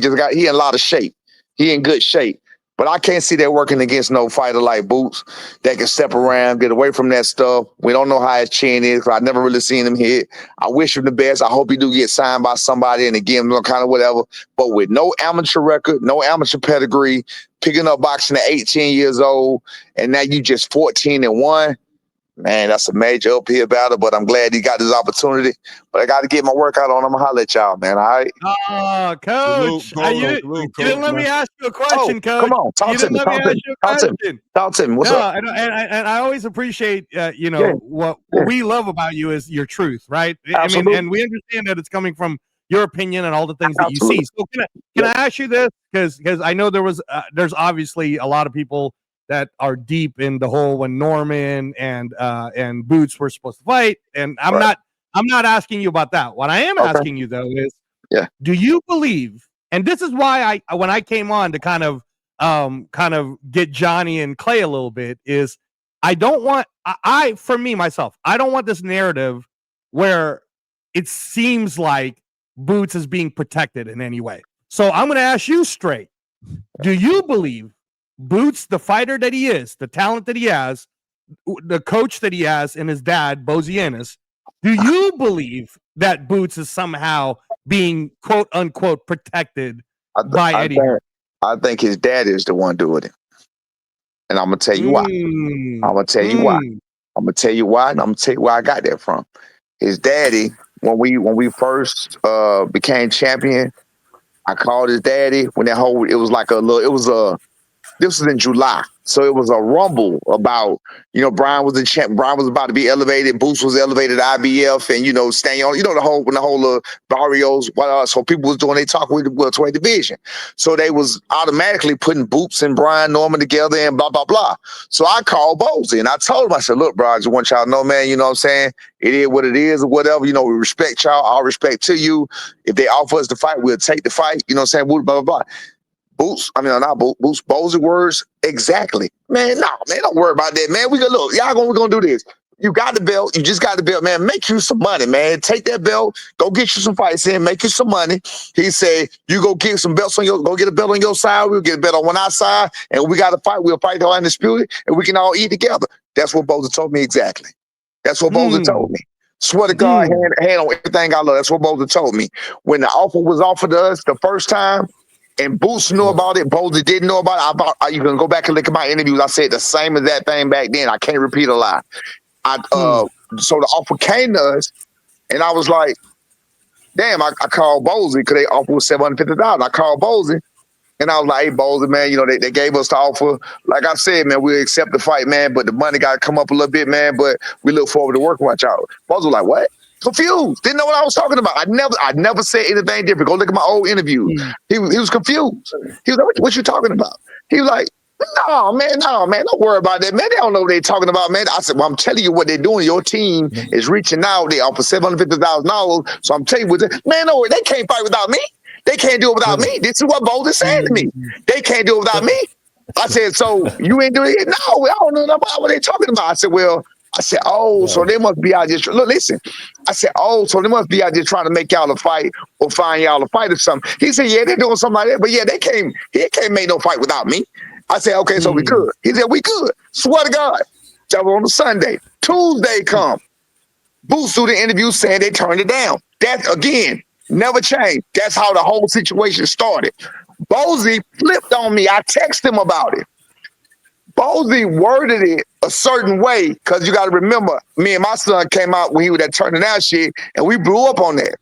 in a lot of shape. He in good shape. But I can't see that working against no fighter like Boots that can step around, get away from that stuff. We don't know how his chin is because I've never really seen him hit. I wish him the best. I hope he do get signed by somebody and again, kind of whatever. But with no amateur record, no amateur pedigree, picking up boxing at 18 years old, and now you just 14-1. Man, that's a major uphill battle, but I'm glad he got this opportunity. But I got to get my workout on. I'm going to holler at y'all, man, all right? Oh, Coach. You didn't let me ask you a question, Coach. Come on. Talk to me. Talk to me. What's up? And I always appreciate, what we love about you is your truth, right? Absolutely. I mean, and we understand that it's coming from your opinion and all the things that you see. So can I ask you this? Because I know there's obviously a lot of people that are deep in the whole when Norman and Boots were supposed to fight. And I'm not asking you about that. What I am asking you though is, do you believe, and this is why when I came on to kind of get Johnny and Clay a little bit, is I don't want, for me, myself, I don't want this narrative where it seems like Boots is being protected in any way. So I'm going to ask you straight. Do you believe Boots, the fighter that he is, the talent that he has, the coach that he has, and his dad, Boots Ennis, do you believe that Boots is somehow being quote unquote protected by Eddie? I think his dad is the one doing it. And I'm gonna tell you why. I'm gonna tell you why. I'm gonna tell you why, and I'm gonna tell you where I got that from. His daddy, when we first became champion, I called his daddy when this was in July. So it was a rumble about, Brian was the champ. Brian was about to be elevated. Boots was elevated to IBF and, staying on, the whole Barrios. So people was doing their talk with the welterweight division. So they was automatically putting Boots and Brian Norman together and blah, blah, blah. So I called Bosey and I told him, I said, look, bro, I just want y'all to know, man, you know what I'm saying? It is what it is or whatever. We respect y'all. All respect to you. If they offer us the fight, we'll take the fight. You know what I'm saying? Blah, blah, blah. Boots, Boots' words exactly. Man, don't worry about that, man. We're gonna do this. You got the belt, you just got the belt, man. Make you some money, man. Take that belt, go get you some fights in, make you some money. He said, you go get some belts go get a belt on your side, we'll get a belt on our side, and we got to fight, we'll fight the undisputed, and we can all eat together. That's what Bosey told me exactly. That's what Bosey told me. Swear to God, hand on everything I love. That's what Bosey told me. When the offer was offered to us the first time, and Boots knew about it, Bosey didn't know about it. You can go back and look at my interviews. I said the same as that thing back then. I can't repeat a lie. So the offer came to us, and I was like, damn, I called Bosey because they offered $750. I called Bosey, and I was like, hey, Bosey, man, they gave us the offer. Like I said, man, we'll accept the fight, man, but the money got to come up a little bit, man, but we look forward to working with y'all. Bosey was like, what? Confused. Didn't know what I was talking about. I never said anything different. Go look at my old interview. He was confused. He was like, what you talking about? He was like, no, man, don't worry about that, man. They don't know what they're talking about, man. I said, well, I'm telling you what they're doing. Your team is reaching out. They offer $750,000. So I'm telling you man, no, they can't fight without me. They can't do it without me. This is what Bosey said to me. They can't do it without me. I said, so you ain't doing it? No, I don't know about what they're talking about. I said, so they must be out just look, listen. I said, so they must be out just trying to make y'all a fight or find y'all a fight or something. He said, yeah, they're doing something like that, but yeah, they can't make no fight without me. I said, okay, so we good. He said, we good. Swear to God. That was on a Sunday. Tuesday come. Boots do the interview saying they turned it down. That again, never changed. That's how the whole situation started. Bosey flipped on me. I texted him about it. Bosey worded it a certain way because you got to remember, me and my son came out when he was that turning out shit, and we blew up on that.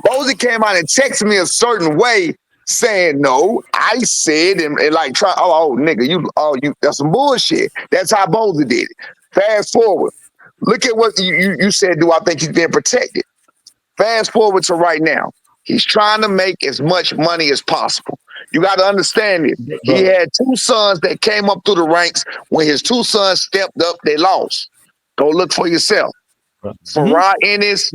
Bosey came out and texted me a certain way, saying, "No, I said," and like, try, nigga, you, that's some bullshit. That's how Bosey did it. Fast forward, look at what you said. Do I think he's being protected? Fast forward to right now. He's trying to make as much money as possible. You got to understand it. He had two sons that came up through the ranks. When his two sons stepped up, they lost. Go look for yourself. Farah Ennis,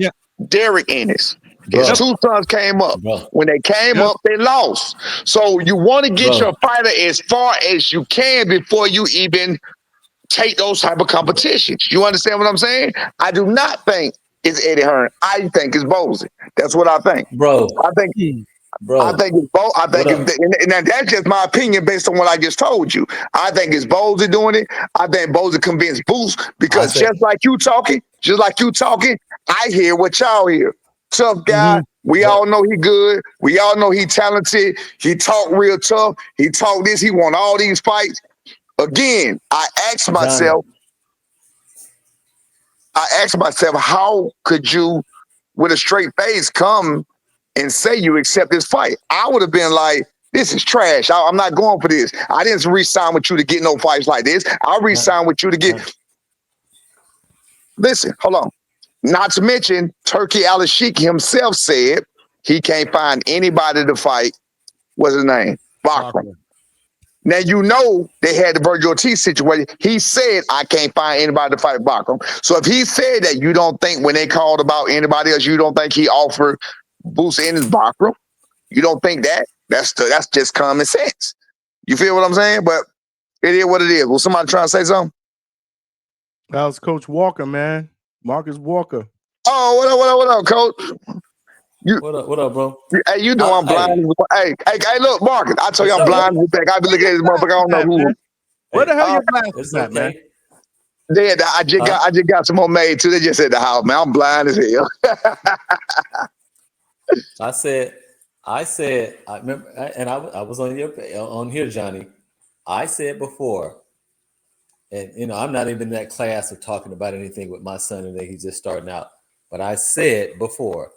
Derek Ennis. Bro. His two sons came up. Bro. When they came up, they lost. So you want to get Bro. your fighter as far as you can before you even take those type of competitions. You understand what I'm saying? I do not think it's Eddie Hearn. I think it's Bowsy. That's what I think. Bro. I think it's both. I think and that's just my opinion based on what I just told you. I think it's Bowsy doing it. I think Bowsy convinced Boots because just like you talking, I hear what y'all hear. Tough guy. We all know he good. We all know he talented. He talk real tough. He talk this. He won all these fights. Again, I asked myself, how could you, with a straight face, come and say you accept this fight? I would have been like, this is trash. I'm not going for this. I didn't re-sign with you to get no fights like this. I re-signed with you to get. Listen, hold on. Not to mention, Turkey Al-Sheikh himself said he can't find anybody to fight. What's his name? Bakram. Now, you know they had the Virgil Ortiz situation. He said, I can't find anybody to fight Bakram. So if he said that, you don't think when they called about anybody else, you don't think he offered Boots Ennis Bakram? You don't think that? That's just common sense. You feel what I'm saying? But it is what it is. Was somebody trying to say something? That was Coach Walker, man. Marcus Walker. Oh, what up, Coach? What up, bro? Hey, you know I'm blind. Hey, look, Marcus. I told you I'm blind. I be looking at this motherfucker. I don't know who. Where the hell your glasses at, man? I just got some more made too. They just at the house, man. I'm blind as hell. I said, I remember, and I was on here, Johnny. I said before, and I'm not even in that class of talking about anything with my son, and he's just starting out. But I said before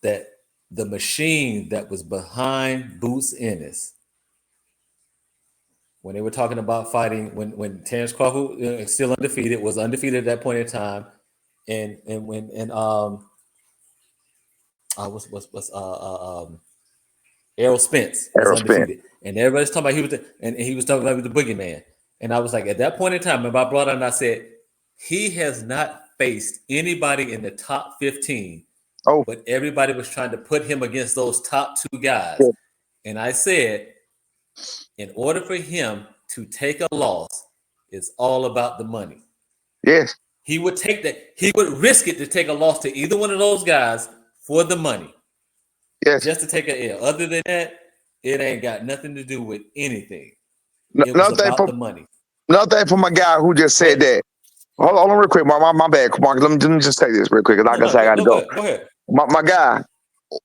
that the machine that was behind Boots Ennis, when they were talking about fighting, when Terrence Crawford still undefeated, was undefeated at that point in time, and when Errol Spence was undefeated, and everybody's talking about he was talking about the boogeyman, and I was like, at that point in time, I brought it and I said, he has not faced anybody in the top 15. But everybody was trying to put him against those top two guys. Yeah. And I said, in order for him to take a loss, it's all about the money. Yes. He would take that. He would risk it to take a loss to either one of those guys for the money. Yes. Just to take an L. Other than that, it ain't got nothing to do with anything. It was nothing about the money. Nothing for my guy who just said that. Hold on real quick. My bad, Mark. Let me just say this real quick. Like I said, I got to go. Go ahead. My guy,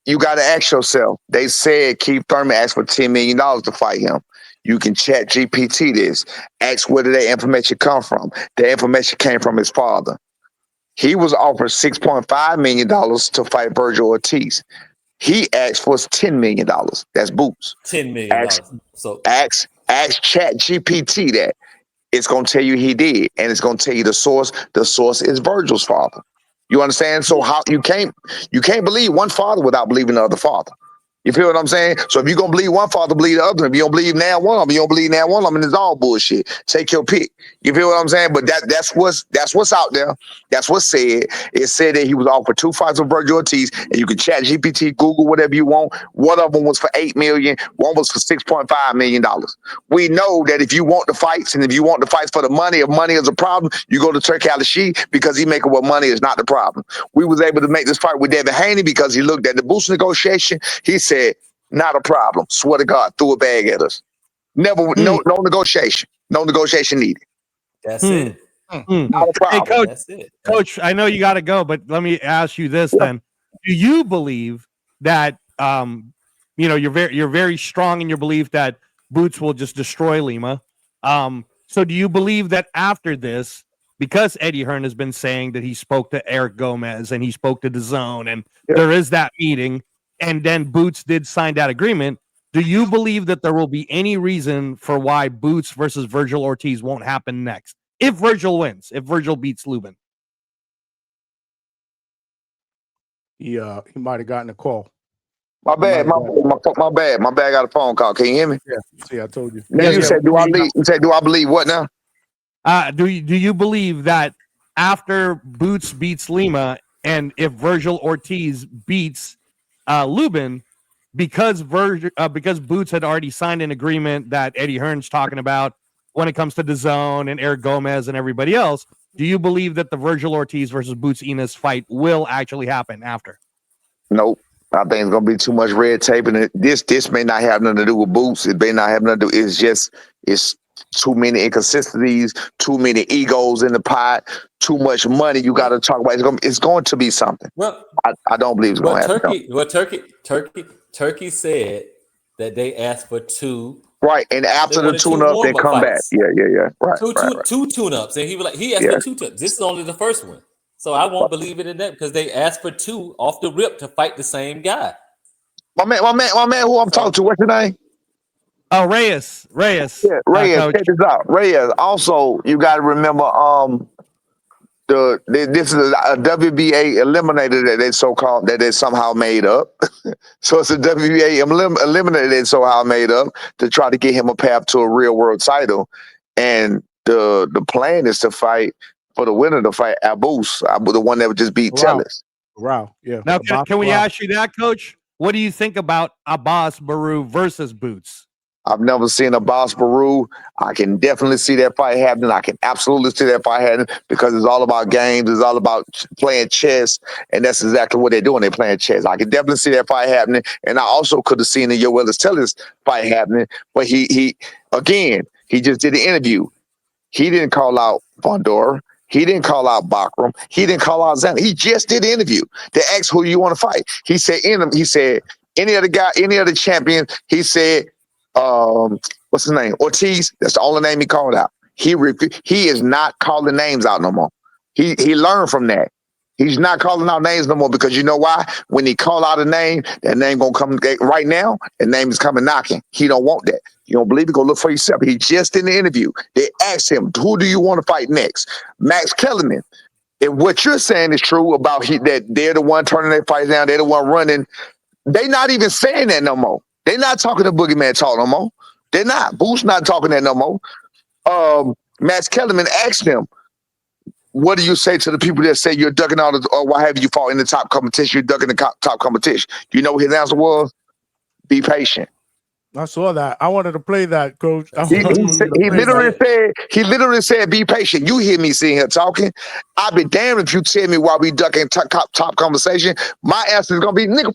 you got to ask yourself. They said Keith Thurman asked for $10 million to fight him. You can chat GPT this. Ask where did that information come from. The information came from his father. He was offered $6.5 million to fight Virgil Ortiz. He asked for $10 million. That's Boots. $10 million. So ask chat GPT that. It's going to tell you he did, and it's going to tell you the source. The source is Virgil's father. You understand? So how you can't believe one father without believing the other father. You feel what I'm saying? So if you're going to believe one father, believe the other. If you don't believe now one of them, you don't believe now one of them, and it's all bullshit. Take your pick. You feel what I'm saying? But that's what's out there. That's what's said. It said that he was offered 2 fights with Virgil Ortiz, and you can chat GPT, Google, whatever you want. One of them was for $8 million. One was for $6.5 million. We know that if you want the fights, and if you want the fights for the money, if money is a problem, you go to Turkey Al-Sheikh because he making what money is not the problem. We was able to make this fight with Devin Haney because he looked at the Boots negotiation. He said, not a problem. Swear to God, threw a bag at us. Never, no negotiation. No negotiation needed. That's it. Not a problem. Hey, Coach, That's it. Coach, I know you got to go, but let me ask you this then: do you believe that you're very strong in your belief that Boots will just destroy Lima? So do you believe that after this, because Eddie Hearn has been saying that he spoke to Eric Gomez and he spoke to DAZN, and there is that meeting, and then Boots did sign that agreement, do you believe that there will be any reason for why Boots versus Virgil Ortiz won't happen next? If Virgil wins, if Virgil beats Lubin. He might have gotten a call. My bad. My bad. My bad. I got a phone call. Can you hear me? Yeah. See, I told you. Now you said, do I believe? You said, do I believe what now? Do you believe that after Boots beats Lima And if Virgil Ortiz beats Lubin, because Boots had already signed an agreement that Eddie Hearn's talking about when it comes to DAZN and Eric Gomez and everybody else, do you believe that the Virgil Ortiz versus Boots Ennis fight will actually happen after? Nope. I think it's gonna be too much red tape, and this may not have nothing to do with Boots. It may not have nothing to do. It's too many inconsistencies, too many egos in the pot, too much money. You got to talk about. It's going to be something. Well, I don't believe it's going to happen. Turkey said that they asked for 2. Right, and after the tune-up, they come back. Yeah. Right, two tune-ups, and he asked for 2 tune-ups. This is only the first one, so I won't believe it in that because they asked for 2 off the rip to fight the same guy. My man, who I'm talking to, what's your name? Oh, Reyes. Yeah, Reyes. Check this out, Reyes. Also, you got to remember, this is a WBA eliminator that they somehow made up. So it's a WBA eliminator that somehow made up to try to get him a path to a real world title. And the plan is to fight for the winner to fight Abus, the one that would just beat Tellis. Wow. Yeah. Now, can we ask you that, Coach? What do you think about Abbas Baru versus Boots? I've never seen Abbas Baru. I can definitely see that fight happening. I can absolutely see that fight happening because it's all about games. It's all about playing chess, and that's exactly what they're doing. They're playing chess. I can definitely see that fight happening, and I also could have seen the Yoelis Tellis fight happening, but he just did an interview. He didn't call out Bondora. He didn't call out Bakram. He didn't call out Zan. He just did the interview. They asked who you want to fight. He said any other guy, any other champion. He said, what's his name? Ortiz. That's the only name he called out. He is not calling names out no more. He learned from that. He's not calling out names no more because you know why? When he call out a name, that name gonna come right now. That name is coming knocking. He don't want that. You don't believe it? Go look for yourself. He just in the interview. They asked him, "Who do you want to fight next?" Max Kellerman. If what you're saying is true about that they're the one turning their fights down, they're the one running. They not even saying that no more. They're not talking to Boogeyman talk no more. They're not. Boo's not talking that no more. Max Kellerman asked him, what do you say to the people that say you're ducking out or why have you fought in the top competition? You're ducking the top competition. Do you know what his answer was? Be patient. I saw that. I wanted to play that, Coach. He literally said, be patient. You hear me sitting here talking. I'll be damned if you tell me why we ducking top conversation. My answer is going to be, nigga,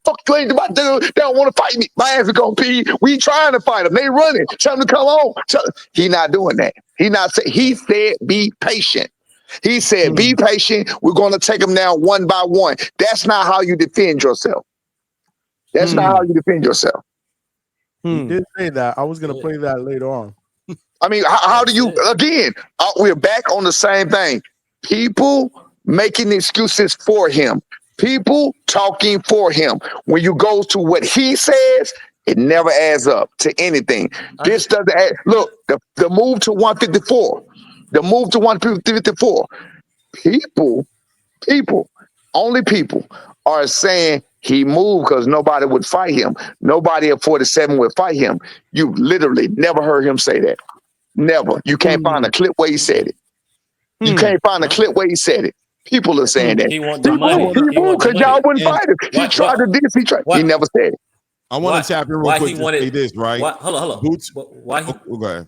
fuck you ain't about to, they don't want to fight me. My answer is going to be, we trying to fight them. They running. Tell them to come on. He not doing that. He said, be patient. He said, be patient. We're going to take them down one by one. That's not how you defend yourself. That's not how you defend yourself. He did say that. I was going to play that later on. I mean, how do you, again, we're back on the same thing. People making excuses for him. People talking for him. When you go to what he says, it never adds up to anything. This doesn't add. Look, the move to 154. The move to 154. Only people are saying he moved because nobody would fight him. Nobody at 47 would fight him. You literally never heard him say that. Never. You can't find a clip where he said it. You can't find a clip where he said it. People are saying that. He moved because y'all wouldn't fight him. He tried to this. He never said it. I want to tap in real quick to say this, right? Hold on. Boots. Why? Go ahead.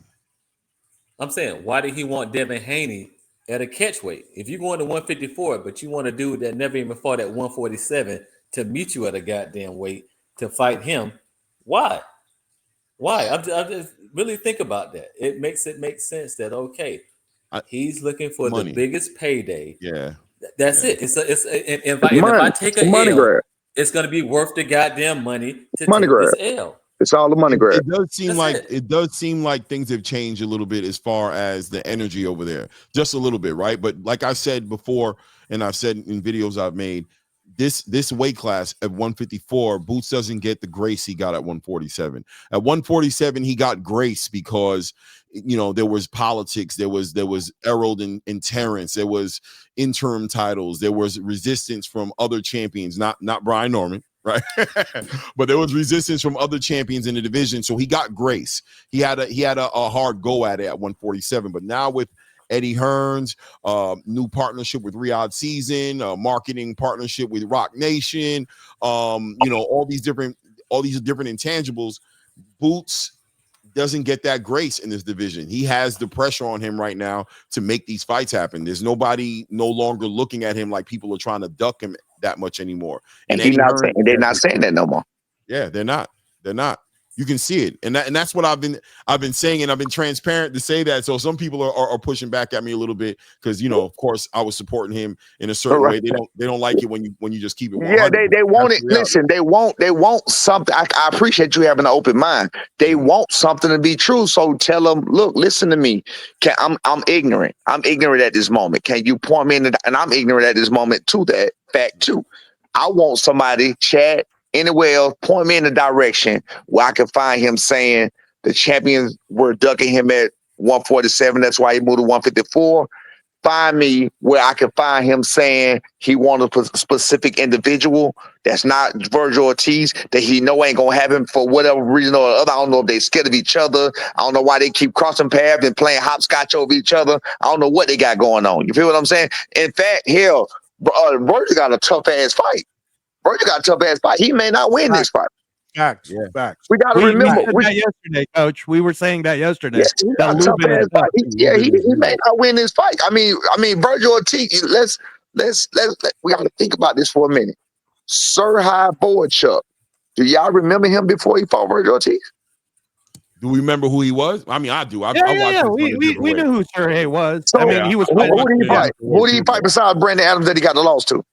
I'm saying, why did he want Devin Haney at a catch weight? If you're going to 154, but you want a dude that never even fought at 147 to meet you at a goddamn weight to fight him, why? I just really think about that. It makes sense that he's looking for the biggest payday. Yeah, that's it. If I take a L, it's going to be worth the goddamn money to take this L. It's all the money grab. It does seem like things have changed a little bit as far as the energy over there, just a little bit, right? But like I said before, and I've said in videos I've made, this weight class at 154, Boots doesn't get the grace he got at 147. At 147, he got grace because there was politics, there was Errol and Terrence, there was interim titles, there was resistance from other champions, not Brian Norman. Right. But there was resistance from other champions in the division. So he got grace. He had a hard go at it at 147. But now with Eddie Hearns, new partnership with Riyadh Season, marketing partnership with Rock Nation, all these different intangibles. Boots doesn't get that grace in this division. He has the pressure on him right now to make these fights happen. There's nobody no longer looking at him like people are trying to duck him that much anymore. And they're not saying that no more. Yeah, they're not. They're not. You can see it, and that's what I've been saying, and I've been transparent to say that. So some people are pushing back at me a little bit because of course I was supporting him in a certain way. They don't like it when you just keep it 100. Yeah, they want it. Listen, they want something. I appreciate you having an open mind. They want something to be true. So tell them, look, listen to me. I'm ignorant. I'm ignorant at this moment. Can you point me in? And I'm ignorant at this moment to that fact too. I want somebody, Chad, anywhere else, point me in the direction where I can find him saying the champions were ducking him at 147. That's why he moved to 154. Find me where I can find him saying he wanted a specific individual that's not Virgil Ortiz, that he know ain't gonna have him for whatever reason or other. I don't know if they scared of each other. I don't know why they keep crossing paths and playing hopscotch over each other. I don't know what they got going on. You feel what I'm saying? In fact, hell, Virgil got a tough ass fight. Virgil got a tough ass fight. He may not win this fight. Facts. We got to remember. We said that yesterday, Coach. We were saying that yesterday. Yeah, he got a tough ass fight. He may not win this fight. I mean, Virgil Ortiz. Let's we got to think about this for a minute. Serhii Boychuk. Do y'all remember him before he fought Virgil Ortiz? Do we remember who he was? I mean, I do. I watched we knew who Serhii was. So, I mean, he was. Who did he fight? Who did he fight besides Brandon Adams that he got the loss to?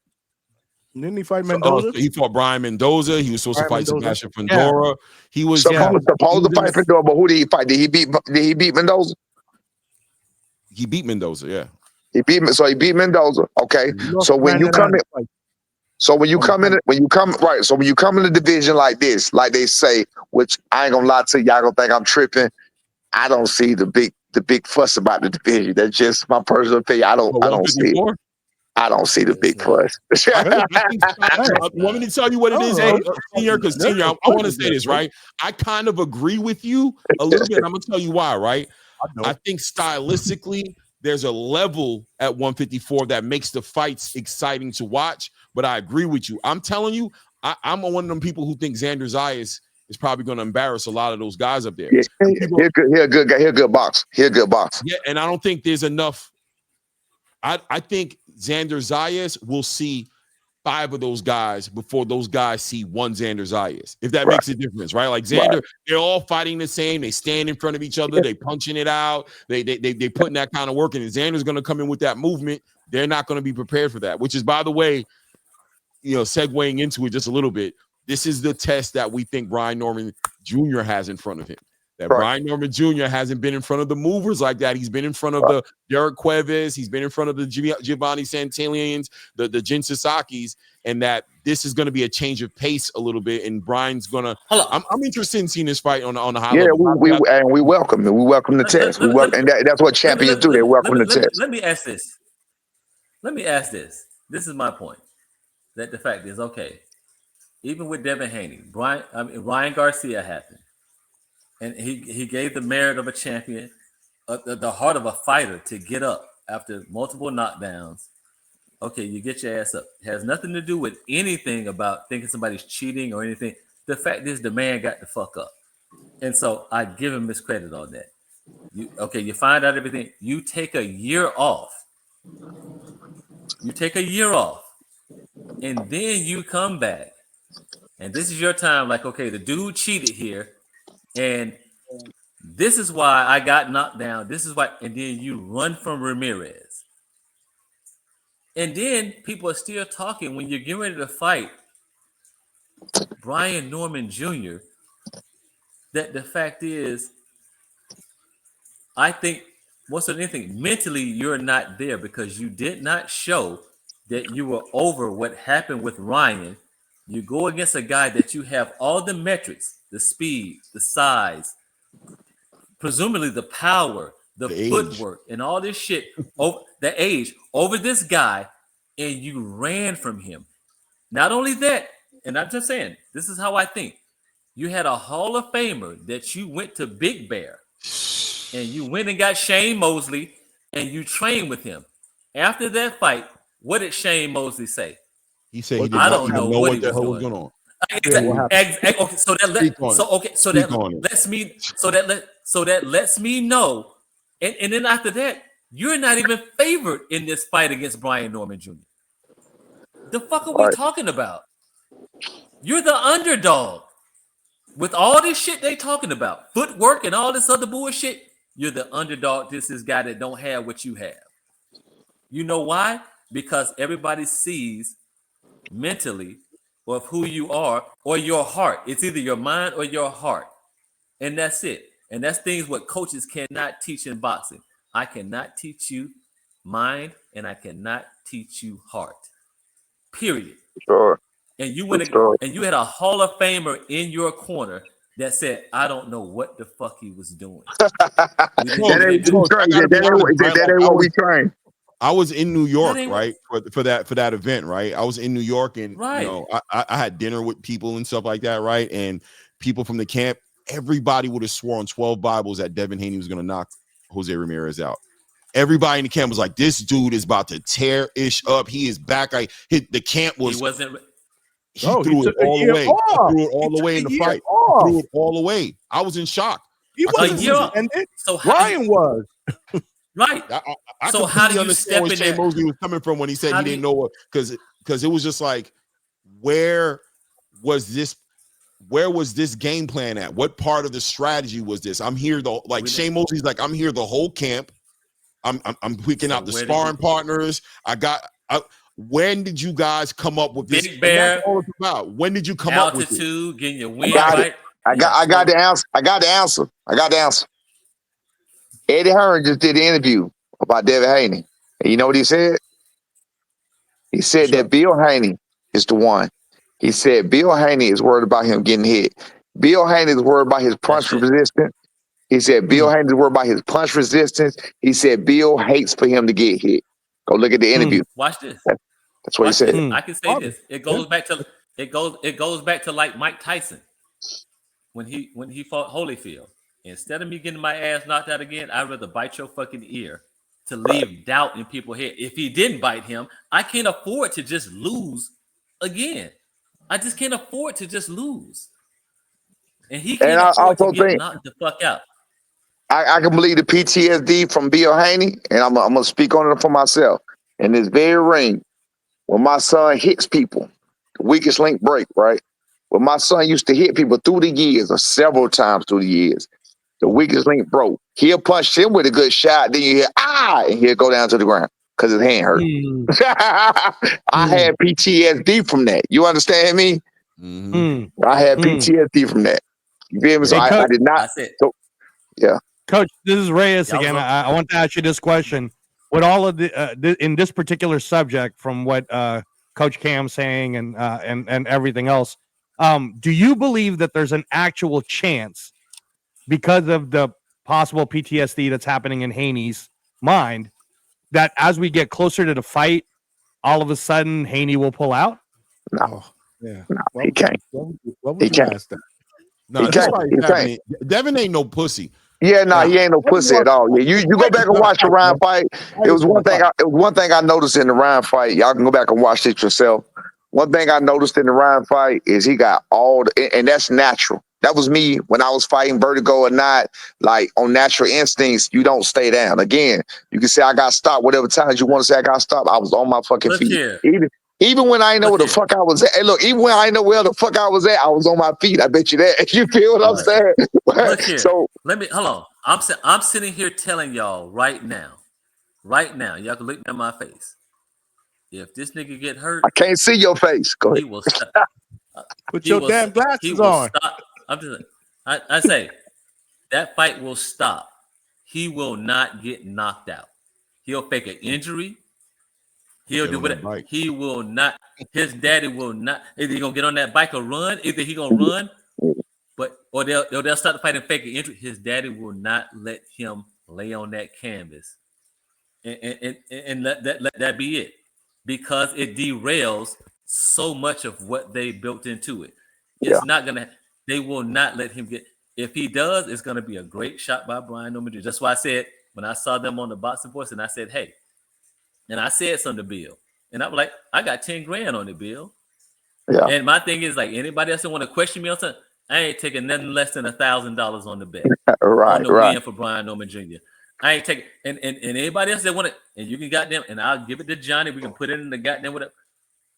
Didn't he fight Mendoza? He fought Brian Mendoza. He was supposed to fight Sebastian Fundora. Yeah. He was supposed to fight Fundora, but who did he fight? Did he beat Mendoza? He beat Mendoza, yeah. He beat Mendoza. Okay. So when you come in, when you come in the division like this, like they say, which I ain't gonna lie to you, y'all gonna think I'm tripping. I don't see the big fuss about the division. That's just my personal opinion. I don't see it. I don't see the big fuss. Want me to tell you what it is, Senior? Because Senior, I want to say this, right? I kind of agree with you a little bit. I'm gonna tell you why, right? I think stylistically, there's a level at 154 that makes the fights exciting to watch. But I agree with you. I'm telling you, I'm one of them people who think Xander Zayas is probably going to embarrass a lot of those guys up there. Yeah, he a good guy. He a good box. Yeah, and I don't think there's enough. I think Xander Zayas will see 5 of those guys before those guys see one Xander Zayas, if that makes a difference, right? Like Xander, they're all fighting the same. They stand in front of each other. They punching it out. They putting that kind of work in. And Xander's going to come in with that movement. They're not going to be prepared for that, which is, by the way, segueing into it just a little bit. This is the test that we think Brian Norman Jr. has in front of him. Brian Norman Jr. hasn't been in front of the movers like that. He's been in front of the Derek Cuevas. He's been in front of the Giovanni Santelians, the Jin Sasakis, and that this is going to be a change of pace a little bit. And Brian's going to. I'm interested in seeing this fight on the high level. Yeah, we welcome it. We welcome the test. And that's what champions do. They welcome the test. Let me ask this. This is my point. That the fact is, okay, even with Devin Haney, Ryan Garcia happened. And he gave the merit of a champion, the heart of a fighter to get up after multiple knockdowns. Okay, you get your ass up. It has nothing to do with anything about thinking somebody's cheating or anything. The fact is the man got the fuck up. And so I give him his credit on that. You find out everything. You take a year off. And then you come back. And this is your time, like, okay, the dude cheated here. And this is why I got knocked down. This is why, and then you run from Ramirez. And then people are still talking when you're getting ready to fight Brian Norman Jr. That the fact is, I think more than anything, mentally you're not there because you did not show that you were over what happened with Ryan. You go against a guy that you have all the metrics, the speed, the size, presumably the power, the footwork, and all this shit, over the age, over this guy, and you ran from him. Not only that, and I'm just saying, this is how I think. You had a Hall of Famer that you went to Big Bear, and you went and got Shane Mosley, and you train with him. After that fight, what did Shane Mosley say? He said he did I not don't even know know what what he the was hell was doing. going on. Okay, so that Speak on it. lets me know, and then after that, you're not even favored in this fight against Brian Norman Jr. The fuck are we talking about? You're the underdog. With all this shit they talking about, footwork and all this other bullshit, you're the underdog. This is guy that don't have what you have. You know why? Because everybody sees mentally of who you are or your heart. It's either your mind or your heart. And that's it. And that's things what coaches cannot teach in boxing. I cannot teach you mind and I cannot teach you heart. Period. Sure. And you Sure. you had a Hall of Famer in your corner that said, I don't know what the fuck he was doing. That ain't what we train. I was in New York, ain't right, for that event, right? I was in New York, and Right. you know, I had dinner with people and stuff like that, right? And people from the camp, everybody would have sworn 12 Bibles that Devin Haney was going to knock Jose Ramirez out. Everybody in the camp was like, "This dude is about to tear Ish up. He is back." The camp was. He wasn't. He threw it all away. He threw it all away in the fight. He threw it all away. I was in shock. He wasn't suspended. So Ryan was. Right. I So how do completely you understand step where in Shane that? Mosley was coming from when he said How he do didn't you- know what, because it was just like, where was this game plan at? What part of the strategy was this? I'm here though, like Shane Mosley's like, I'm here the whole camp. I'm picking out the where did sparring partners. When did you guys come up with this? Big Bear, that's all it's about. When did you come up with it? altitude, getting your wind Got right. it. I got the answer. Eddie Hearn just did an interview about Devin Haney. And you know what he said? He said that Bill Haney is the one. He said Bill Haney is worried about him getting hit. Bill Haney is worried about his punch resistance. He said Bill Haney is worried about his punch resistance. He said Bill hates for him to get hit. Go look at the interview. Watch this. That's what he Watch said. this. I can say this. It goes back to like Mike Tyson when he fought Holyfield. Instead of me getting my ass knocked out again, I'd rather bite your fucking ear to leave doubt in people's head. If he didn't bite him, I can't afford to just lose again. I just can't afford to just lose. And he can't And I afford to also get think knocked the fuck out. I can believe the PTSD from Bill Haney, and I'm gonna speak on it for myself. In this very ring, when my son hits people, the weakest link break, right? When my son used to hit people through the years, or several times through the years, the weakest link broke. He'll punch him with a good shot, then you hear and he'll go down to the ground because his hand hurt. I had PTSD from that. You understand me? I had PTSD from that. You feel me? So Hey, I Coach, did not. So, yeah. Coach, this is Reyes again. I want to ask you this question. With all of in this particular subject, from what Coach Cam's saying and everything else, do you believe that there's an actual chance, because of the possible PTSD that's happening in Haney's mind, that as we get closer to the fight, all of a sudden Haney will pull out? No. Yeah. He can't. What He would you can't. ask that? No, He this can't. fight He is can't. happening. Devin ain't no pussy. Yeah, no, he ain't no pussy at all. Yeah, you go back and watch the Ryan fight. It was one thing I noticed in the Ryan fight. Y'all can go back and watch it yourself. One thing I noticed in the Ryan fight is he got and that's natural. That was me when I was fighting, vertigo or not. Like on natural instincts, you don't stay down. Again, you can say I got stopped whatever times you want to say I got stopped. I was on my fucking feet. Even when I didn't know where the fuck I was at. Hey, look, even when I didn't know where the fuck I was at, I was on my feet. I bet you that. You feel what I'm saying? Look here. So Let me hold on. I'm sitting here telling y'all right now, y'all can look at my face. If this nigga get hurt, I can't see your face. Go ahead. he will stop. Put your damn glasses on. Stop. I'm just. I say that fight will stop. He will not get knocked out. He'll fake an injury. He'll do whatever. He will not. His daddy will not. Either he gonna get on that bike or run. Either he gonna run, or they'll start the fight and fake an injury. His daddy will not let him lay on that canvas, and let that be it, because it derails so much of what they built into it. It's not gonna. They will not let him get. If he does, it's gonna be a great shot by Brian Norman. That's why I said when I saw them on the boxing voice, and I said, hey, and I said something to Bill, and I was like, I got 10 grand on it, Bill. Yeah. And my thing is, like, anybody else that want to question me on something, I ain't taking nothing less than $1,000 on the bet. Right, on the right. win for Brian Norman Jr. I ain't taking, and anybody else that want it, and you can goddamn, and I'll give it to Johnny. We can put it in the goddamn whatever.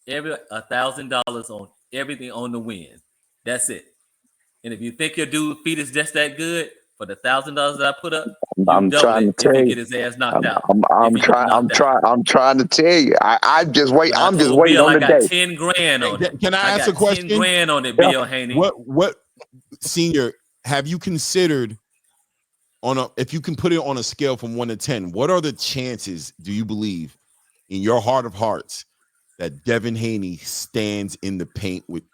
$1,000 on everything on the win. That's it. And if you think your dude feet is just that good, for the $1,000 that I put up, I'm trying to if he tell get you. his ass knocked out. I'm trying to tell you. I'm just waiting. But I I'm just told waiting Bill on I the got day. 10 grand on it. Can I ask got a question? 10 grand on it, Yeah. Bill Haney. What senior have you considered on a, if you can put it on a scale from 1 to 10, what are the chances, do you believe, in your heart of hearts, that Devin Haney stands in the paint with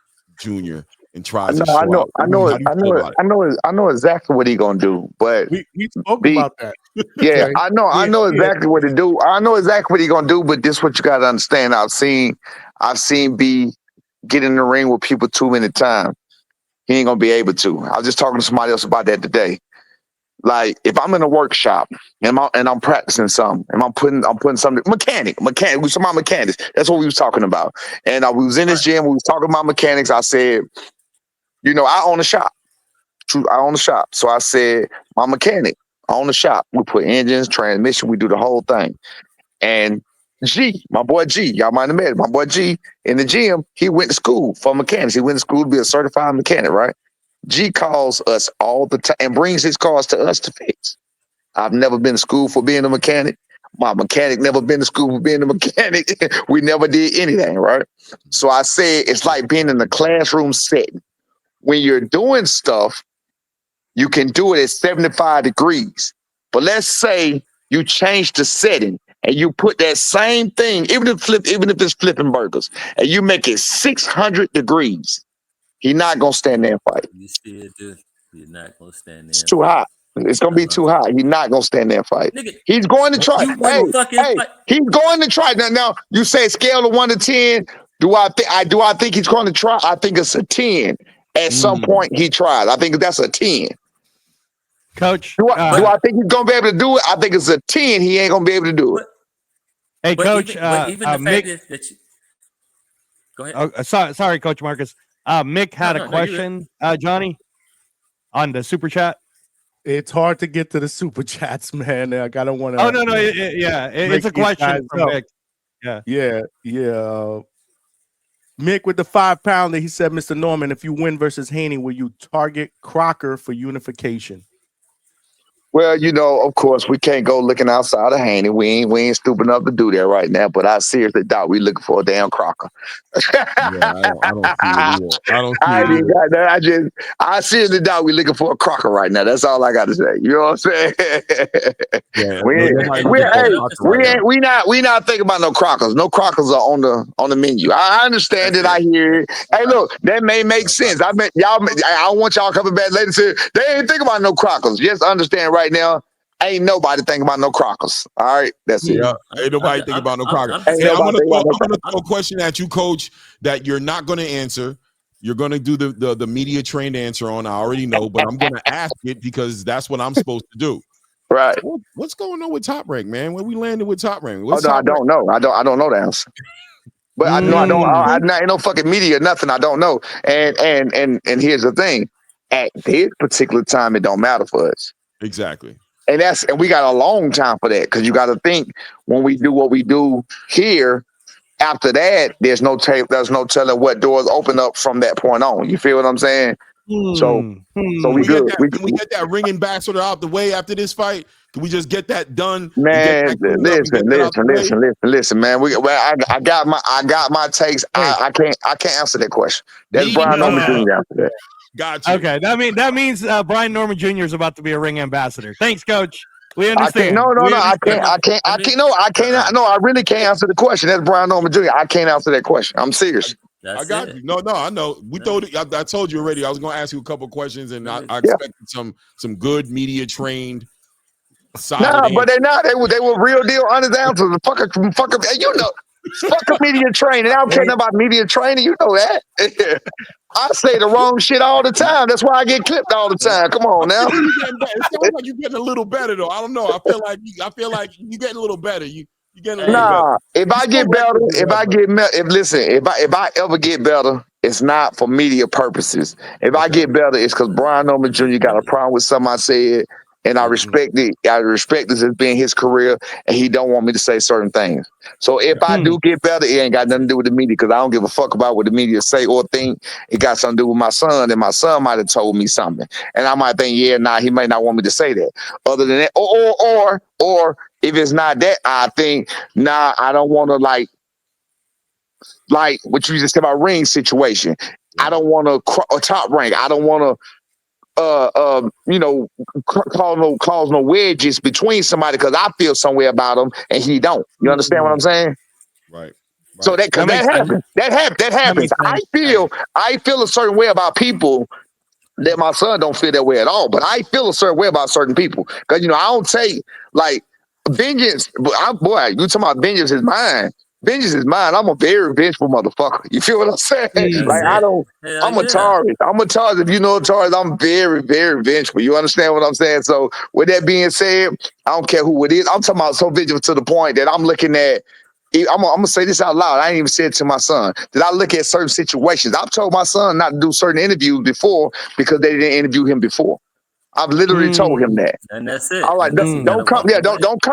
Junior and tries to show out? How do you feel about it? I know exactly what he gonna do. But we spoke B, about that. yeah, Okay. I know exactly what to do. I know exactly what he gonna do. But this is what you gotta understand. I've seen B get in the ring with people too many times. He ain't gonna be able to. I was just talking to somebody else about that today. Like if I'm in a workshop and I'm practicing something and I'm putting something mechanic. We talking about mechanics. That's what we was talking about. And we was in this gym. We was talking about mechanics. I said, I own a shop. True, I own a shop. So I said, my mechanic, I own the shop. We put engines, transmission. We do the whole thing. And G, my boy G, y'all might have met him. My boy G in the gym. He went to school for mechanics. He went to school to be a certified mechanic, right? G calls us all the time and brings his cars to us to fix. I've never been to school for being a mechanic. My mechanic never been to school for being a mechanic. We never did anything, right? So I say it's like being in the classroom setting. When you're doing stuff, you can do it at 75 degrees. But let's say you change the setting and you put that same thing, even if it's flipping burgers, and you make it 600 degrees. He's not gonna stand there and fight. You still do. You're not gonna stand there. It's too hot. It's gonna be too hot. He's not gonna stand there and fight. Nigga, He's going to try. you wouldn't fucking fight. He's going to try. Now you say scale of 1 to 10. Do I think he's going to try? I think it's a 10. At some point he tried. I think that's a 10. Coach, do I think he's gonna be able to do it? I think it's a 10. He ain't gonna be able to do it. Hey, Coach, even the fact Mick. is that you, go ahead. Oh, sorry, Coach Marcus. Mick had a question, Johnny, on the super chat. It's hard to get to the super chats, man. I don't want to. Oh no, it's a question from Mick. Yeah. Mick with the 5 pounder. He said, Mr. Norman, if you win versus Haney, will you target Crocker for unification? Well, of course, we can't go looking outside of Haney. We ain't stupid enough to do that right now. But I seriously doubt we looking for a damn Crocker. I don't see it either. I seriously doubt we looking for a Crocker right now. That's all I got to say. You know what I'm saying? Yeah, we not thinking about no Crockers. No Crockers are on the menu. I understand it. I hear it. Hey, look, that may make sense. I don't want y'all coming back later and say they ain't thinking about no Crockers. Just understand right now, ain't nobody thinking about no Crockers. All right, that's it. Yeah, ain't nobody thinking about no Crockers. I'm gonna throw a question at you, Coach, that you're not gonna answer. You're gonna do the media trained answer on. I already know, but I'm gonna ask it because that's what I'm supposed to do. Right. What's going on with Top Rank, man? Where we landed with Top Rank? I don't know. I don't know the answer. But I know I ain't no fucking media, nothing. I don't know. And here's the thing: at this particular time, it don't matter for us. Exactly. And we got a long time for that because you got to think when we do what we do here. After that, there's no telling what doors open up from that point on. You feel what I'm saying? So we good. Can we get that ring ambassador out the way after this fight? Can we just get that done? Man, listen, man. I got my takes. I can't answer that question. That's Brian Norman Jr. after that. Gotcha. Okay, that means Brian Norman Jr. is about to be a ring ambassador. Thanks, Coach. We understand. I really can't answer the question. That's Brian Norman Jr. I can't answer that question. I'm serious. I got you. No, I know. I told you already. I was going to ask you a couple of questions, and I expected some good media trained. But they're not. They were real deal honest answers. Fuck. Fuck a media training. I don't care nothing about media training. You know that. I say the wrong shit all the time. That's why I get clipped all the time. Come on now. You getting better. It sounds like you're getting a little better though. I don't know. I feel like you're getting a little better. You getting a little better. Nah, if I get better, if I ever get better, it's not for media purposes. If I get better, it's because Brian Norman Jr. got a problem with something I said, and I respect it. I respect this as being his career, and he don't want me to say certain things. So if I do get better, it ain't got nothing to do with the media because I don't give a fuck about what the media say or think. It got something to do with my son, and my son might have told me something, and I might think, he might not want me to say that. Other than that, or if it's not that, I think, I don't want to like what you just said about ring situation. I don't want to top rank. I don't want to cause no wedges between somebody because I feel some way about him and he don't. You understand what I'm saying? Right. So that happens. That happens. I feel a certain way about people that my son don't feel that way at all. But I feel a certain way about certain people because I don't take like vengeance. But you talking about vengeance is mine. Vengeance is mine. I'm a very vengeful motherfucker. You feel what I'm saying? I'm a Taurus. I'm a Taurus. If you know a Taurus, I'm very, very vengeful. You understand what I'm saying? So with that being said, I don't care who it is. I'm talking about so vengeful to the point that I'm looking at. I'm gonna say this out loud. I ain't even said it to my son. That I look at certain situations. I've told my son not to do certain interviews before because they didn't interview him before. I've literally told him that. And that's it. All right, don't come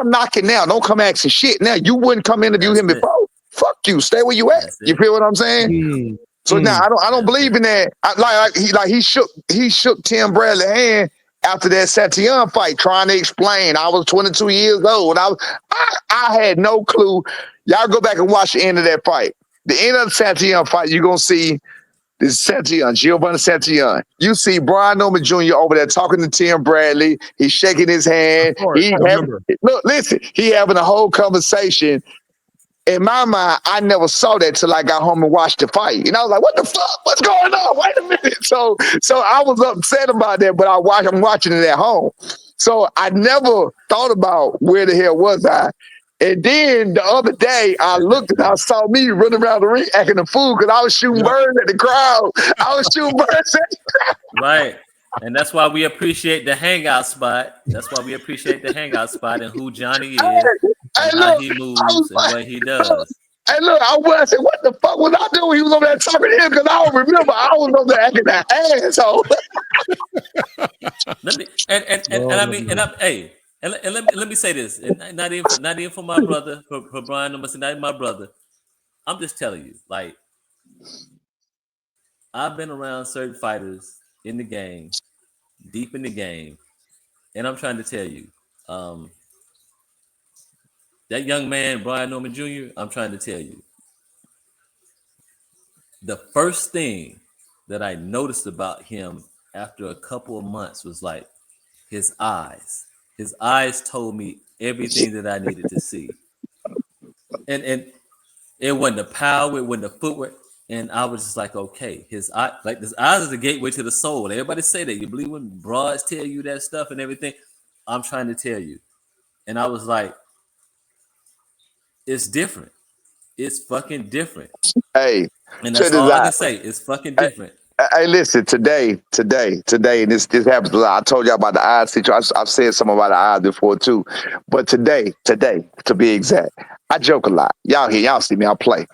knocking now. Don't come asking shit now. You wouldn't come interview him before. Fuck you. Stay where you at. You feel what I'm saying? So now I don't believe in that. He shook Tim Bradley's hand after that Satian fight, trying to explain. I was 22 years old. I had no clue. Y'all go back and watch the end of that fight. The end of the Satian fight, you're gonna see this Satian, Giovanni Satian. You see Brian Norman Jr. over there talking to Tim Bradley. He's shaking his hand. He having a whole conversation. In my mind, I never saw that till I got home and watched the fight. And I was like, what the fuck? What's going on? Wait a minute. So I was upset about that, but I'm watching it at home. So I never thought about where the hell was I. And then the other day, I looked and I saw me running around the ring acting a fool because I was shooting birds at the crowd. I was shooting birds at the crowd. Right. And that's why we appreciate the hangout spot. That's why we appreciate the hangout spot and who Johnny is and how he moves and what he does. Hey, look, I said, what the fuck was I doing? He was over there talking to him because I don't remember. I was over there acting that asshole. Let me say this, and not even for my brother, for Brian, not even my brother. I'm just telling you, like, I've been around certain fighters in the game, deep in the game, and I'm trying to tell you, that young man, Brian Norman Jr., I'm trying to tell you, the first thing that I noticed about him after a couple of months was like his eyes. His eyes told me everything that I needed to see. And it wasn't the power, it wasn't the footwork. And I was just like, okay, his eyes is the gateway to the soul. Everybody say that. You believe when broads tell you that stuff and everything? I'm trying to tell you. And I was like, it's different. It's fucking different. Hey, and that's all I can say. It's fucking different. Hey, listen, today, and this happens a lot. I told y'all about the eyes situation. I've said something about the eyes before too. But today, to be exact, I joke a lot. Y'all see me, I play.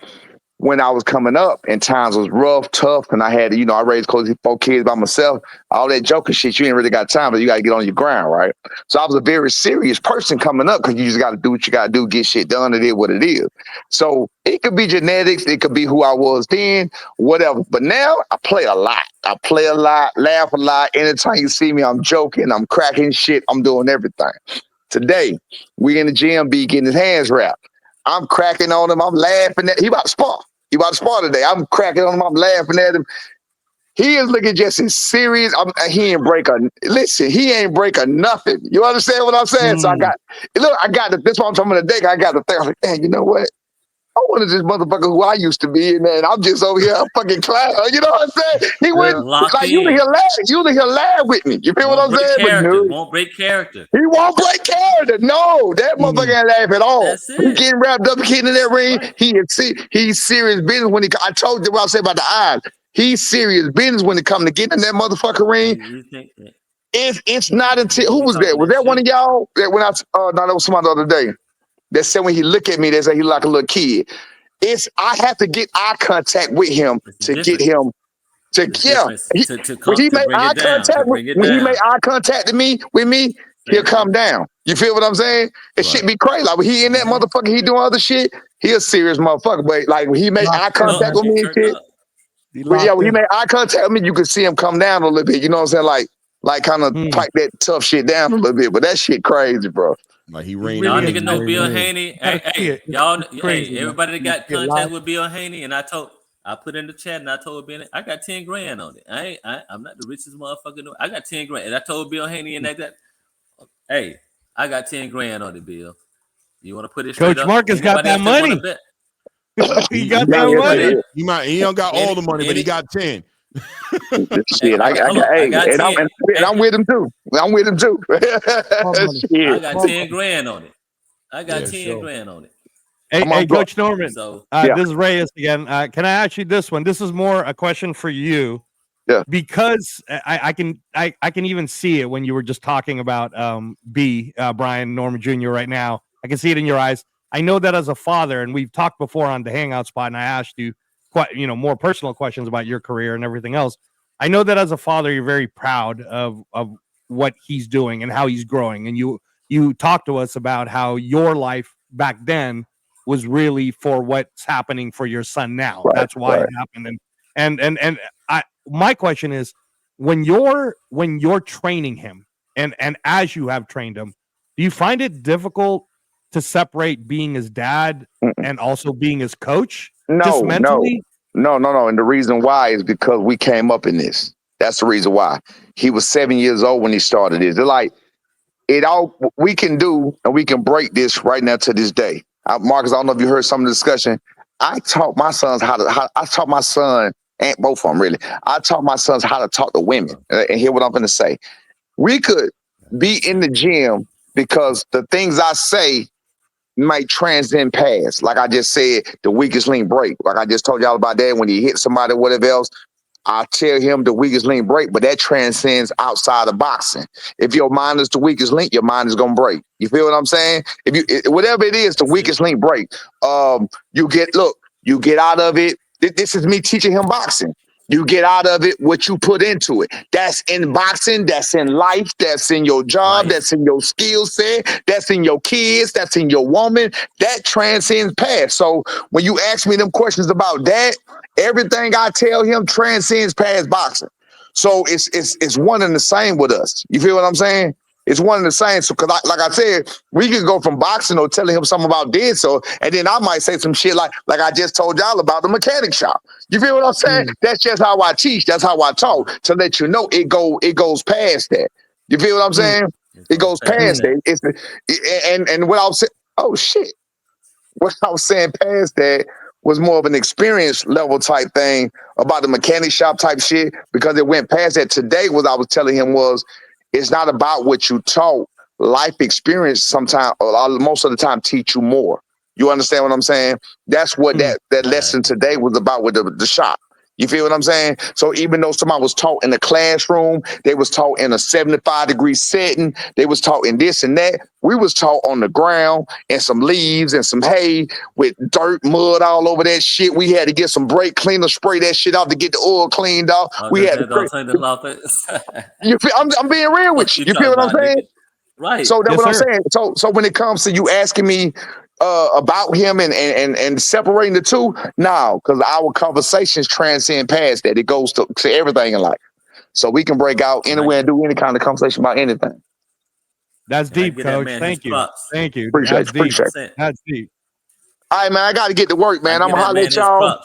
When I was coming up and times was rough, tough, and I had, I raised 4 kids by myself, all that joking shit, you ain't really got time, but you got to get on your ground, right? So I was a very serious person coming up because you just got to do what you got to do, get shit done, it is what it is. So it could be genetics, it could be who I was then, whatever. But now I play a lot. I play a lot, laugh a lot. Anytime you see me, I'm joking, I'm cracking shit, I'm doing everything. Today, we in the gym, B getting his hands wrapped. I'm cracking on him, I'm laughing at he about to spar. He about to spar today. I'm cracking on him. I'm laughing at him. He is looking just as serious. He ain't break a nothing. You understand what I'm saying? So I got this. What I'm talking about today. I got to think. I'm like, man, you know what? I wanted this motherfucker who I used to be, and then I'm just over here fucking clown. You know what I'm saying? He went Locked like you in. he'll laugh with me. You feel what Won't I'm break saying? But character. no, Won't break character. he won't break character. No, that motherfucker ain't laugh at all. That's He it. getting wrapped up, getting in that ring. Right. He's serious business when he. I told you what I said about the eyes. He's serious business when it comes to getting in that motherfucking ring. You think that? It's not until who He was that? talking Was that that one shit. of y'all? That when I no, that was somebody the other day. That said when he look at me, they say he like a little kid. I have to get eye contact with him to get him to when he make bring eye it down. To contact bring it when he down. make eye contact with me, he'll come down. You feel what I'm saying? It should be crazy. Like when he in that motherfucker, he doing other shit. He a serious motherfucker. But like when he make eye contact with me and shit, when he make eye contact with me, you can see him come down a little bit. You know what I'm saying? Like kind of pipe that tough shit down a little bit. But that shit crazy, bro. Like he Y'all reined niggas know Bill Haney. Hey, everybody that got contact with Bill Haney, and I put in the chat and I told Bill, I got 10 grand on it. I'm not the richest motherfucker. I got 10 grand, and I told Bill Haney and that. Hey, I got 10 grand on it, Bill. You want to put it straight Coach up? Marcus got that money. He got that money. He don't got all the money, but he got 10. Shit, I'm with him too. I'm with him too. I got 10 grand on it. I got 10 grand on it. Hey, Coach Norman. So, this is Reyes again. Can I ask you this one? This is more a question for you. Yeah. Because I can even see it when you were just talking about Brian Norman Jr. right now. I can see it in your eyes. I know that as a father, and we've talked before on the Hangout spot, and I asked you more personal questions about your career and everything else. I know that as a father, you're very proud of what he's doing and how he's growing. And you talked to us about how your life back then was really for what's happening for your son now. Right, that's why it happened. And my question is, when you're training him and as you have trained him, do you find it difficult to separate being his dad and also being his coach? Just mentally? No. And the reason why is because we came up in this. That's the reason why. He was 7 years old when he started this. They're like, we can do and we can break this right now to this day. Marcus, I don't know if you heard some of the discussion. I taught my sons I taught my son, and both of them really, I taught my sons how to talk to women. And hear what I'm going to say. We could be in the gym because the things I say might transcend past. Like I just said, the weakest link break. Like I just told y'all about that when he hit somebody or whatever else. I tell him the weakest link break, but that transcends outside of boxing. If your mind is the weakest link, your mind is gonna break. You feel what I'm saying? Whatever it is, the weakest link break. You get out of it. This is me teaching him boxing. You get out of it what you put into it. That's in boxing, that's in life, that's in your job, that's in your skill set, that's in your kids, that's in your woman. That transcends past. So when you ask me them questions about that, everything I tell him transcends past boxing. So it's one and the same with us. You feel what I'm saying? It's one and the same. So, because like I said, we could go from boxing or telling him something about dead so, and then I might say some shit like I just told y'all about the mechanic shop. You feel what I'm saying? That's just how I teach. That's how I talk to let you know it goes past that. You feel what I'm saying? It goes past that. And what I was saying, oh shit. What I was saying past that was more of an experience level type thing about the mechanic shop type shit, because it went past that. Today, what I was telling him was, it's not about what you taught. Life experience sometimes, or most of the time, teach you more. You understand what I'm saying? That's what that lesson today was about with the shop. You feel what I'm saying? So even though somebody was taught in the classroom, they was taught in a 75-degree setting, they was taught in this and that, we was taught on the ground and some leaves and some hay with dirt, mud all over that shit. We had to get some brake cleaner, spray that shit out to get the oil cleaned off. We had to you feel, I'm being real with you. You feel what I'm saying? Right. So that's what I'm saying. So when it comes to you asking me about him and separating the two, no, because our conversations transcend past that. It goes to everything in life. So we can break out anywhere and do any kind of conversation about anything. That's deep, Coach. Thank you. Thank you. Appreciate it. That's deep. All right, man. I got to get to work, man. I'm going to holler at y'all.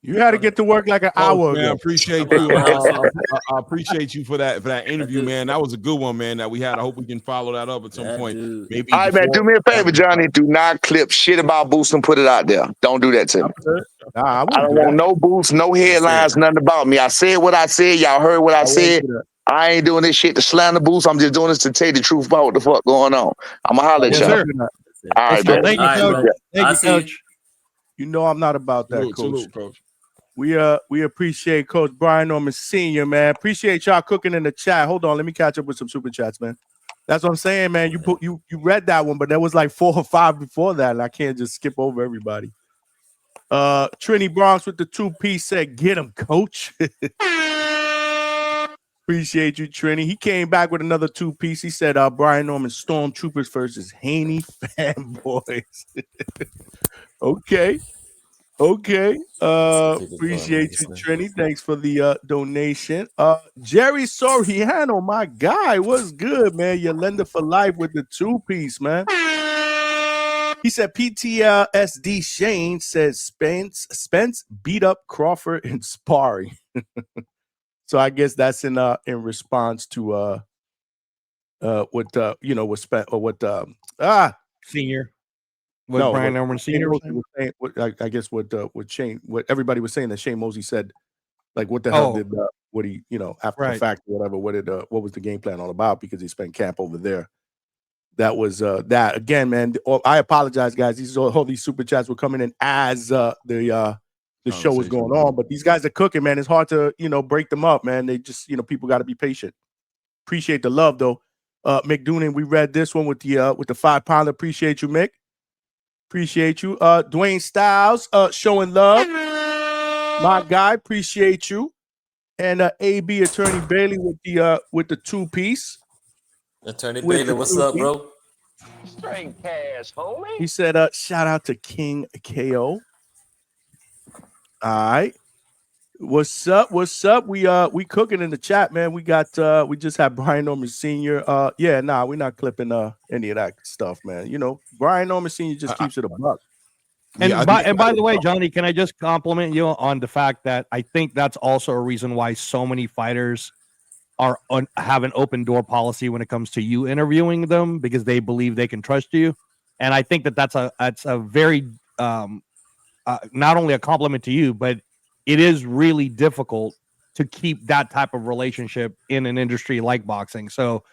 You had to get to work like an hour man, I ago. appreciate you. I appreciate you for that interview, man. That was a good one, man, that we had. I hope we can follow that up at some point. Maybe All right, man. Do me a favor, Johnny. Do not clip shit about Boots and put it out there. Don't do that to me. Nah, I don't want no Boots, no headlines, nothing about me. I said what I said. Y'all heard what I said. I ain't doing this shit to slander Boots. I'm just doing this to tell you the truth about what the fuck going on. I'm gonna holler at Yes, y'all. sir. All right, man. Thank you, Coach. Thank I you, see. Coach. You know I'm not about that, Salute, Coach. Coach. We appreciate Coach Brian Norman Sr., man. Appreciate y'all cooking in the chat. Hold on, let me catch up with some super chats, man. That's what I'm saying, man. You read that one, but there was like 4 or 5 before that, and I can't just skip over everybody. Trini Bronx with the 2-piece said, "Get him, Coach." Appreciate you, Trini. He came back with another 2-piece. He said, "Brian Norman Stormtroopers versus Haney fanboys." Okay. Appreciate you, Trini. Thanks for the donation. Jerry Soriano, my guy, what's good, man? Your lender for life with the 2-piece, man. He said PTSD Shane says Spence beat up Crawford in sparring. So I guess that's in response to what Senior. What Brian Norman Senior was saying? I guess what everybody was saying that Shane Mosley said, like, what the hell did what he, after the fact or whatever, what was the game plan all about, because he spent camp over there. That was that again, man. I apologize, guys. All these super chats were coming in as the show was going on, but these guys are cooking, man. It's hard to break them up, man. They just people got to be patient. Appreciate the love though. Mick Doonan, we read this one with the 5-pounder. Appreciate you, Mick. Appreciate you. Dwayne Styles showing love. My guy, appreciate you. And AB Attorney Bailey with the 2-piece. Attorney Bailey, what's up, bro? Straight cash, homie. He said, shout out to King KO. All right. What's up? We cooking in the chat, man. We just had Brian Norman Sr. We're not clipping any of that stuff, man. Brian Norman Sr. just keeps it a buck. And by the way, Johnny, can I just compliment you on the fact that I think that's also a reason why so many fighters have an open door policy when it comes to you interviewing them, because they believe they can trust you. And I think that's a very not only a compliment to you, but it is really difficult to keep that type of relationship in an industry like boxing. So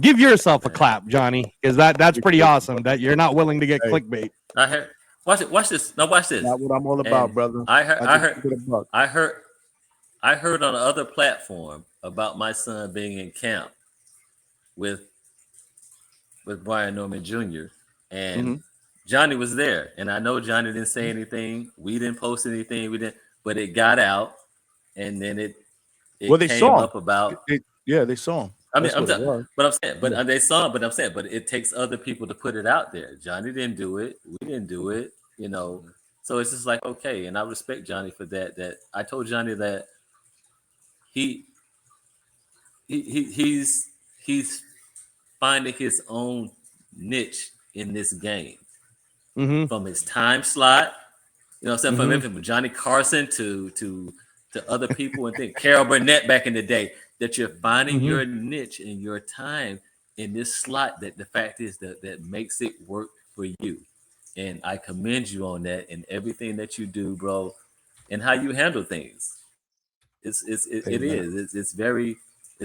give yourself a clap, Johnny, because that's pretty awesome that you're not willing to get clickbait. I heard. Watch this. Now watch this. Not what I'm all about, brother. I heard on the other platform about my son being in camp with Brian Norman Jr. and Johnny was there, and I know Johnny didn't say anything. We didn't post anything. But it got out, and then it they came saw up about. They saw him. I mean, they saw it, but it takes other people to put it out there. Johnny didn't do it. We didn't do it. So it's just like, okay, and I respect Johnny for that. That I told Johnny that he's finding his own niche in this game from his time slot. From Johnny Carson to other people, and think Carol Burnett back in the day, that you're finding your niche in your time in this slot, that the fact is that makes it work for you. And I commend you on that and everything that you do, bro, and how you handle things. It's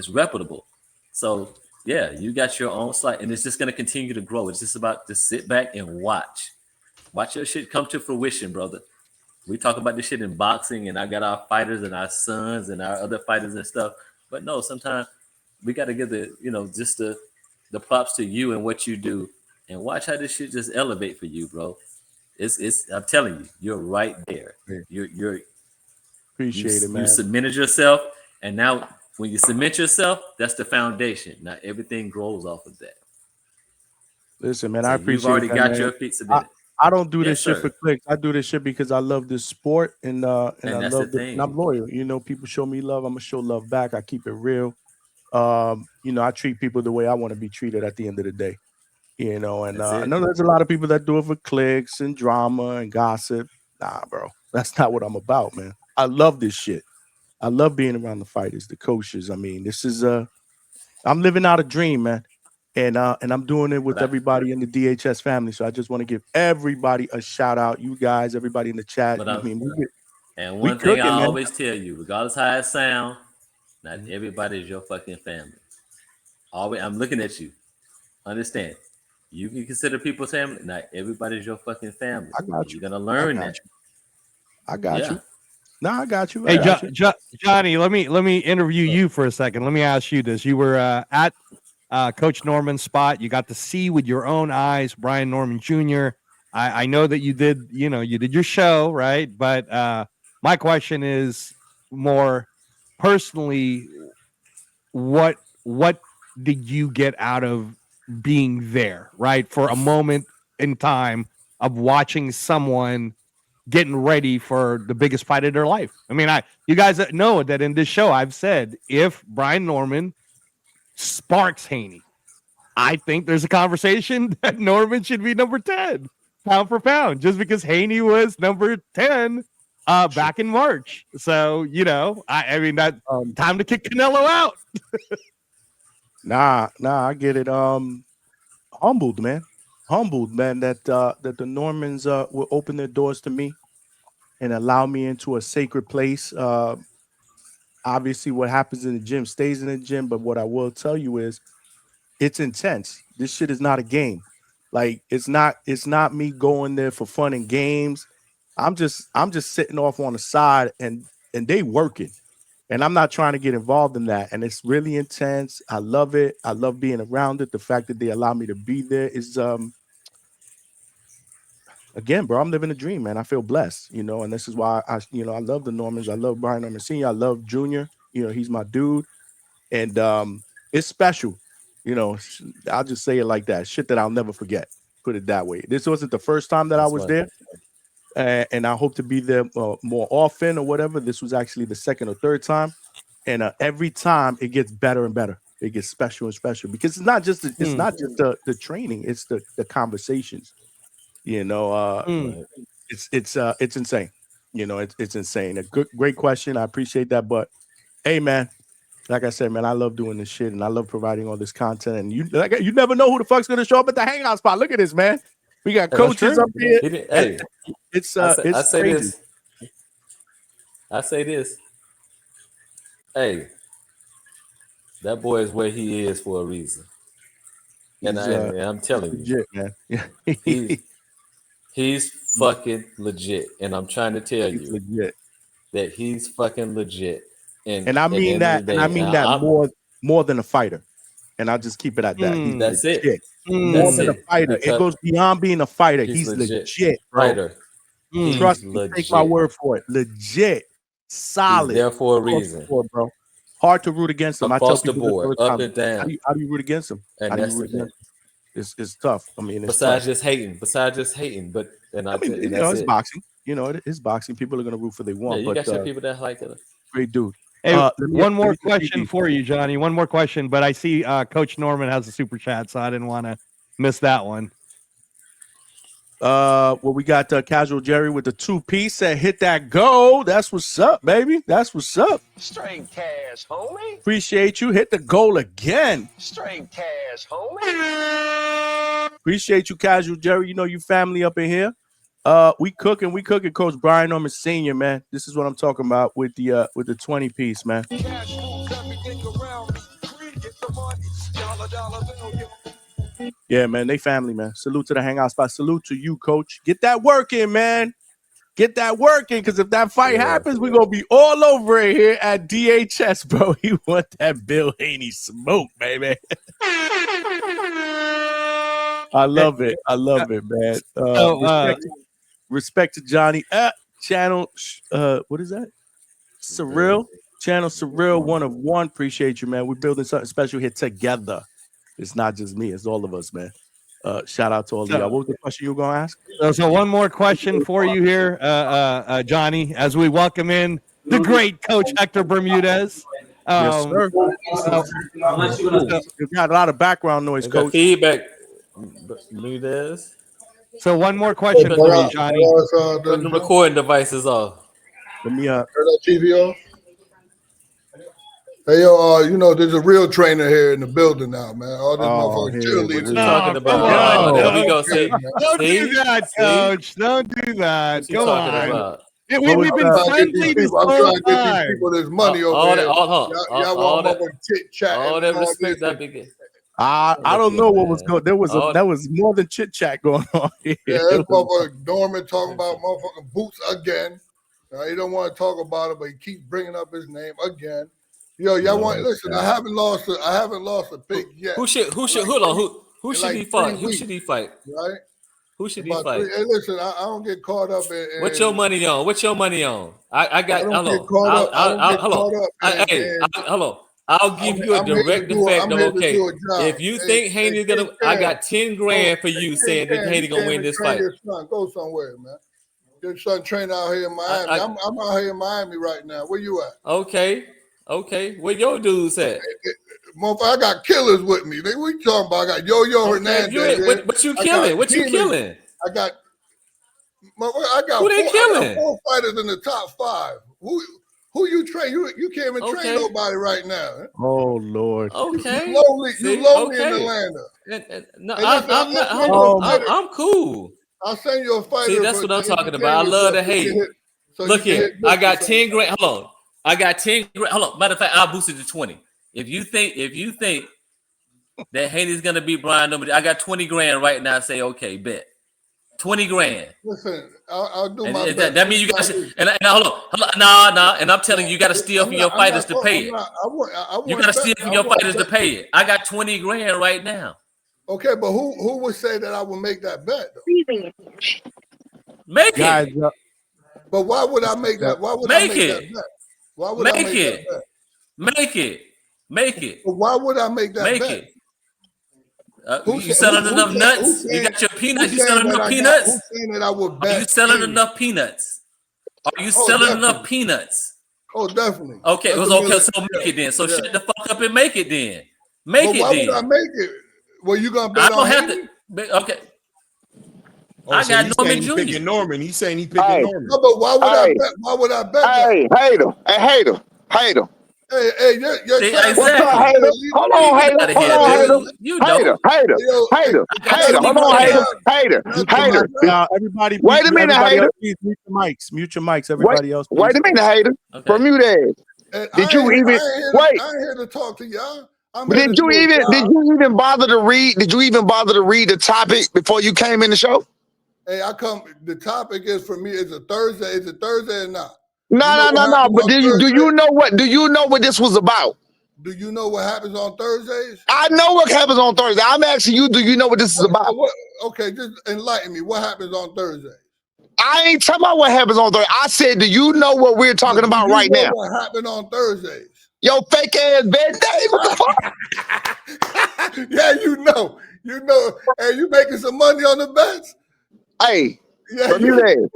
reputable. So yeah, you got your own slot, and it's just gonna continue to grow. It's just about to sit back and watch your shit come to fruition, brother. We talk about this shit in boxing, and I got our fighters and our sons and our other fighters and stuff. But no, sometimes we got to give the props to you and what you do, and watch how this shit just elevate for you, bro. It's I'm telling you, you're right there. You're appreciate it, man. You submitted yourself, and now when you submit yourself, that's the foundation. Now everything grows off of that. Listen, man, So I appreciate. You've already that, got man. your feet submitted. I don't do this Yes, shit for clicks. I do this shit because I love this sport, and I that's love the thing. and I'm loyal. People show me love, I'm gonna show love back. I keep it real. I treat people the way I want to be treated at the end of the day. And I know there's a lot of people that do it for clicks and drama and gossip. Nah, bro. That's not what I'm about, man. I love this shit. I love being around the fighters, the coaches. I mean, this is I'm living out a dream, man. And I'm doing it with But I- everybody in the DHS family. So I just want to give everybody a shout out. You guys, everybody in the chat. But I I, mean, and we one thing I cooking, man. always tell you, regardless how it sound, not everybody is your fucking family. Always, I'm looking at you. Understand? You can consider people family. Not everybody's your fucking family. I got you. You're gonna learn I got that. you. I got Yeah. you. No, I got you. Hey, Johnny, let me interview you for a second. Let me ask you this: you were at Coach Norman's spot. You got to see with your own eyes Brian Norman Jr. I know that you did your show, right? But my question is more personally, what did you get out of being there, right? For a moment in time of watching someone getting ready for the biggest fight of their life. I mean, you guys know that in this show I've said if Brian Norman sparks Haney, I think there's a conversation that Norman should be number 10 pound for pound, just because Haney was number 10 back in March. So, I mean that time to kick Canelo out. Nah, I get it. Humbled, man. That the Normans will open their doors to me and allow me into a sacred place. Obviously, what happens in the gym stays in the gym, but what I will tell you is it's intense. This shit is not a game. Like it's not me going there for fun and games. I'm just sitting off on the side and they working. And I'm not trying to get involved in that. And it's really intense. I love it. I love being around it. The fact that they allow me to be there is again, bro, I'm living a dream, man. I feel blessed, and this is why I love the Normans. I love Brian Norman Sr. I love Junior. He's my dude. And it's special. I'll just say it like that. Shit that I'll never forget. Put it that way. This wasn't the first time that I was there. And I hope to be there more often or whatever. This was actually the second or third time. And every time it gets better and better. It gets special and special because it's not just the training, it's the conversations. It's insane. It's insane. A great question. I appreciate that. But hey, man, like I said, man, I love doing this shit and I love providing all this content. And you never know who the fuck's gonna show up at the hangout spot. Look at this, man. We got coaches up here. Hey, it's I say crazy. this. I say this. Hey, that boy is where he is for a reason. And I'm telling legit, you, man. he's fucking legit. And I'm trying to tell you legit. that he's fucking legit. And I mean that, more than a fighter. And I'll just keep it at that. That's legit. it. More than a fighter. It goes beyond being a fighter. He's legit, bro. Fighter. Trust me, take my word for it. Legit. Solid. He's there for a reason. Bro. Hard to root against him. Across I tell people the board, up and down. How do you root against him? And that's the thing. It's tough. I mean, it's besides tough. just hating, but it's boxing. It's boxing. People are gonna root for they want. Yeah, you got your people that like it. Great dude. Hey, one more question for you, Johnny. One more question, but I see Coach Norman has a super chat, so I didn't want to miss that one. Well, we got Casual Jerry with the 2-piece said, hit that go. That's what's up, baby. That's what's up. Straight cash, homie. Appreciate you. Hit the goal again. Straight cash, homie. Appreciate you, Casual Jerry. You family up in here. We cooking, Coach Brian Norman Sr., man. This is what I'm talking about with the 20-piece, man. Yeah, man, they family, man. Salute to the hangout spot. Salute to you, Coach. Get that work in, man. Get that work in, because if that fight happens, we're going to be all over it here at DHS, bro. You want that Bill Haney smoke, baby. I love it. I love it, man. Respect to Johnny. Channel, what is that? Surreal. Channel Surreal 1 of 1. Appreciate you, man. We're building something special here together. It's not just me. It's all of us, man. Shout out to all of y'all. What was the question you were going to ask? So one more question for you here, Johnny, as we welcome in the great Coach Hector Bermudez. Yes, sir. You got a lot of background noise, Coach. Feedback, Bermudez. So one more question for you, Johnny. Turn the recording devices off. Let me Turn that TV off. Hey, yo, you know, there's a real trainer here in the building now, man. All this motherfucking cheerleaders. What you talking about? There we go. See? Don't See? do that, See? Coach. Don't do that. What you Come talking on. about? We've been friendly this I'm whole trying to get these time. people this money over all here. that- Y'all want motherfucking chit chat. All that respect I begin. I don't know what was going. There was more than chit chat going on here. Yeah, this motherfucker Dorman talking about motherfucking Boots again. He don't want to talk about it, but he keeps bringing up his name again. Yo, y'all want listen? I haven't lost a pick yet. Who should he fight? Who should he fight? Right? Who should he fight? Hey, listen, I don't get caught up in. What's your money on? What's your money on? I got. Hello. I'll give you a direct effect of okay. If you think Haney's gonna, I got 10 grand for you saying that Haney gonna win this fight. Go somewhere, man. Your son train out here in Miami. I'm out here in Miami right now. Where you at? Okay. Where your dudes at? Motherfucker, I got killers with me. What you talking about? I got Yo-Yo Hernandez. What you killing? What you killing? I got Who they killing? 4 fighters in the top 5. Who you train? You can't even train nobody right now. Oh Lord. Okay. You lonely in Atlanta. No, I'm cool. I'll send you a fighter. See, that's what I'm talking about. I love to hate. Look here, I got 10 grand. Hold on. I got 10 grand. Hold on. Matter of fact, I'll boost it to 20. If you think that Haney's gonna beat Brian Nobody, I got 20 grand right now. Say okay, bet 20 grand. Listen, I'll do my best. That means you got to. And hold on, nah. And I'm telling you, you got to steal from your fighters to pay it. You got to steal from your fighters to pay it. I got 20 grand right now. Okay, but who would say that I would make that bet? Make it. But why would I make that? Why would I make that bet? Why would I make that bet? Make it. But why would I make that bet? Make it. You selling enough nuts? You got your peanuts? You selling enough peanuts? Who's saying that I would bet? Are you selling enough peanuts? Are you selling enough peanuts? Oh, definitely. Okay, so make it then. So shut the fuck up and make it then. Make it why then. Why would I make it? Well, you gonna bet I don't on have Haney? to. Okay. I got Norman Jr. Picking Norman. He's saying he picking Norman. No, but why would I bet? Why would I bet? Hey, hater. Hey, what's up, hater? Hold on, hater. Hold on, hater. Hold on, hater. Everybody, wait a minute, hater. Mute your mics. Everybody else. Wait a minute, hater. Bermudez. Did you even wait? I ain't here to talk to y'all. Did you even bother to read? Did you even bother to read the topic before you came in the show? Hey, the topic is for me. Is it Thursday? Is it Thursday or not? No. But do you know what this was about? Do you know what happens on Thursdays? I know what happens on Thursday. I'm asking you, do you know what this is about? Okay, just enlighten me. What happens on Thursdays? I ain't talking about what happens on Thursday. I said, do you know what we're talking about right now? What happened on Thursdays? Yo, fake ass bet day. What the fuck? Yeah, you know. Hey, you making some money on the bets? Hey. Yeah, Bermudez.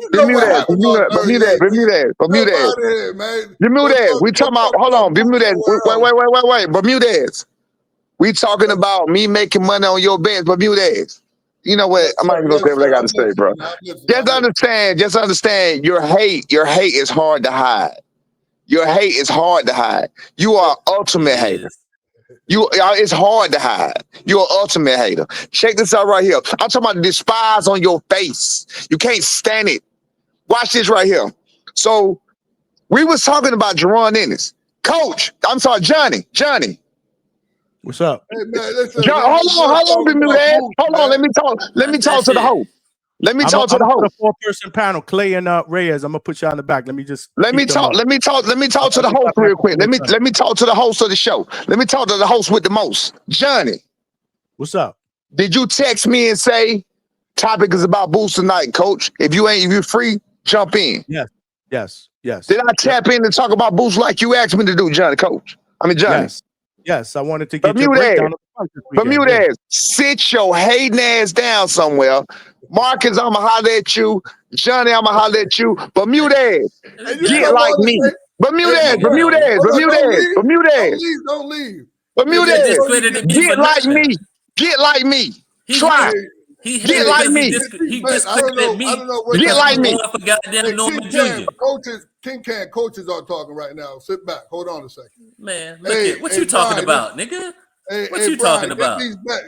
We talking about, hold on, Bermudez. Wait. Bermudez. We talking about me making money on your bets, Bermudez. You know what? I'm not even gonna say what I gotta say, bro. Just understand your hate is hard to hide. Your hate is hard to hide. You are ultimate hater. It's hard to hide. You're an ultimate hater. Check this out right here. I'm talking about the despise on your face. You can't stand it. Watch this right here. So we was talking about Jaron Ennis. Coach, I'm sorry, Johnny. What's up? Hey, man, listen, hold on, Bermudez. Hold on, let me talk to the host. Let me talk to the host. The 4-person panel, Clay and Reyes. I'm gonna put you on the back. Let me talk to the host real quick. Let me talk to the host of the show. Let me talk to the host with the most. Johnny. What's up? Did you text me and say topic is about Boots tonight, coach? If you're free, jump in. Yes. Did I tap in and talk about Boots like you asked me to do, Johnny, coach? I mean, Johnny. Yes, I wanted to get your breakdown of the fight this weekend. Bermudez, sit your hating ass down somewhere. Marcus, I'ma holler at you. Johnny, I'ma holler at you. Bermudez, get like me. Bermudez. Don't leave. Bermudez, get like me. Try. He Get has like because me. he I don't know. discredited me I don't know what Get because like I'm me. going for goddamn Hey, Norman King Jr. coaches are talking right now. Sit back. Hold on a second. Man, look at what you Brian, talking about, nigga. Hey, What you Brian, talking about?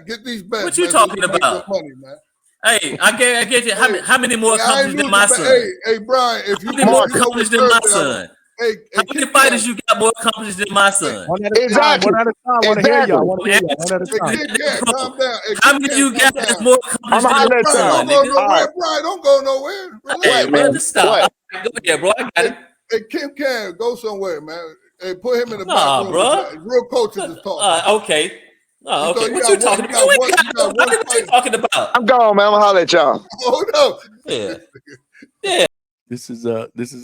get these bets, What you man, so we talking can make some about? money, man. Hey, I get you. How many more I ain't accomplishments than losing my bet. son? Hey, Brian, if How you many more you know what accomplished than my Thursday son? Hey, How many fighters you got more accomplished than my son? One at a time. Exactly. One at a time. Want to hear y'all. Exactly. Want to hear y'all. One at a time. King Cat, calm down. Hey, How King many Cat, you calm got that's down. more I'm accomplished than hollering my at Brian, y'all. son, don't go nigga? All nowhere. right. Brian, don't go nowhere. Hey, Relax. man, just stop. What? All right, go ahead, bro. I got it. Hey, Kim Can, go somewhere, man. Hey, put him in the back Nah, room. bro. Real coaches is talking. Okay. You Okay. thought What you talking about? You ain't got one nobody. What you fight. talking about? I'm gone, man. I'm gonna holler at y'all. Hold up. Yeah. This is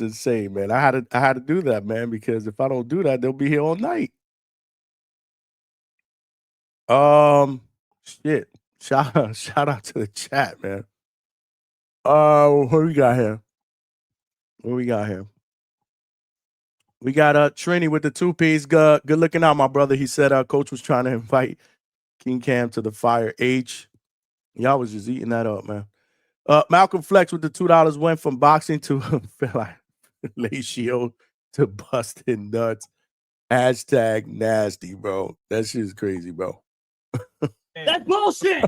insane, man. I had to do that, man, because if I don't do that, they'll be here all night. Shit. Shout out to the chat, man. What we got here? What we got here? We got Trini with the 2-piece. Good looking out, my brother. He said coach was trying to invite King Cam to the Fire H. Y'all was just eating that up, man. Malcolm Flex with the $2 went from boxing to fellatio to busting nuts. Hashtag nasty, bro. That shit is crazy, bro. That's bullshit.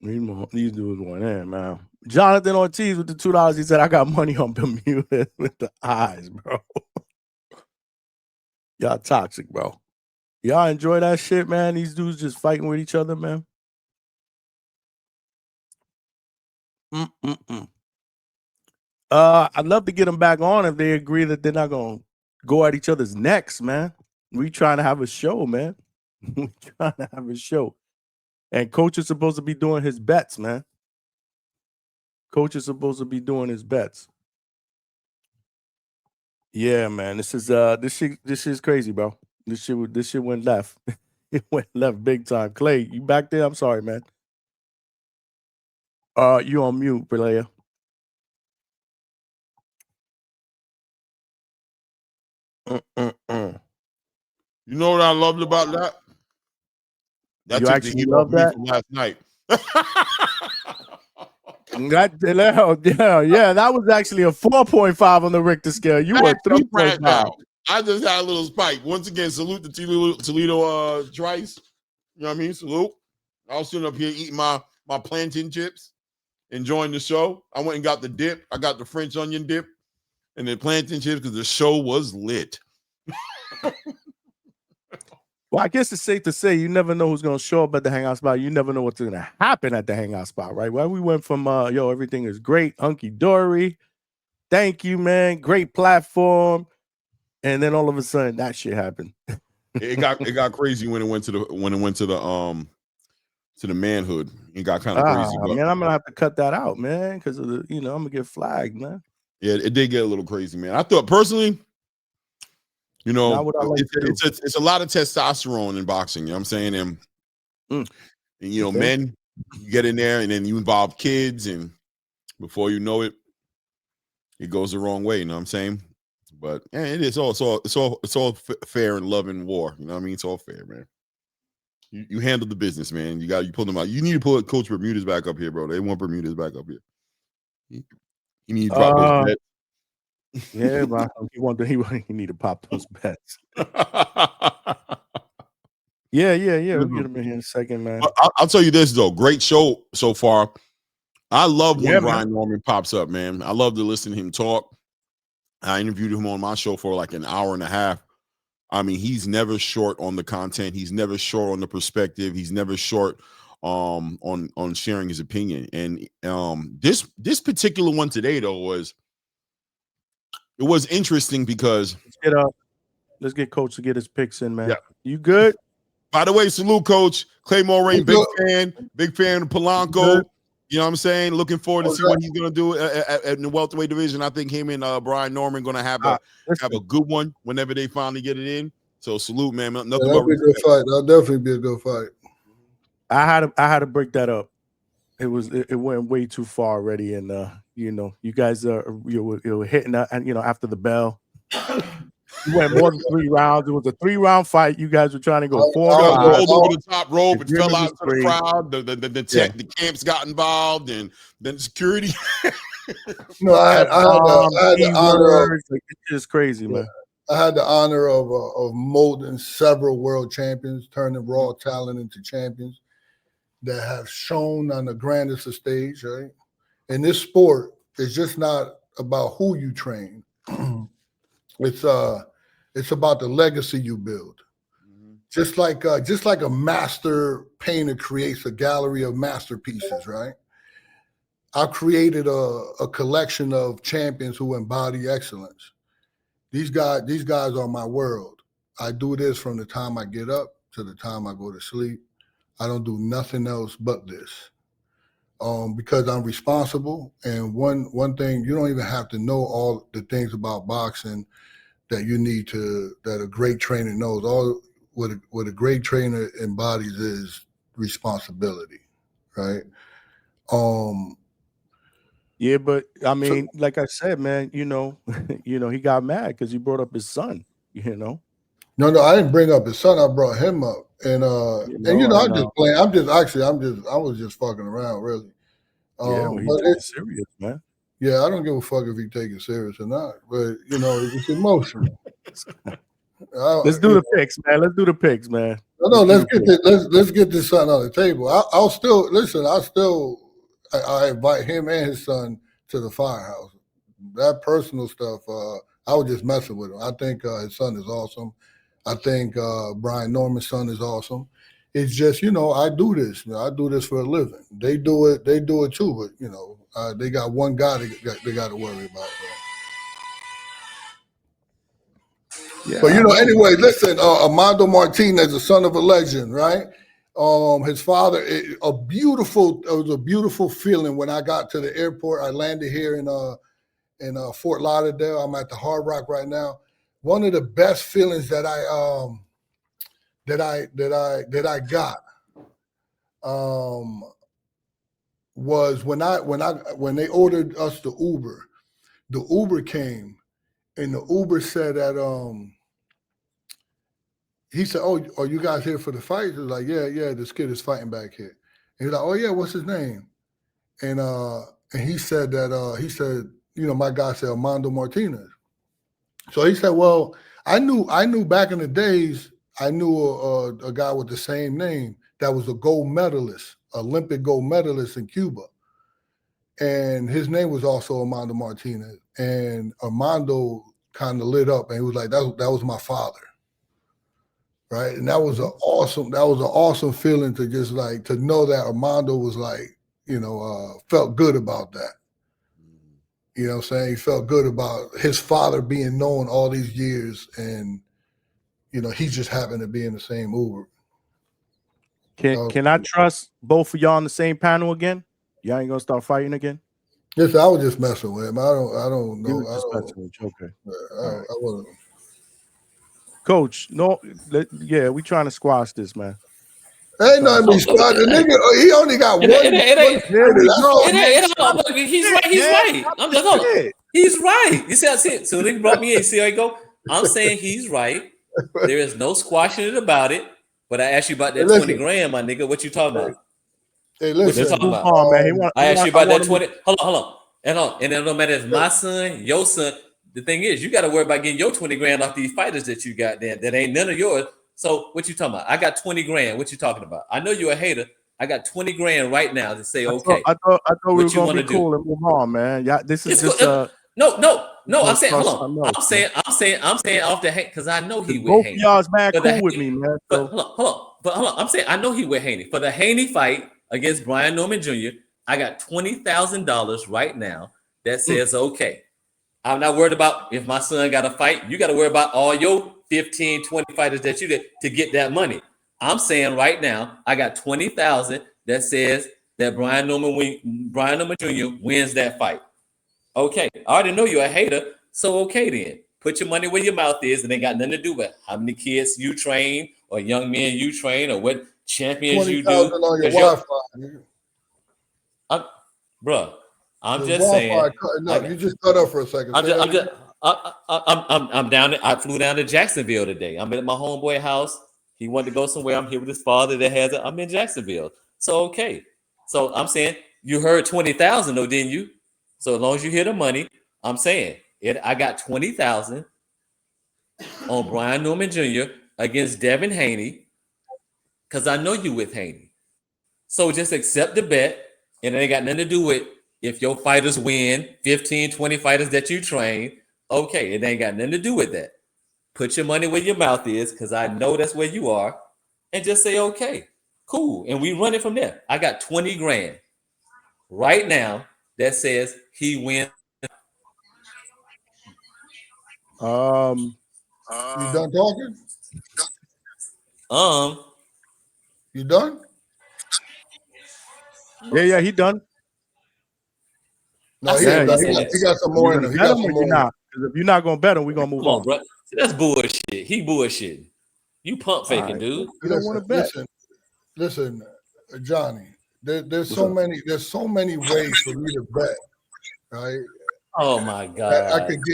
These dudes went in, man. Jonathan Ortiz with the $2. He said, I got money on Bermuda with the eyes, bro. Y'all toxic, bro. Y'all enjoy that shit, man? These dudes just fighting with each other, man. I'd love to get them back on if they agree that they're not going to go at each other's necks, man. We trying to have a show, man. We trying to have a show. And coach is supposed to be doing his bets, man. Coach is supposed to be doing his bets. Yeah, man. This shit's crazy, bro. This shit went left. It went left big time. Clay, you back there? I'm sorry, man. You on mute, player. You know what I loved about that? That You took the actually heat love off me that? from last night. That was actually a 4.5 on the Richter scale. You were 3.5. I just had a little spike. Once again, salute to Toledo Trice. You know what I mean? Salute. I was sitting up here eating my plantain chips, enjoying the show. I went and got the dip. I got the French onion dip and the plantain chips because the show was lit. Well, I guess it's safe to say you never know who's going to show up at the hangout spot. You never know what's going to happen at the hangout spot, right? Well, we went from, everything is great, hunky-dory. Thank you, man. Great platform. And then all of a sudden, that shit happened. It got crazy when it went to the manhood. It got kind of crazy. But Man, I'm going to have to cut that out, man, because of the, I'm going to get flagged, man. yeah, it did get a little crazy, man. I thought personally, Not what I like to do. it's a lot of testosterone in boxing, you know what I'm saying? And, Okay. men, you get in there and then you involve kids, and before you know it, it goes the wrong way, you know what I'm saying? But yeah, it's all fair and love and war, you know what I mean? It's all fair, man. You handle the business, man. You pull them out. You need to pull Coach Bermudez back up here, bro. They want Bermudez back up here. You need to drop those bets. Yeah, bro. He need to pop those bets. Yeah. We'll get him in here in a second, man. I'll tell you this though, great show so far. I love when Yeah, Brian Norman pops up, man. I love to listen to him talk. I interviewed him on my show for like an hour and a half. I mean, he's never short on the content. He's never short on the perspective. He's never short on sharing his opinion. And this particular one today though was interesting because let's get Coach to get his picks in, man. Yeah. You good? By the way, salute Coach Claymore Rain, big fan of Polanco. You know what I'm saying? Looking forward to see what he's gonna do in the welterweight division. I think him and Brian Norman gonna have a good one whenever they finally get it in. So salute, man. Nothing That'll but be a good fight. That'll definitely be a good fight. I had to break that up. It went way too far already, and you guys you were hitting that, and after the bell. You went more than 3 rounds. It was a 3-round fight. You guys were trying to go 4 Got and 5. rolled over the top rope. The It fell agreement out was to the great. crowd. The camps got involved, and then security. No, I had the honor of. Like, it's just crazy, man. I had the honor of molding several world champions, turning raw talent into champions that have shown on the grandest of stage, right? In this sport, it's just not about who you train. It's about the legacy you build. Just like a master painter creates a gallery of masterpieces, right? I've created a collection of champions who embody excellence. These guys are my world. I do this from the time I get up to the time I go to sleep. I don't do nothing else but this. Because I'm responsible. And one thing, you don't even have to know all the things about boxing that you need to, that a great trainer knows. All what a great trainer embodies is responsibility, right? Yeah, but I mean, like I said, man, you know, he got mad because you brought up his son, you know. No, I didn't bring up his son. I brought him up, and I'm just playing. I was just fucking around, really. Yeah, well, he but took it serious, man. Yeah, I don't give a fuck if he take it serious or not, but it's emotional. Let's do the picks, man. Let's do the picks, man. No, let's get this son on the table. I'll still listen. I invite him and his son to the firehouse. That personal stuff, I was just messing with him. I think his son is awesome. I think Brian Norman's son is awesome. It's just, I do this. I do this for a living. They do it too, but they got one guy they got to worry about. Yeah, But anyway, listen, Armando Martinez, the son of a legend, right? His father, it was a beautiful feeling when I got to the airport. I landed here in Fort Lauderdale. I'm at the Hard Rock right now. One of the best feelings that I got was when they ordered us the Uber. The Uber came, and the Uber said that he said, "Oh, are you guys here for the fight?" He was like, "Yeah, this kid is fighting back here." And he's like, "Oh yeah, what's his name?" And he said that my guy said Armando Martinez. So he said, "Well, I knew back in the days, I knew a guy with the same name that was a gold medalist, Olympic gold medalist in Cuba. And his name was also Armando Martinez. And Armando kind of lit up and he was like, that was my father. Right. And that was an awesome feeling to just like to know that Armando was like, felt good about that. You know what I'm saying? He felt good about his father being known all these years and he just happened to be in the same Uber. Can I trust both of y'all on the same panel again? Y'all ain't gonna start fighting again? Yes, I was just messing with him. I don't know. Okay. I wasn't. Coach, we trying to squash this, man. Ain't nothing be squash. The nigga, he only got one. He's right. He's right. I'm just no. He's right. You see, so they brought me in. See how he go? I'm saying he's right. There is no squashing it about it. But I asked you about that 20 grand, my nigga. What you talking about? Hey, listen. What you talking about? On, man. I asked you about that 20. Hold on. And it don't matter if my son, your son. The thing is, you got to worry about getting your 20 grand off these fighters that you got there. That ain't none of yours. So what you talking about? I got 20 grand. What you talking about? I know you're a hater. I got 20 grand right now to say, okay. I thought we were gonna be cool and move on, man. Yeah, this is just No. I'm saying, hold on. I'm saying off the because I know he with both Haney. y'all's mad cool with me, man. But hold on. I'm saying I know he with Haney. For the Haney fight against Brian Norman Jr., I got $20,000 right now that says okay. I'm not worried about if my son got a fight. You got to worry about all your 15, 20 fighters that you did to get that money. I'm saying right now, I got $20,000 that says that Brian Norman Jr. wins that fight. Okay, I already know you're a hater, so okay then. Put your money where your mouth is, and they got nothing to do with how many kids you train or young men you train or what champions you do. On your Wi-Fi. Bro, I'm just saying. You just cut up for a second. I'm down. I flew down to Jacksonville today. I'm at my homeboy house. He wanted to go somewhere. I'm here with his father that has it. I'm in Jacksonville. So okay. So I'm saying you heard 20,000 though, didn't you? So as long as you hear the money, I'm saying it. I got 20,000 on Brian Norman Jr. against Devin Haney because I know you with Haney. So just accept the bet, and it ain't got nothing to do with if your fighters win 15, 20 fighters that you train. Okay, it ain't got nothing to do with that. Put your money where your mouth is because I know that's where you are, and just say, okay, cool. And we run it from there. I got 20 grand right now that says he wins. You done talking? You done? Yeah, he done. No, he got some more in him. He got some more. Because if you're not gonna bet him, we're gonna move on. Bro. That's bullshit. He bullshitting. You pump faking, dude. You don't want to bet. Listen, Johnny. There's so many ways for me to bet, right? Oh my god! I could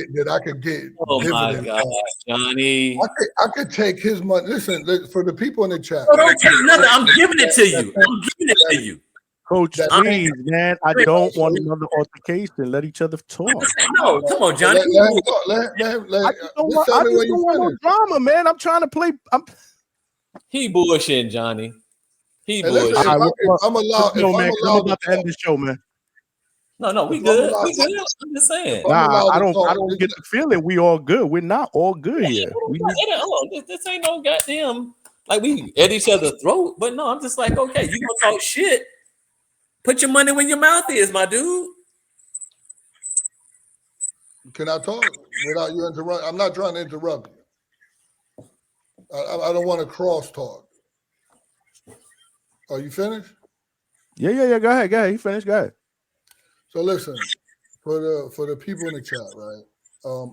get. Oh my god, Johnny! I could take his money. Listen, for the people in the chat. Oh, don't take nothing. I'm giving it to you. I'm giving it to you. Coach, please, man. I don't want another altercation. Let each other talk. No, come on, Johnny. I just don't want no drama, man. I'm trying to play. He bullshitting, Johnny. He listen, bullshitting. I'm allowed. I'm about to end the show, man. No, we good. We good. I'm just saying. Nah, I don't get the feeling we all good. We're not all good here. This ain't no goddamn like we at each other's throat. But no, I'm just like, okay, you gonna talk shit. Put your money where your mouth is, my dude. Can I talk without you interrupting? I'm not trying to interrupt you. I don't want to cross talk. Are you finished? Yeah. Go ahead. You finished. Go ahead. So listen, for the people in the chat, right?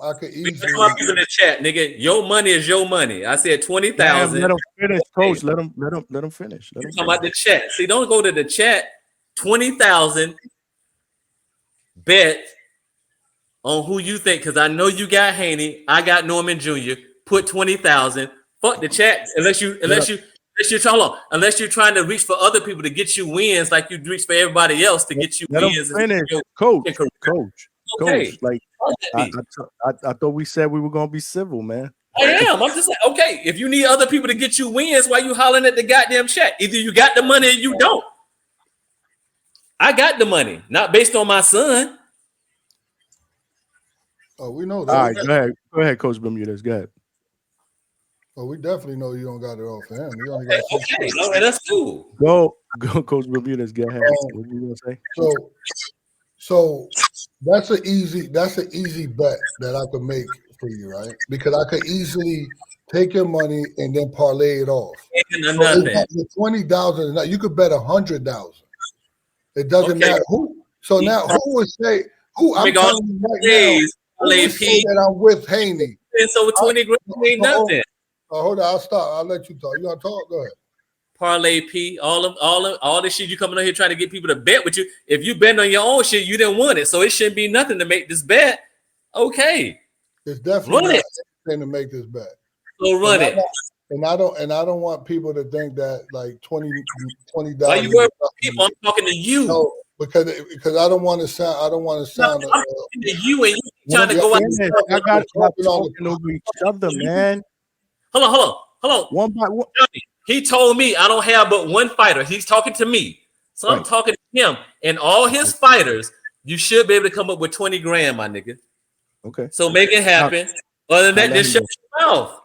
I could easily. Come in the chat, nigga. Your money is your money. I said 20,000. Let him finish, Coach. Let him finish. You talking about the chat? See, don't go to the chat. 20,000 bet on who you think, because I know you got Haney, I got Norman Jr. Put 20,000. Fuck the chat unless you're trying to reach for other people to get you wins, like you reach for everybody else to get you wins. Coach. Okay. Like I thought we said we were gonna be civil, man. I am. I'm just like, okay, if you need other people to get you wins, why you hollering at the goddamn chat? Either you got the money or you don't. I got the money, not based on my son. Oh, we know that. All right, go ahead, Coach Bermudez. Go ahead. Well, we definitely know you don't got it off him. You only got okay, that's cool. Go, Coach Bermudez. Go ahead. What are you gonna say? So that's an easy bet that I could make for you, right? Because I could easily take your money and then parlay it off. So 20,000. You could bet 100,000. It doesn't matter who. So now who would say who? I'm telling you right now. Who would say that I'm with Haney? And so 20 grand ain't nothing. Hold on, I'll stop. I'll let you talk. You want to talk? Go ahead. Parlay P, all this shit you coming on here trying to get people to bet with you. If you bet on your own shit, you didn't want it, so it shouldn't be nothing to make this bet. Okay, it's definitely nothing to make this bet. So run it. And I don't want people to think that like 20,000. Why you worry about people? I'm talking to you. No, because I don't want to sound. I don't want to sound. I'm talking to you, and you trying to go out. I got to stop talking over each other, man. Hold on. One by one. He told me I don't have but one fighter. He's talking to me. So I'm talking to him. And all his fighters, you should be able to come up with 20 grand, my nigga. Okay. So make it happen. Other than that, just shut your mouth.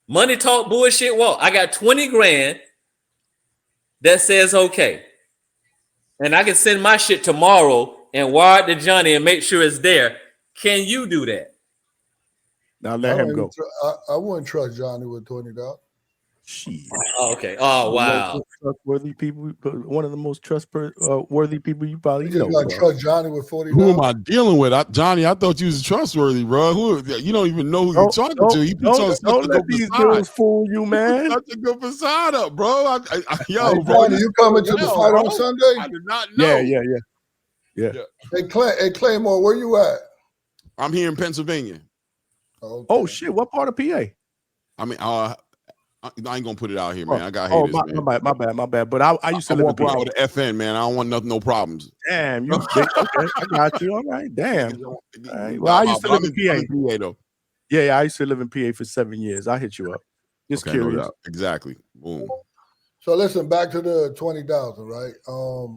Money talk, bullshit walk. I got 20 grand that says okay. And I can send my shit tomorrow and wire it to Johnny and make sure it's there. Can you do that? Now let him go. I wouldn't trust Johnny with $20. Shit. Oh, okay. Oh, wow. Trustworthy people. One of the most trustworthy people you probably know. You trust Johnny with $40. Who am I dealing with? Johnny, I thought you was trustworthy, bro. You don't even know who you're talking to. You put on such a good these dudes fool you, man. Such a good facade up, bro. Yo, hey, bro, you coming to the fight on Sunday? I did not know. Yeah. Hey, Claymore, where you at? I'm here in Pennsylvania. Okay. Oh shit! What part of PA? I mean, I ain't gonna put it out here, man. I got Oh, haters, man. my bad. But I used to live in walk around PA. with an FN, man. I don't want no problems. Damn, you big. Okay, I got you. All right, damn. All right. Well, Nah, I used to but live in PA. I'm in PA though. Yeah, I used to live in PA for 7 years. I hit you up. Just Okay, no curious. doubt. Exactly. Boom. So listen, back to the 20,000, right? Why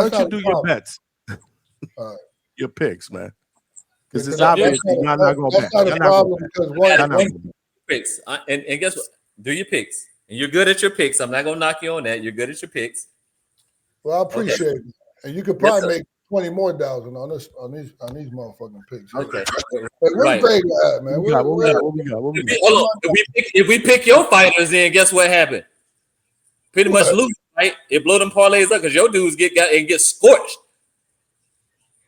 that's don't you not do a your problem. bets? All right. Your picks, man. Because it's That's obvious not y'all a- not gonna that's bet. not a Y'all not gonna problem bet. because Y'all not one gonna bet. Picks. And guess what? Do your picks. And you're good at your picks. I'm not gonna knock you on that. You're good at your picks. Well, I appreciate it. And you could Yes, probably sir. make 20 more thousand on these motherfucking picks. Okay. Hey, where's Right. Vega at, man? What we got? Hold on. If we pick your fighters, then guess what happened? Pretty much lose, right? It blow them parlays up because your dudes get scorched.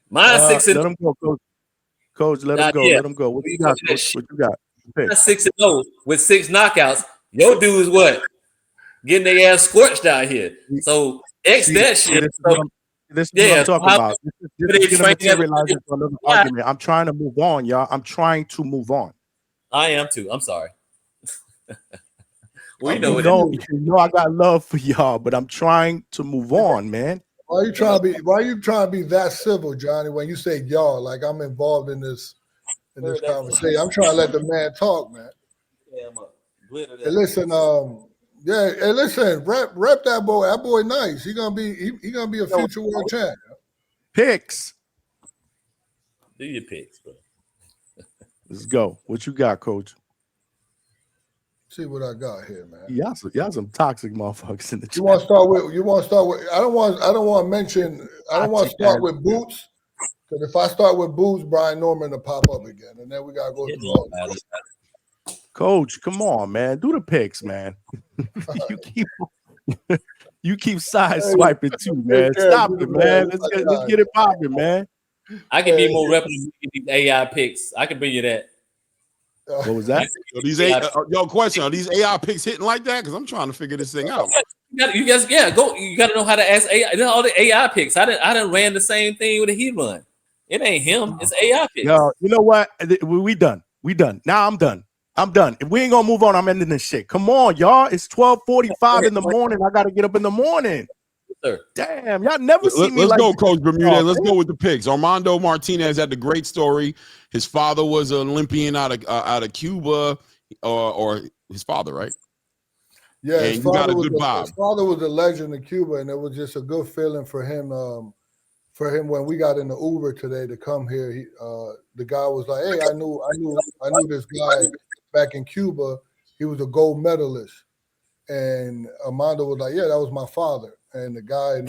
Mine 6 and Let him go, coach. Coach, let him go. yeah. Let him go. What you got, coach? What you got? Pick. Mine 6-0 with 6 knockouts. Your dudes what? Getting their ass scorched out here. So X that shit. This is what I'm talking about. This is going to materialize into another Yeah. argument. I'm trying to move on, y'all. I'm trying to move on. I am too. I'm sorry. You know I got love for y'all, but I'm trying to move on, man. Why you trying to be that civil, Johnny, when you say y'all, like I'm involved in this conversation? I'm trying to let the man talk, man. Hey, listen, hey, listen, rep that boy. That boy nice. He gonna be a future world champ. Picks. Do your picks, bro. Let's go. What you got, coach? See what I got here, man. Y'all some toxic motherfuckers in the chat. You want to start with? I don't want to start with Boots, because if I start with Boots, Brian Norman will pop up again, and then we gotta go through all this. Coach, come on, man. Do the picks, man. you keep side swiping too, man. Stop it, man. Let's get it popping, man. I can be more reputable than these AI picks. I can bring you that. What was that? Question: are these AI picks hitting like that? Because I'm trying to figure this thing out. You guys, go. You got to know how to ask AI. All the AI picks. I done ran the same thing with a he run. It ain't him. It's AI picks. Yo, you know what? We done. We done. Now I'm done. If we ain't gonna move on, I'm ending this shit. Come on, y'all. It's 12:45 in the morning. I gotta get up in the morning. Sir. Damn, y'all never see me. Let's like go, this. Coach Bermudez. Let's go with the picks. Armando Martinez had the great story. His father was an Olympian out of Cuba, or his father, right? Yeah, and you got a good vibe. His father was a legend in Cuba, and it was just a good feeling for him. When we got in the Uber today to come here, the guy was like, "Hey, I knew this guy back in Cuba. He was a gold medalist." And Armando was like, "Yeah, that was my father." And the guy in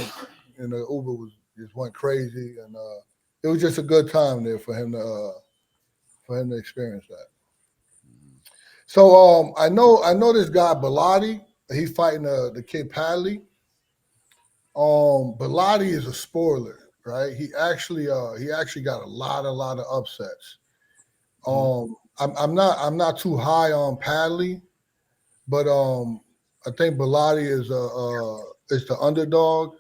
the Uber just went crazy, and it was just a good time there for him to experience that. So I know this guy Bellotti. He's fighting the kid Padley. Bellotti is a spoiler, right? He actually got a lot of upsets. I'm not too high on Padley, but I think Bellotti is the underdog.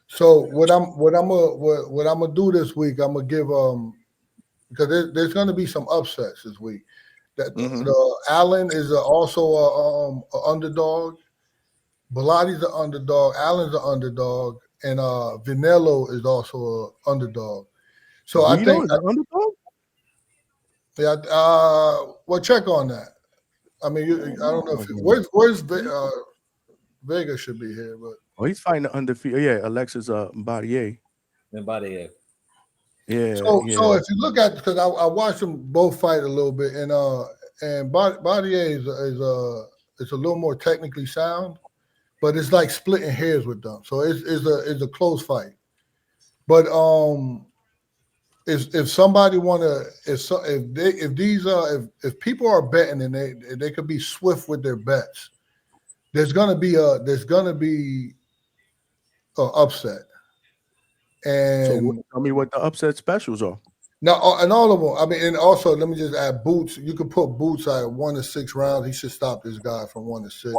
So what I'm gonna do this week, I'm gonna give because there's gonna be some upsets this week. That the Allen is also a underdog. Bellotti's an underdog. Allen's an underdog, and Vinello is also an underdog. So I think is an underdog. Yeah. Well, check on that. I mean, I don't know if where's Vega should be here, but he's fighting the undefeated. Yeah, Alexis Mbadier. Mbadier. Yeah. So if you look at, because I watched them both fight a little bit, and Mbadier is a little more technically sound, but it's like splitting hairs with them. So it's a close fight. But if somebody wanna if people are betting and they could be swift with their bets, there's gonna be an upset. And so tell me what the upset specials are. Now, and all of them. I mean, and also let me just add Boots. You could put Boots at 1 to 6 rounds. He should stop this guy from 1 to 6.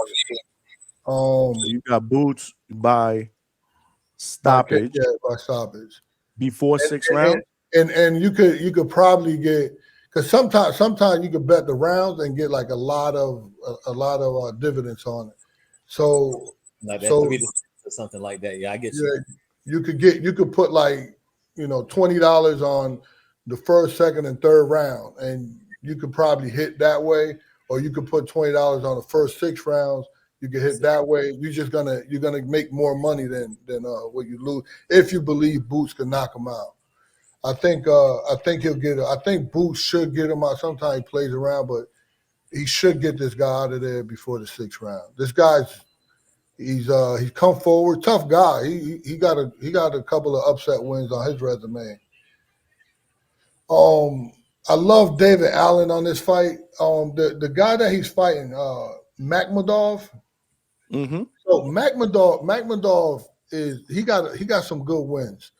So you got Boots by stoppage. By stoppage before 6 rounds. And you could probably get, Because sometimes you can bet the rounds and get like a lot of dividends on it. So Like that so 3 to 6 or something like that. Yeah, I get yeah, you. you could put like $20 on the first, second, and third round, and you could probably hit that way, or you could put $20 on the first 6 rounds. You can hit that way. You're gonna make more money than what you lose if you believe Boots can knock him out. I think he'll get it. I think Boots should get him out. Sometimes he plays around, but he should get this guy out of there before the 6th round. This guy's he's come forward, tough guy. He got a couple of upset wins on his resume. I love David Allen on this fight. The guy that he's fighting, Makhmudov. Mm-hmm. So Makhmudov is he got some good wins.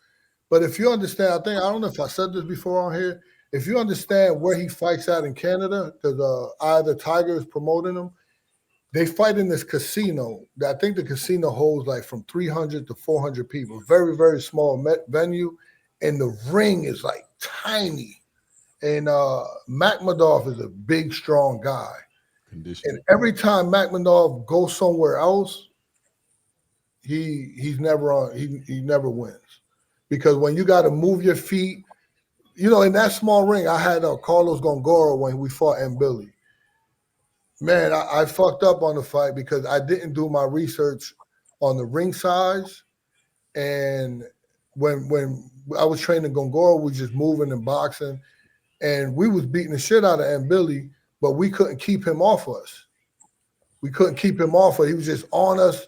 But if you understand, I don't know if I said this before on here. If you understand where he fights at in Canada, because Eye of the Tiger is promoting him, they fight in this casino. I think the casino holds like from 300 to 400 people. Very, very small venue, and the ring is like tiny. And Makhmudov is a big, strong guy. And every time Makhmudov goes somewhere else, he's never on. He never wins. Because when you got to move your feet, in that small ring, I had Carlos Gongora when we fought Billy. Man, I fucked up on the fight because I didn't do my research on the ring size. And when I was training Gongora, we was just moving and boxing. And we was beating the shit out of Billy, but we couldn't keep him off us. We couldn't keep him off us. He was just on us.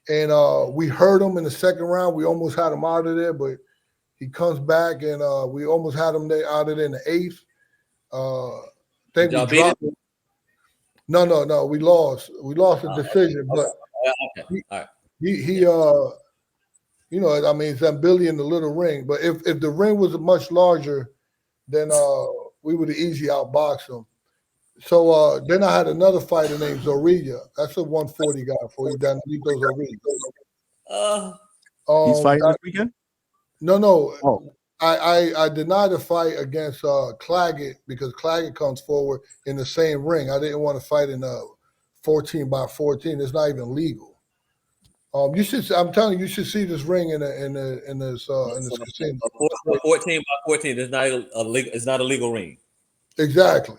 And we hurt him in the 2nd round. We almost had him out of there, but he comes back, and we almost had him out of there in the 8th. Think we dropped him. No. We lost. We lost the decision, but it's Billy in the little ring. But if the ring was much larger, then we would have easily outboxed him. So then I had another fighter named Zorrilla. That's a 140 guy for you, Danilo Zorrilla. He's fighting this weekend? No. Oh. I denied a fight against Claggett because Claggett comes forward in the same ring. I didn't want to fight in 14x14. It's not even legal. I'm telling you, you should see this ring in this casino. 14x14 is not it's not a legal ring. Exactly.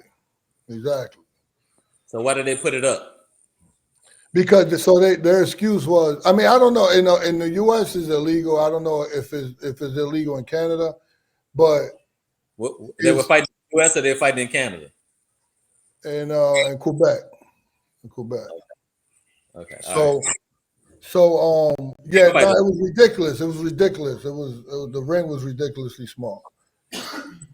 So why did they put it up? Because their excuse was, I don't know, in the U.S. is illegal. I don't know if it's illegal in Canada, but they were fighting in the U.S. or they were fighting in Canada? In Quebec. Okay. It was ridiculous. It was the ring was ridiculously small.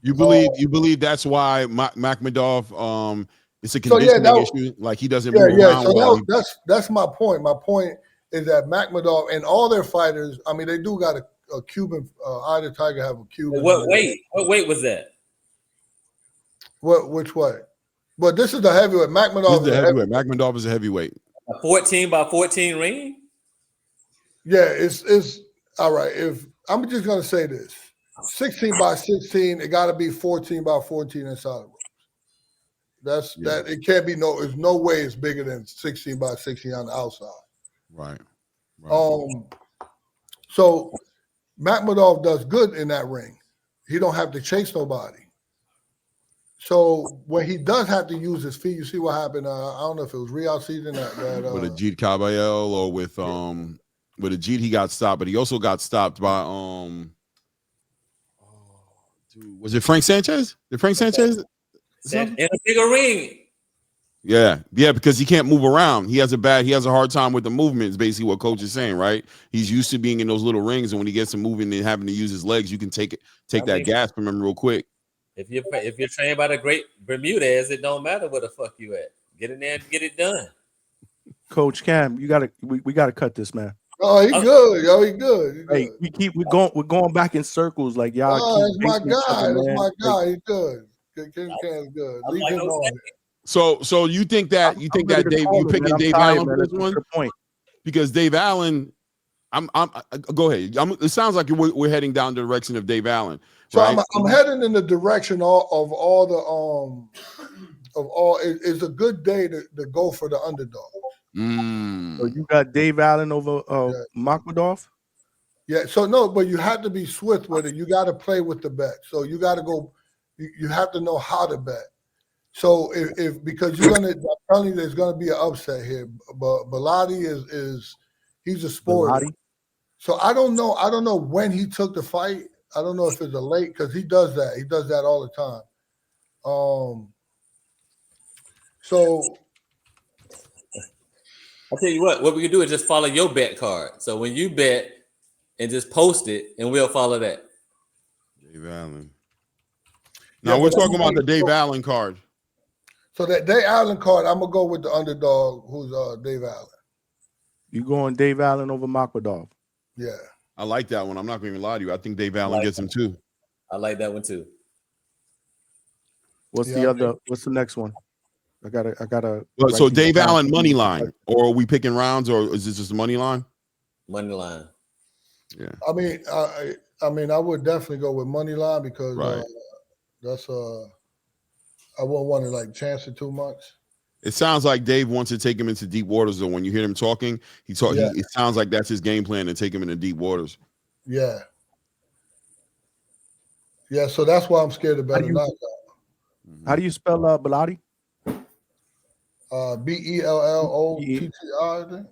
You believe that's why Makhmudov it's a conditioning issue, like he doesn't move around. So that's my point. My point is that Makhmudov and all their fighters, they do got a Cuban. Eye of the Tiger have a Cuban. What weight was that? Which way? Well, this is the heavyweight. Makhmudov is the heavyweight. Makhmudov is a heavyweight. A 14x14 ring? Yeah, it's all right. If I'm just gonna say this, 16x16, it got to be 14x14 inside the ring. That it can't be there's no way it's bigger than 16x16 on the outside. Right. So Makhmudov does good in that ring. He don't have to chase nobody. So when he does have to use his feet, you see what happened. I don't know if it was Real season that with Ajit Caballel or with Ajit, he got stopped, but he also got stopped by was it Frank Sanchez? Did Frank Sanchez? In a bigger ring. Yeah, because he can't move around. He has a hard time with the movement, is basically what coach is saying, right? He's used to being in those little rings, and when he gets to moving and having to use his legs, you can take that gas from him real quick. If you're trained by the great Bermudez, it don't matter where the fuck you at. Get in there and get it done. Coach Cam, we gotta cut this, man. Oh, he good, yo. He good. Hey, we're going back in circles, like y'all. Oh, that's my guy. That's my guy. He's good. Cam's good. Leave him on. So you think that Dave, you picking Dave Allen for this one? Point. Because Dave Allen, I'm go ahead. It sounds like we're heading down the direction of Dave Allen, So right? I'm heading in the direction of all it's a good day to go for the underdog. So you got Dave Allen over Makmadov? Yeah, so no, but you have to be swift with it. You got to play with the bet. So you got to go. You have to know how to bet. So if because I'm telling you, there's gonna be an upset here. But Bilotti is he's a sport. So I don't know when he took the fight. I don't know if it's a late because he does that. He does that all the time. So I'll tell you what we can do is just follow your bet card. So when you bet and just post it, and we'll follow that. Dave Allen. Now we're talking about the Dave Allen card. So that Dave Allen card, I'm gonna go with the underdog, who's Dave Allen. You going Dave Allen over Makmadov? Yeah, I like that one. I'm not going to lie to you. I think Dave Allen gets him too. I like that one too. What's the other? What's the next one? I gotta. So Dave Allen money line, or are we picking rounds, or is this just a money line? Money line. Yeah. I mean, I would definitely go with money line because that's I wouldn't want to like chance it too much. It sounds like Dave wants to take him into deep waters, though. When you hear him talking, it sounds like that's his game plan to take him into deep waters. Yeah. Yeah, so that's why I'm scared about a knockout. How do you spell Bilotti? Bellotti. I think.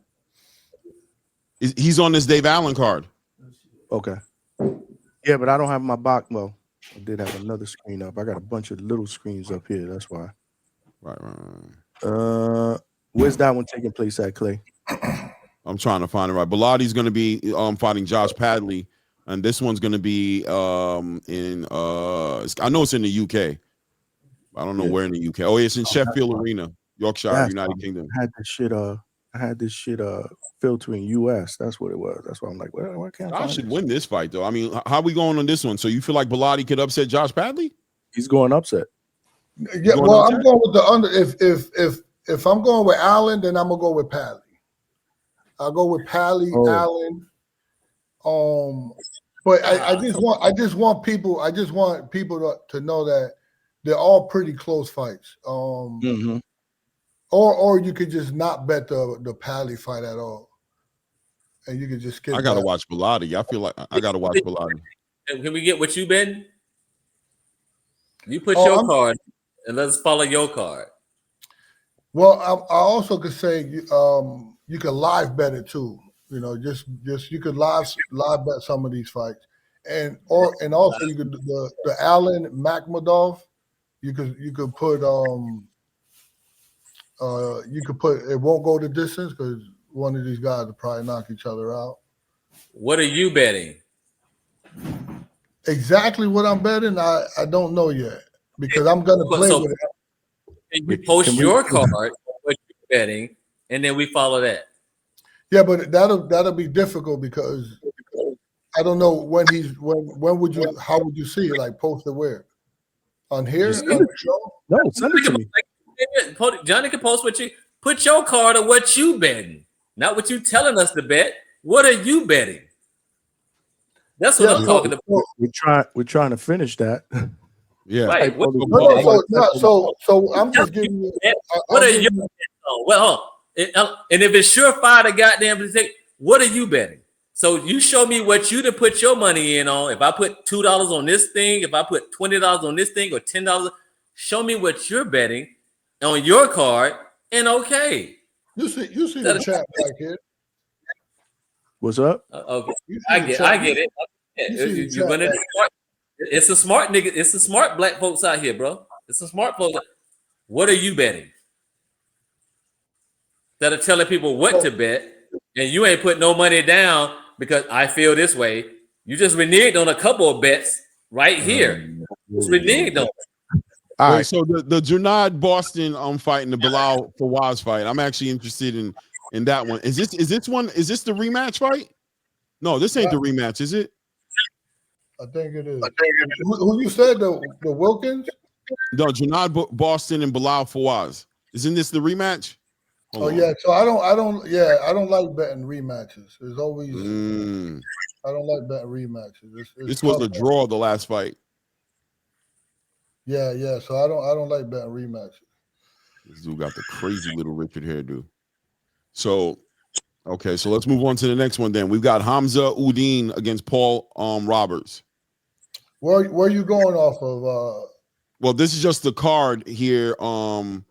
He's on this Dave Allen card. Okay. Yeah, but I don't have my box. Well, I did have another screen up. I got a bunch of little screens up here. That's why. Right. Where's that one taking place at, Clay? I'm trying to find it right. Bilotti's going to be fighting Josh Padley, and this one's going to be in I know it's in the UK. I don't know where in the UK. Oh, it's in Sheffield Arena, Yorkshire, United Kingdom. I had this shit filtering US. That's what it was. That's why I'm like, well, why can't I Josh should win this fight, though. I mean, how are we going on this one? So you feel like Bilotti could upset Josh Padley? He's going upset. Yeah, well, I'm going with the under. If I'm going with Allen, then I'm gonna go with Padley. I'll go with Padley, Allen. But I just want people to know that they're all pretty close fights. Or you could just not bet the Padley fight at all, and you could just skip. I gotta watch Bilotti. I feel like I gotta watch Bilotti. Can we get what you betting? You put your card, and let's follow your card. Well, I also could say you could live bet it too. You know, just you could live bet some of these fights, and also you could the Allen Makhmadov. You could put it won't go the distance because one of these guys will probably knock each other out. What are you betting? Exactly what I'm betting, I don't know yet because I'm gonna play with it. And you post your card, what you're betting, and then we follow that. Yeah, but that'll be difficult because I don't know when how would you see it? Like post it where? On here? No, send it to me. Johnny can post what you put your card of what you betting, not what you telling us to bet. What are you betting? That's what I'm talking about. We're trying to finish that. Yeah. Right. So I'm just giving you. What are you? Well, and if it's surefire to goddamn mistake, what are you betting? So you show me what you to put your money in on. If I put $2 on this thing, if I put $20 on this thing, or $10, show me what you're betting on your card. And okay, you see the chat back here. What's up? Okay, I get it. It's a smart nigga. It's a smart black folks out here, bro. It's a smart folks. What are you betting? That are telling people what to bet, and you ain't put no money down because I feel this way. You just reneged on a couple of bets right here. Just reneged on. All right. So the Junad Boston fight and the Bilal Fawaz fight. I'm actually interested in that one. Is this the rematch fight? No, this ain't the rematch, is it? I think it is. Who you said the Wilkins? No, Junad Boston and Bilal Fawaz. Isn't this the rematch? Yeah. So I don't like betting rematches. There's always I don't like betting rematches. This was a draw the last fight. Yeah. So I don't like betting rematches. This dude got the crazy little Richard hairdo. So, okay, so let's move on to the next one. Then we've got Hamza Udin against Paul Roberts. Where you going off of? Well, this is just the card here. Because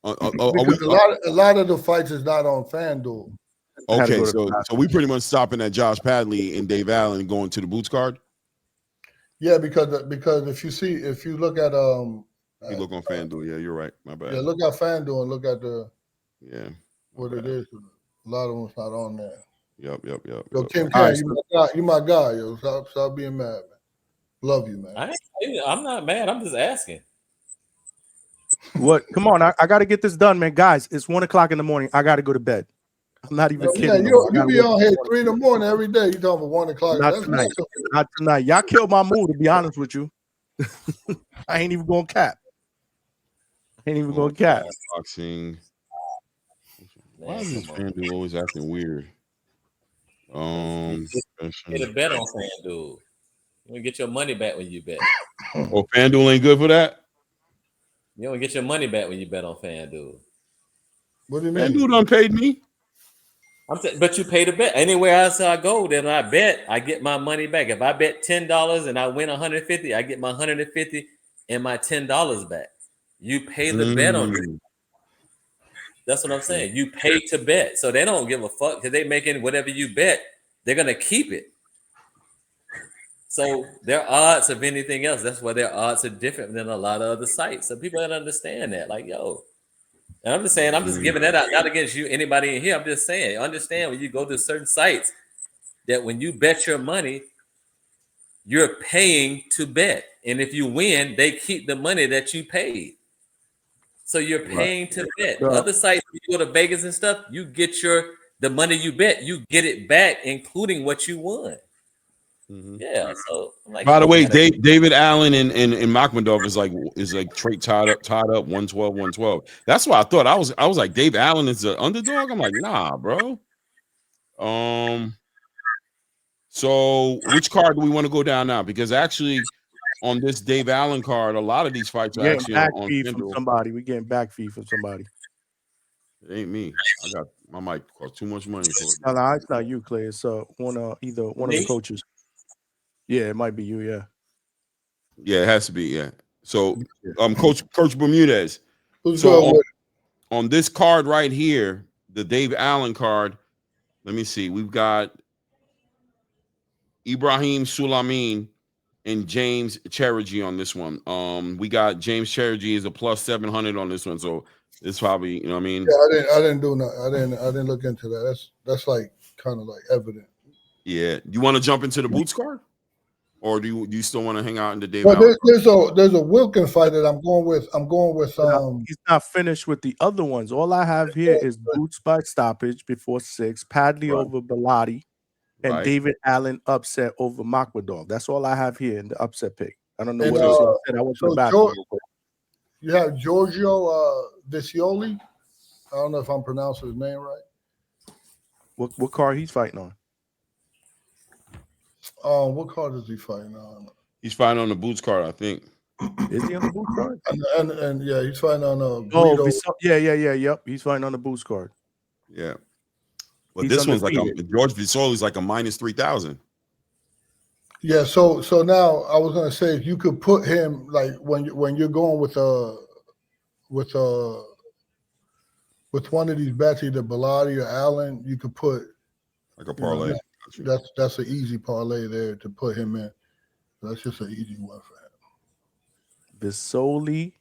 a lot of the fights is not on FanDuel. Okay, so we pretty much stopping at Josh Padley and Dave Allen and going to the Boots card. Yeah, because if you look at you look on FanDuel, yeah, you're right. My bad. Yeah, look at FanDuel and look at what bad. it is. A lot of them's not on there. Yep. Yo, Kim Right, you my guy, yo. Stop being mad, man. Love you, man. I'm not mad. I'm just asking. What? Come on, I got to get this done, man. Guys, it's 1 o'clock in the morning. I got to go to bed. I'm not even kidding. You be on here 3 in the morning every day. You talking about 1 o'clock? Not tonight. Not tonight. Y'all killed my mood, to be honest with you. I ain't even going to cap. Boxing. Why is this FanDuel always acting weird? Get a bet on FanDuel. You get your money back when you bet. Oh, FanDuel ain't good for that? You don't get your money back when you bet on FanDuel. What do you mean? FanDuel done paid me. But you pay the bet. Anywhere else I go, then I bet, I get my money back. If I bet $10 and I win $150, I get my $150 and my $10 back. You pay the bet on it. That's what I'm saying. You pay to bet. So they don't give a fuck because they making whatever you bet, they're gonna keep it. So their odds of anything else, that's why their odds are different than a lot of other sites. So people don't understand that. Like, yo. And I'm just saying, I'm just giving that out, not against you, anybody in here. I'm just saying, understand when you go to certain sites that when you bet your money, you're paying to bet. And if you win, they keep the money that you paid. So you're paying to bet. Other sites, when you go to Vegas and stuff, you get the money you bet, you get it back, including what you won. Yeah. So like, By the way, David Allen and Makhmudov is like tied up 112. That's what I thought. I was like, Dave Allen is the underdog. I'm like, nah, bro. So which card do we want to go down now? Because actually, on this Dave Allen card, a lot of these fights are actually on fee from FanDuel. somebody. We're getting back fee from somebody. It ain't me. I got my mic cost too much money for it. No, it's not you, Clay. It's either one of the coaches. Yeah, it might be you. Yeah. Yeah, it has to be. Yeah. So, Coach Bermudez. Who's So on this card right here, the Dave Allen card. Let me see. We've got Ibrahim Sulaimane and James Cherigi on this one. We got James Cherigi is a plus 700 on this one. So it's probably, you know what I mean? Yeah, I didn't do nothing. I didn't look into that. That's like kind of like evident. Yeah. You want to jump into the Boots card? Or do you still want to hang out in the Dave Well, Allen? there's a Wilkins fight that I'm going with. He's not finished with the other ones. All I have here is Boots by stoppage before 6, Padley over Bellotti, and David Allen upset over Makhmudov. That's all I have here in the upset pick. I don't know what else you said. I went to the bathroom. You have Giorgio Visioli. I don't know if I'm pronouncing his name right. What card he's fighting on? What card is he fighting on? He's fighting on the Boots card, I think. Is he on the Boots card? And yeah, he's fighting on Yep. He's fighting on the Boots card. Yeah. But this one's like George Visoli's like a minus 3,000. Yeah, so now I was gonna say if you could put him like when you're going with one of these bets, either Bellotti or Allen, you could put like a parlay. That's an easy parlay there to put him in. That's just an easy one for him. Visioli.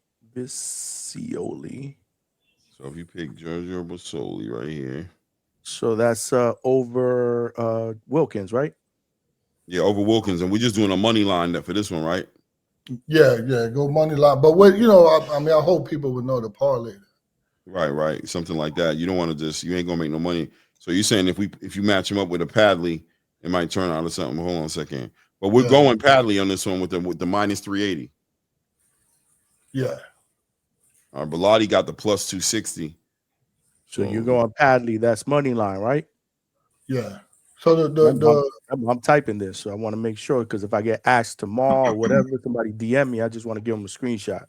So if you pick Giorgio Visoli right here. So that's over Wilkins, right? Yeah, over Wilkins. And we're just doing a money line for this one, right? Yeah, go money line. But what I hope people would know the parlay. Right. Something like that. You don't want to you ain't gonna make no money. So you're saying if you match him up with a Padley, it might turn out or something. Hold on a second. But we're going Padley on this one with the minus 380. Yeah. All right, Bellotti got the plus 260. So you're going Padley. That's money line, right? Yeah. So I'm typing this, so I want to make sure because if I get asked tomorrow or whatever, somebody DM me, I just want to give them a screenshot.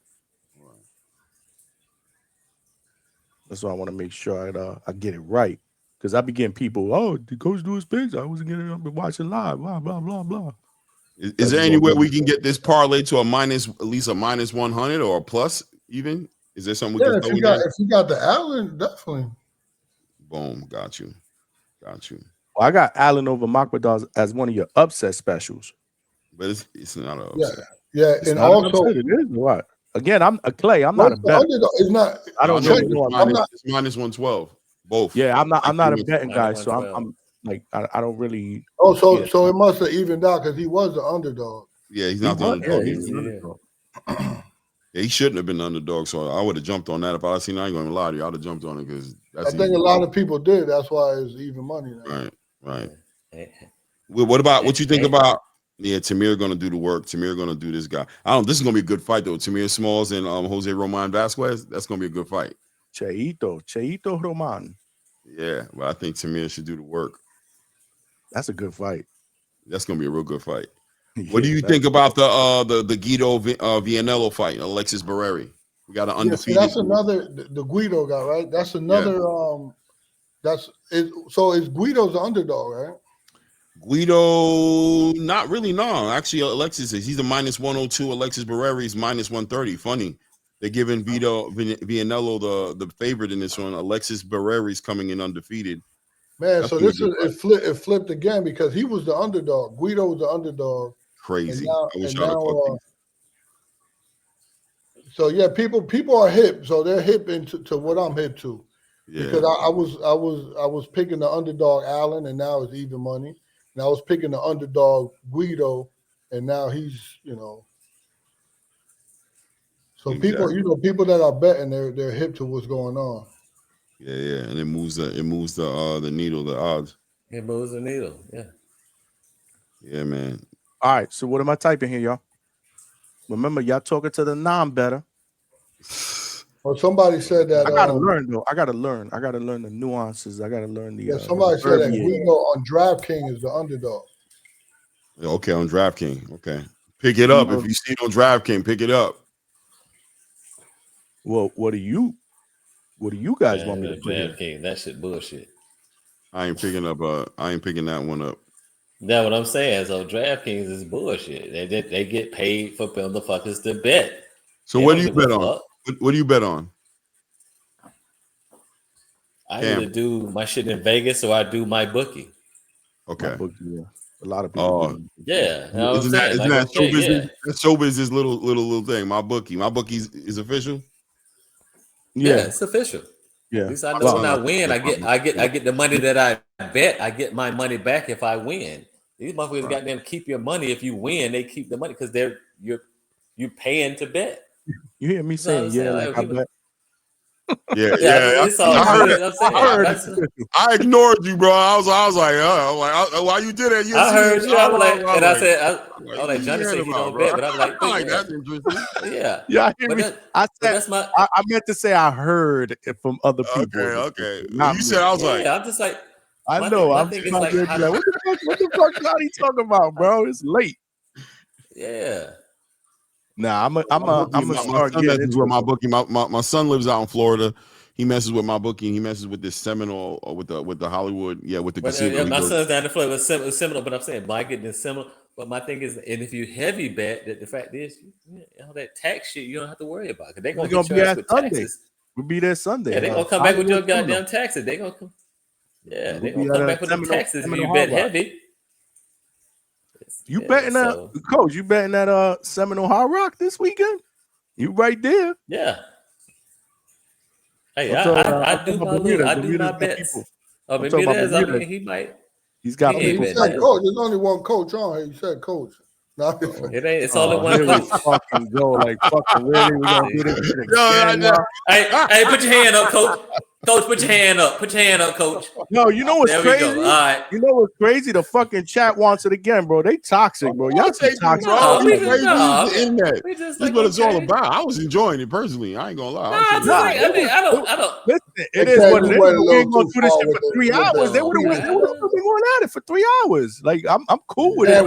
That's why I want to make sure I get it right because I be getting people. Oh, the coach do his picks. I wasn't getting up and watching live. Blah blah blah blah. Is there any way we can get this parlay to a minus, at least a minus 100 or a plus even? Is there something we can if throw you in got there? if you got the Allen, definitely. Boom, got you. Well, I got Allen over Makwadar as one of your upset specials. But it's not an Yeah, upset. yeah, It's and not an also upset, it is what? Again, I'm a Clay. I'm what's not a the bet. underdog? It's not. I don't know, really know. it's minus 112. Both. Yeah, I'm not a Minus betting guy, so 112. I'm like I don't really. Oh, so yeah. so it must have evened out because he was the underdog. Yeah, he's He not the was- underdog. yeah, He's he's the an underdog. Yeah, he shouldn't have been the underdog. So I would have jumped on that if I seen. I ain't going to lie to you. I'd have jumped on it because I think a lot of people did. That's why it's even money now. Right. Well, what you think about? Yeah, Tamir going to do the work. Tamir going to do this guy. I don't. This is going to be a good fight though. Tamir Smalls and Jose Roman Vasquez. That's going to be a good fight. Cheito Roman. Yeah, but I think Tamir should do the work. That's a good fight. That's going to be a real good fight. Yeah, What do you think about the Guido Vianello fight? Alexis Barreri. We got an undefeated. That's another the Guido guy, right? That's another. That's it. So is Guido's the underdog, right? Guido, not really. No, actually, Alexis he's a minus 102. Alexis Barreri's minus 130. Funny, they're giving Vianello the favorite in this one. Alexis Barreri's coming in undefeated. Man, That's so gonna this be is it flipped again because he was the underdog. Guido was the underdog. Crazy. Now, I wish I'd have caught so yeah, people are hip. So they're hip to what I'm hip to. Yeah. Because I was picking the underdog Allen, and now it's even money. And I was picking the underdog Guido, and now he's So people that are betting, they're hip to what's going on. Yeah, and it moves the needle, the odds. It moves the needle. Yeah, man. All right, so what am I typing here, y'all? Remember, y'all talking to the non-better. Well, somebody said that I gotta learn though. I gotta learn the nuances. I gotta learn the. Somebody said that Guido on DraftKings is the underdog. Okay, on DraftKings. Okay, pick it up if you see it on DraftKings. Pick it up. Well, what do you guys want me to put DraftKings, that shit bullshit. I ain't picking that one up. That's what I'm saying. So DraftKings is bullshit. They get paid for motherfuckers to bet. So what do you bet on? What do you bet on? I either do my shit in Vegas or I do my bookie. Okay. My bookie, yeah. A lot of people. Yeah. Isn't that show business? That's show business little thing. My bookie is official. Yeah, it's official. Yeah. At least I know when I win, I get the money that I bet. I get my money back if I win. These motherfuckers goddamn keep your money. If you win, they keep the money because you're paying to bet. You hear me saying, yeah, like I bet. Yeah. It's all I ignored you, bro. I was like, why you did that? I heard you. I was like, Johnny said he don't bet, but I'm like, that's interesting. Yeah. Yeah, I hear me. I meant to say I heard it from other people. Okay. You said I was like, I'm just like, I know. I'm just like, what the fuck Johnny talking about, bro? It's late. Yeah. Nah, I'm gonna start getting into where my bookie. My son lives out in Florida. He messes with my bookie. He messes with this Seminole with the Hollywood. Yeah, with the casino. My son's down the floor with Seminole, but I'm saying I get this Seminole. But my thing is, and if you heavy bet, that the fact is, all that tax shit you don't have to worry about because they're gonna get your ass with taxes. We'll be there Sunday. Yeah, they're gonna come back with your goddamn taxes. They're gonna come. Yeah, they're gonna come back with the taxes if you bet heavy. You betting that, Coach? You betting that Seminole Hard Rock this weekend? You right there? Yeah. Hey, I do my bets. Oh, Bermudez, I mean, he might. He's got. He said coach. There's only one coach on here. He said coach. No, it ain't. It's only one coach. Fucking go like fucking really. We gonna do this shit again. Hey, put your hand up, coach. Coach, put your hand up. Put your hand up, coach. No, you know what's crazy? All right. You know what's crazy? The fucking chat wants it again, bro. They toxic, bro. Y'all say toxic. That's what it's all about. I was enjoying it personally. I ain't gonna lie. I don't. It is what it is. We ain't gonna do this shit for 3 hours. They would have been going at it for 3 hours. Like I'm cool with it. I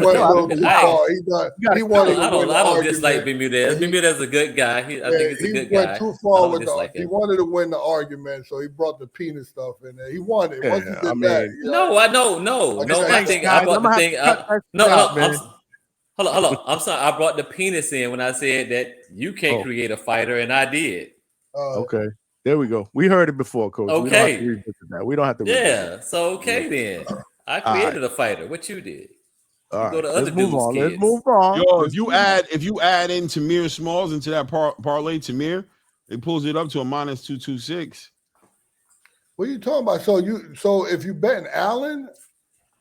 don't dislike Bermudez. Bermudez is a good guy. I think he's a good guy. Went too far with dislike he him. wanted to win the argument, so he brought the penis stuff in there. He won it. Once he did that, No. I think I brought the thing. Hold on. I'm sorry. I brought the penis in when I said that you can't create a fighter, and I did. Okay. There we go. We heard it before, Coach. Okay. We don't have to. Yeah. So then, I created a fighter. What you did? All right. Go to other Let's move dudes' on. kids. Let's move on. Yo, if you add in Tamir Smalls into that parlay, Tamir, it pulls it up to a -226. What are you talking about? So if you betting Allen,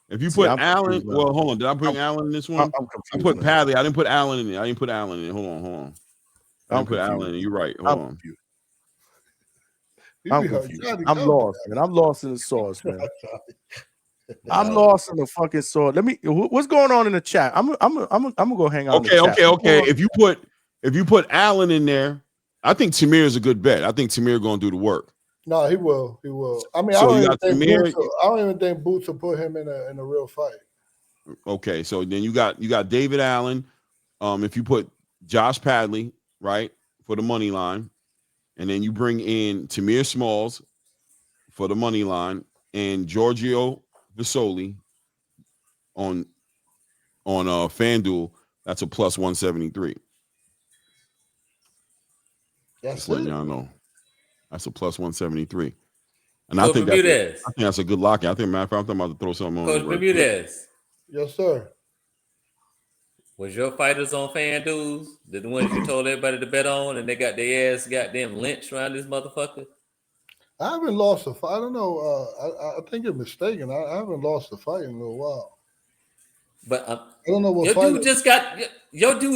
if you put Allen, well, hold on. Did I bring Allen in this one? I put Padley. I didn't put Allen in it. I didn't put Allen in it. Hold on. I didn't put Allen in it. You're right. Hold on. I'm confused. I'm lost, man. I'm lost in the sauce, man. I'm lost in the fucking sauce. What's going on in the chat? I'm gonna go hang out. Okay. If you put Allen in there, I think Tamir is a good bet. I think Tamir gonna do the work. No, he will. I mean, So I you don't got even think Boots will put him in a real fight. Okay, so then you got David Allen. If you put Josh Padley right for the money line, and then you bring in Tamir Smalls for the money line and Giorgio Vasoli on FanDuel, that's a +173. That's letting it. y'all know. That's a +173. And Coach I think Bermudez. that's a good lock. I think, matter of fact, I'm about to throw something on. Coach Bermudez. Yes, sir. Was your fighters on FanDuel the ones you told everybody to bet on, and they got their ass goddamn lynched around this motherfucker? I haven't lost a fight. I don't know. I think you're mistaken. I haven't lost a fight in a little while. But I don't know what your fight. dude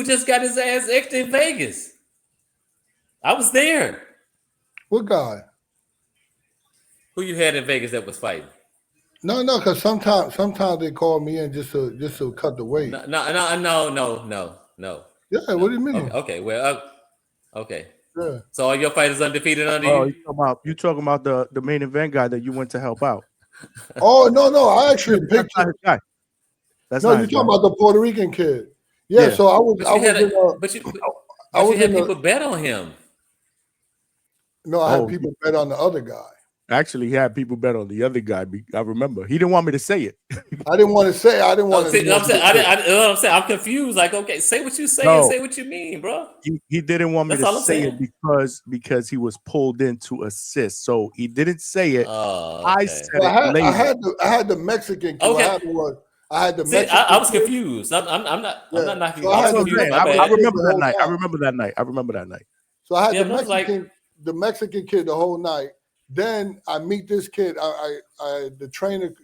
just got his ass extra in Vegas. I was there. What guy? Who you had in Vegas that was fighting? No, because sometimes they call me in just to cut the weight. No. Yeah, what do you mean? Okay. Well, okay. Yeah. So are your fighters undefeated under you? You talking about the main event guy that you went to help out? Oh no! I actually picked his guy. That's no, you're talking about the Puerto Rican kid. Yeah. So I was in people bet on him. No, I had people bet on the other guy. Actually, he had people bet on the other guy. I remember. He didn't want me to say it. I didn't want to say. I didn't want to. I'm saying I'm confused. Like, okay, say what you say and say what you mean, bro. He didn't want me to say it because he was pulled in to assist. So he didn't say it. I said it. I had the Mexican kid. Okay. I had the Mexican. I was confused. I'm not knocking you. I remember that night. I remember that night. So I had the Mexican kid the whole night. Then I meet this kid. The trainer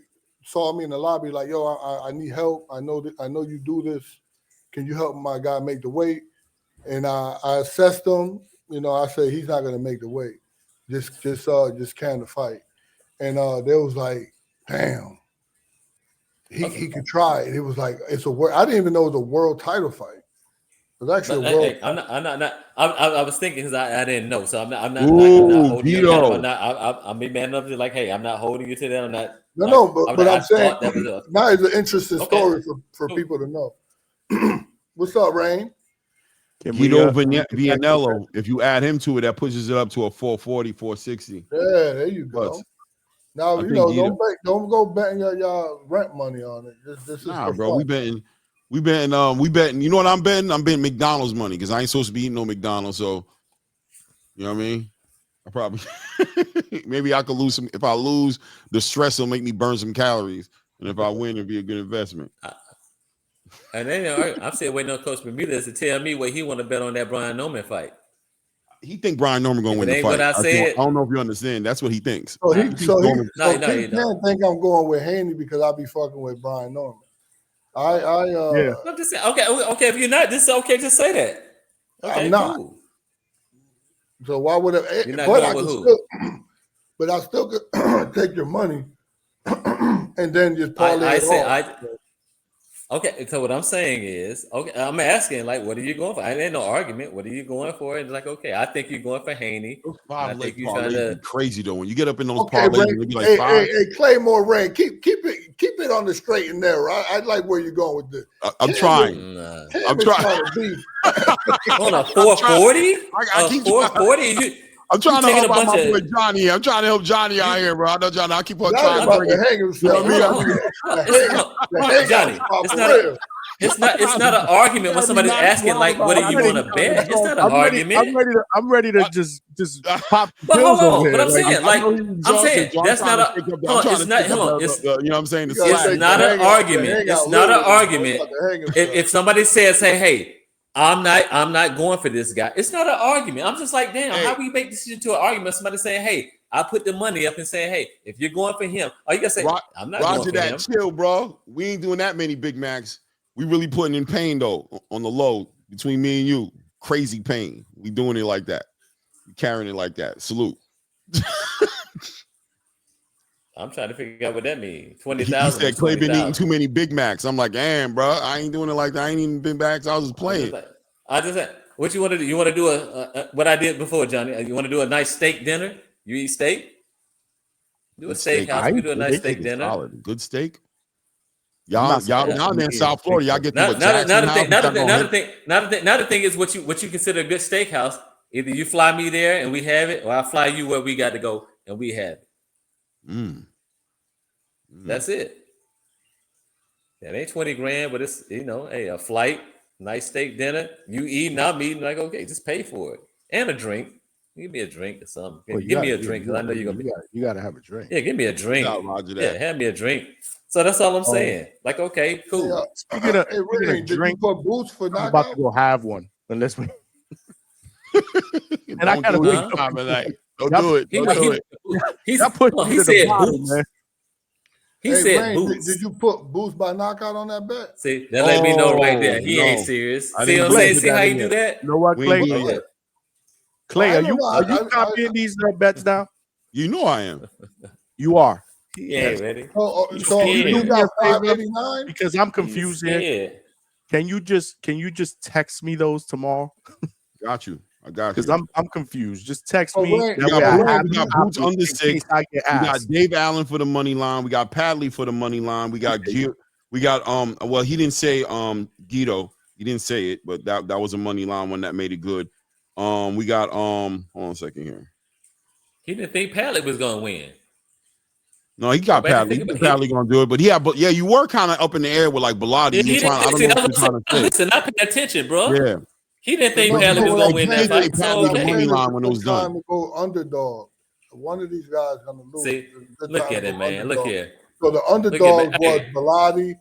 saw me in the lobby like, yo, I need help. I know you do this. Can you help my guy make the weight? And I assessed him. I said he's not gonna make the weight. Just can the fight. And they was like, damn, he could try it. It was like it's a world. I didn't even know it was a world title fight. It was actually a world. I was thinking because I didn't know, so I'm not holding you. I'm be man enough to like, hey, I'm not holding you to that. I'm not. But I'm saying now it's an interesting story for people to know. What's up, Rain? Guido Vianello. If you add him to it, that pushes it up to a 440, 460. Yeah, there you go. Now don't go betting y'all rent money on it. This is bro. Fun. We betting. You know what I'm betting? I'm betting McDonald's money because I ain't supposed to be eating no McDonald's. So, you know what I mean? I probably maybe I could lose some. If I lose, the stress will make me burn some calories, and if I win, it'll be a good investment. And then I'm still waiting on Coach Bermudez to tell me what he want to bet on that Brian Norman fight. He think Brian Norman gonna win the fight. What I don't know if you understand. That's what he thinks. So he can't think I'm going with Haney because I'll be fucking with Brian Norman. I'm just saying, okay. If you're not, this is okay. Just say that. Okay, I'm not. Cool. So why would I? You're not going with who? But I still could take your money and then just parlay it off. Okay, so what I'm saying is, okay, I'm asking, like, what are you going for? I ain't no argument. What are you going for? And like, okay, I think you're going for Haney. Those And I 5 think leg you're trying parlays be to. crazy though. When you get up in those Okay, parlays, Ray. and they be like Hey, 5. Claymore Ray, keep it on the straight and narrow. I like where you're going with this. I'm trying. Cam I'm is trying. trying to be. On a 440? I keep 440? I'm trying to taking help a out my bunch boy of. Johnny. I'm trying to help Johnny out here, bro. I know Johnny. I keep on Johnny trying to about bring to it. hang himself. You know what I mean? The hangout Johnny, spot it's for not real. it's not an argument when somebody's asking, like, what are you going to bet? It's not an argument. I'm ready to just pop the But pills hold over on, but here. I'm saying, I like, know he's I'm exhausted, saying so that's not a. I'm Hold on, trying it's to not. pick up Hold on, the, you know what I'm saying? The You gotta it's slack. take not the an hangout, argument. the It's hangout not an literally, bro. He argument. about to hang himself. If somebody says, hey, I'm not going for this guy. It's not an argument. I'm just like, damn, Hey. how we make this into an argument? Somebody saying, hey, I put the money up and saying, hey, if you're going for him, or you gotta say, I'm not Roger going for that. him. Chill, bro. We ain't doing that many Big Macs. We really putting in pain though on the low between me and you. Crazy pain. We doing it like that. We carrying it like that. Salute. I'm trying to figure out what that means. He 20,000 said is Clay been eating 20,000. too many Big Macs. I'm like, damn, bro. I ain't doing it like that. I ain't eating Big Macs. I was just playing. I just said, what you want to do? You want to do a what I did before, Johnny? You want to do a nice steak dinner? You eat steak? Do a Good steak. steakhouse. We do a nice steak Is dinner. solid. Good steak. I'm not Y'all supposed down to there in eat South Florida, y'all steak. get to what Jackson House. Now the thing is what you consider a good steakhouse. Either you fly me there and we have it, or I fly you where we got to go and we have it. That's it. That ain't 20 grand, but it's hey, a flight, nice steak dinner. You eating, I'm eating. Like, okay, just pay for it. And a drink. Give me a drink or something. Well, give me a drink because I know you're gonna be. You gotta have a drink. Yeah, give me a drink. Roger that. Yeah, have me a drink. So that's all I'm saying. Like, okay, cool. Speaking of Ray, did drink, you put boots for I'm knockout? about to go have one. Unless we and I gotta do it wake time up. of night. Don't do it. Don't do it. Y'all put me he to the said bottom, boots. man. He Hey, said Rain, boots. did you put boots by knockout on that bet? See, that let me know right there. He no. ain't serious. I See didn't what I'm saying? put See that how in you do yet. that? You know what, We Clay? ain't did it yet. Clay, I are don't you know. are you copying these bets now? You know I am. You are. He ain't ready. So He's you scared. got a favor? 589? Because I'm confused here. Scared. Can you just text me those tomorrow? Got you. I got Because you. I'm confused. Just text Oh, me. Ray, That way I have we the got Boots copy under in 6. case I get We got asked. Dave Allen for the money line. We got Padley for the money line. We got well, he didn't say Guido. He didn't say it, but that was a money line one that made it good. We got hold on a second here. He didn't think Padley was gonna win. No, he got Padley. He think Padley gonna do it, but yeah, you were kind of up in the air with like Bilotti. He didn't I don't see, know what you're trying to say. listen, I pay attention, bro. Yeah. He didn't think No, Padley was what gonna I'm win that saying fight. is- So what I'm okay. saying is line when it it's was a good done. time to go underdog. One of these guys gonna lose. See, It's a good look time at to it, go man. Look underdog. here. So the underdog was Bilotti,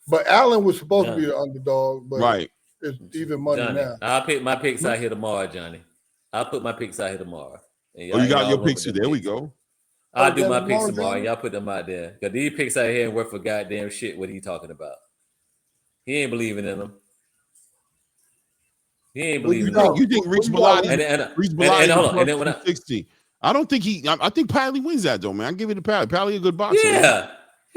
but Allen was supposed to be the underdog, but Right. it's even money Johnny, now. I'll pick my picks out here tomorrow, Johnny. I'll put my picks out here tomorrow. And Oh, you got y'all your run picks. with them There we picks. go. I'll Oh, do yeah, my picks tomorrow, tomorrow. Johnny? Y'all put them out there. Because these picks out here ain't worth for goddamn shit what he talking about. He ain't believing in them. He ain't believing in them. You think Reach Bilotti? Reach Bilotti hold on. plus And then when I, 260. I don't think I think Padley wins that though, man. I give it to Padley. Padley a good boxer. Man. yeah.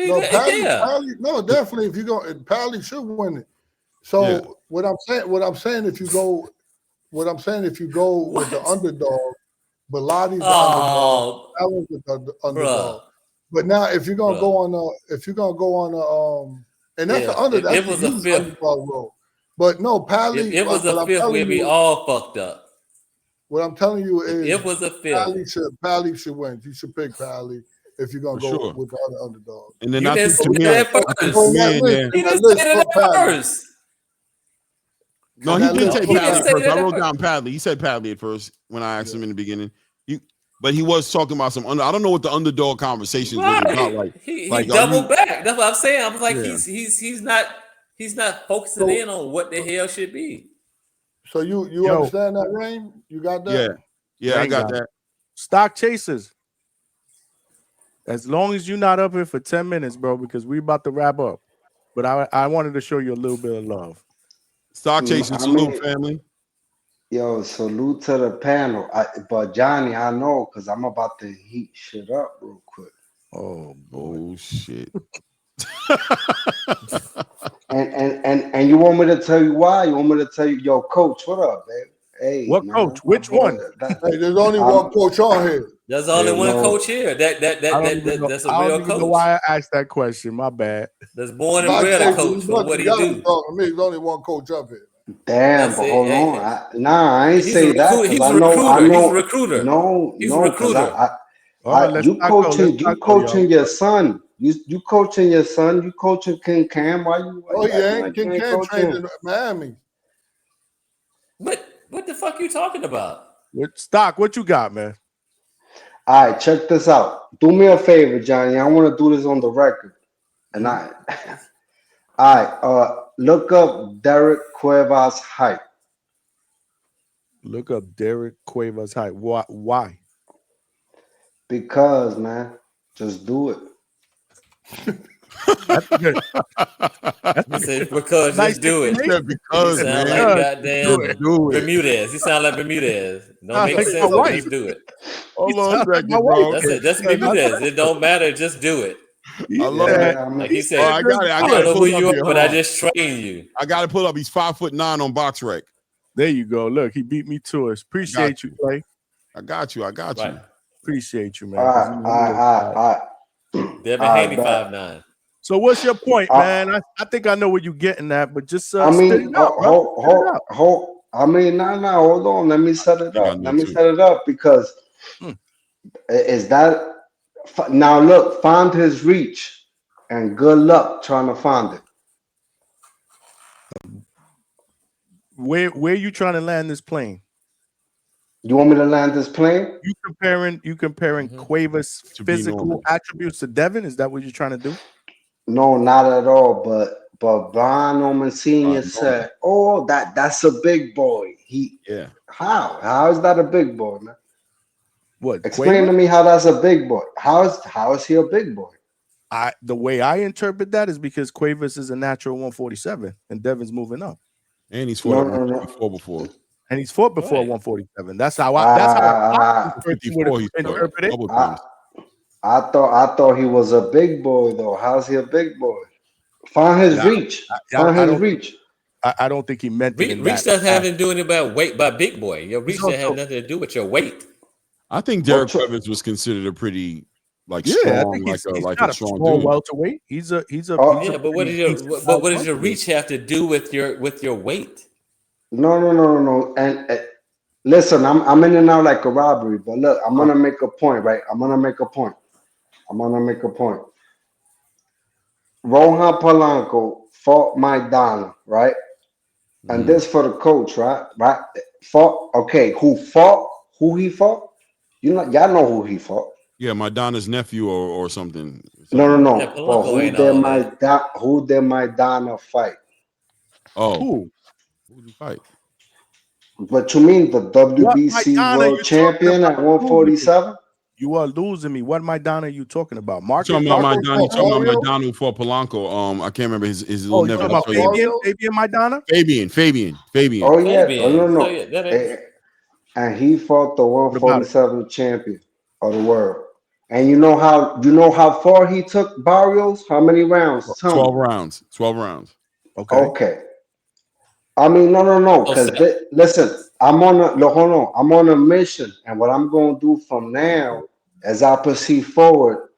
No, Pally, no, definitely. If you go, Pally should win it. So Yeah. what I'm saying, if you go with the underdog, Bilotti's the underdog, Allen's the underdog. But now, if you're gonna go on, and that's the under, that's it was the a huge fifth. underdog role. But no, Pally. If it was what a I'm fifth, telling we'd be you- all fucked up. What I'm telling you is, If it was a fifth. Pally should win. You should pick Pally if you're gonna For go sure. with the other underdog. And then You I didn't think say Tamir, that first. I think Tamir in there. He didn't say that first. No, he did say He didn't Padley say first. that I wrote first. down Padley. He said Padley at first when I asked him in the beginning. But he was talking about some I don't know what the underdog conversation is really about. Like, He are doubled you- back. That's what I'm saying. I was like, Yeah. he's not focusing in on what the hell should be. So you understand that, Rain? You got that? Yeah, I Rain got got that. Stock chasers. As long as you're not up here for 10 minutes, bro, because we about to wrap up. But I wanted to show you a little bit of love. Stock chasing, salute, family. Yo, salute to the panel. But Johnny, I know because I'm about to heat shit up real quick. Oh shit. And you want me to tell you why? You want me to tell you, yo, coach, what up, man? Hey, what man, coach? Which one? Hey, there's only one coach on here. There's only Hey, one no. coach here. That's a I real don't even know coach. why I asked that question. My bad. That's born and Like, bred hey, a coach for what he you gotta do. be talking to me. There's only one coach up here. Damn, That's but it. hold Hey, on. I ain't he's a say that recruiter. because He's I a know. recruiter. He's a recruiter. No, He's a because recruiter. All right, let's you not go. Let's you not go, y'all. coaching your son. You coaching your son. You coaching King Cam. Why you Oh, acting yeah, like you King ain't Cam coaching trained him? in Miami. What the fuck you talking about? What Stock? What you got, man? All right, check this out. Do me a favor, Johnny. I want to do this on the record. And all right, look up Derek Cuevas' height. Look up Derek Cuevas' height. Why? Because, man, just do it. That's good. He said, because Nice just do it. explanation. You sound like goddamn Do it. Bermudez. You sound like Bermudez. Don't Sounds make like sense, my but wife. just do it. Hold on a Sounds like my second, wife. bro. That's it. That's Bermudez. It don't matter. Just do it. He I love said, I mean, Like he he said, I got it. I I got don't it know who pulled up you here. are, but Hold I on. just trained you. I got to pull up. He's 5'9" on box rec. there you go. Look, he beat me to it. Appreciate you, Clay. I got you. Right. Appreciate you, man. all 'cause right, you all know right, that. all right. Devin All Haney right, bet. 5'9". So what's your point, I- man? I think I know what you're getting at, but just I spit mean, it out, bro. Spit it out. I mean, no, hold on. Let me set it think I up. know Let me too. set it up because is that now? Look, find his reach, and good luck trying to find it. Where you trying to land this plane? You want me to land this plane? You comparing Cuevas' To be physical normal. attributes to Devin? Is that what you're trying to do? No, not at all. But Brian Norman Sr. said, "Oh, that's a big boy." Yeah. How is that a big boy, man? What? Explain to me how that's a big boy. How is he a big boy? The way I interpret that is because Cuevas is a natural 147 and Devin's moving up. And he's fought at No. 154 before. And he's fought before Right. 147. That's how I 54 he's fought interpret it. double times. I thought he was a big boy though. How's he a big boy? Find his reach. Find his reach. I don't think he meant it in Reach that. doesn't have anything to do about weight by big boy. Your reach doesn't have also- nothing to do with your weight. I think Derek Cuevas was considered a pretty I strong, think he's like not a strong small dude. welterweight. He's a Yeah, but what pretty does decent what does your welterweight. reach have to do with your weight? No. And listen, I'm in and out like a robbery. But look, I'm gonna make a point, right? I'm gonna make a point. Rohan Polanco fought Maidana, right? And this for the coach, right? Fought. Okay, who fought? Who he fought? Y'all know who he fought. Yeah, Madonna's nephew or something. No. Yeah, But Polanco ain't all that. who did Maidana fight? Oh, who did he fight? What you mean, the WBC Maidana world you champion talking at 147? You are losing me. What Maidana are you talking about? You Marcus? talking about Maidana? You talking about Mario? Maidana who fought Polanco? I can't remember his Oh, little you nephew. talking about I'll tell you. Fabian Maidana? Fabian. Oh yeah. Oh no. So, yeah, that ain't- And he fought the What about it? 147 champion of the world. And you know how far he took Barrios? How many rounds? Tell 12 me. rounds. 12 rounds. Okay. I mean, no. Oh, Because listen, hold on. I'm on a mission, and what I'm going to do from now, as I proceed forward,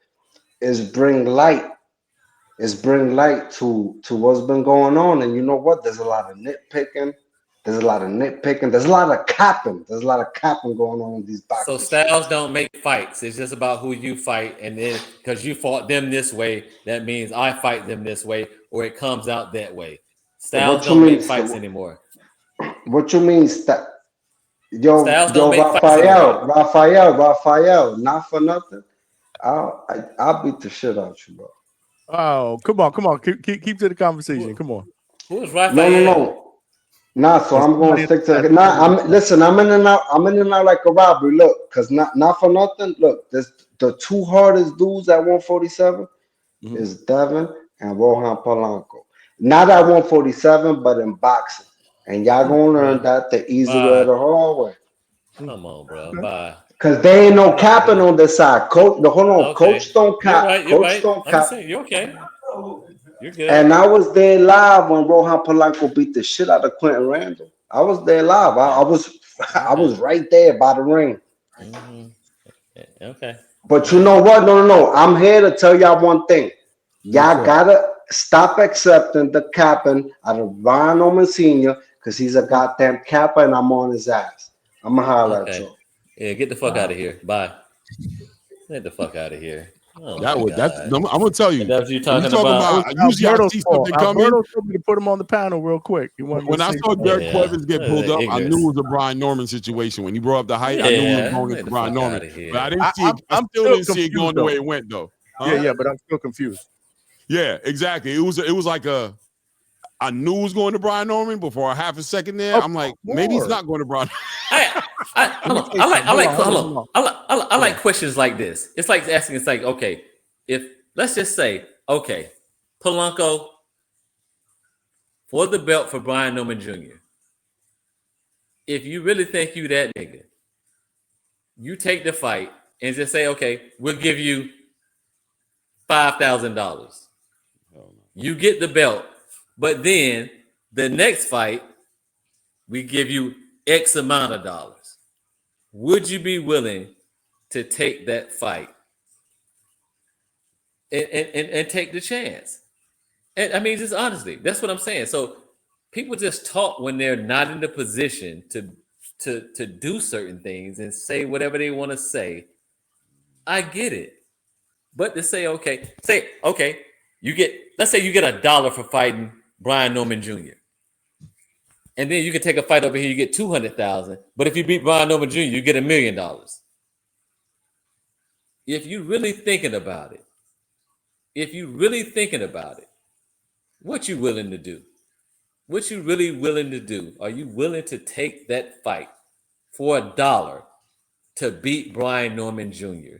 is bring light. To what's been going on. And you know what? There's a lot of nitpicking. There's a lot of capping. There's a lot of capping going on in these boxing. So styles don't make fights. It's just about who you fight, and then because you fought them this way, that means I fight them this way, or it comes out that way. Styles What you don't mean? make fights anymore. What you mean? Yo, Styles don't make fights Raphael, not for nothing. I'll beat the shit out you, bro. Oh, come on. Keep to the conversation. Come on. Who is Raphael? No. Nah, so It's I'm gonna somebody stick to that- I'm in and out like a robbery. Look, cause not for nothing. Look, there's the two hardest dudes at 147 is Devin and Rohan Polanco. Not at 147, but in boxing. And y'all gonna learn that the easy way or the hard way. Come on, bro. Bye. Cause there ain't no capping on this side. Coach, hold on. Okay. Coach don't cap. You're Coach right. don't I'm cap. saying you're okay. You're good. And I was there live when Rohan Polanco beat the shit out of Quentin Randall. I was there live. I was right there by the ring. Mm-hmm. Okay. But you know what? No. I'm here to tell y'all one thing. Y'all gotta stop accepting the capping out of Brian Oman Sr. because he's a goddamn capper and I'm on his ass. I'm gonna holler at y'all. Yeah, get the fuck out of here. Bye. Get the fuck out of here. Oh That my was God. I'm gonna tell you. That's what you're When talking about. usually I Alberto's see fault. something coming. Alberto told me to put him on the panel real quick. When I saw Derek Cuevas get pulled up, I knew it was a Brian Norman situation. When he brought up the height, I knew he was going into Brian Norman. But I didn't see it. I still didn't see it going the way it went, though. Yeah, but I'm still confused. Yeah, exactly. It was like I knew it was going to Brian Norman before a half a second there. I'm like, maybe he's not going to Brian. I like questions like this. It's like asking, it's like, okay, if let's just say, okay, Polanco for the belt for Brian Norman Jr. If you really think you that nigga, you take the fight and just say, okay, we'll give you $5,000. You get the belt, but then the next fight, we give you X amount of dollars. Would you be willing to take that fight and take the chance? And I mean, just honestly, that's what I'm saying. So people just talk when they're not in the position to do certain things and say whatever they want to say. I get it. But to say, okay, let's say you get $1 for fighting Brian Norman Jr. And then you can take a fight over here, you get 200,000. But if you beat Brian Norman Jr., you get $1 million. If you're really thinking about it, what you willing to do? What you really willing to do? Are you willing to take that fight for $1 to beat Brian Norman Jr.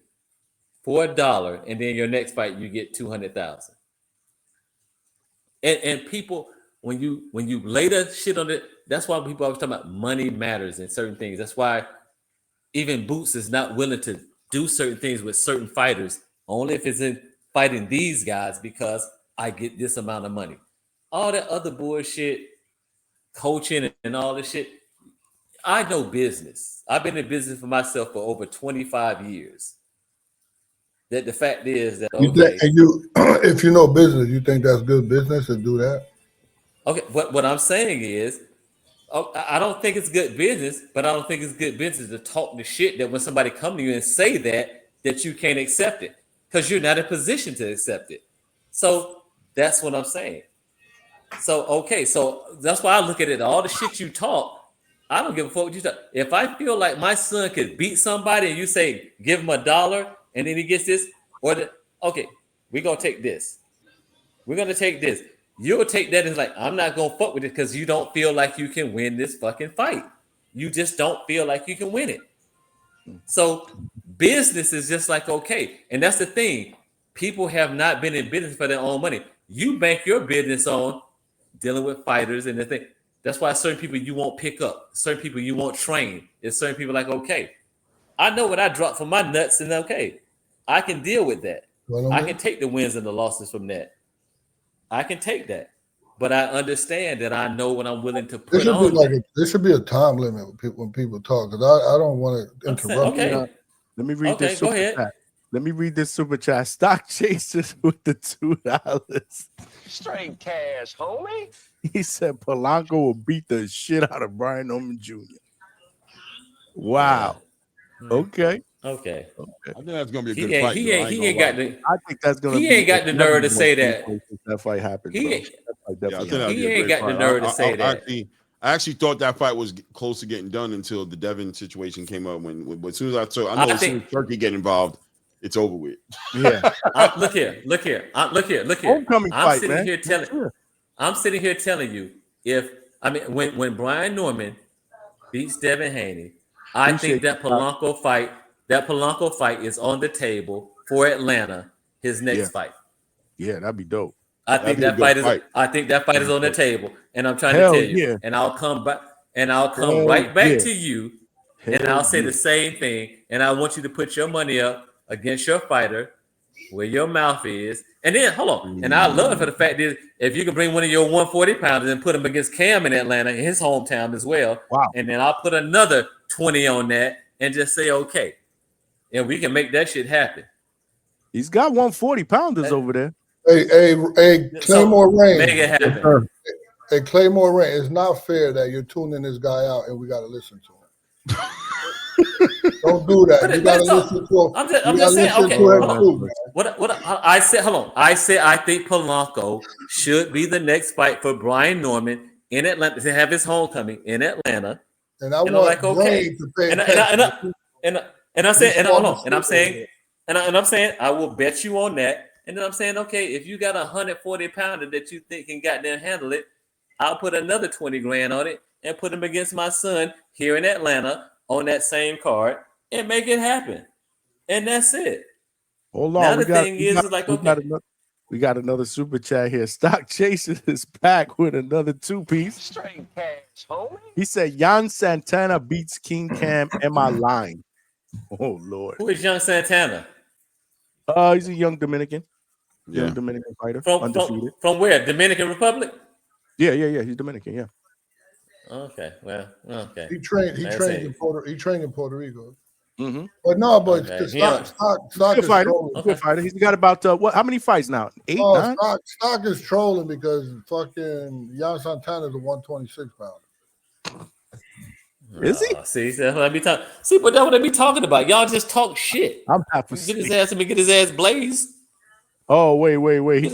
for $1, and then your next fight you get 200,000? And people, when you lay that shit on it, that's why people always talking about money matters in certain things. That's why even Boots is not willing to do certain things with certain fighters, only if it's in fighting these guys because I get this amount of money. All that other bullshit, coaching and all this shit. I know business. I've been in business for myself for over 25 years. That the fact is that if you know business, you think that's good business to do that? Okay, what I'm saying is, I don't think it's good business, but I don't think it's good business to talk the shit that when somebody come to you and say that you can't accept it because you're not in a position to accept it. So that's what I'm saying. So, okay, so that's why I look at it. All the shit you talk, I don't give a fuck what you talk. If I feel like my son could beat somebody and you say, give him $1 and then he gets this, okay, we're going to take this. We're going to take this. You'll take that as like, I'm not going to fuck with it because you don't feel like you can win this fucking fight. You just don't feel like you can win it. So business is just like, okay. And that's the thing. People have not been in business for their own money. You bank your business on dealing with fighters and the thing. That's why certain people you won't pick up. Certain people you won't train. There's certain people like, okay, I know what I dropped for my nuts and okay, I can deal with that. I can take the wins and the losses from that. I can take that. But I understand that I know what I'm willing to put on. There should be a time limit when people talk because I don't want to interrupt. Okay. Let me read this super chat. Let me read this super chat. Stock chasers with the $2. Straight cash, homie. He said Polanco will beat the shit out of Brian Norman Jr. Wow. Okay. I think that's gonna be a good fight. He ain't got the. I think that's gonna. He ain't got the nerve to say that. That fight happened. He ain't got the nerve to say that. I actually thought that fight was close to getting done until the Devin situation came up. When as soon as I saw, as soon as Turkey get involved, it's over with. Yeah. Look here. Homecoming fight, man. I'm sitting here telling you, when Brian Norman beats Devin Haney, I think that Polanco fight is on the table for Atlanta, his next fight. Yeah, that'd be dope. I think that fight is on the table, and I'm trying to tell you, and I'll come back, and I'll come right back to you, and I'll say the same thing, and I want you to put your money up against your fighter where your mouth is. And then hold on. And I love it for the fact that if you can bring one of your 140 pounders and put him against Cam in Atlanta, in his hometown as well. Wow. And then I'll put another 20 on that and just say, okay. And we can make that shit happen. He's got 140 pounders over there. Hey, Claymore Rain. Make it happen. Hey, Claymore Rain. It's not fair that you're tuning this guy out and we got to listen to him. Don't do that. You got to listen to him. I'm just saying. Okay. What I said? Hold on. I said I think Polanco should be the next fight for Brian Norman in Atlanta to have his homecoming in Atlanta. And I want Brain to pay attention. And I said, and hold on, and I'm saying, and I'm saying, I will bet you on that. And then I'm saying, okay, if you got 140 pounder that you think can goddamn handle it, I'll put another 20 grand on it and put him against my son here in Atlanta on that same card and make it happen. And that's it. Hold on. Now the thing is, like, okay. We got another super chat here. Stock Chasing is back with another 2-piece. Straight cash, homie. He said, Jan Santana beats King Cam. Am I lying? Oh, Lord. Who is Young Santana? He's a young Dominican. Yeah. Young Dominican fighter. Undefeated. From where? Dominican Republic? Yeah. He's Dominican, yeah. Okay, well, okay. He trained in Puerto Rico. Mm-hmm. But no, but Okay. Stock Good is fighter. trolling. Good fighter. He's got about how many fights now? 8, 9? Stock is trolling because fucking Jan Santana is a 126 pounder. Is he? See, that's what I be talking. See, but that's what I be talking about. Y'all just talk shit. I'm happy. Get his ass and get his ass blazed. Oh, wait.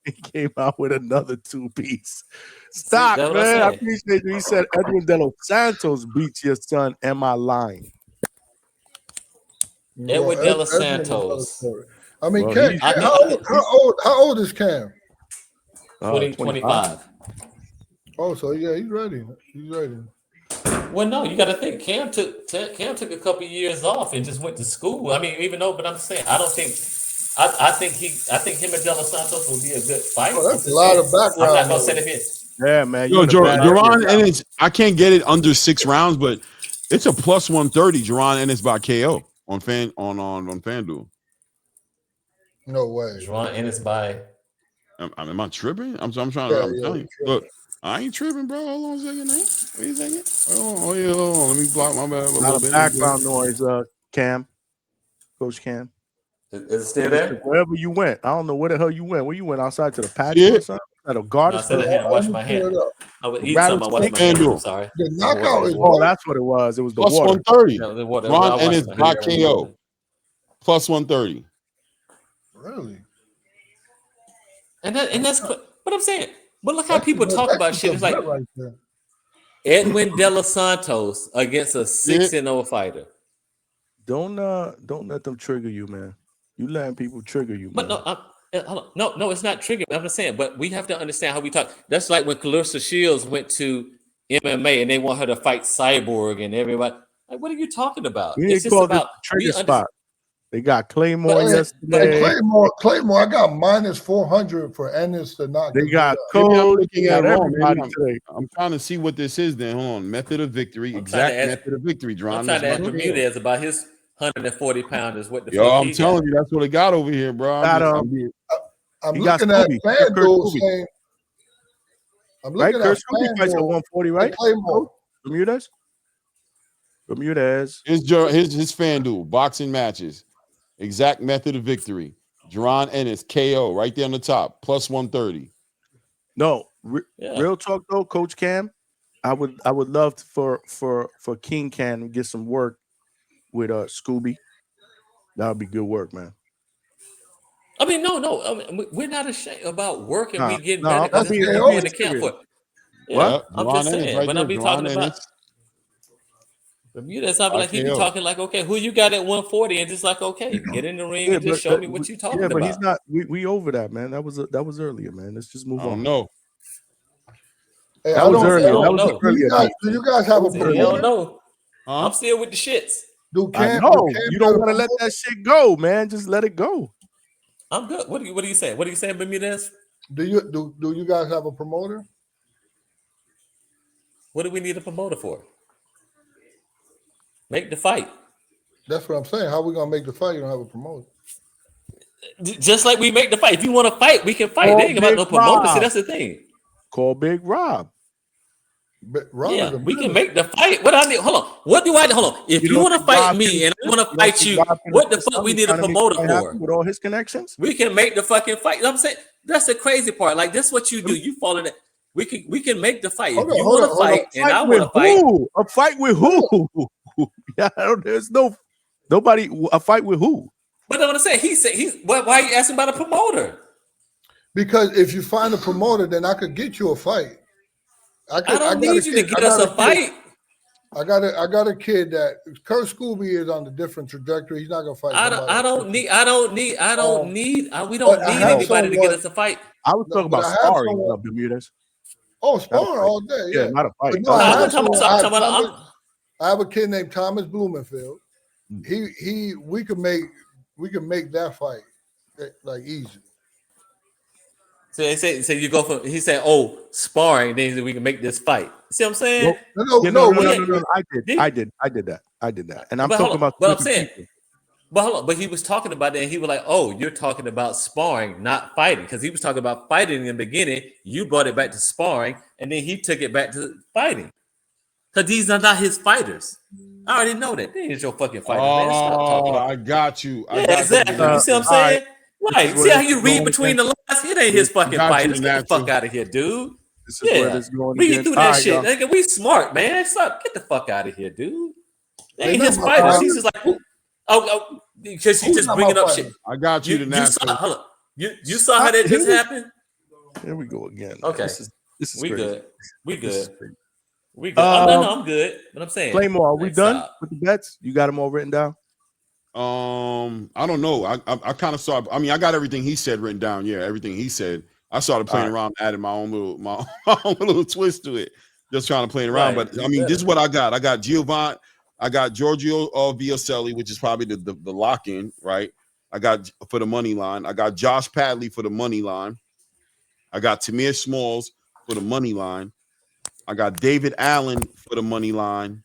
He came out with another 2-piece. Stock, that's what I man. I said. appreciate you. He said Edwin De Los Santos beats your son. Am I lying? Edwin De Los Santos. I mean, Well, Cam, how old is Cam? 25. Oh, so yeah, he's ready. He's ready. Well, no, you got to think. Cam took a couple of years off and just went to school. I mean, even though, but I'm saying I don't think. I think him and De Los Santos will be a good fight. Oh, that's a lot of background. I'm not gonna say it. Yeah, man. Yo, Jaron Ennis, I can't get it under 6 rounds, but it's a plus 130. Jaron Ennis by KO on FanDuel. No way. Jaron Ennis by. Am I tripping? I'm trying to. Yeah, I'm telling you. Look, I ain't tripping, bro. Hold on a second, man. Wait a second. Hold on. Let me block my bad. A lot of background noise, Cam. Coach Cam. Is it still there? Wherever you went. I don't know where the hell you went. Where you went? Outside to the patio or something? At a garden? I said I had to wash my hand. I would eat something. I washed my hand. I'm sorry. The knockout is that's what it was. It was the plus water. 130. No, the water. Ron Ennis by KO. Plus 130. Really? And that's what I'm saying. But look how people talk about shit. It's like Edwin De Los Santos against a 6-0 fighter. Don't let them trigger you, man. You letting people trigger you, man. But no, it's not triggering. I'm just saying, but we have to understand how we talk. That's like when Clarissa Shields went to MMA and they want her to fight Cyborg and everybody. Like, what are you talking about? It's just about trigger spot. They got Claymore yesterday. Claymore, I got minus 400 for Ennis to knock. They got Code. everybody today. I'm trying to see what this is. Then hold on. Method of victory. Exact method of victory. Drawn. I'm trying to ask Bermudez about his 140 pounders. What the Yo, fuck I'm telling you, that's what it got over here, bro. I'm looking at FanDuel saying. I'm Right, looking Kurt at Scooby fights at 140, right? Bermudez. His FanDuel boxing matches. Exact method of victory. Jaron Ennis KO right there on the top. Plus 130. No, real talk though, Coach Cam. I would love for King Cam to get some work with Scooby. That would be good work, man. I mean, no. I mean, we're not ashamed about working. We getting no, better because we're in the camp for. Yeah, What? I'm just saying. Right when I be talking about Bermudez, I'll be like, he be talking like, okay, who you got at 140, and just like, okay, get in the ring and just show me what you talking about. Yeah, but he's not. We over that, man. That was earlier, man. Let's just move on. No. Hey, that was earlier. That was know. earlier. Do you guys have a promoter? You don't know. I'm still with the shits. I know. You don't want to let that shit go, man. Just let it go. I'm good. What are you saying? What are you saying, Bermudez? Do you guys have a promoter? What do we need a promoter for? Make the fight. That's what I'm saying. How are we gonna make the fight? You don't have a promoter. Just like we make the fight. If you want to fight, we can fight. Call They ain't about Big no promoter. See, Rob. that's the thing. Call Big Rob. But Rob Yeah, is a we can business. make the fight. What I need? Hold on. What do I? Hold on. If you don't want to think fight Rob me can- and I want to don't fight think you, Rob can what the assist fuck we him need a trying to make promoter the fight for? happen with all his connections? We can make the fucking fight. You know what I'm saying? That's the crazy part. Like, that's what you do. You fall in it. We can make the fight. Hold If on, you hold want on, to hold on. fight and I Fight want with to fight, who? A fight with who? Yeah, there's nobody. A fight with who? but I want to say he said why are you asking about a promoter? Because if you find a promoter, then I could get you a fight. I don't need you to get us a fight. I got a kid that Kurt Scooby is on a different trajectory. He's not gonna fight. We don't need But I have anybody to get someone- us a fight. I was talking but about I have sparring, someone- Bermudez. Oh, sparring all day. Yeah, Yeah, not a fight. But no, That's I what have I'm someone- talking I have a kid named Thomas Blumenfield. We could make that fight like easy. So they say you go from he said, oh, sparring, then we can make this fight. See what I'm saying? No. I did that. And I'm But hold talking on, about. but I'm different saying, people. but hold on, but he was talking about that, and he was like, "Oh, you're talking about sparring, not fighting," because he was talking about fighting in the beginning. You brought it back to sparring, and then he took it back to fighting. Because these are not his fighters. I already know that. They ain't your fucking fighters, man. Stop talking. I got you. Yeah, exactly. You see what I'm saying? Right. See how you read between the lines? It ain't his fucking fighters. Get the fuck out of here, dude. This is where Yeah. this is going Read again. through All that right, shit. y'all. Nigga, we smart, man. Stop. Get the fuck out of here, dude. They ain't They his not my fighters. fighters. He's just like, because he's Who's just not bringing my up fighters? shit. I got you, the You national. saw, hold up. You saw how that just happened? Here we go again. Man. Okay. This is We crazy. good. We This is good. crazy. We good. No, I'm good. But I'm saying, Claymore, are we like, done stop. with the bets? You got them all written down? I don't know. I kind of saw. I mean, I got everything he said written down. Yeah, everything he said. I started playing around, adding my own little twist to it, just trying to play around. Right. But I mean, this is what I got. I got Giovanni. I got Giorgio Viacelli, which is probably the lock-in, right? I got for the money line. I got Josh Padley for the money line. I got Tamir Smalls for the money line. I got David Allen for the money line,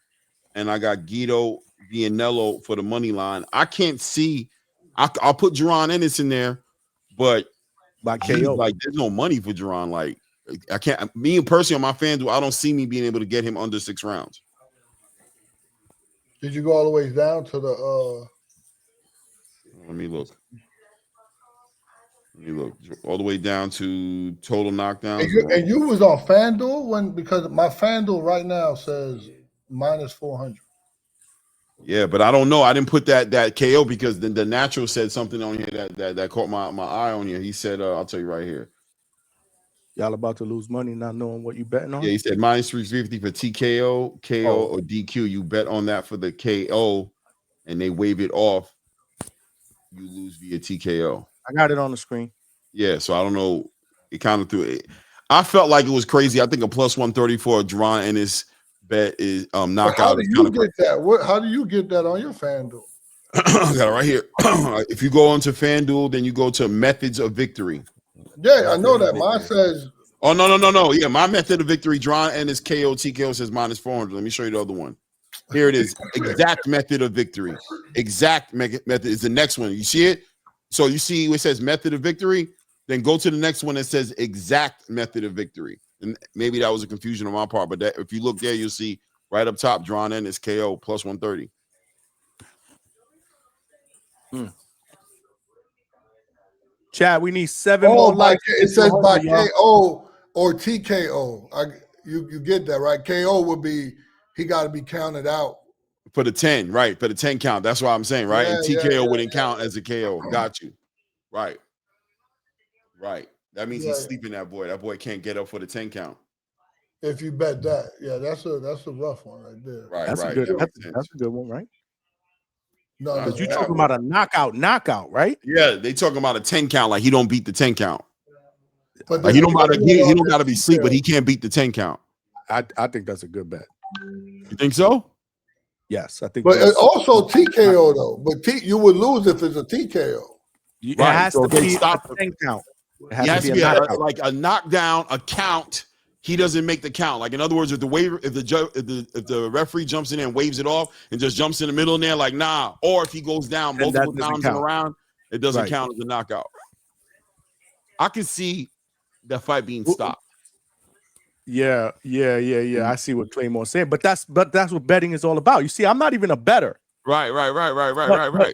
and I got Guido Vianello for the money line. I can't see. I'll put Jaron Ennis in there, but by KO, like there's no money for Jaron. Like I can't. Me personally on my FanDuel, I don't see me being able to get him under 6 rounds. Did you go all the way down to the? Let me look. All the way down to total knockdowns. And you was on FanDuel because my FanDuel right now says minus 400. Yeah, but I don't know. I didn't put that KO because the natural said something on here that caught my eye on here. He said, I'll tell you right here. Y'all about to lose money not knowing what you betting on? Yeah, he said minus 350 for TKO, KO, or DQ. You bet on that for the KO, and they waive it off. You lose via TKO. I got it on the screen. Yeah, so I don't know. It kind of threw it. I felt like it was crazy. I think a plus 134 Jaron Ennis bet is knockout. How do is you kind of get that? How do you get that on your FanDuel? I got it right here. If you go onto FanDuel, then you go to methods of victory. Yeah, I know that. Mine says. Oh, no. Yeah, my method of victory, Jaron Ennis KO, TKO says minus 400. Let me show you the other one. Here it is. Exact method of victory. Exact method is the next one. You see it? So you see it says method of victory, then go to the next one that says exact method of victory. And maybe that was a confusion on my part, but that if you look there, you'll see right up top, Jaron Ennis KO plus 130. Chad, we need 7 more likes. It says by KO or TKO. You get that, right? KO would be he got to be counted out. For the 10, right? For the 10 count. That's what I'm saying, right? Yeah, and TKO wouldn't count as a KO. Got you. Right. That means he's sleeping that boy. That boy can't get up for the 10 count. If you bet that. Yeah, that's a rough one right there. Right, that's right. A good, that's a good one, right? No, because you're talking about a knockout, right? Yeah, they talking about a 10 count, like he don't beat the 10 count. But like he don't gotta be sleep, but he can't beat the 10 count. I think that's a good bet. You think so? Yes, I think. But it's also TKO though. But you would lose if it's a TKO. It has to be a 10 count. It has to be a knockout. like a knockdown, a count. He doesn't make the count. Like in other words, if the referee jumps in there and waves it off and just jumps in the middle in there, like nah. Or if he goes down multiple times in a round it doesn't Right. count as a knockout. I can see that fight being stopped. Yeah. I see what Claymore's saying, but that's what betting is all about. You see, I'm not even a bettor. Right.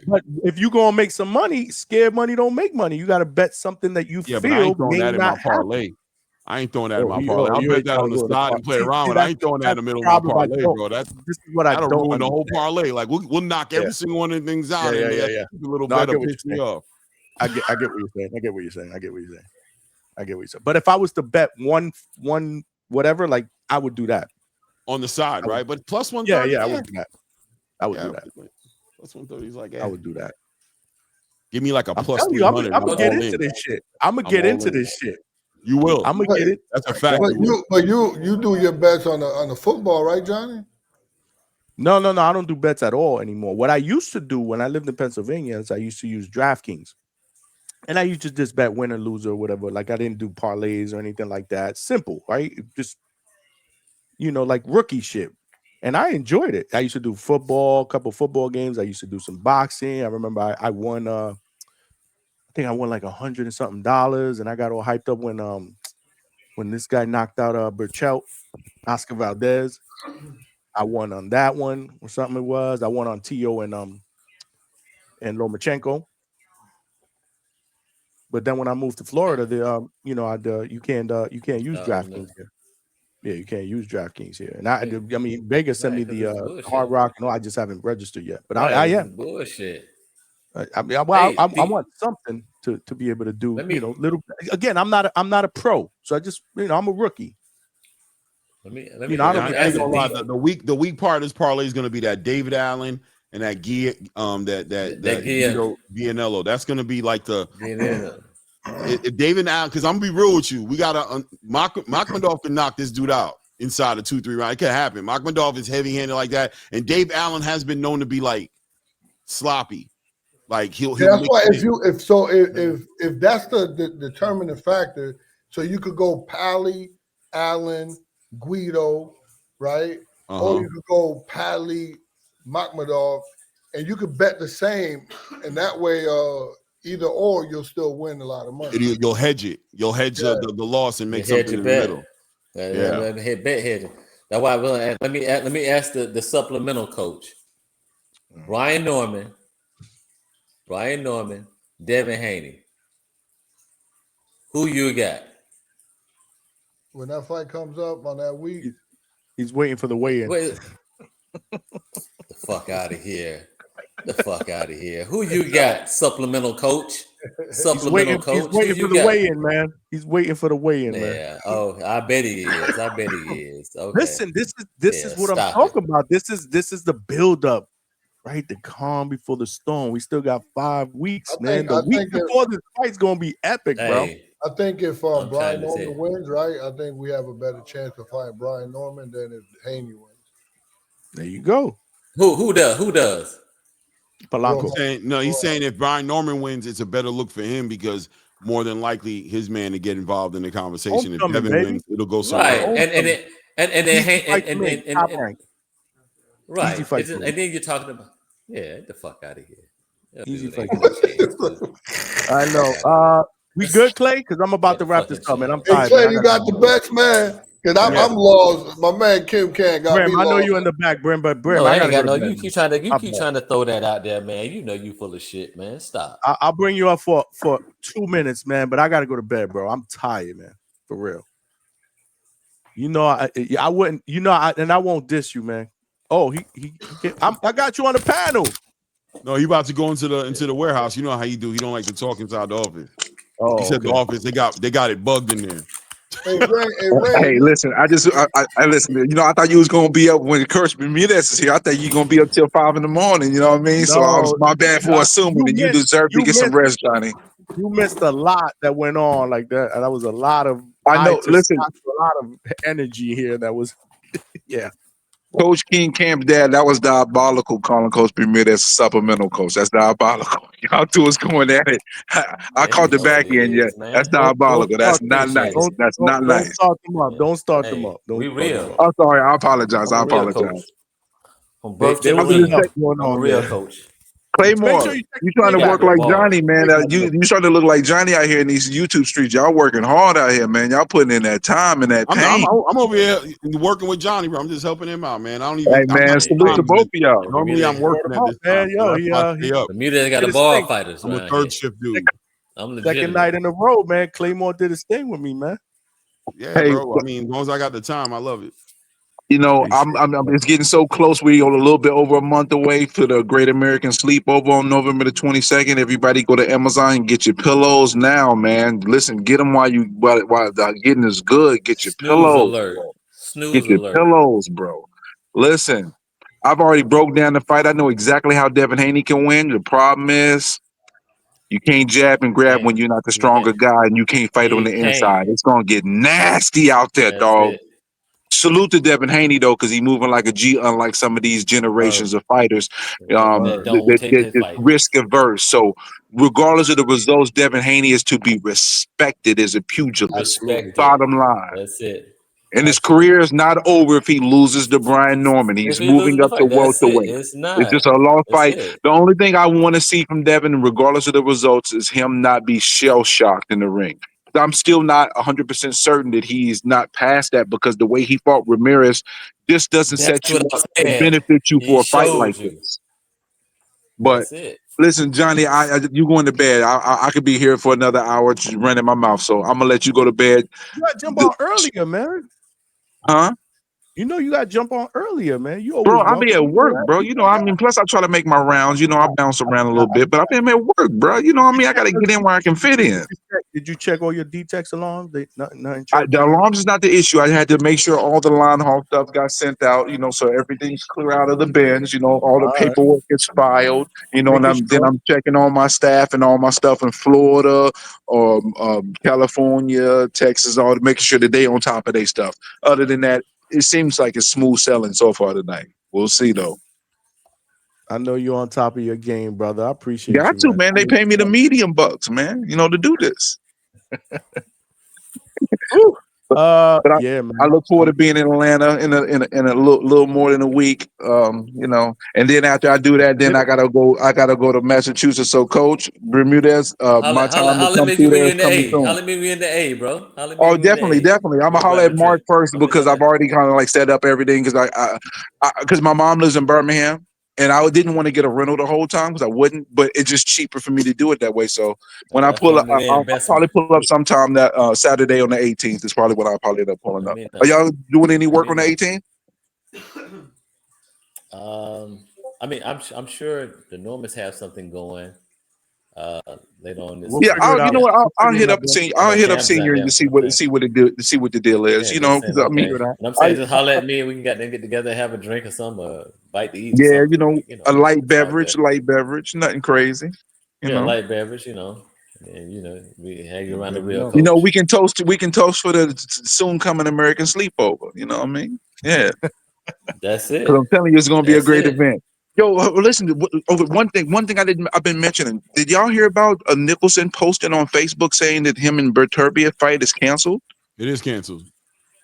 But if you gonna make some money, scared money don't make money. You got to bet something that you Yeah, but I feel ain't throwing may that in my not happen. parlay. I ain't throwing that in my parlay. I'll you bet ain't that trying on to the go in the side parlay. and play See, around. I ain't throwing that in the middle of my problem I parlay, don't- bro. This is what I that'll don't ruin the whole understand. parlay. Like we'll knock every single one of the things out, and that little No, I bet get will what piss you're me saying. off. I get what you're saying. I get what you're saying. But if I was to bet one whatever, like I would do that on the side, right? But plus 130. Yeah, I would do that. I would do that. Plus 130 is like, I would do that. Give me like a I'm plus telling you, 300. I'm gonna get all into in. this shit. I'm gonna I'm get all into in. this shit. You will. I'm gonna get it. That's a fact. But you do your bets on the football, right, Johnny? No, I don't do bets at all anymore. What I used to do when I lived in Pennsylvania is I used to use DraftKings. And I used to just bet win or lose or whatever. Like I didn't do parlays or anything like that. Simple, right? Just, like rookie shit. And I enjoyed it. I used to do football, a couple football games. I used to do some boxing. I remember I won I think I won like $100 and something, and I got all hyped up when this guy knocked out Burchell, Oscar Valdez. I won on that one or something it was. I won on Tio and Lomachenko. But then when I moved to Florida, you can't use DraftKings here. Yeah, you can't use DraftKings here. And I mean, Vegas sent me the Hard Rock. No, I just haven't registered yet. But I am bullshit. I mean, Hey, I want something to be able to do. Little. Again, I'm not a pro, so I just I'm a rookie. Let me I ain't gonna lie, the weak part of this parlay is gonna be that David Allen and that Guido Vianello. That's gonna be like if David Allen, because I'm gonna be real with you, we gotta Makhmudov can knock this dude out inside of 2-3 rounds. It could happen. Makhmudov is heavy-handed like that, and Dave Allen has been known to be like sloppy. Like he'll that's why if that's the determining factor, so you could go Pally, Allen, Guido, right? Or you could go Pally, Makhmudov, and you could bet the same, and that way either or you'll still win a lot of money. You'll hedge it. You'll hedge the loss and make something in the middle. Hit bet hedging. That's why let me ask the supplemental coach. Brian Norman, Devin Haney. Who you got? When that fight comes up on that week, he's waiting for the weigh-in. The fuck out of here. Who you got, supplemental coach? He's waiting for the weigh-in, man. He's waiting for the weigh-in, man. Yeah. Oh, I bet he is. Okay. Listen, this is what I'm talking about. This is the build-up, right? The calm before the storm. We still got 5 weeks, man. The week before this fight's gonna be epic, bro. I think if Brian Norman wins, right, I think we have a better chance of fighting Brian Norman than if Haney wins. There you go. Who does? Polanco. He's saying if Brian Norman wins, it's a better look for him because more than likely his man to get involved in the conversation. If Devin wins, it'll go somewhere. Right. And right. Easy fight. And then you're talking about get the fuck out of here. Easy fight. I know. We good, Clay? Because I'm about to wrap this up, man. I'm tired. Hey, Clay, you got the bets, man. Because I'm lost. My man Kim can't got Brim, me I know lost. you in the back, Brim, but Brim, No, I ain't gotta got go no. to You bed, keep man. trying to throw that out there, man. You know you full of shit, man. Stop. I'll bring you up for 2 minutes, man. But I gotta go to bed, bro. I'm tired, man. For real. I wouldn't. And I won't diss you, man. Oh, I got you on the panel. No, he about to go into the warehouse. You know how he do. He don't like to talk inside the office. Oh, he said the office. They got it bugged in there. Hey, listen. I listen. I thought you was gonna be up when Coach Bermudez is here. I thought you gonna be up till 5 in the morning. You know what I mean? So I was my bad for assuming that you deserve to get some rest, Johnny. You missed a lot that went on like that, and that was a lot of. I know. Listen, a lot of energy here. That was, yeah. Coach King Camp's dad, that was diabolical calling Coach Bermudez supplemental coach. That's diabolical. Y'all two was going at it. I caught the back end yet. That's diabolical. That's not nice. That's not nice. Don't start them up. Don't start them up. We real. I'm sorry. I apologize. I apologize. From birth to the I'm league. I'm a real coach. Claymore, sure you check you the trying to Claymore work video. like Johnny, man. You starting to look like Johnny out here in these YouTube streets. Y'all working hard out here, man. Y'all putting in that time and that pain. I'm over here working with Johnny, bro. I'm just helping him out, man. I don't even. Hey, I'm man, not salute to both of y'all. Normally, I'm working at this time. Man, yo, That's why I stay up. Bermuda got did the his bar thing. fighters I'm a around third here. shift dude. I'm Second legitimate. night in a row, man. Claymore did his thing with me, man. Yeah, Hey, bro. I mean, as long as I got the time, I love it. You know, it's getting so close. We are a little bit over a month away for the Great American Sleepover on November the 22nd. Everybody go to Amazon and get your pillows now, man. Listen, get them while getting is good. Get your Snooze pillows. alert. Bro. Snooze Get your alert. pillows, bro. Listen, I've already broke down the fight. I know exactly how Devin Haney can win. The problem is you can't jab and grab when you're not the stronger guy, and you can't fight on the inside. It's gonna get nasty out there, That's dog. it. Salute to Devin Haney though, because he's moving like a G, unlike some of these generations of fighters. That don't take their That's fight. risk averse. So, regardless of the results, Devin Haney is to be respected as a pugilist. Respected. Bottom line. That's it. And his career is not over if he loses to Brian Norman. If He's he loses moving the up to fight, that's it. welterweight. It's not. It's just a long That's fight. it. The only thing I want to see from Devin, regardless of the results, is him not be shell shocked in the ring. I'm still not 100% certain that he's not past that, because the way he fought Ramirez just doesn't That's set you what I'm up and saying. benefit you He for a fight showed like you. this. But That's it. listen, Johnny, you going to bed. I could be here for another hour just running my mouth. So I'm gonna let you go to bed. You got to jump on earlier, man. Huh? You know you got to jump on earlier, man. You Bro, always I'll be welcome. at work, bro. You know, I mean, plus I try to make my rounds. You know, I bounce around a little bit, but I'm at work, bro. You know what I mean? I got to get in where I can fit in. Did you check all your D-Tex alarms? Nothing tripping. The alarms is not the issue. I had to make sure all the line haul stuff got sent out, you know, so everything's clear out of the bins, you know, all the right. paperwork gets filed, you know, and then I'm checking on my staff and all my stuff in Florida or California, Texas, all making sure that they on top of their stuff. Other than that, it seems like it's smooth selling so far tonight. We'll see though. I know you're on top of your game, brother. I appreciate Got you, to, man. They pay me the medium bucks, man, you know, to do this. But yeah, man. I look forward to being in Atlanta in a little more than a week. You know, and then after I do that, then I gotta go to Massachusetts. So, Coach Bermudez, my time to Holla come me through when there you're is in the coming A. soon. Holla me when you're in the A, bro. Holla me Oh, when you're in the definitely. I'm gonna We'll holler grab at a Mark drink. first because I've already kind of like set up everything because because my mom lives in Birmingham. And I didn't want to get a rental the whole time because I wouldn't, but it's just cheaper for me to do it that way. So when I That's pull up, family I'll probably investment. pull up sometime that Saturday on the 18th is probably when I'll probably end up pulling up. Are y'all doing any work on the 18th? I mean, I'm sure the Normans have something going later on this. Yeah, you know what? I'll hit up I I'll know hit up Cam's not senior and there. to see what the deal is. Yeah, You just know, saying, because I mean, okay. And I'm saying, just holler at me and we can get together, have a drink or something, bite to eat. Or yeah, something. you know, a light beverage, nothing crazy. You know, light beverage, you know, and we hang around the real coach. You know, we can toast for the soon coming American sleepover. You know what I mean? Yeah. That's Because it. I'm telling you, it's going to be a That's great it. event. Yo, listen. One thing I've been mentioning. Did y'all hear about Nicholson posting on Facebook saying that him and Berturbia fight is canceled? It is canceled.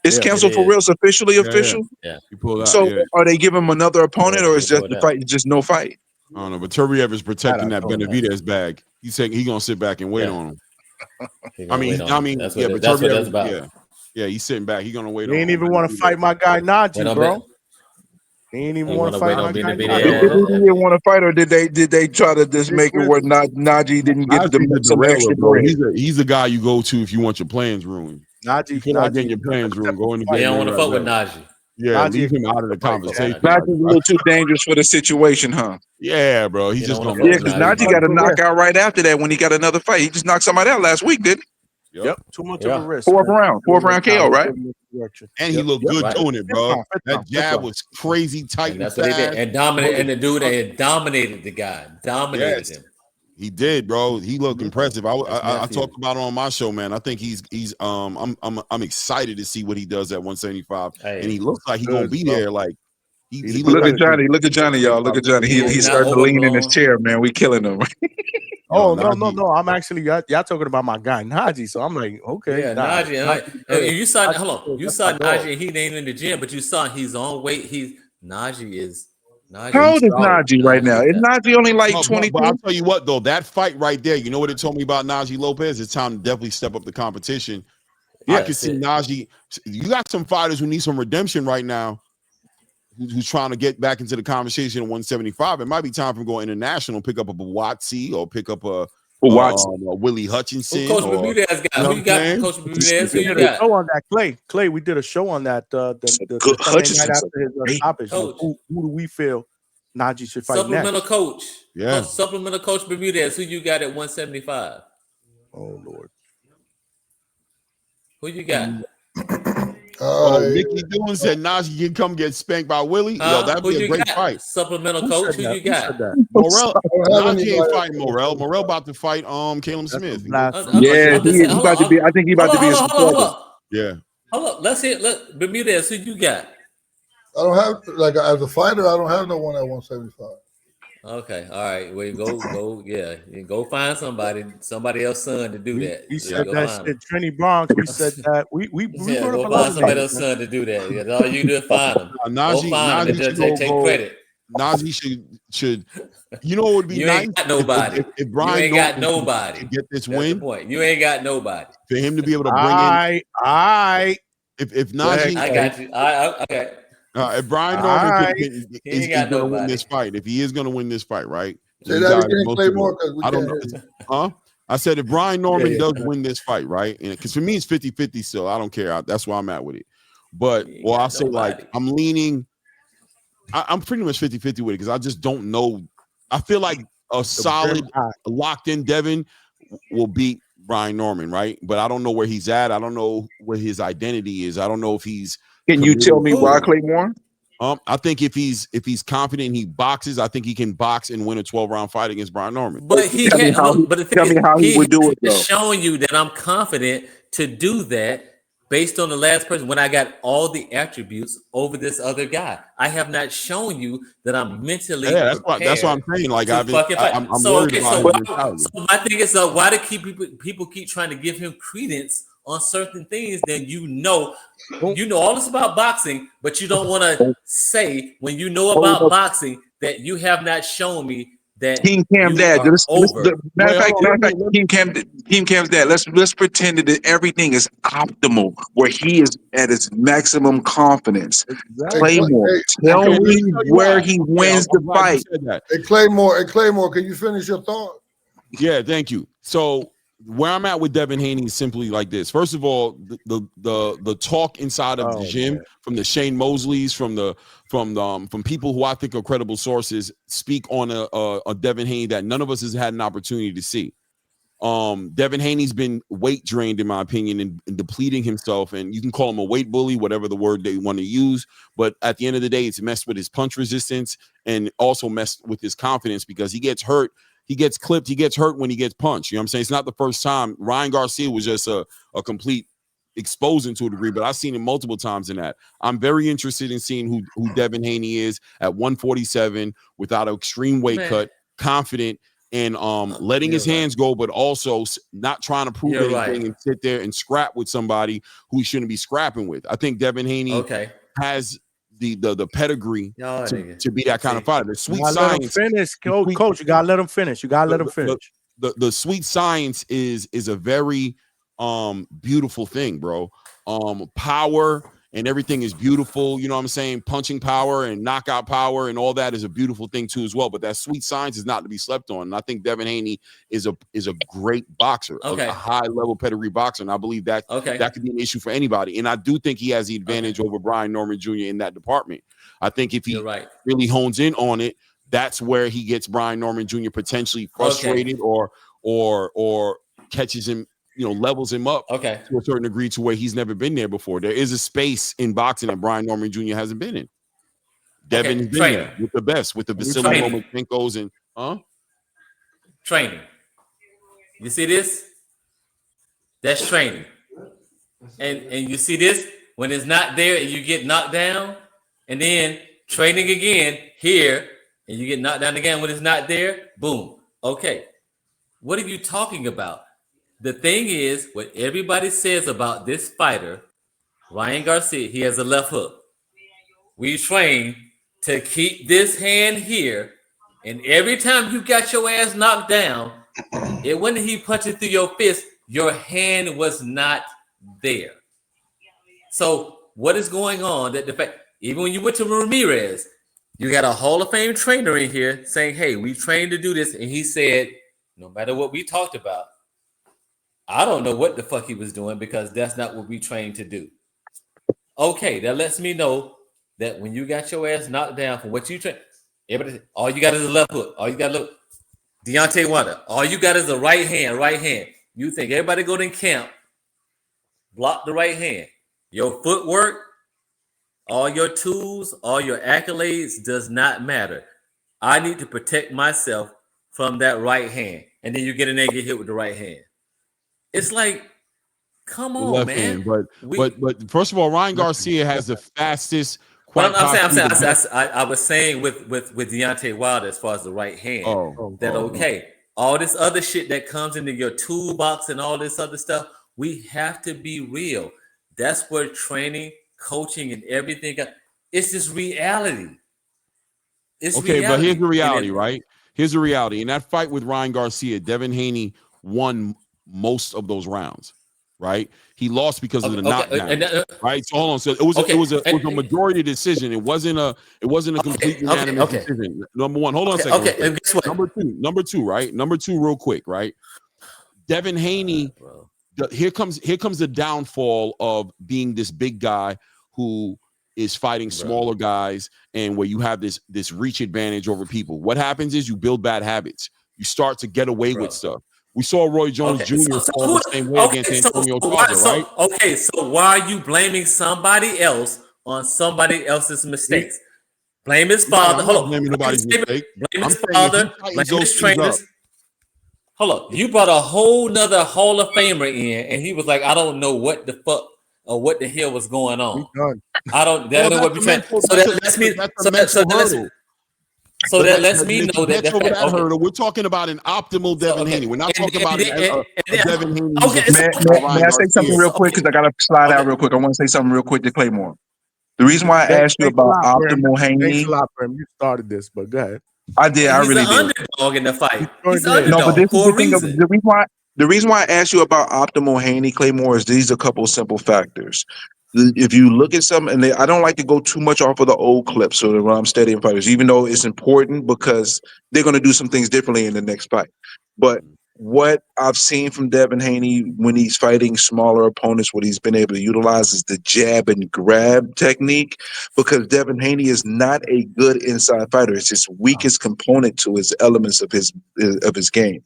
It's canceled for real. It's officially official. Yeah. You pulled out. So Yeah. are they giving him another opponent, or is he just pulled the out. fight? Just no fight. I don't know, but Turiev is protecting that pulled out. Benavidez bag. He's saying he's gonna sit back and wait on him. That's Yeah, what but that's what Turiev, that's about. yeah, he's sitting back. He's gonna wait He on. ain't even want to fight my guy Najee, bro. He ain't even want to fight my guy Did he Najee. want to fight, or did they try to just make it where Najee didn't get some extra bro. bread? He's the guy you go to if you want your plans ruined. You feel like getting your plans ruined. Go in the They don't want to fuck with that. Najee. Yeah, Najee leave him out of the conversation. Najee's a little too dangerous for the situation, huh? Yeah, bro. He's just gonna. Yeah, because Najee got a knockout right after that when he got another fight. He just knocked somebody out last week, didn't he? Yep, too much of a risk. Fourth round KO, right? And he looked good doing it, bro. That jab was crazy tight And that's and what they fast. did. And dominated, and the dude they dominated the guy. Dominated him. He did, bro. He looked impressive. I nephew. talked about it on my show, man. I think I'm excited to see what he does at 175, and he looks like he's gonna be there. Like he Look at Johnny, y'all. Look at Johnny. He's starting to lean in his chair, man. We killing him. Oh no! I'm actually y'all talking about my guy Najee, so I'm like, okay, Yeah, Najee. And you saw hold on. You saw Najee. He ain't in the gym, but you saw he's on weight. Najee is How old is Najee right now? Is Najee only like But 22? I'll tell you what, though, that fight right there, you know what it told me about Najee Lopez? It's time to definitely step up the competition. I could see Najee. You got some fighters who need some redemption right now, who's trying to get back into the conversation at 175. It might be time for him to go international, pick up a Buatsi or pick up a Willie Hutchinson. Coach or, Bermudez got. Who you got? Coach Bermudez. Who We you did a got? show on that, Clay. We did a show on that the Sunday Hutchinson, night after his stoppage. Coach. Who do we feel Najee should fight Supplemental next? coach. Yeah. Supplemental coach Bermudez. Who you got at 175? Oh Lord. Who you got? Mickey Doon said Najee can come get spanked by Willie. Yo, that'd Who be a you great got? fight. Supplemental coach. Who you got? Morrell, Najee ain't fighting Morrell. Morrell about to fight Caleb Smith. Yeah, he about to be. I think he about to be a supporter. Yeah. Hold up. Let's hear. Bermudez. Who you got? I don't have as a fighter. I don't have no one at 175. Okay, all right. Well, go, yeah. You go find somebody else's son to do that. We Yeah, said go that find shit. Trini Bronx. We said that. We yeah, brought go up a lot find of somebody names, else's man. son to do that. Yeah, that's all you do is find them. Najee, go find them and Najee take credit. Najee should. You know what would be You nice? ain't got nobody. If Brian you ain't got Norton nobody. could get this That's win, the point. You ain't got nobody. for him to be able to bring in. If Najee, I got you. Okay. If Brian Norman is got going to win nobody. this fight, if he is going to win this fight, right? Say you that guys, again, most Claymore, of you- 'cause we I don't can't know. hear you. I said if Brian Norman does win this fight, right? And because for me it's 50-50 still. I don't care. That's where I'm at with it. But I'll say like I'm leaning. I'm pretty much 50-50 with it because I just don't know. I feel like a solid locked in Devin will beat Brian Norman, right? But I don't know where he's at. I don't know what his identity is. I don't know if he's. Can you tell me why, Claymore? I think if he's confident and he boxes, I think he can box and win a 12-round fight against Brian Norman. But he Tell me had, how he- but the tell thing me how is, he would do it, has though. shown you that I'm confident to do that based on the last person when I got all the attributes over this other guy. I have not shown you that I'm mentally that's what I'm saying. Like to fucking fight. I'm worried about his mentality. So my thing is, why do people keep trying to give him credence on certain things? Then you know all this about boxing, but you don't want to say when you know about boxing that you have not shown me that King Cam you Dad. are over. Matter of fact, King Cam's dad. Let's pretend that everything is optimal, where he is at his maximum confidence. Claymore, tell me where he wins the fight. Hey Claymore, can you finish your thought? Yeah, thank you. So where I'm at with Devin Haney is simply like this. First of all, the talk inside of the gym from the Shane Mosleys, from people who I think are credible sources, speak on a Devin Haney that none of us has had an opportunity to see. Devin Haney's been weight drained, in my opinion, and depleting himself. And you can call him a weight bully, whatever the word they want to use. But at the end of the day, it's messed with his punch resistance and also messed with his confidence because he gets hurt. He gets clipped. He gets hurt when he gets punched. You know what I'm saying? It's not the first time. Ryan Garcia was just a complete exposing to a degree, but I've seen him multiple times in that. I'm very interested in seeing who Devin Haney is at 147 without an extreme weight cut, confident, and letting his hands go, but also not trying to prove anything and sit there and scrap with somebody who he shouldn't be scrapping with. I think Devin Haney has the pedigree to be that kind of fighter. The sweet science. Finish, coach. You gotta let him finish. The sweet science is a very beautiful thing, bro. Power and everything is beautiful. You know what I'm saying? Punching power and knockout power and all that is a beautiful thing too as well. But that sweet science is not to be slept on. And I think Devin Haney is a great boxer, a high level pedigree boxer. And I believe that that could be an issue for anybody. And I do think he has the advantage over Brian Norman Jr. in that department. I think if he really hones in on it, that's where he gets Brian Norman Jr. potentially frustrated or catches him, levels him up to a certain degree to where he's never been there before. There is a space in boxing that Brian Norman Jr. hasn't been in. Devin has been there with the best, with the Vasily Lomachenko's and training. You see this? That's training. And you see this when it's not there and you get knocked down, and then training again here and you get knocked down again when it's not there. Boom. Okay. What are you talking about? The thing is, what everybody says about this fighter, Ryan Garcia, he has a left hook. We train to keep this hand here, and every time you got your ass knocked down, it wasn't he punching through your fist, your hand was not there. So what is going on? That the fact, even when you went to Ramirez, you got a Hall of Fame trainer in here saying, hey, we trained to do this, and he said, no matter what we talked about, I don't know what the fuck he was doing because that's not what we trained to do. Okay, that lets me know that when you got your ass knocked down from what you trained, everybody, all you got is a left hook. All you got to look, Deontay Wilder, all you got is a right hand. You think everybody go to camp, block the right hand. Your footwork, all your tools, all your accolades does not matter. I need to protect myself from that right hand. And then you get in there and get hit with the right hand. It's like, come on, left man. hand, but first of all, Ryan Garcia has the fastest. I was saying with Deontay Wilder as far as the right hand, all this other shit that comes into your toolbox and all this other stuff, we have to be real. That's where training, coaching, and everything. It's just reality. It's okay, reality. but here's the reality, right? Here's the reality. In that fight with Ryan Garcia, Devin Haney won most of those rounds, right? He lost because of the knockdown, right? So hold on. So it was a majority decision. It wasn't a complete unanimous decision. Number one, hold on a second. And guess what? Number two, right? Number two, real quick, right? Devin Haney. Here comes the downfall of being this big guy who is fighting smaller guys, and where you have this reach advantage over people. What happens is you build bad habits. You start to get away with stuff. We saw Roy Jones Jr. fall the same way against Antonio Tarver, right? Okay, so why are you blaming somebody else on somebody else's mistakes? Blame his father. I'm not blaming nobody's mistake. Blame his father. Blame his trainers. Hold up. You brought a whole nother Hall of Famer in, and he was like, I don't know what the fuck or what the hell was going on. I don't know what we're trying. So that lets me. So that lets me know that hurdle. We're talking about an optimal Devin Haney. We're not talking about Devin Haney. May I say something real quick? Because I got to slide out real quick. I want to say something real quick to Claymore. The reason why I asked you about optimal Haney. Thanks a lot, Brim. You started this, but go ahead. I did. I really did. He's an underdog in the fight. He's No, but this is the thing. The reason why I asked you about optimal Haney, Claymore, is these are a couple of simple factors. If you look at some, and I don't like to go too much off of the old clips or the Rom Stadium fighters, even though it's important because they're going to do some things differently in the next fight. But what I've seen from Devin Haney when he's fighting smaller opponents, what he's been able to utilize is the jab and grab technique, because Devin Haney is not a good inside fighter. It's his weakest component to his elements of his game.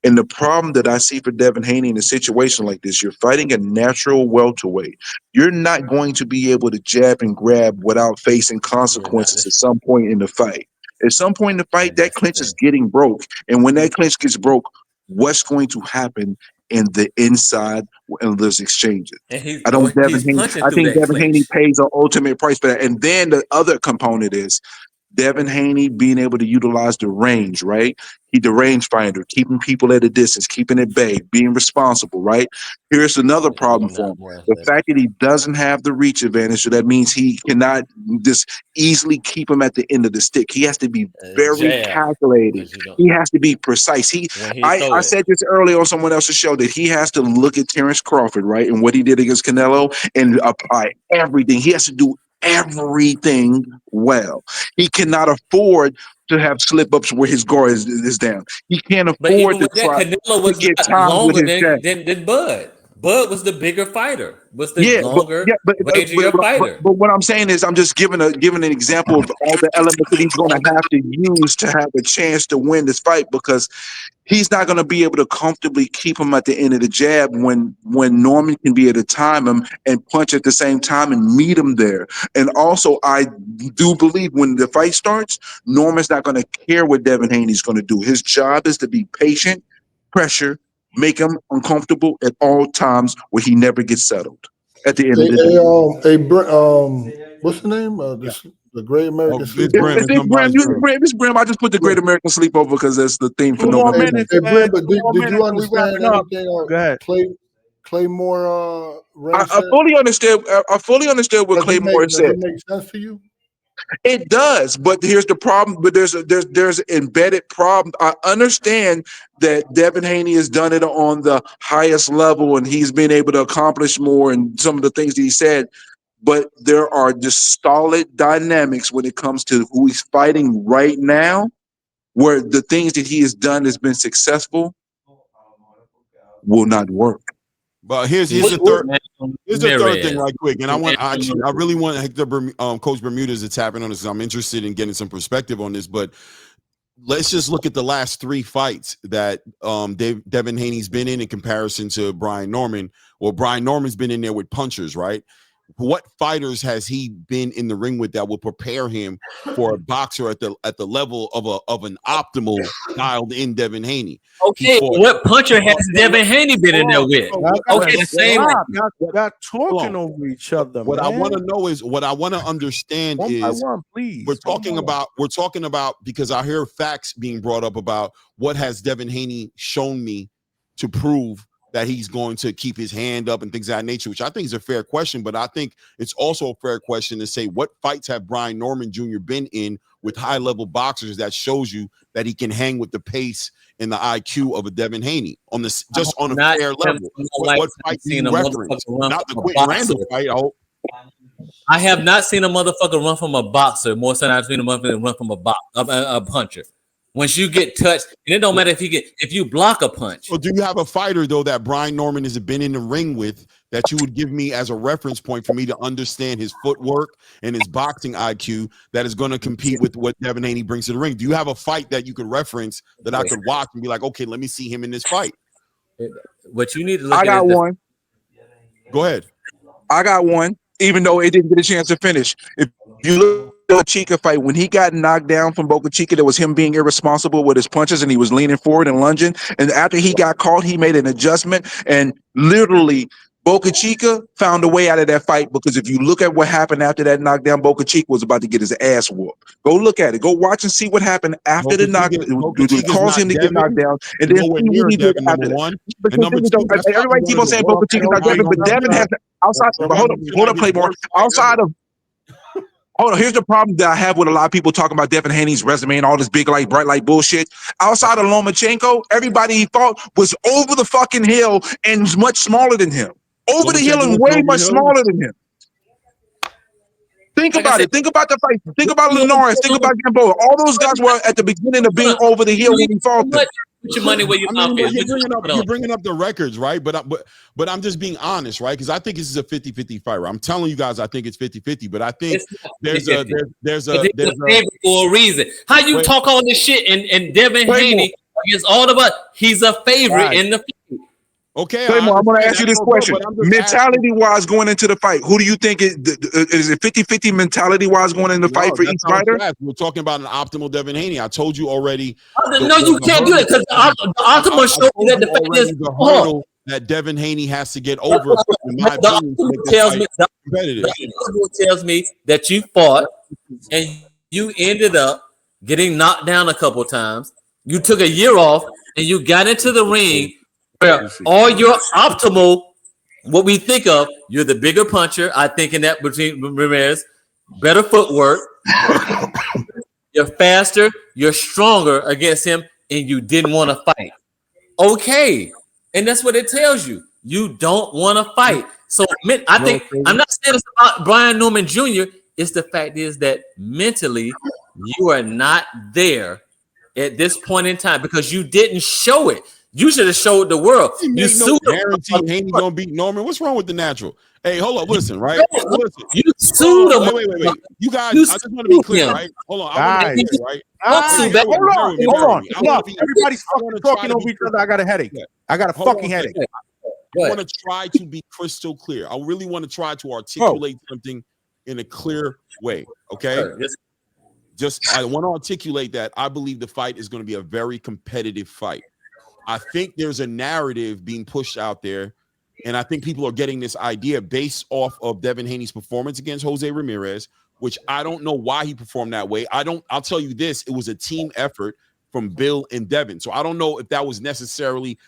And the problem that I see for Devin Haney in a situation like this, you're fighting a natural welterweight. You're not going to be able to jab and grab without facing consequences at some point in the fight. At some point in the fight, that clinch is getting broke. And when that clinch gets broke, what's going to happen in the inside of those exchanges? I think Devin Haney pays an ultimate price for that. And then the other component is Devin Haney being able to utilize the range, right? He's the range finder, keeping people at a distance, keeping it bay, being responsible, right? Here's another problem for him. The fact that he doesn't have the reach advantage, so that means he cannot just easily keep him at the end of the stick. He has to be very calculated. He has to be precise. I said this earlier on someone else's show that he has to look at Terrence Crawford, right? And what he did against Canelo and apply everything. He has to do everything well. He cannot afford to have slip ups where his guard is down. He can't afford to try Canelo was to get longer than Bud. Bud was the bigger fighter. Was the longer, rangier fighter. But what I'm saying is, I'm just giving an example of all the elements that he's going to have to use to have a chance to win this fight, because he's not going to be able to comfortably keep him at the end of the jab when Norman can be able to time him and punch at the same time and meet him there. And also, I do believe when the fight starts, Norman's not going to care what Devin Haney's going to do. His job is to be patient, pressure, make him uncomfortable at all times where he never gets settled at the end of the day. What's the name? The Great American Sleepover. It's Brim. I just put the Great American Sleepover because that's the theme for November. Brim, but did you understand anything Claymore I fully understood what Claymore said. Does it make sense to you? It does, but here's the problem. But there's an embedded problem. I understand that Devin Haney has done it on the highest level, and he's been able to accomplish more. And some of the things that he said, but there are just solid dynamics when it comes to who he's fighting right now, where the things that he has done has been successful will not work. But here's the third thing right quick, and I really want Hector Coach Bermudez to tap in on this. I'm interested in getting some perspective on this, but let's just look at the last 3 fights that Devin Haney's been in comparison to Brian Norman. Well, Brian Norman's been in there with punchers, right? What fighters has he been in the ring with that will prepare him for a boxer at the level of an optimal dialed in Devin Haney? Okay, what puncher has Devin Haney been in there with? Okay, the same. Y'all talking over each other. What I man. want to know is what I want to understand One by is one, please. we're talking about because I hear facts being brought up about what has Devin Haney shown me to prove that he's going to keep his hand up and things of that nature, which I think is a fair question. But I think it's also a fair question to say, what fights have Brian Norman Jr. been in with high-level boxers that shows you that he can hang with the pace and the IQ of a Devin Haney on this, just on a fair level? What fight do you reference? Not the Quentin Randall fight. I have not seen a motherfucker run from a boxer more than I've seen a motherfucker run from a puncher. Once you get touched, and it don't matter if you block a punch. So do you have a fighter though that Brian Norman has been in the ring with that you would give me as a reference point for me to understand his footwork and his boxing IQ that is going to compete with what Devin Haney brings to the ring? Do you have a fight that you could reference that I could watch and be like, okay, let me see him in this fight? What you need to look I got one. Go ahead. I got one, even though it didn't get a chance to finish. If you look at the Chica fight, when he got knocked down from Boca Chica, that was him being irresponsible with his punches and he was leaning forward and lunging. And after he got caught, he made an adjustment and literally Boca Chica found a way out of that fight, because if you look at what happened after that knockdown, Boca Chica was about to get his ass whooped. Go look at it. Go watch and see what happened after the knockdown. It caused him to get knocked down. And then see what he did after that. And number two, everybody keep on saying Boca Chica's not Devin, but Devin has outside. Hold up, Playboy. Outside of hold on, here's the problem that I have with a lot of people talking about Devin Haney's resume and all this big light, bright light bullshit. Outside of Lomachenko, everybody he fought was over the fucking hill and was much smaller than him. Over the hill and way much smaller than him. Think about it. Think about the fight. Think about Linares. Think about Gamboa. All those guys were at the beginning of being over the hill when he fought them. Put your money where your mouth is. You're bringing up the records, right? But I'm just being honest, right? Because I think this is a 50-50 fight. Right? I'm telling you guys, I think it's 50-50. But I think there's a favorite for a reason. How you talk all this shit and Devin Haney against all of us? He's a favorite in the fight. Okay, Claymore, I'm going to ask you this question. Mentality-wise going into the fight, who do you think is it 50-50 mentality-wise going into the fight for each fighter? We're talking about an optimal Devin Haney. I told you already. No, you can't do it because the optimal shows that the fight is the hurdle that Devin Haney has to get over. In my opinion, tells me that you fought and you ended up getting knocked down a couple times. You took a year off and you got into the ring. Where all your optimal, what we think of, you're the bigger puncher. I think in that between Ramirez, better footwork, you're faster, you're stronger against him, and you didn't want to fight. Okay, and that's what it tells you. You don't want to fight. So I think I'm not saying it's about Brian Norman Jr. It's the fact is that mentally you are not there at this point in time because you didn't show it. You should have showed the world. You sued him. Guarantee Haney gonna beat Norman. What's wrong with the natural? Hey, hold up, listen, right? Listen. You sued him. Wait. You guys, I just want to be clear, right? Hold on, I want to be clear, right? Hold on. Everybody's fucking talking over each other. I got a headache. I got a fucking headache. I want to try to be crystal clear. I really want to try to articulate something in a clear way. Okay. I want to articulate that I believe the fight is going to be a very competitive fight. I think there's a narrative being pushed out there, and I think people are getting this idea based off of Devin Haney's performance against Jose Ramirez, which I don't know why he performed that way. I'll tell you this, it was a team effort from Bill and Devin. So I don't know if that was necessarily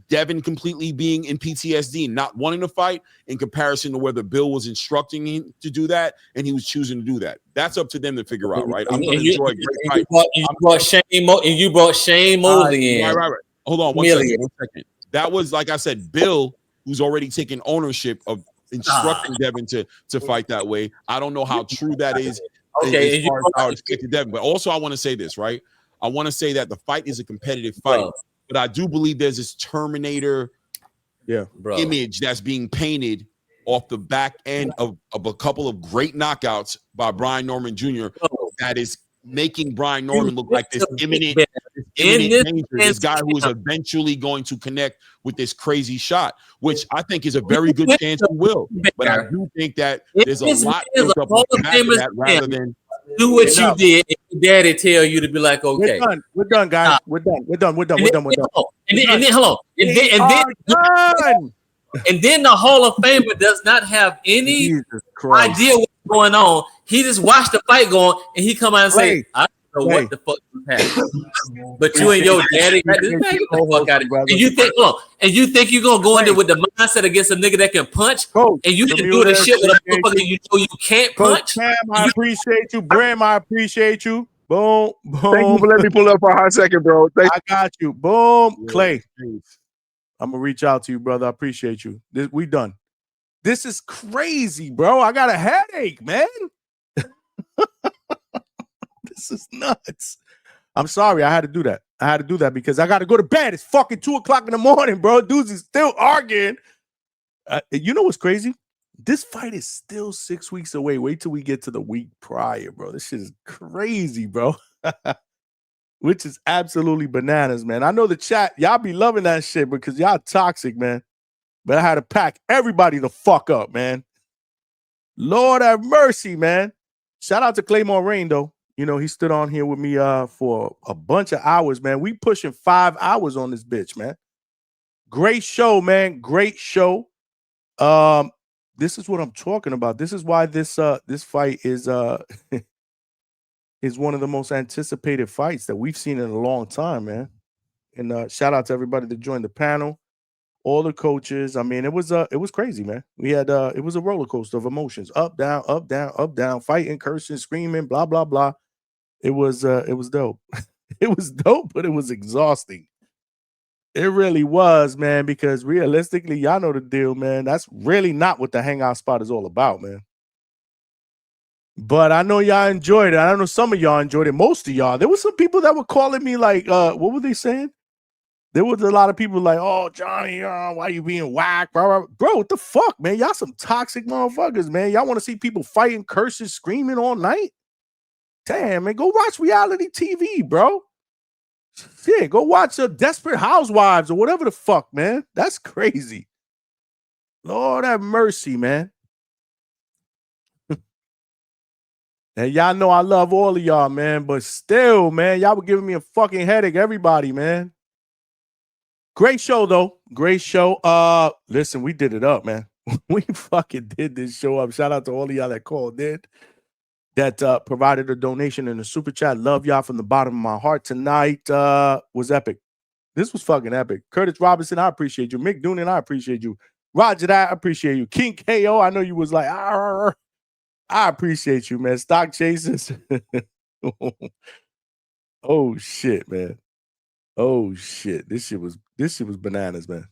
Devin completely being in PTSD, not wanting to fight, in comparison to whether Bill was instructing him to do that and he was choosing to do that. That's up to them to figure out, right? I'm going to enjoy a great fight. You brought Shane Mosley in. Right. Hold on one second. That was, like I said, Bill, who's already taken ownership of instructing Devin to fight that way. I don't know how true that is. Okay, as far as how it's affected Devin. But also, I want to say this, right? I want to say that the fight is a competitive fight, but I do believe there's this Terminator image that's being painted off the back end of a couple of great knockouts by Brian Norman Jr. that is making Brian Norman look like this imminent danger, this guy who is eventually going to connect with this crazy shot, which I think is a very good chance he will. But I do think that there's a lot built up on that rather than do what you did and your daddy tell you to be like, okay. We're done, guys. We're done. And then hold on. And then the Hall of Famer does not have any idea what's going on. He just watched the fight going, and he come out and say, I don't know what the fuck happened. But you and your daddy got this man, get the fuck out of here. And you think you're gonna go in there with the mindset against a nigga that can punch, and you can do the shit with a motherfucker you know you can't punch. Cam, I appreciate you. Bram, I appreciate you. Boom. Thank you for letting me pull up for a hot second, bro. I got you. Boom. Clay, I'm gonna reach out to you, brother. I appreciate you. We done. This is crazy, bro. I got a headache, man. This is nuts. I'm sorry. I had to do that. Because I got to go to bed. It's fucking 2:00 in the morning, bro. Dudes is still arguing. You know what's crazy? This fight is still 6 weeks away. Wait till we get to the week prior, bro. This shit is crazy, bro. Which is absolutely bananas, man. I know the chat, y'all be loving that shit because y'all toxic, man. But I had to pack everybody the fuck up, man. Lord have mercy, man. Shout out to Claymore Rain, though. You know, he stood on here with me for a bunch of hours, man. We pushing 5 hours on this bitch, man. Great show, man. Great show. This is what I'm talking about. This is why this fight is is one of the most anticipated fights that we've seen in a long time, man. And shout out to everybody that joined the panel, all the coaches. I mean, it was crazy, man. We had it was a roller coaster of emotions, up, down, up, down, up, down, fighting, cursing, screaming, blah, blah, blah. It was dope. It was dope, but it was exhausting. It really was, man, because realistically, y'all know the deal, man. That's really not what the Hangout spot is all about, man. But I know y'all enjoyed it. I know some of y'all enjoyed it. Most of y'all. There were some people that were calling me like, what were they saying? There was a lot of people like, oh, Johnny, why you being whack? Bro, what the fuck, man? Y'all some toxic motherfuckers, man. Y'all want to see people fighting, cursing, screaming all night? Damn, man, go watch reality TV, bro. Shit, go watch Desperate Housewives or whatever the fuck, man. That's crazy. Lord have mercy, man. And y'all know I love all of y'all, man. But still, man, y'all were giving me a fucking headache, everybody, man. Great show, though. Great show. Listen, we did it up, man. We fucking did this show up. Shout out to all of y'all that called in, that provided a donation in the super chat. Love y'all from the bottom of my heart. Tonight was epic. This was fucking epic. Curtis Robinson, I appreciate you. Mick Doonan, I appreciate you. Roger, I appreciate you. King KO, I know you was like, arr. I appreciate you, man. Stock Chasers. Oh shit, man. Oh shit. This shit was bananas, man.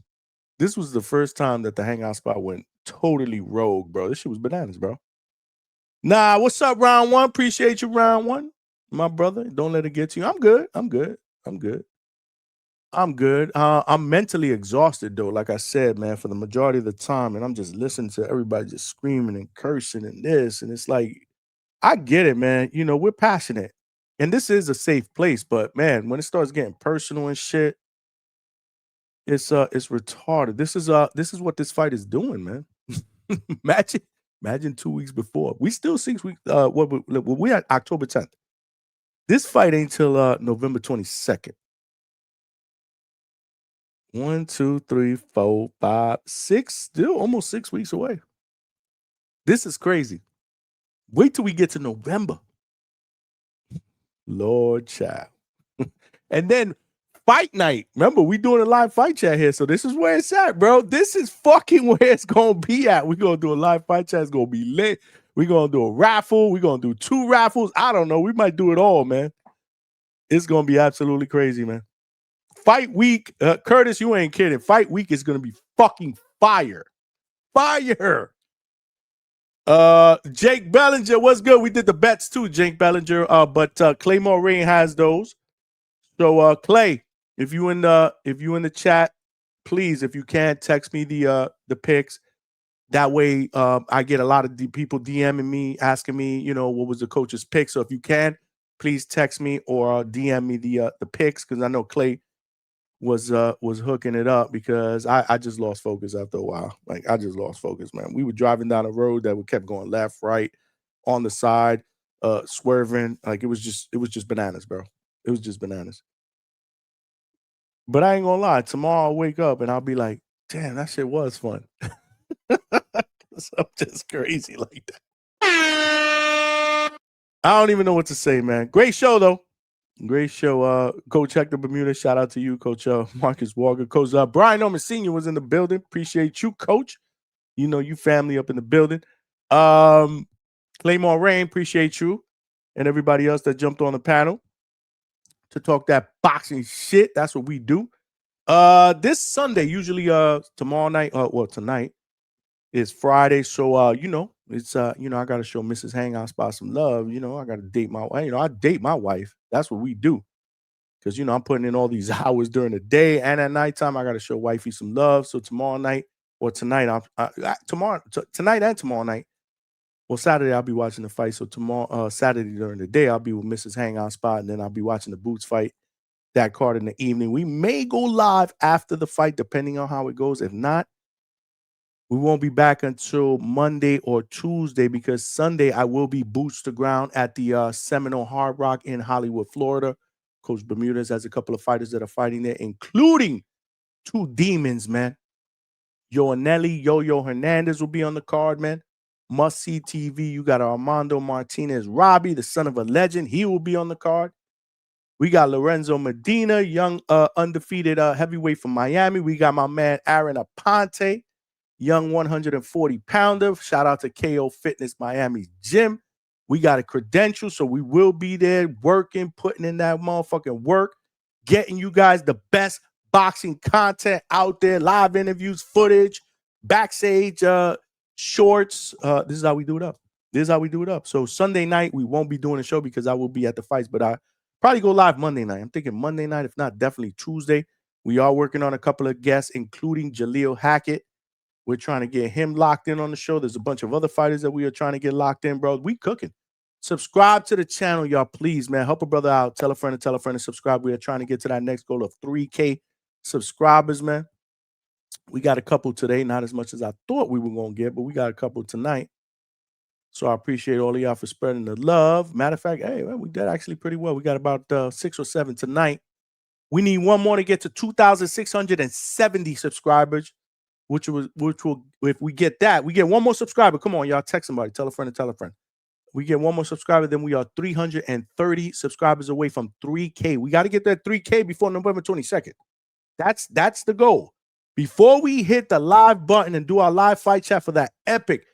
This was the first time that the Hangout spot went totally rogue, bro. This shit was bananas, bro. Nah, what's up, round one? Appreciate you, round one. My brother. Don't let it get to you. I'm good. I'm mentally exhausted, though, like I said, man, for the majority of the time. And I'm just listening to everybody just screaming and cursing and this. And it's like, I get it, man. You know, we're passionate. And this is a safe place. But, man, when it starts getting personal and shit, it's retarded. This is what this fight is doing, man. Imagine 2 weeks before. We still 6 weeks. We at October 10th. This fight ain't till November 22nd. 1, 2, 3, 4, 5, 6. Still almost 6 weeks away. This is crazy. Wait till we get to November. Lord child. And then fight night. Remember, we doing a live fight chat here, so this is where it's at, bro. This is fucking where it's gonna be at. We're gonna do a live fight chat. It's gonna be lit. We're gonna do a raffle. We're gonna do 2 raffles. I don't know. We might do it all, man. It's gonna be absolutely crazy, man. Fight week, Curtis, you ain't kidding. Fight week is gonna be fucking fire. Fire. Jake Bellinger, what's good? We did the bets too, Jake Bellinger. But Claymore Rain has those. So Clay, if you in the chat, please, if you can, text me the picks. That way, I get a lot of people DMing me, asking me, what was the coach's pick. So if you can, please text me or DM me the picks, because I know Clay was hooking it up, because I just lost focus after a while. Like, I just lost focus, man. We were driving down a road that we kept going left, right, on the side, swerving. Like, it was just bananas, bro. It was just bananas. But I ain't gonna lie, tomorrow I'll wake up and I'll be like, damn, that shit was fun. So I'm just crazy like that. I don't even know what to say, man. Great show, though. Great show. Coach Hector Bermuda, shout out to you, Coach Marcus Walker. Coach Brian Norman Sr. was in the building. Appreciate you, Coach. You family up in the building. Claymore Rain, appreciate you. And everybody else that jumped on the panel to talk that boxing shit. That's what we do. This Sunday, usually tomorrow night, tonight is Friday. So it's I gotta show Mrs. Hangout Spot some love. I gotta date my wife. I date my wife. That's what we do. Because I'm putting in all these hours during the day and at nighttime. I gotta show wifey some love. So tomorrow night or tonight, tonight and tomorrow night. Well, Saturday I'll be watching the fight. So tomorrow, Saturday during the day, I'll be with Mrs. Hangout Spot, and then I'll be watching the Boots fight. That card in the evening. We may go live after the fight, depending on how it goes. If not, we won't be back until Monday or Tuesday, because Sunday I will be boots to ground at the Seminole Hard Rock in Hollywood, Florida. Coach Bermudez has a couple of fighters that are fighting there, including 2 demons, man. Yoanelli, Yo-Yo Hernandez will be on the card, man. Must see TV. You got Armando Martinez Robbie, the son of a legend. He will be on the card. We got Lorenzo Medina, young undefeated heavyweight from Miami. We got my man Aaron Aponte, young 140-pounder. Shout out to KO Fitness Miami Gym. We got a credential, so we will be there working, putting in that motherfucking work, getting you guys the best boxing content out there, live interviews, footage, backstage shorts. This is how we do it up. This is how we do it up. So Sunday night, we won't be doing a show because I will be at the fights, but I probably go live Monday night. I'm thinking Monday night, if not, definitely Tuesday. We are working on a couple of guests, including Jaleel Hackett. We're trying to get him locked in on the show. There's a bunch of other fighters that we are trying to get locked in, bro. We cooking. Subscribe to the channel, y'all, please, man. Help a brother out. Tell a friend and subscribe. We are trying to get to that next goal of 3K subscribers, man. We got a couple today, not as much as I thought we were going to get, but we got a couple tonight. So I appreciate all of y'all for spreading the love. Matter of fact, hey, man, we did actually pretty well. We got about 6 or 7 tonight. We need one more to get to 2,670 subscribers, which will, if we get that, we get one more subscriber. Come on, y'all, text somebody, tell a friend and tell a friend. We get one more subscriber, then we are 330 subscribers away from 3K. We got to get that 3K before November 22nd. That's the goal. Before we hit the live button and do our live fight chat for that epic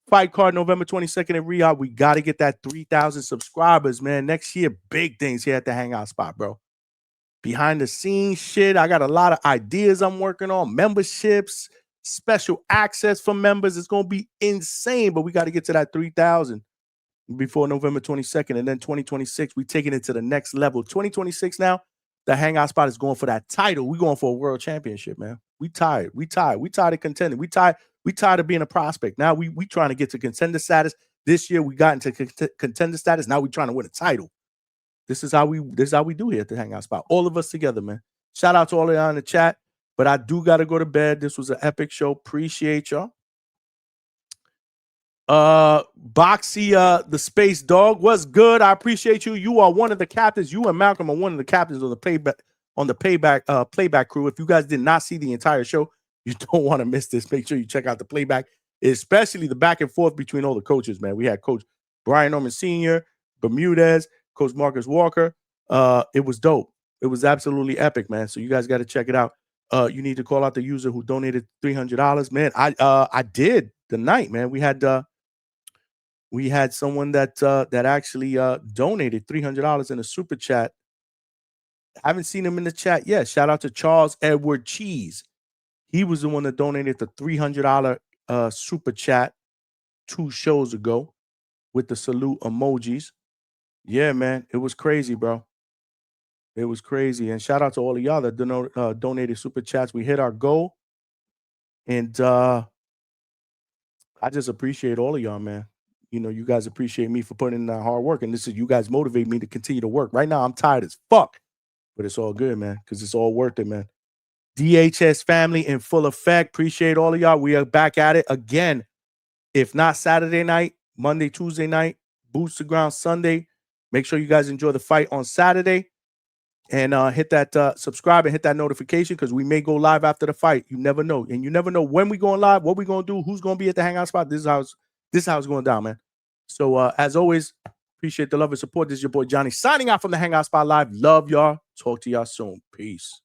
fight card November 22nd in Riyadh, we got to get that 3,000 subscribers, man. Next year, big things here at the Hangout Spot, bro. Behind the scenes shit. I got a lot of ideas I'm working on. Memberships, special access for members. It's going to be insane, but we got to get to that 3,000 before November 22nd. And then 2026, we taking it to the next level. 2026 now, the Hangout Spot is going for that title. We going for a world championship, man. We tired. We tired of contending. We tired of being a prospect. Now we trying to get to contender status. This year we got into contender status. Now we trying to win a title. This is how we do here at the Hangout Spot. All of us together, man. Shout out to all of y'all in the chat. But I do got to go to bed. This was an epic show. Appreciate y'all. Boxy, the Space Dog, what's good? I appreciate you. You are one of the captains. You and Malcolm are one of the captains on the playback crew. If you guys did not see the entire show, you don't want to miss this. Make sure you check out the playback, especially the back and forth between all the coaches, man. We had Coach Brian Norman Sr., Bermudez, Coach Marcus Walker. It was dope. It was absolutely epic, man. So you guys got to check it out. You need to call out the user who donated $300, man. I did the night, man. We had someone that actually donated $300 in a super chat. I haven't seen him in the chat yet. Shout out to Charles Edward Cheese. He was the one that donated the $300 super chat 2 shows ago with the salute emojis. Yeah, man, it was crazy, bro. It was crazy. And shout out to all of y'all that donated super chats. We hit our goal. And I just appreciate all of y'all, man. You know, you guys appreciate me for putting in that hard work. And this is, you guys motivate me to continue to work. Right now, I'm tired as fuck. But it's all good, man, because it's all worth it, man. DHS family in full effect. Appreciate all of y'all. We are back at it again. If not Saturday night, Monday, Tuesday night, Boots to Ground Sunday. Make sure you guys enjoy the fight on Saturday. And hit that subscribe and hit that notification because we may go live after the fight. You never know. And you never know when we going live, what we going to do, who's going to be at the Hangout spot. This is how it's going down, man. So as always, appreciate the love and support. This is your boy Johnny signing out from the Hangout spot live. Love y'all. Talk to y'all soon. Peace.